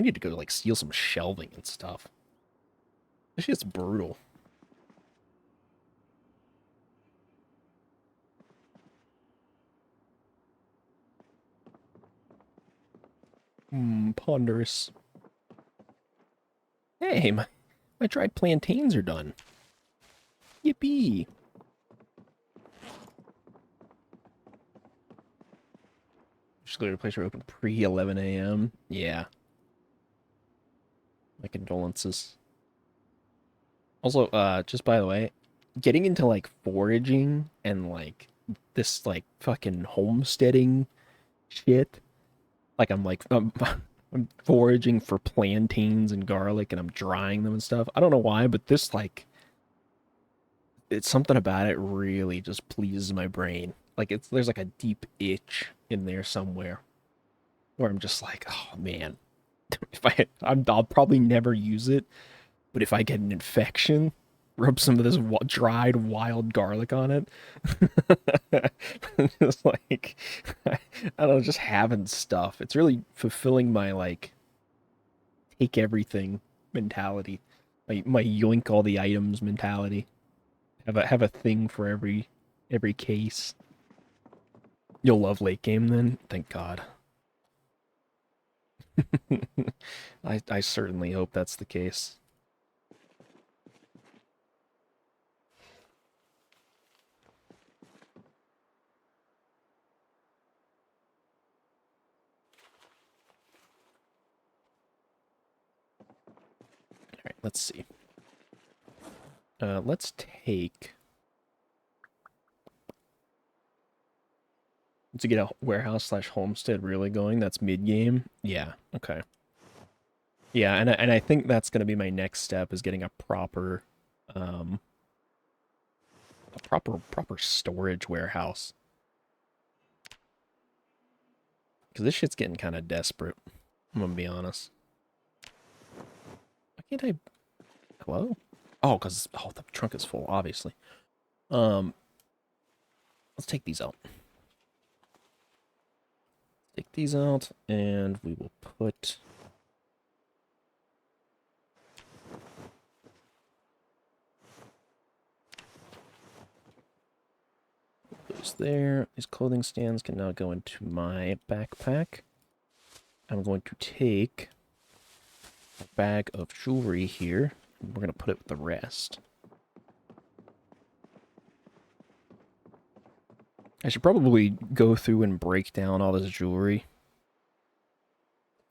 S1: need to go like steal some shelving and stuff. This shit's brutal. Ponderous. Hey, my dried plantains are done. Yippee! Just go to a place where open pre 11 a.m. Yeah. My condolences. Also, just by the way, getting into like foraging and like this like fucking homesteading shit. Like I'm foraging for plantains and garlic and I'm drying them and stuff. I don't know why, but this like it's something about it really just pleases my brain. Like there's like a deep itch in there somewhere where I'm just like, oh man, if I'll probably never use it, but if I get an infection, rub some of this dried wild garlic on it. Just like I don't know, just having stuff. It's really fulfilling my like take everything mentality, my yoink all the items mentality. Have a thing for every case. You'll love late game then. Thank God. I certainly hope that's the case. All right, let's see. Let's take to get a warehouse slash homestead really going. That's mid game. Yeah. Okay. Yeah, and I think that's gonna be my next step is getting um a proper storage warehouse. Because this shit's getting kind of desperate. I'm gonna be honest. Why can't I? Hello? Oh, because the trunk is full, obviously. Um, let's take these out. Take these out, and we will put those there. These clothing stands can now go into my backpack. I'm going to take a bag of jewelry here. And we're going to put it with the rest. I should probably go through and break down all this jewelry.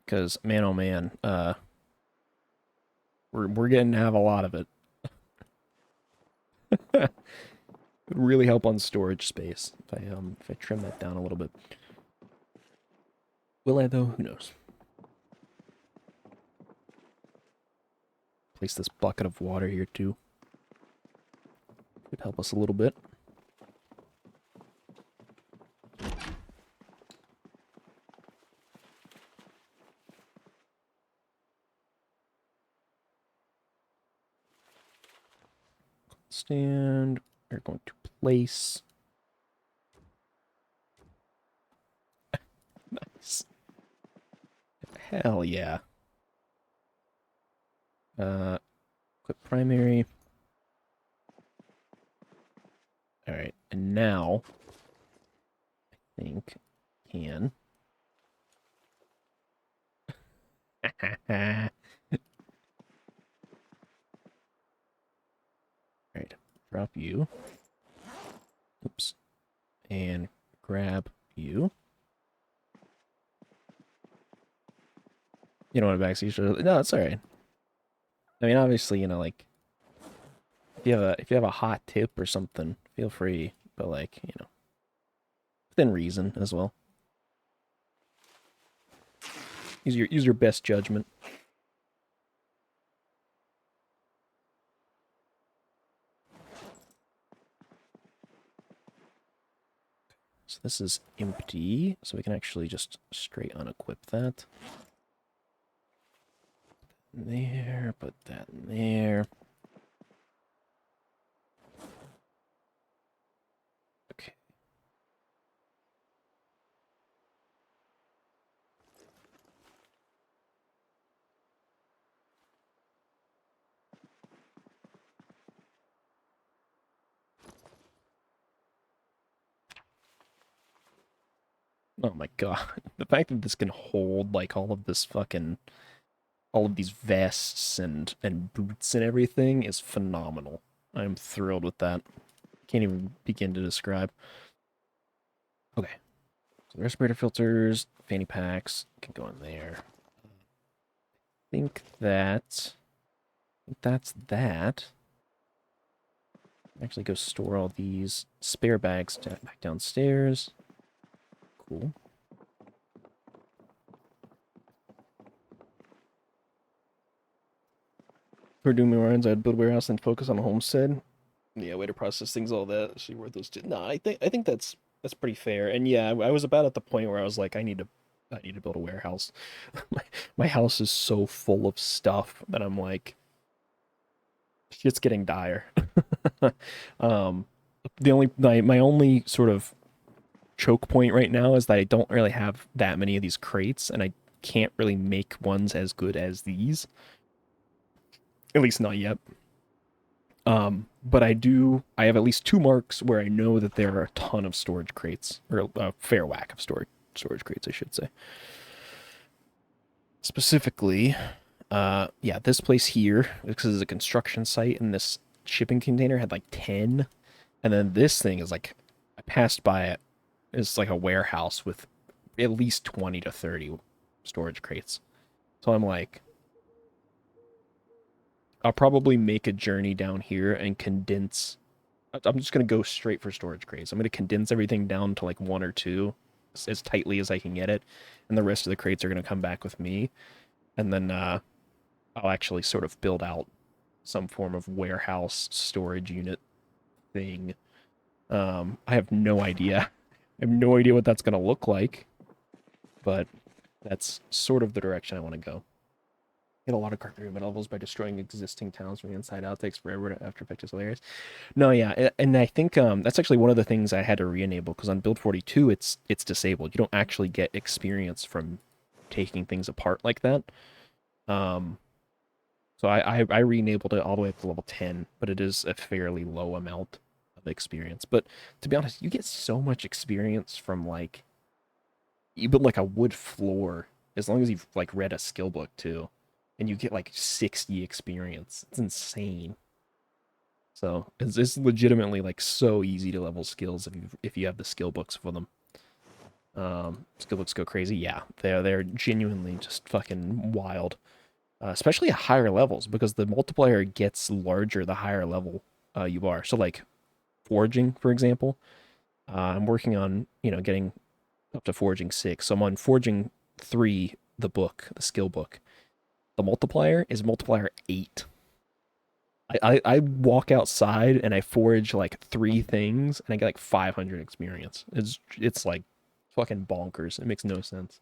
S1: Because, man, oh man, we're getting to have a lot of it. It would really help on storage space if I trim that down a little bit. Will I though? Who knows? Place this bucket of water here too. Could help us a little bit. Stand. We're going to place. Nice. Hell yeah. Equip primary. Alright. And now, I think, can. Alright, drop you. Oops. And grab you. You don't want to backseat each other. No, it's alright. I mean, obviously, like, if you have a hot tip or something, feel free. But like, within reason as well. Use your best judgment. So this is empty, so we can actually just straight unequip that. There, put that in there. Okay. Oh my god. The fact that this can hold like all of these vests and boots and everything is phenomenal. I'm thrilled with that. Can't even begin to describe. Okay. So respirator filters, fanny packs can go in there. Think that's that. Actually go store all these spare bags back downstairs. Cool. For doing runs, I'd build a warehouse and focus on a homestead. Yeah, way to process things, all that. Actually worth those two. No, I think that's pretty fair. And yeah, I was about at the point where I was like, I need to build a warehouse. my house is so full of stuff that I'm like, shit's getting dire. um, my only sort of choke point right now is that I don't really have that many of these crates, and I can't really make ones as good as these. At least not yet. But I have at least two marks where I know that there are a ton of storage crates, or a fair whack of storage crates, I should say. Specifically, yeah, this place here, because it's a construction site, and this shipping container had like 10, and then this thing is like, I passed by it, it's like a warehouse with at least 20 to 30 storage crates. So I'm like, I'll probably make a journey down here and condense. I'm just going to go straight for storage crates. I'm going to condense everything down to like one or two as tightly as I can get it. And the rest of the crates are going to come back with me. And then I'll actually sort of build out some form of warehouse storage unit thing. I have no idea. I have no idea what that's going to look like. But that's sort of the direction I want to go. Get a lot of carpentry levels by destroying existing towns from the inside out. Takes forever to after effect is hilarious. No, yeah, and I think that's actually one of the things I had to re-enable because on build 42 it's disabled. You don't actually get experience from taking things apart like that. So I re-enabled it all the way up to level 10, but it is a fairly low amount of experience. But to be honest, you get so much experience from like you build like a wood floor as long as you've like read a skill book too, and you get like 60 experience. It's insane. So it's legitimately like so easy to level skills if you have the skill books for them. Skill books go crazy. Yeah, they're genuinely just fucking wild, especially at higher levels because the multiplier gets larger the higher level you are. So like foraging, for example, I'm working on getting up to foraging 6. So I'm on foraging 3, the book, the skill book. The multiplier is multiplier 8. I walk outside and I forage like 3 things and I get like 500 experience. It's like fucking bonkers. It makes no sense.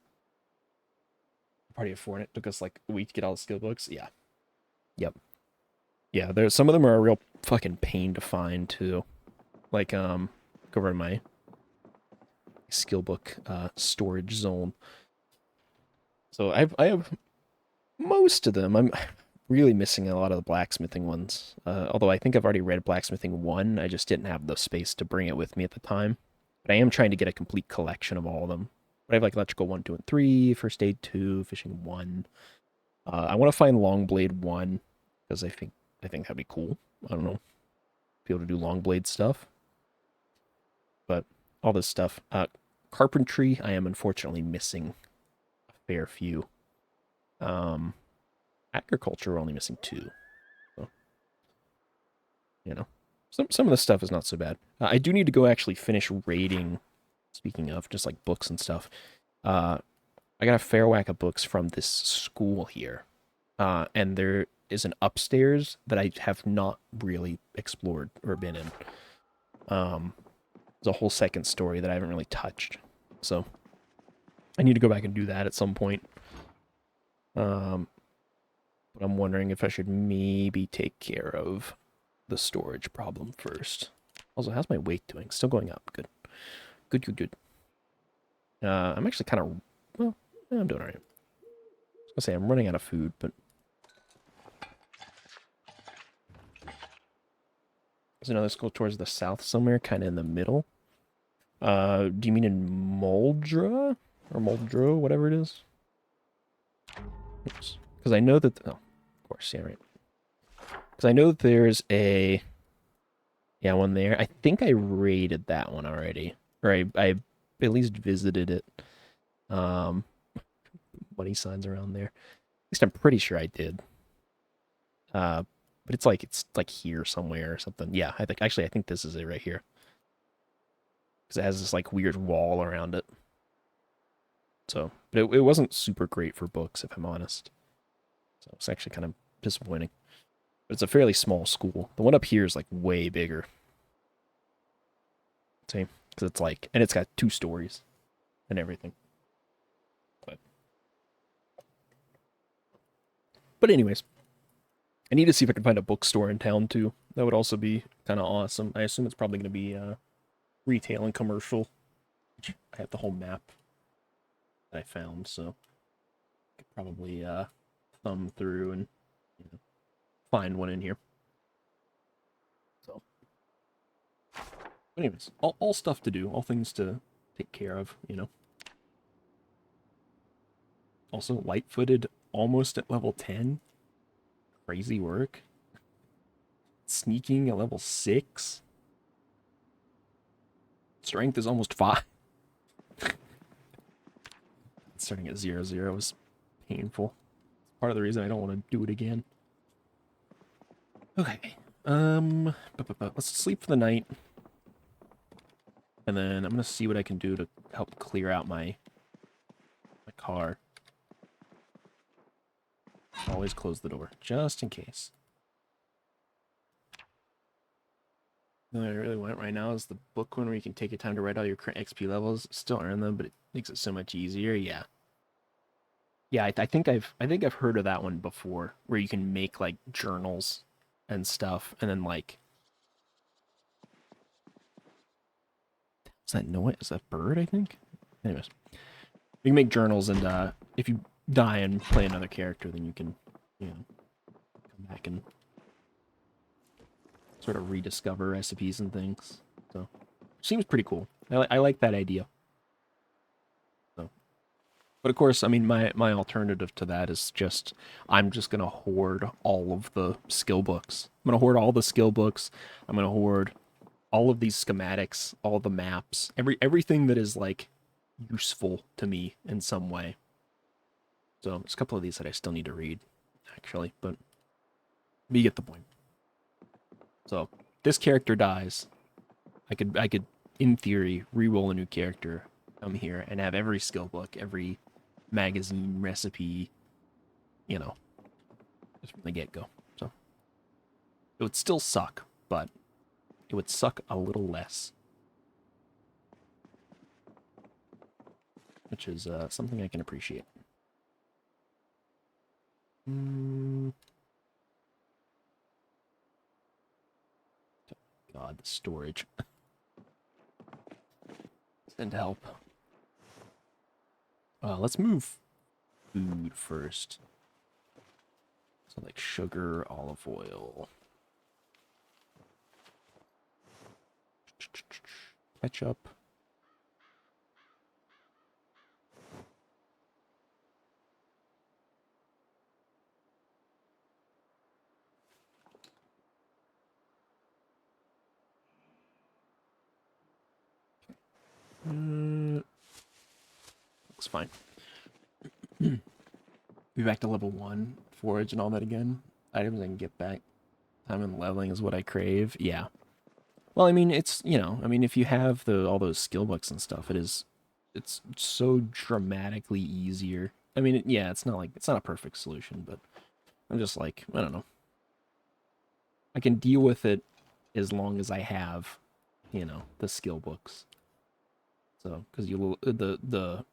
S1: Party of 4 and it took us like a week to get all the skill books. Yeah. Yep. Yeah, there's some of them are a real fucking pain to find too. Like go over to my skill book storage zone. So I have most of them. really missing a lot of the blacksmithing ones. Although I think I've already read Blacksmithing 1, I just didn't have the space to bring it with me at the time. But I am trying to get a complete collection of all of them. But I have like Electrical 1, 2, and 3, First Aid 2, Fishing 1. I want to find Longblade 1 because I think that'd be cool. I don't know, be able to do Longblade stuff. But all this stuff. Carpentry, I am unfortunately missing a fair few. Um, Agriculture, we're only missing 2. So, you know, some of the stuff is not so bad. I do need to go actually finish raiding. Speaking of just like books and stuff, uh, I got a fair whack of books from this school here, and there is an upstairs that I have not really explored or been in. There's a whole second story that I haven't really touched, so I need to go back and do that at some point. Um, but I'm wondering if I should maybe take care of the storage problem first. Also, how's my weight doing? Still going up. Good. Good, good, good. I'm actually kind of... Well, I'm doing alright. I was gonna say, I'm running out of food, but... There's another school towards the south somewhere, kind of in the middle. Do you mean in Moldra? Or Moldro, whatever it is? Oops. Because I know that... Oh, of course, yeah, right. Because I know that there's a... Yeah, one there. I think I raided that one already. Or I at least visited it. Money signs around there. At least I'm pretty sure I did. But it's like here somewhere or something. Yeah, I think this is it right here. Because it has this like weird wall around it. So, but it wasn't super great for books, if I'm honest. So it's actually kind of disappointing. But it's a fairly small school. The one up here is like way bigger. See? Because it's like, and it's got 2 stories and everything. But anyways, I need to see if I can find a bookstore in town too. That would also be kind of awesome. I assume it's probably going to be retail and commercial. I have the whole map that I found, so I could probably thumb through and find one in here. So, but anyways, all stuff to do, all things to take care of, Also, light-footed, almost at level 10. Crazy work. Sneaking at level 6. Strength is almost 5. Starting at 0, 0 is painful. It's part of the reason I don't want to do it again. Okay. Let's sleep for the night. And then I'm going to see what I can do to help clear out my car. Always close the door, just in case. What I really want right now is the book one where you can take your time to write all your current XP levels. Still earn them, but it makes it so much easier. Yeah. Yeah, I think I've heard of that one before, where you can make like journals and stuff, and then like, is that noise? Is that bird? I think. Anyways, you can make journals, and if you die and play another character, then you can, come back and sort of rediscover recipes and things. So, seems pretty cool. I like that idea. So, but of course, I mean, my alternative to that is just I'm just gonna hoard all of the skill books. I'm gonna hoard all the skill books. I'm gonna hoard all of these schematics, all the maps, everything that is like useful to me in some way. So there's a couple of these that I still need to read, actually, but you get the point. So this character dies. I could in theory re-roll a new character, come here and have every skill book, every magazine, recipe, just from the get-go. So it would still suck, but it would suck a little less. Which is something I can appreciate. God, the storage. Send help. Let's move food first. So like sugar, olive oil, ketchup. Looks fine. Be back to level 1, forage and all that again. Items I can get back. Time and leveling is what I crave. Yeah. Well, I mean, it's, you know, I mean, if you have all those skill books and stuff, it's so dramatically easier. I mean, yeah, it's not a perfect solution, but I'm just like, I don't know. I can deal with it as long as I have, you know, the skill books. So, because the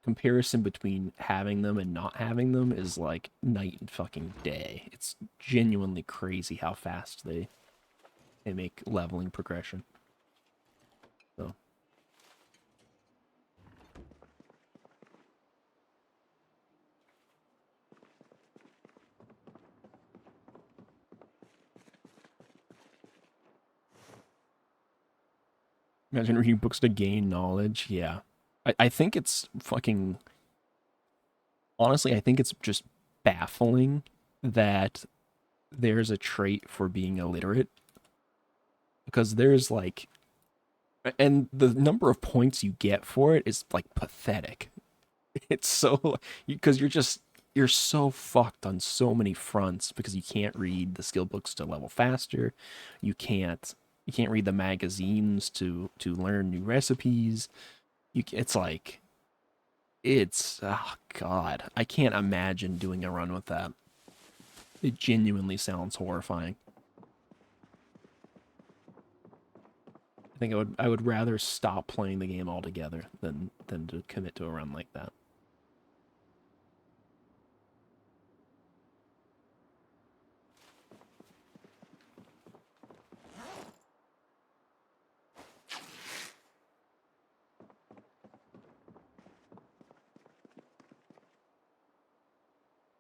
S1: comparison between having them and not having them is like night and fucking day. It's genuinely crazy how fast they make leveling progression. So imagine reading books to gain knowledge. Yeah. I think it's fucking honestly, I think it's just baffling that there's a trait for being illiterate because there's like and the number of points you get for it is like pathetic. It's so because you're so fucked on so many fronts because you can't read the skill books to level faster. You can't read the magazines to learn new recipes. It's like it's oh god, I can't imagine doing a run with that. It genuinely sounds horrifying. I think I would rather stop playing the game altogether than to commit to a run like that.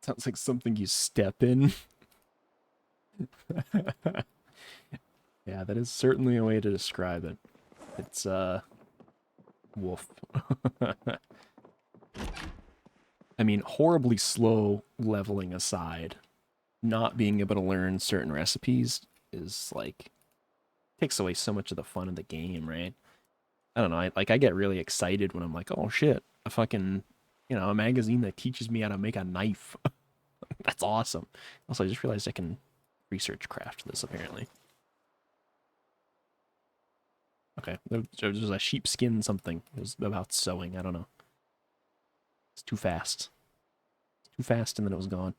S1: Sounds like something you step in. Yeah, that is certainly a way to describe it. It's wolf. I mean, horribly slow leveling aside, not being able to learn certain recipes is like takes away so much of the fun of the game, right? I don't know. I get really excited when I'm like, oh shit, a fucking a magazine that teaches me how to make a knife. That's awesome. Also, I just realized I can research craft this apparently. Okay, there was a sheepskin something. It was about sewing. I don't know. It's too fast. Too fast, and then it was gone.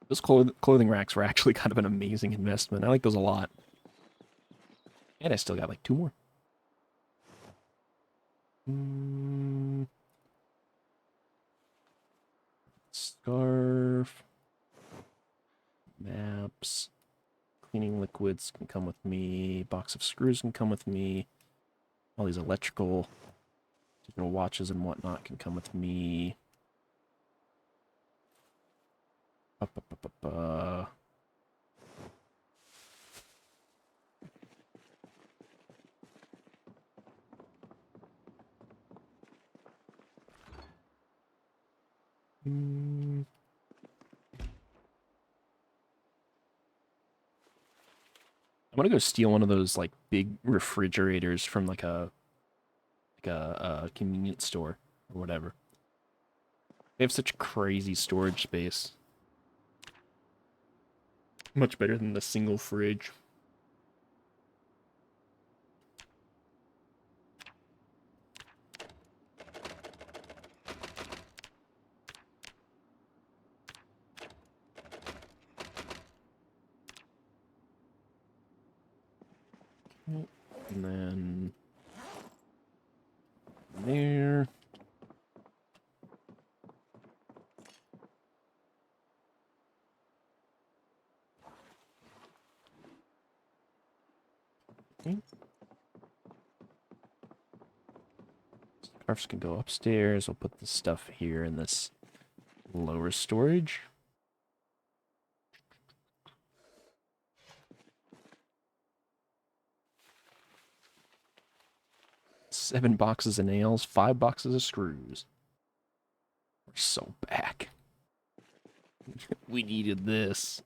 S1: Those clothing racks were actually kind of an amazing investment. I like those a lot. And I still got like 2 more. Mm, scarf. Maps. Cleaning liquids can come with me. Box of screws can come with me. All these electrical digital watches and whatnot can come with me. Up, up, up, up, I'm gonna go steal one of those like big refrigerators from like a convenience store or whatever. They have such crazy storage space. Much better than the single fridge. And then there. Okay. Scarves can go upstairs. We'll put this stuff here in this lower storage. Seven boxes of nails, 5 boxes of screws. We're so back. We needed this.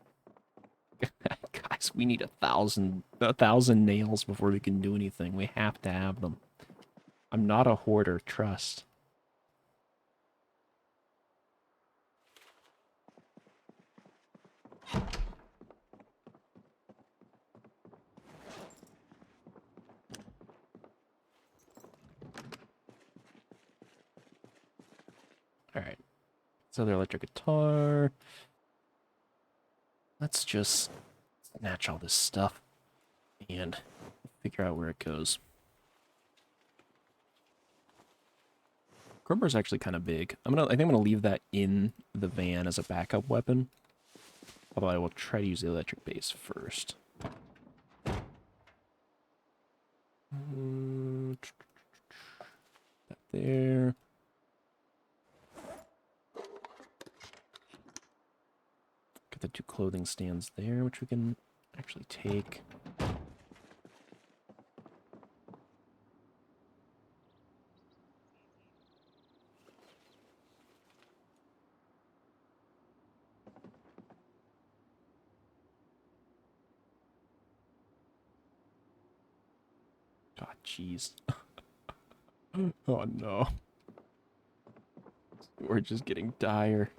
S1: Guys, we need 1,000 nails before we can do anything. We have to have them. I'm not a hoarder, trust. Alright. This other electric guitar. Let's just snatch all this stuff and figure out where it goes. Crowbar's actually kind of big. I think I'm gonna leave that in the van as a backup weapon. Although I will try to use the electric base first. That there. Got the 2 clothing stands there, which we can actually take. God, jeez. Oh no. We're just getting dire.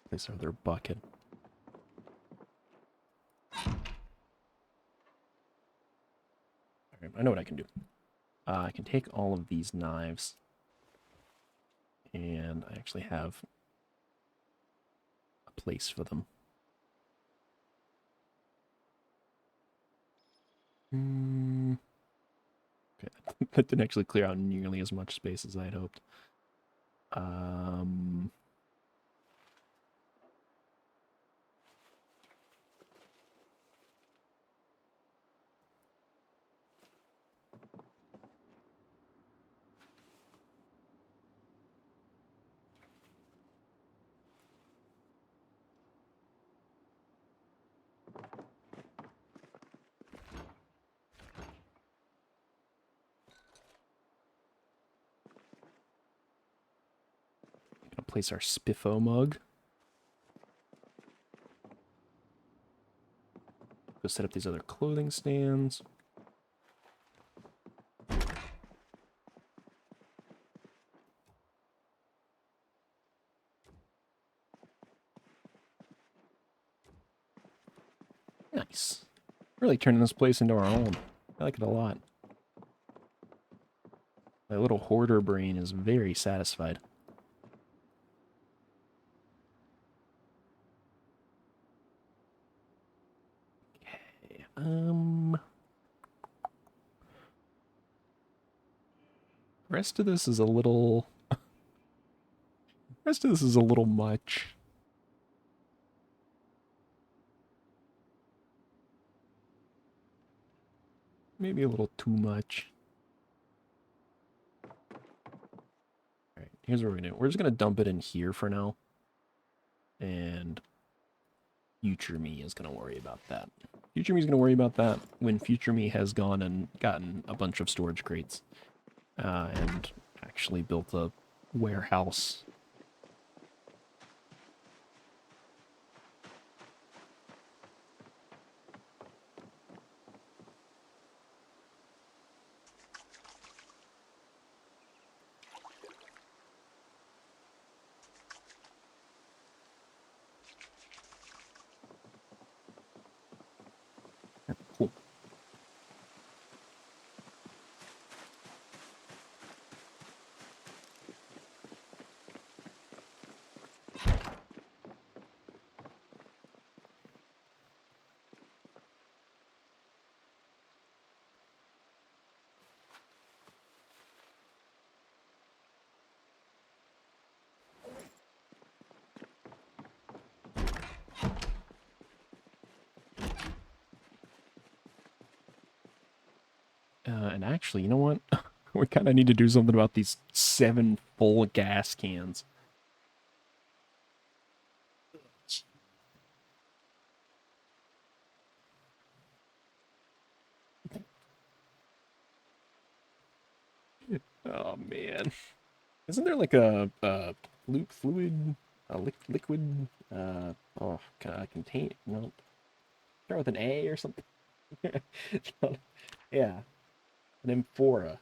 S1: Place our other bucket. Alright, I know what I can do. I can take all of these knives. And I actually have a place for them. Okay, that didn't actually clear out nearly as much space as I had hoped. Gonna place our Spiffo mug. Go set up these other clothing stands. Nice. Really turning this place into our own. I like it a lot. My little hoarder brain is very satisfied. Okay, rest of this is a little... rest of this is a little much. Maybe a little too much. Alright, here's what we're gonna do. We're just gonna dump it in here for now. And future me is gonna worry about that. Future me is gonna worry about that when future me has gone and gotten a bunch of storage crates. And actually built a warehouse. Cool. And actually, you know what? We kind of need to do something about these 7 full gas cans. Oh man, isn't there like a fluid, liquid, oh, contain? No, start with an A or something. Yeah, an amphora,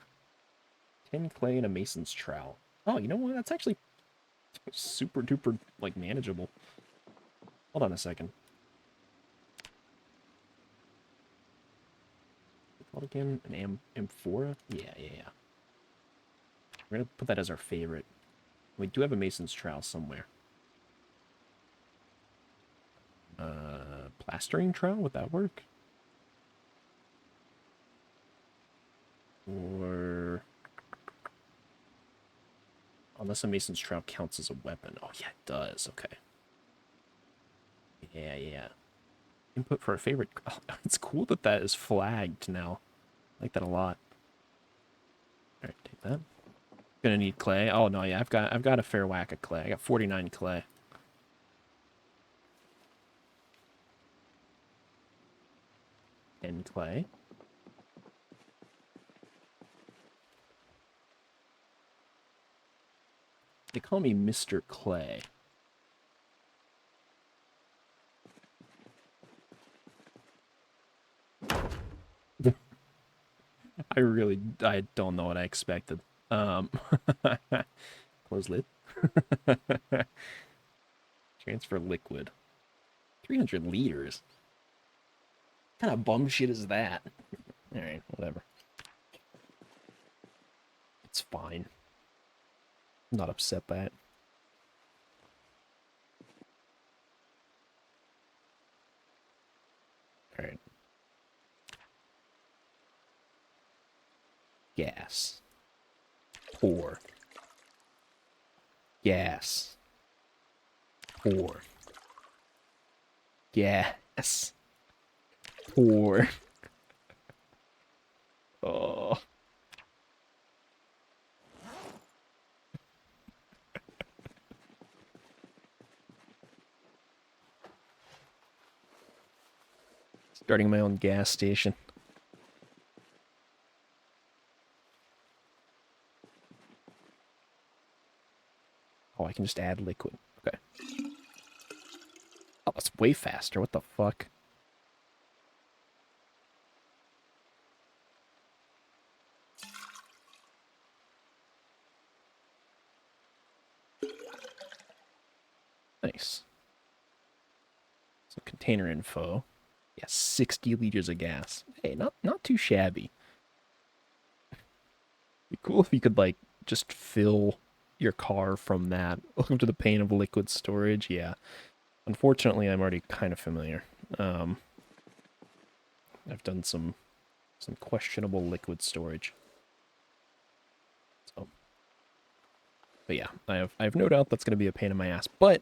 S1: tin clay, and a mason's trowel. Oh, you know what? That's actually super duper like manageable. Hold on a second. What's it called again? An amphora? Yeah, yeah, yeah. We're gonna put that as our favorite. We do have a mason's trowel somewhere. Plastering trowel? Would that work? Or unless a mason's trowel counts as a weapon. Oh yeah, it does. Okay. Yeah, yeah. Input for a favorite. Oh, it's cool that that is flagged now. I like that a lot. All right, take that. Gonna need clay. Oh no, yeah, I've got a fair whack of clay. I got 49 clay. And clay. They call me Mr. Clay. I don't know what I expected. Um, close lid. Transfer liquid. 300 liters. What kind of bum shit is that? All right, whatever. It's fine. I'm not upset by it. All right. Gas. Pour. Gas. Pour. Gas. Pour. Oh. Starting my own gas station. Oh, I can just add liquid. Okay. Oh, that's way faster. What the fuck? Nice. So container info. Yeah, 60 liters of gas. Hey, not too shabby. Be cool if you could like just fill your car from that. Welcome to the pain of liquid storage. Yeah. Unfortunately, I'm already kind of familiar. Um, I've done some questionable liquid storage. So, but yeah, I have no doubt that's going to be a pain in my ass. But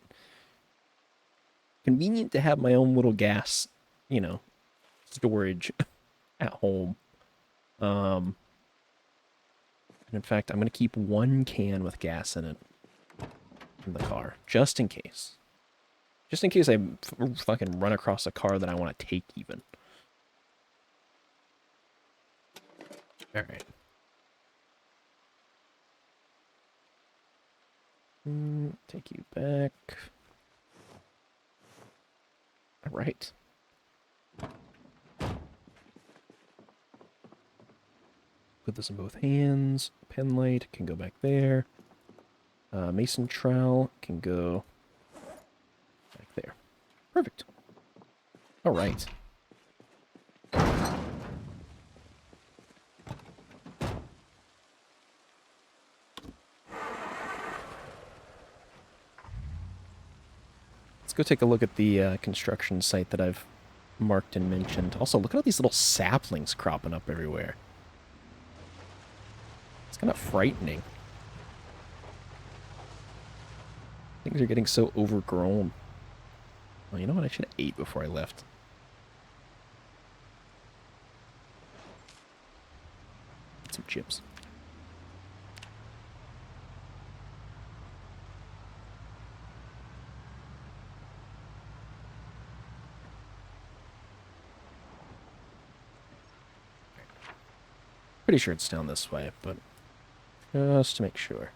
S1: convenient to have my own little gas, you know, storage at home. Um, and in fact, I'm going to keep one can with gas in it in the car, just in case. Just in case I fucking run across a car that I want to take even. Alright. Take you back. Alright. Put this in both hands. Pen light can go back there. Mason trowel can go back there. Perfect. Alright. Let's go take a look at the construction site that I've marked and mentioned. Also, look at all these little saplings cropping up everywhere. It's kind of frightening. Things are getting so overgrown. Well, you know what? I should have ate before I left. some chips. Pretty sure it's down this way, but just to make sure.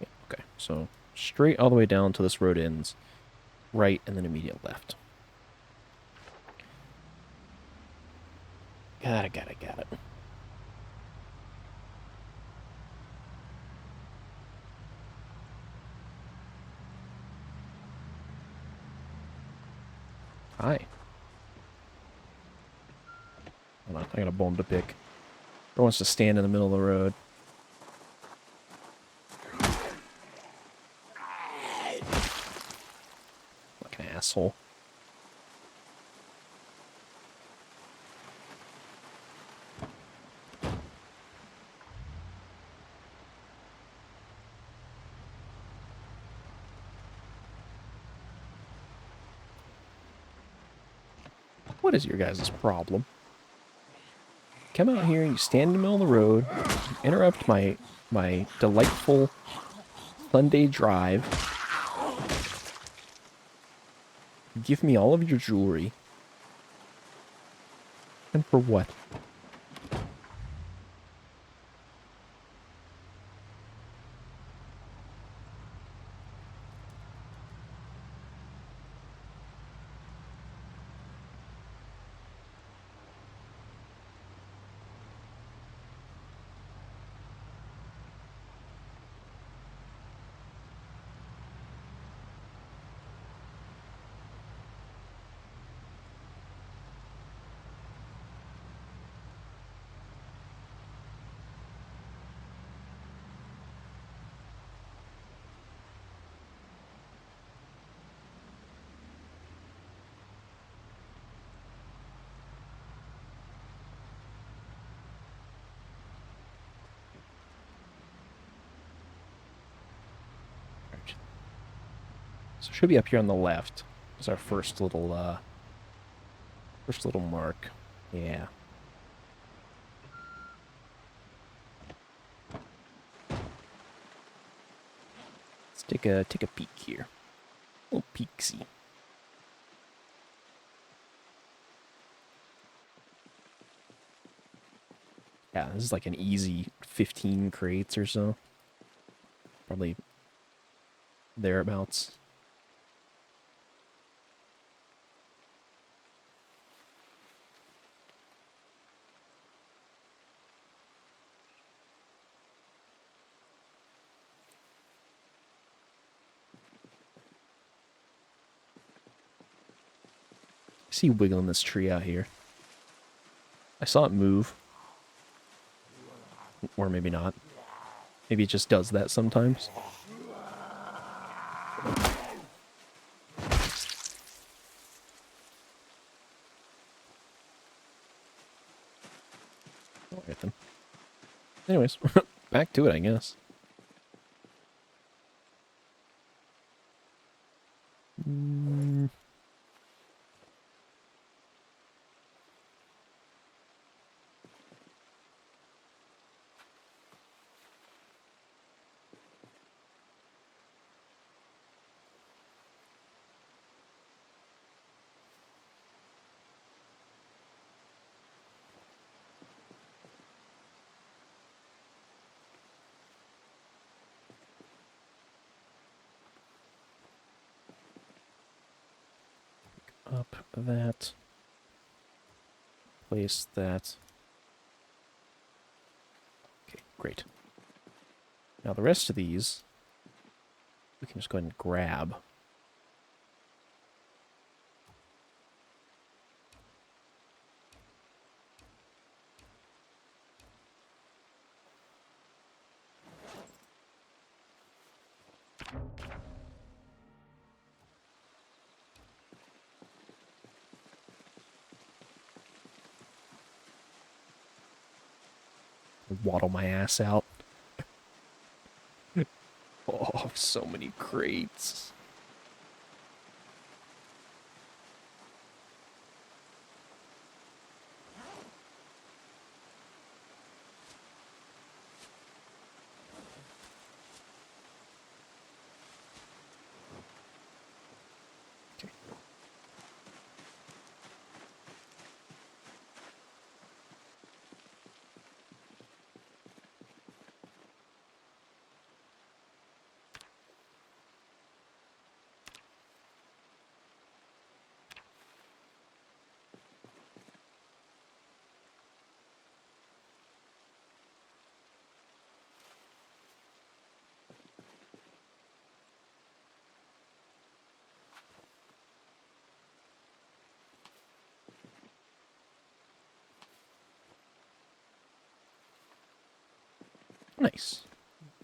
S1: Yeah, okay, so straight all the way down till this road ends. Right, and then immediate left. Got it. Hi. Hold on, I got a bone to pick. Who wants to stand in the middle of the road? Like an asshole. What is your guys' problem? Come out here, you stand in the middle of the road, interrupt my delightful Sunday drive. Give me all of your jewelry. And for what? So it should be up here on the left. It's our first little mark. Yeah. Let's take a peek here. A little peeksy. Yeah, this is like an easy 15 crates or so. Probably thereabouts. I see wiggling this tree out here. I saw it move. Or maybe not. Maybe it just does that sometimes. Alright then. Anyways, back to it, I guess. Up that. Place that. Okay, great. Now the rest of these, we can just go ahead and grab. Waddle my ass out. Oh, so many crates. Nice.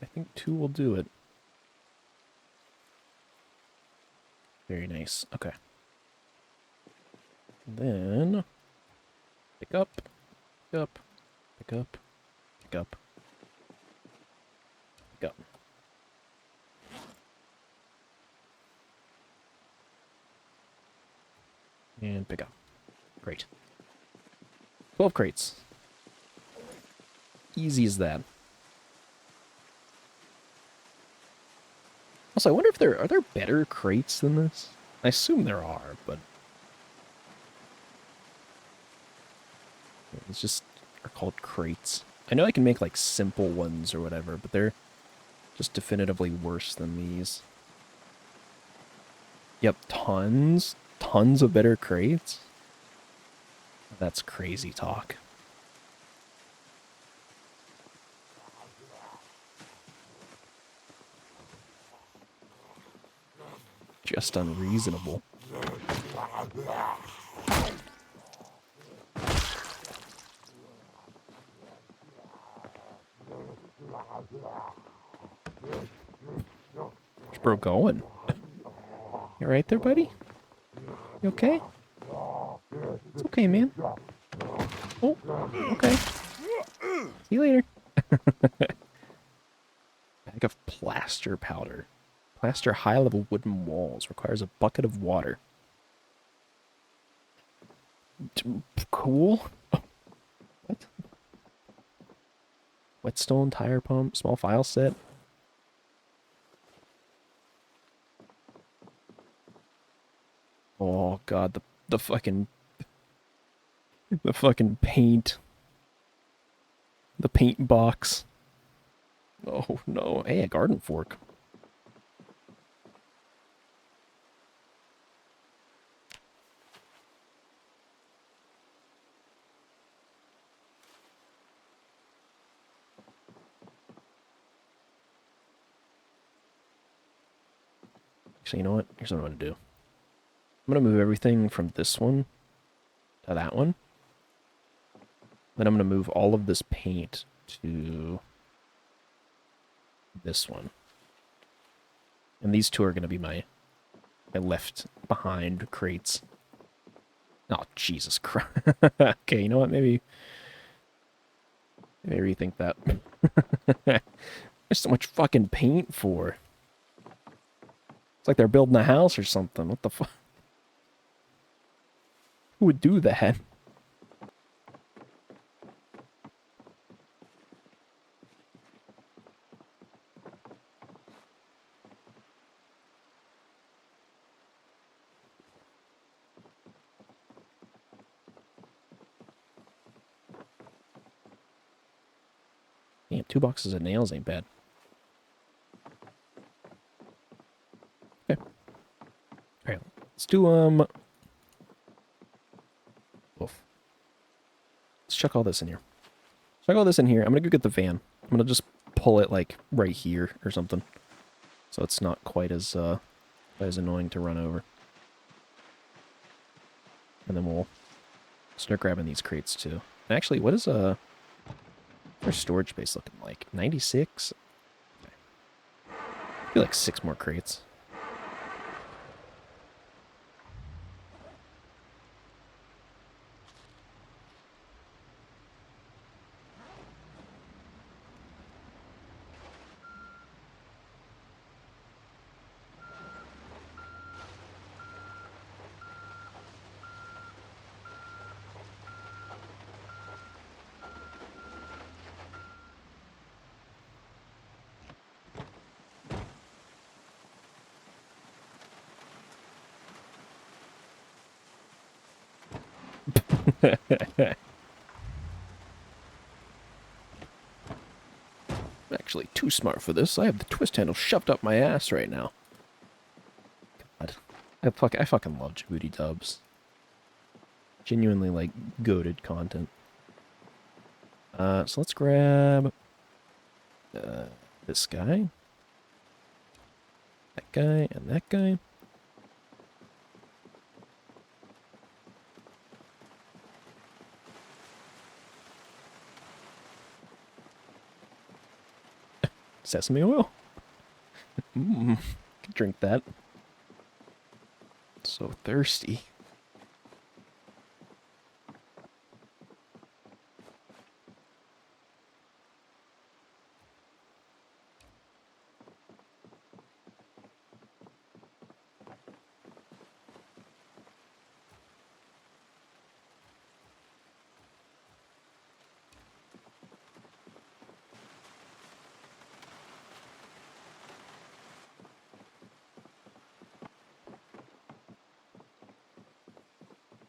S1: I think 2 will do it. Very nice. Okay. Then pick up, pick up, pick up, pick up, pick up. And pick up. Great. 12 crates. Easy as that. Also, I wonder if are there better crates than this? I assume there are, but it's just are called crates. I know I can make like simple ones or whatever, but they're just definitively worse than these. Yep, tons of better crates. That's crazy talk. Just unreasonable. Where's bro going? You right there, buddy? You okay? It's okay, man. Oh, okay. See you later. Bag of plaster powder. Plaster high-level wooden walls. Requires a bucket of water. Cool. What? Whetstone, tire pump, small file set. Oh god, the fucking paint. The paint box. Oh no. Hey, a garden fork. Actually, you know what? Here's what I'm gonna do. I'm gonna move everything from this one to that one. Then I'm gonna move all of this paint to this one. And these two are gonna be my left behind crates. Oh, Jesus Christ. Okay, you know what? Maybe rethink that. There's so much fucking paint for. It's like they're building a house or something. What the fuck? Who would do that? Damn, 2 boxes of nails ain't bad. Okay. Alright, let's do, oof. Let's chuck all this in here. Chuck all this in here. I'm gonna go get the van. I'm gonna just pull it, like, right here or something. So it's not quite as annoying to run over. And then we'll start grabbing these crates, too. And actually, what is, our storage space looking like? 96? Okay. I feel like 6 more crates. I'm actually too smart for this. I have the twist handle shoved up my ass right now. God. I fucking love Djibouti dubs. Genuinely, like, goated content. So let's grab this guy. That guy and that guy. Sesame oil. Mmm. Could drink that. So thirsty.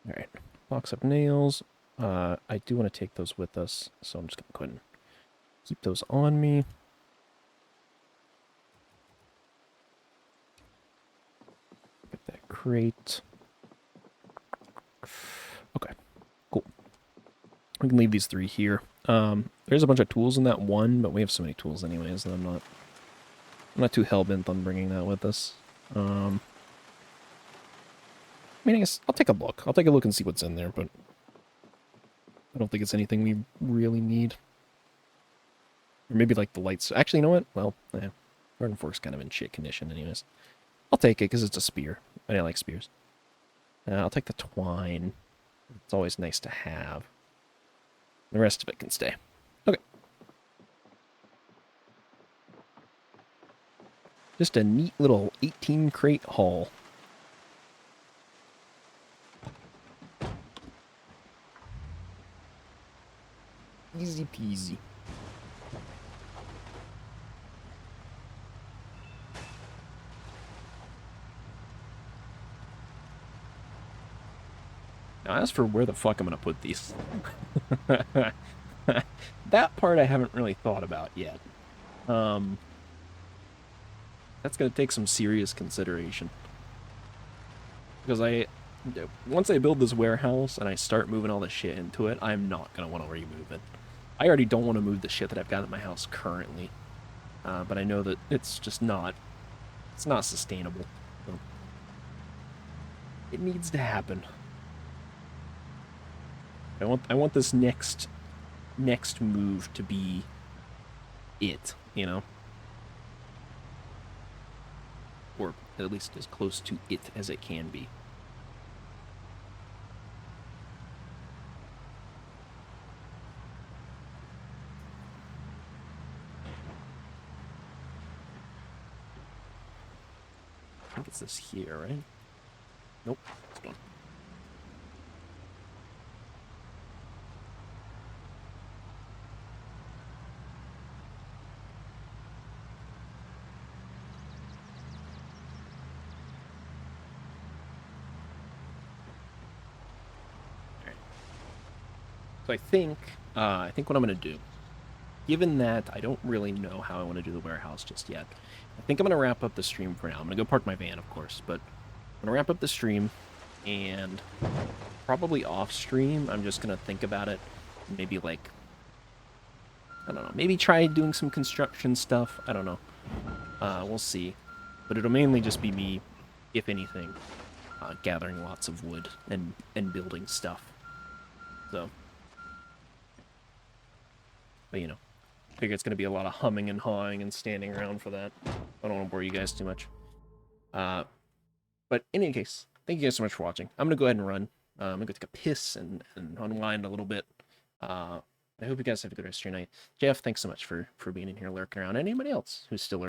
S1: Alright, box of nails. I do want to take those with us, so I'm just going to go ahead and keep those on me. Get that crate. Okay, cool. We can leave these 3 here. There's a bunch of tools in that one, but we have so many tools anyways that I'm not too hell-bent on bringing that with us. I mean, I guess I'll take a look. I'll take a look and see what's in there, but I don't think it's anything we really need. Or maybe like the lights. Actually, you know what? Well, garden fork's kind of in shit condition anyways. I'll take it because it's a spear. I like spears. I'll take the twine. It's always nice to have. The rest of it can stay. Okay. Just a neat little 18 crate haul. Easy peasy. Now, as for where the fuck I'm going to put these, that part I haven't really thought about yet. That's going to take some serious consideration. Because once I build this warehouse and I start moving all the shit into it, I'm not going to want to remove it. I already don't want to move the shit that I've got at my house currently. But I know that it's just not, it's not sustainable. So it needs to happen. I want this next move to be it, you know? Or at least as close to it as it can be. I think it's this here, right? Nope, it's one. So I think what I'm going to do, given that I don't really know how I want to do the warehouse just yet, I think I'm going to wrap up the stream for now. I'm going to go park my van, of course, but I'm going to wrap up the stream, and probably off stream, I'm just going to think about it, maybe like, I don't know, maybe try doing some construction stuff, I don't know, we'll see, but it'll mainly just be me, if anything, gathering lots of wood and building stuff, so... But, you know, I figure it's going to be a lot of humming and hawing and standing around for that. I don't want to bore you guys too much. But in any case, thank you guys so much for watching. I'm going to go ahead and run. I'm going to go take a piss and unwind a little bit. I hope you guys have a good rest of your night. Jeff, thanks so much for being in here lurking around. Anybody else who's still lurking?